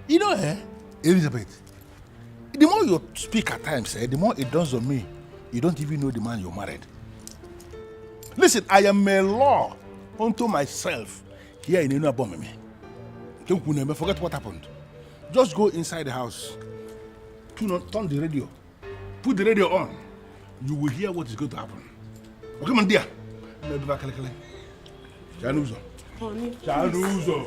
You know, Elizabeth, the more you speak at times, the more it dawns on me, you don't even know the man you married. Listen, I am a law unto myself here in Enuabomeme. Don't you never forget what happened. Just go inside the house, turn the radio, put the radio on. You will hear what is going to happen. Okay, man, dear. Chanuzo. Chanuzo.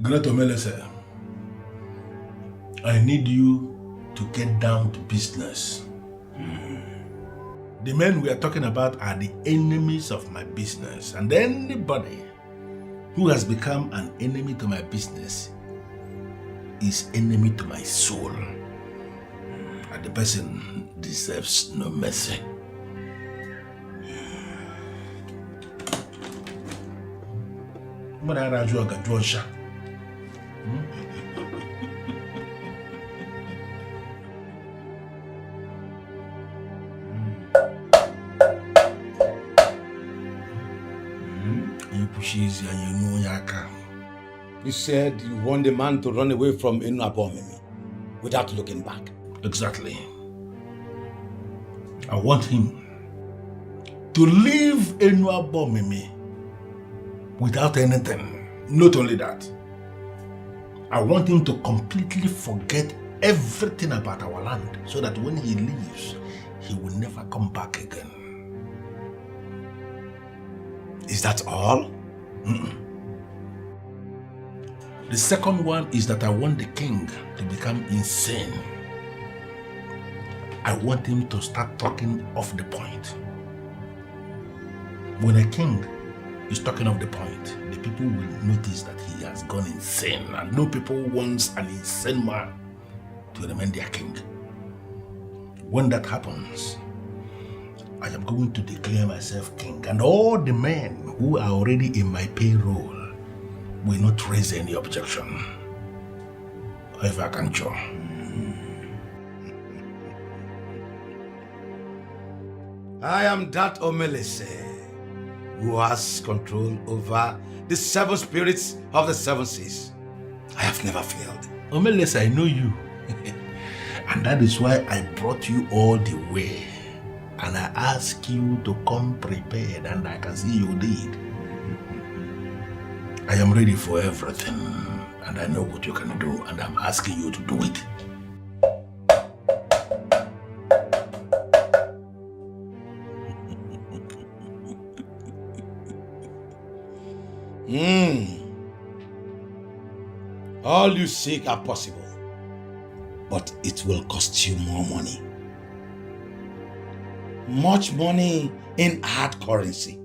Great Omelese, I need you to get down to business. The men we are talking about are the enemies of my business, and anybody who has become an enemy to my business is enemy to my soul, and the person deserves no mercy. You said you want the man to run away from Enuabomeme without looking back. Exactly. I want him to leave Enuabomeme without anything. Not only that, I want him to completely forget everything about our land so that when he leaves, he will never come back again. Is that all? Mm-mm. The second one is that I want the king to become insane. I want him to start talking off the point. When a king is talking off the point, the people will notice that he has gone insane, and no people wants an insane man to remain their king. When that happens, I am going to declare myself king, and all the men who are already in my payroll will not raise any objection. If I can show. I am that Omelese who has control over the 7 spirits of the 7 seas. I have never failed. Omelese, I know you. And that is why I brought you all the way. And I ask you to come prepared, and I can see you did. I am ready for everything, and I know what you can do, and I'm asking you to do it. All you seek are possible, but it will cost you more money. Much money in hard currency.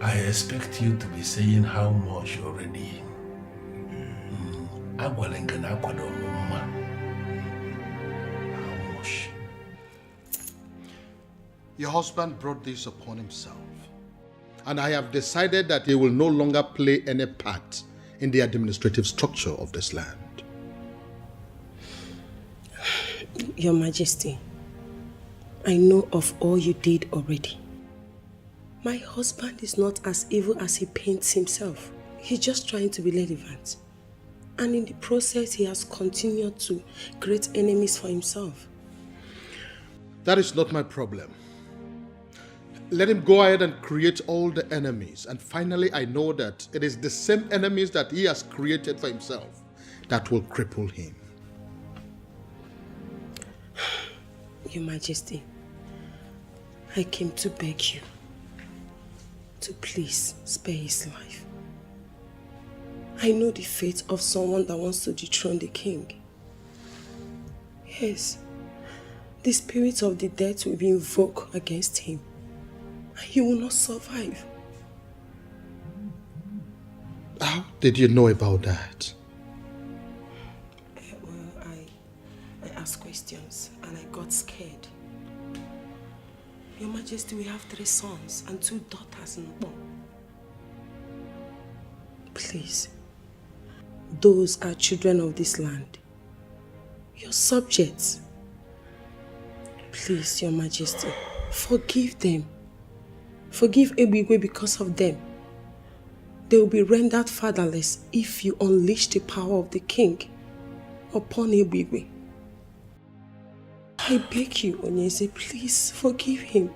I expect you to be saying how much already. How much? Your husband brought this upon himself. And I have decided that he will no longer play any part in the administrative structure of this land. Your Majesty, I know of all you did already. My husband is not as evil as he paints himself. He's just trying to be relevant. And in the process, he has continued to create enemies for himself. That is not my problem. Let him go ahead and create all the enemies. And finally, I know that it is the same enemies that he has created for himself that will cripple him. Your Majesty, I came to beg you to please spare his life. I know the fate of someone that wants to dethrone the king. Yes, the spirit of the dead will be invoked against him. He will not survive. How did you know about that? Well, I asked questions and I got scared. Your Majesty, we have 3 sons and 2 daughters in Bo. Please, those are children of this land. Your subjects. Please, Your Majesty, forgive them. Forgive Ebigwe because of them. They will be rendered fatherless if you unleash the power of the king upon Ebigwe. I beg you, Onyeze, please forgive him.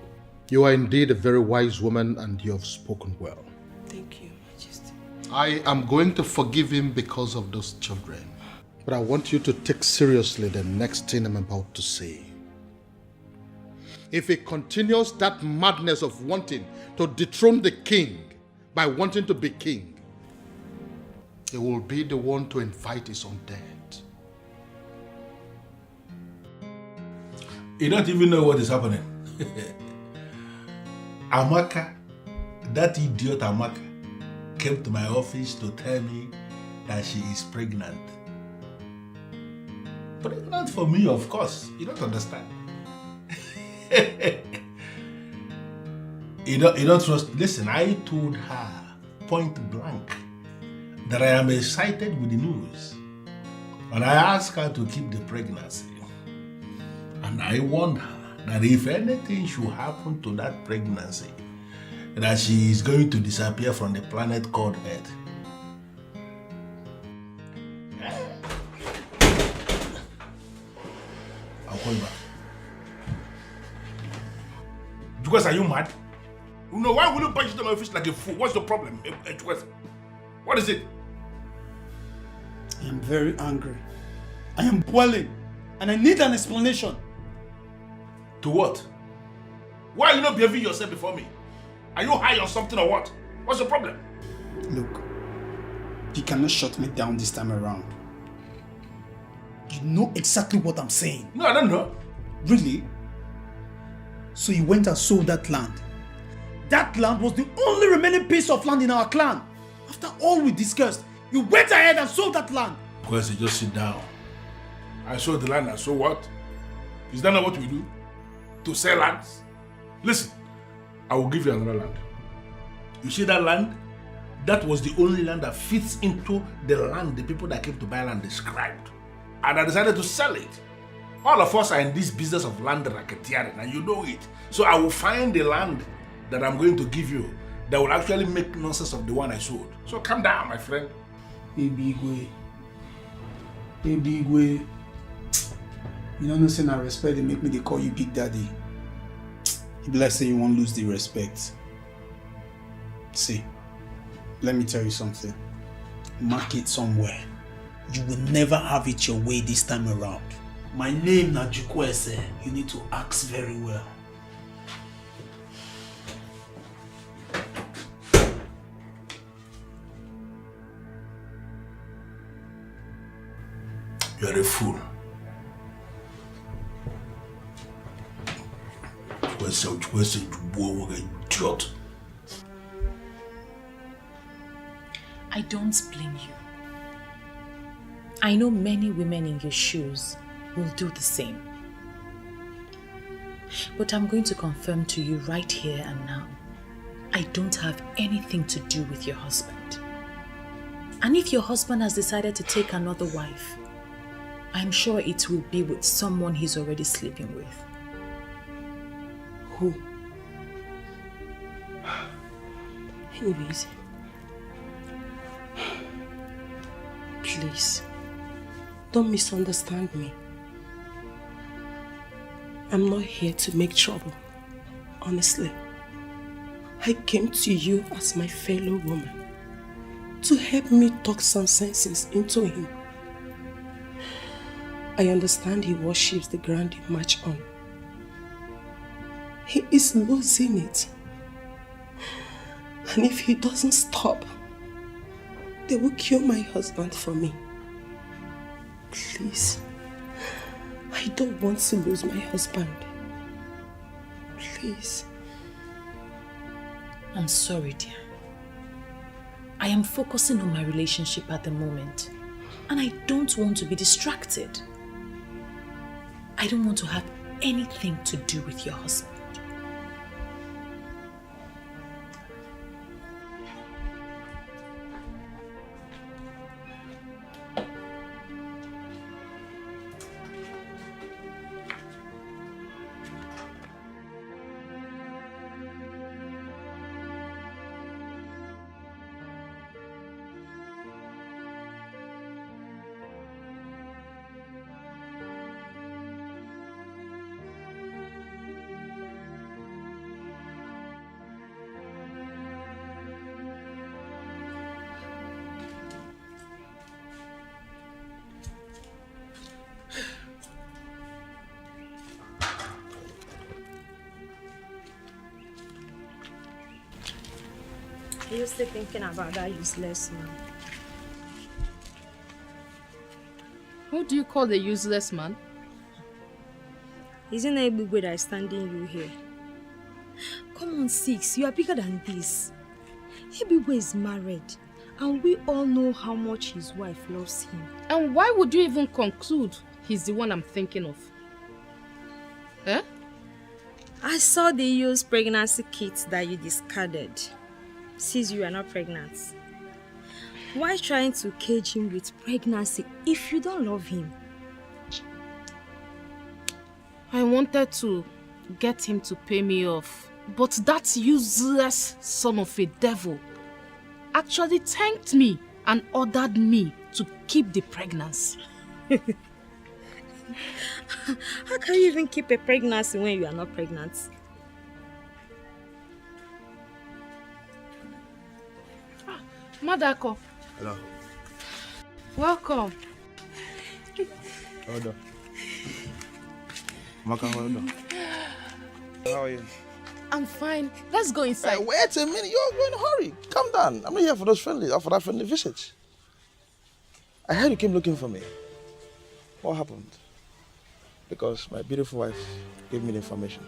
You are indeed a very wise woman and you have spoken well. Thank you, Majesty. I am going to forgive him because of those children. But I want you to take seriously the next thing I'm about to say. If he continues that madness of wanting to dethrone the king by wanting to be king, he will be the one to invite his own death. You don't even know what is happening. Amaka, that idiot Amaka, came to my office to tell me that she is pregnant. Pregnant for me, of course. You don't understand. You don't trust. Listen, I told her point blank that I am excited with the news. And I asked her to keep the pregnancy. And I warned her that if anything should happen to that pregnancy, that she is going to disappear from the planet called Earth. I'll call you back. Because are you mad? No, why will you punch into my face like a fool? What's the problem? What is it? I am very angry. I am boiling. And I need an explanation. To what? Why are you not behaving yourself before me? Are you high on something or what? What's the problem? Look, you cannot shut me down this time around. You know exactly what I'm saying. No, I don't know. Really? So you went and sold that land. That land was the only remaining piece of land in our clan. After all we discussed, you went ahead and sold that land. Because you just sit down. I sold the land and so what? Is that not what we do? To sell lands? Listen, I will give you another land. You see that land? That was the only land that fits into the land the people that came to buy land described. And I decided to sell it. All of us are in this business of land racketeering and you know it. So I will find the land that I'm going to give you that will actually make nonsense of the one I sold. So calm down, my friend. Ebigwe. You don't know, saying I respect, they make me, they call you Big Daddy. If let's say you won't lose the respect. See, let me tell you something. Mark it somewhere. You will never have it your way this time around. My name na Jukwese. You need to ask very well. You are a fool. Where's the idiot? I don't blame you. I know many women in your shoes will do the same. But I'm going to confirm to you right here and now, I don't have anything to do with your husband. And if your husband has decided to take another wife, I'm sure it will be with someone he's already sleeping with. Who? Anyways, please, don't misunderstand me. I'm not here to make trouble. Honestly, I came to you as my fellow woman to help me talk some senses into him. I understand he worships the ground you march on. He is losing it. And if he doesn't stop, they will kill my husband for me. Please, I don't want to lose my husband. Please. I'm sorry, dear. I am focusing on my relationship at the moment, and I don't want to be distracted. I don't want to have anything to do with your husband. Are you still thinking about that useless man? Who do you call the useless man? Isn't it Ebigwe that is standing you here? Come on, Six, you are bigger than this. Ebigwe is married, and we all know how much his wife loves him. And why would you even conclude he's the one I'm thinking of? Eh? I saw the used pregnancy kit that you discarded. Since you are not pregnant. Why trying to cage him with pregnancy if you don't love him? I wanted to get him to pay me off, but that useless son of a devil actually thanked me and ordered me to keep the pregnancy. How can you even keep a pregnancy when you are not pregnant? Madako. Hello. Welcome. Hold on. Maka, hold on. How are you? I'm fine. Let's go inside. Wait a minute. You're in a hurry. Calm down. I'm not here for those friendly or for that friendly visit. I heard you came looking for me. What happened? Because my beautiful wife gave me the information.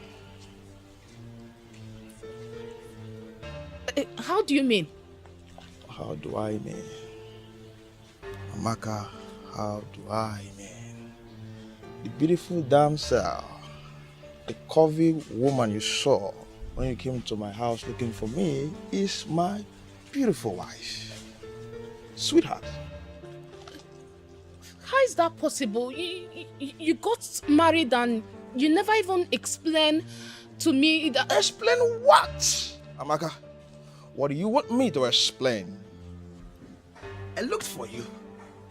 How do you mean? How do I mean? Amaka, how do I mean? The beautiful damsel, the curvy woman you saw when you came to my house looking for me is my beautiful wife. Sweetheart. How is that possible? You got married and you never even explained to me that... Explain what? Amaka, what do you want me to explain? I looked for you.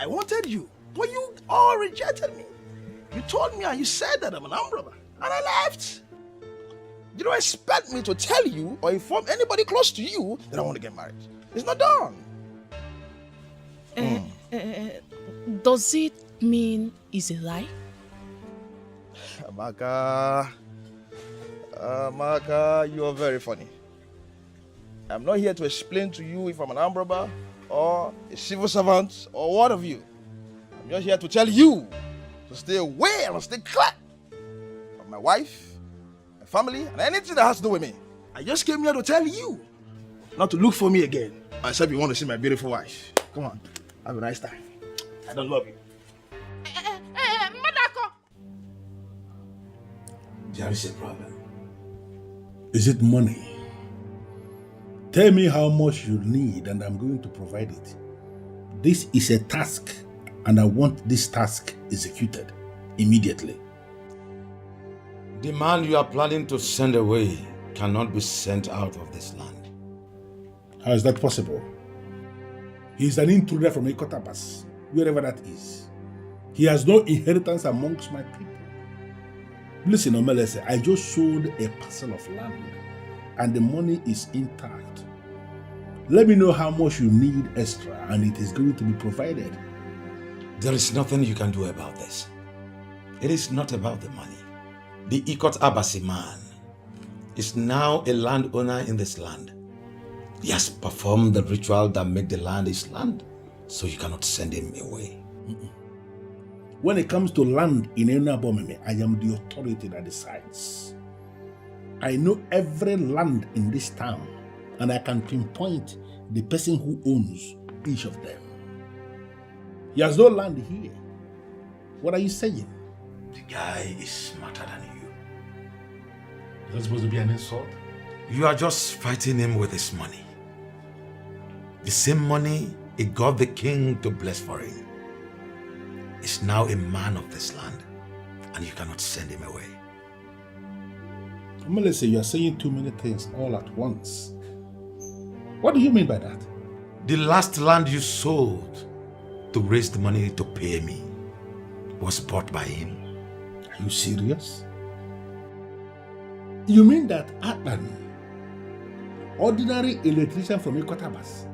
I wanted you. But you all rejected me. You told me and you said that I'm an armed robber. And I left. You don't expect me to tell you or inform anybody close to you that I want to get married. It's not done. Does it mean it's a lie? Amaka, you are very funny. I'm not here to explain to you if I'm an armed robber or a civil servant or what of you. I'm I'm just here to tell you to stay away and stay clear of my wife, my family, and anything that has to do with me. I just came here to tell you not to look for me again. Except you want to see my beautiful wife. Come on, have a nice time. I don't love you. Madako! There is a problem. Is it money? Tell me how much you need and I'm going to provide it. This is a task and I want this task executed immediately. The man you are planning to send away cannot be sent out of this land. How is that possible? He is an intruder from Ikotabas, wherever that is. He has no inheritance amongst my people. Listen, Omelese, I just sold a parcel of land and the money is intact. Let me know how much you need extra and it is going to be provided. There is nothing you can do about this. It is not about the money. The Ikot Abasi man is now a landowner in this land. He has performed the ritual that makes the land his land, so you cannot send him away. When it comes to land in Enabomeme, I am the authority that decides. I know every land in this town, and I can pinpoint the person who owns each of them. He has no land here. What are you saying? The guy is smarter than you. Is that supposed to be an insult? You are just fighting him with his money. The same money he got the king to bless for him. Is now a man of this land, and you cannot send him away. Melissa, you are saying too many things all at once. What do you mean by that? The last land you sold to raise the money to pay me was bought by him. Are you serious? You mean that Atlan, ordinary electrician from Ikotabas,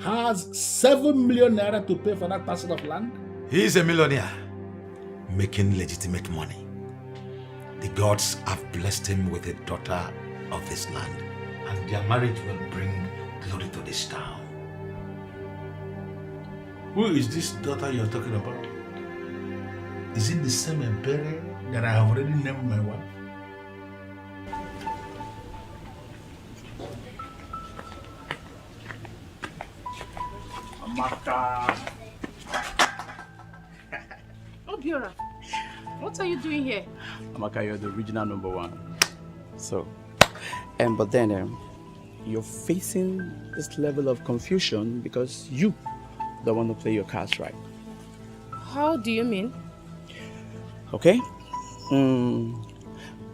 has 7 million naira to pay for that parcel of land? He is a millionaire, making legitimate money. The gods have blessed him with a daughter of this land, and their marriage will bring glory to this town. Who is this daughter you're talking about? Is it the same Ebere that I have already named my wife? Amaka. Obiora, what are you doing here? Amaka, you're the original number one. So, but then you're facing this level of confusion because you don't want to play your cards right. How do you mean? Okay?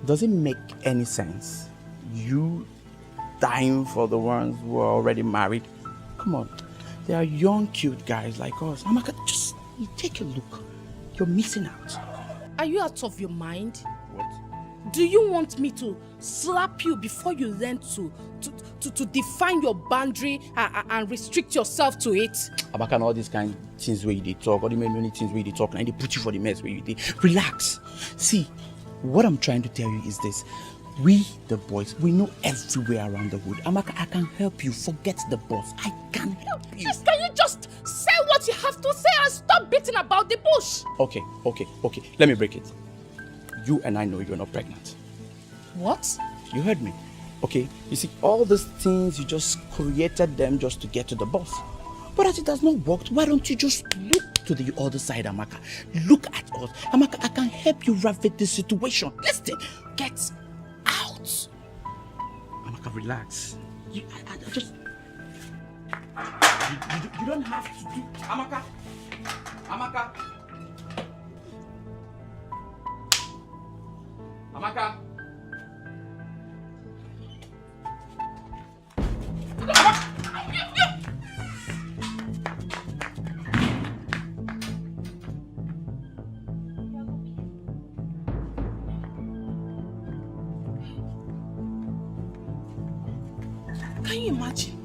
Does it make any sense? You dying for the ones who are already married? Come on. They are young, cute guys like us. Amaka, just take a look. You're missing out. Are you out of your mind? What? Do you want me to slap you before you learn to define your boundary and restrict yourself to it? Amaka, all these kind of things where you talk, all the many things where you talk, and they put you for the mess where you did. Relax. See, what I'm trying to tell you is this. We, the boys, we know everywhere around the wood. Amaka, I can help you. Forget the boss. I can help you. Yes, can you just say what you have to say and stop beating about the bush? Okay. Let me break it. You and I know you're not pregnant. What? You heard me. Okay, you see, all these things, you just created them just to get to the boss. But as it has not worked, why don't you just look to the other side, Amaka? Look at us. Amaka, I can help you ravage this situation. Listen, get out. Amaka, relax. I just... You don't have to do... Amaka. Can you imagine?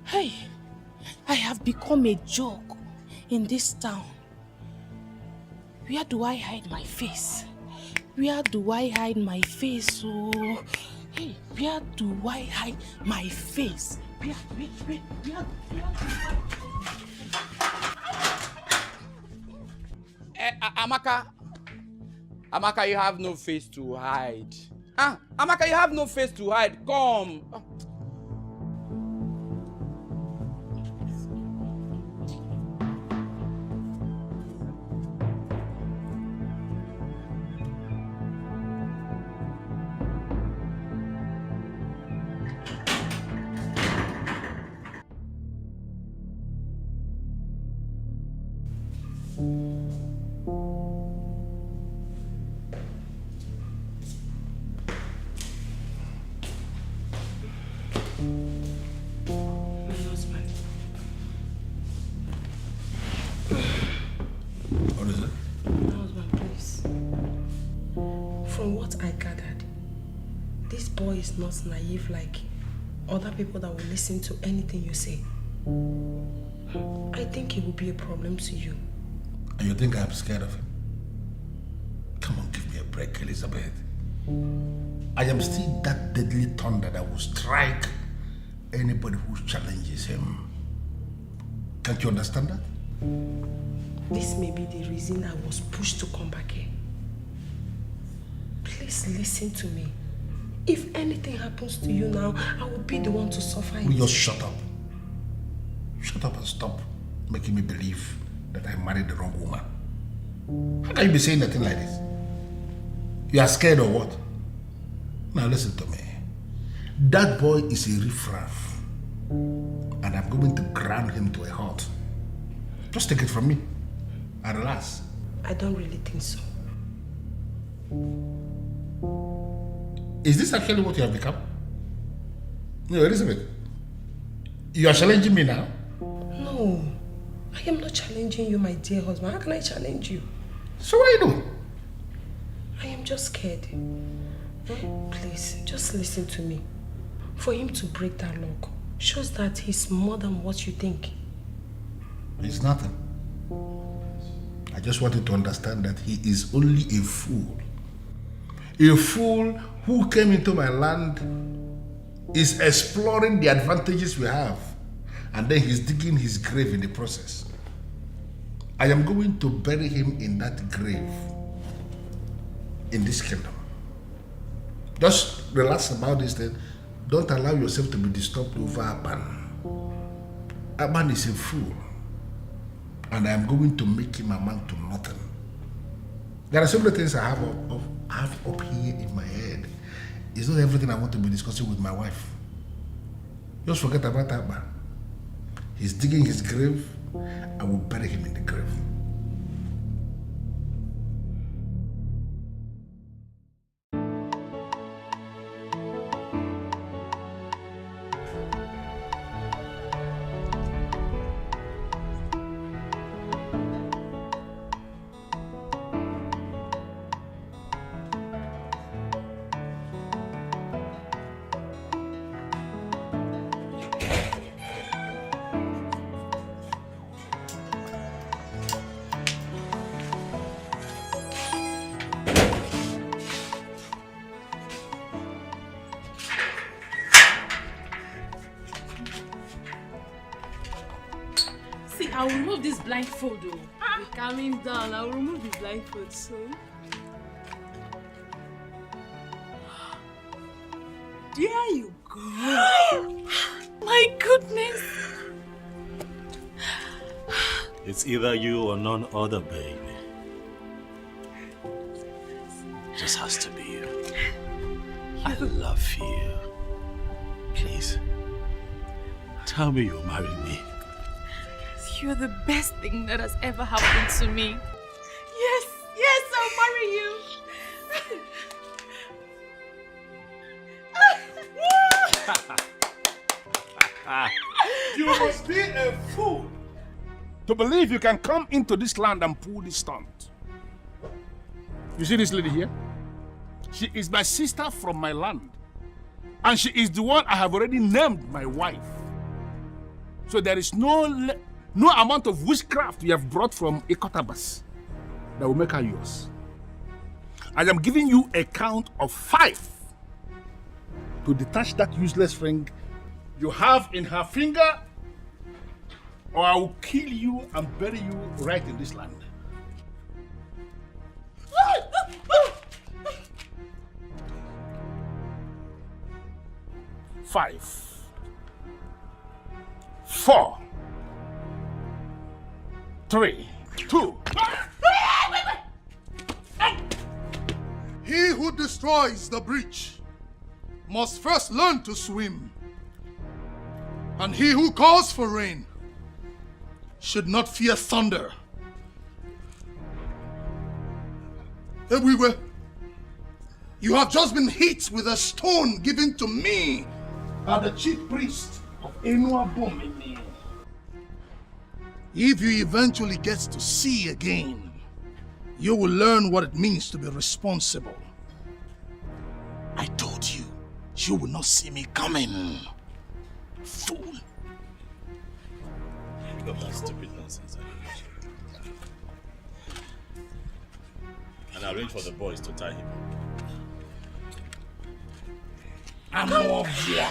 Hey, I have become a joke in this town. Where do I hide my face? Where do I hide my face? Oh, hey, where do I hide my face? Amaka, you have no face to hide. Amaka, you have no face to hide. Come. What is it? My husband, please. From what I gathered, this boy is not naive like other people that will listen to anything you say. I think it will be a problem to you. And you think I'm scared of him? Come on, give me a break, Elizabeth. I am still that deadly thunder that will strike anybody who challenges him. Can't you understand that? This may be the reason I was pushed to come back here. Please listen to me. If anything happens to you now, I will be the one to suffer it. Will you just shut up? Shut up and stop making me believe that I married the wrong woman. How can you be saying nothing like this? You are scared or what? Now listen to me. That boy is a riffraff. And I'm going to ground him to a halt. Just take it from me. And relax. I don't really think so. Is this actually what you have become? No, Elizabeth. You are challenging me now? No. I am not challenging you, my dear husband. How can I challenge you? So what are you doing? I am just scared. Please, just listen to me. For him to break that lock shows that he's more than what you think. It's nothing. I just wanted to understand that he is only a fool. A fool who came into my land, is exploring the advantages we have, and then he's digging his grave in the process. I am going to bury him in that grave in this kingdom. Just relax about this thing. Don't allow yourself to be disturbed over Aban. Aban is a fool. And I am going to make him amount to nothing. There are so many things I have up here in my head. It's not everything I want to be discussing with my wife. Just forget about Aban. He's digging his grave. I will bury him in the grave. I will remove this blindfold though. Be calming down. I will remove the blindfold soon. There you go. My goodness. It's either you or none other, baby. Just has to be you. I love you. Please, tell me you'll marry me. You're the best thing that has ever happened to me. Yes, yes, I'll marry you. You must be a fool to believe you can come into this land and pull this stunt. You see this lady here? She is my sister from my land. And she is the one I have already named my wife. So there is no amount of witchcraft you have brought from Ikotabas that will make her yours. I am giving you a count of 5 to detach that useless ring you have in her finger, or I will kill you and bury you right in this land. 5, 4, 3, 2. He who destroys the breach must first learn to swim. And he who calls for rain should not fear thunder. Everywhere, you have just been hit with a stone given to me by the chief priest of Enua Bomini. If you eventually get to see again, you will learn what it means to be responsible. I told you, you will not see me coming. Fool. Look at that stupid nonsense. And I arrange for the boys to tie him up. I'm over here.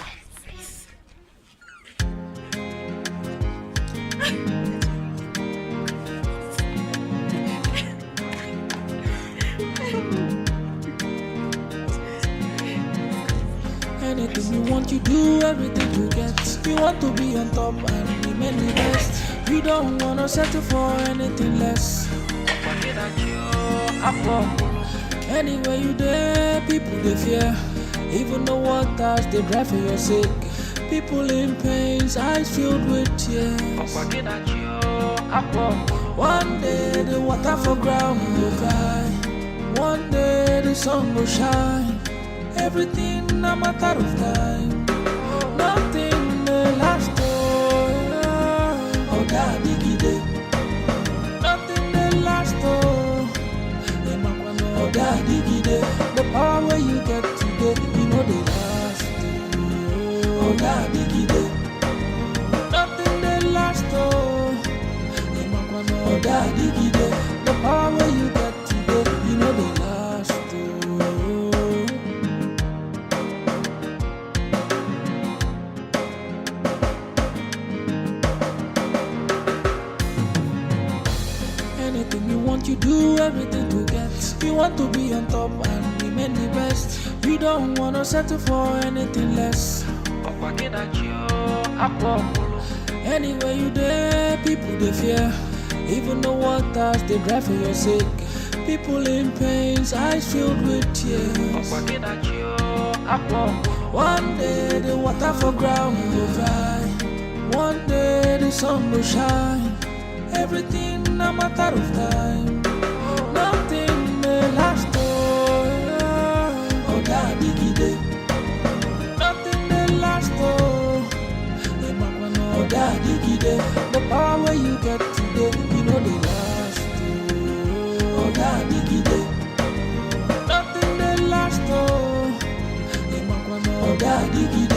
Anything you want, you do, everything you get. You want to be on top and remain the best. You don't wanna settle for anything less. Anywhere you there, people they fear. Even the waters they drive for your sake. People in pains, eyes filled with tears. One day the water for ground will cry. One day the sun will shine. Everything a matter of time. Nothing may last. Oh, daddy gide. Nothing may last. Oh, daddy gide. The power where you get today, you know they last. Oh, daddy gide. Nothing may last. Oh, daddy gide. The power where you get today, you know they last. You do everything to get. You want to be on top and remain the best. You don't wanna settle for anything less. Anywhere you there, people they fear. Even the waters they drive for your sake. People in pains, eyes filled with tears. One day the water for ground will dry. One day the sun will shine. Everything a matter of time. Nothing may last. Oh, daddy gide. Nothing may last. Oh, daddy gide. The power where you get today, you know they last. Oh, daddy gide. Nothing may last. Oh, daddy gide.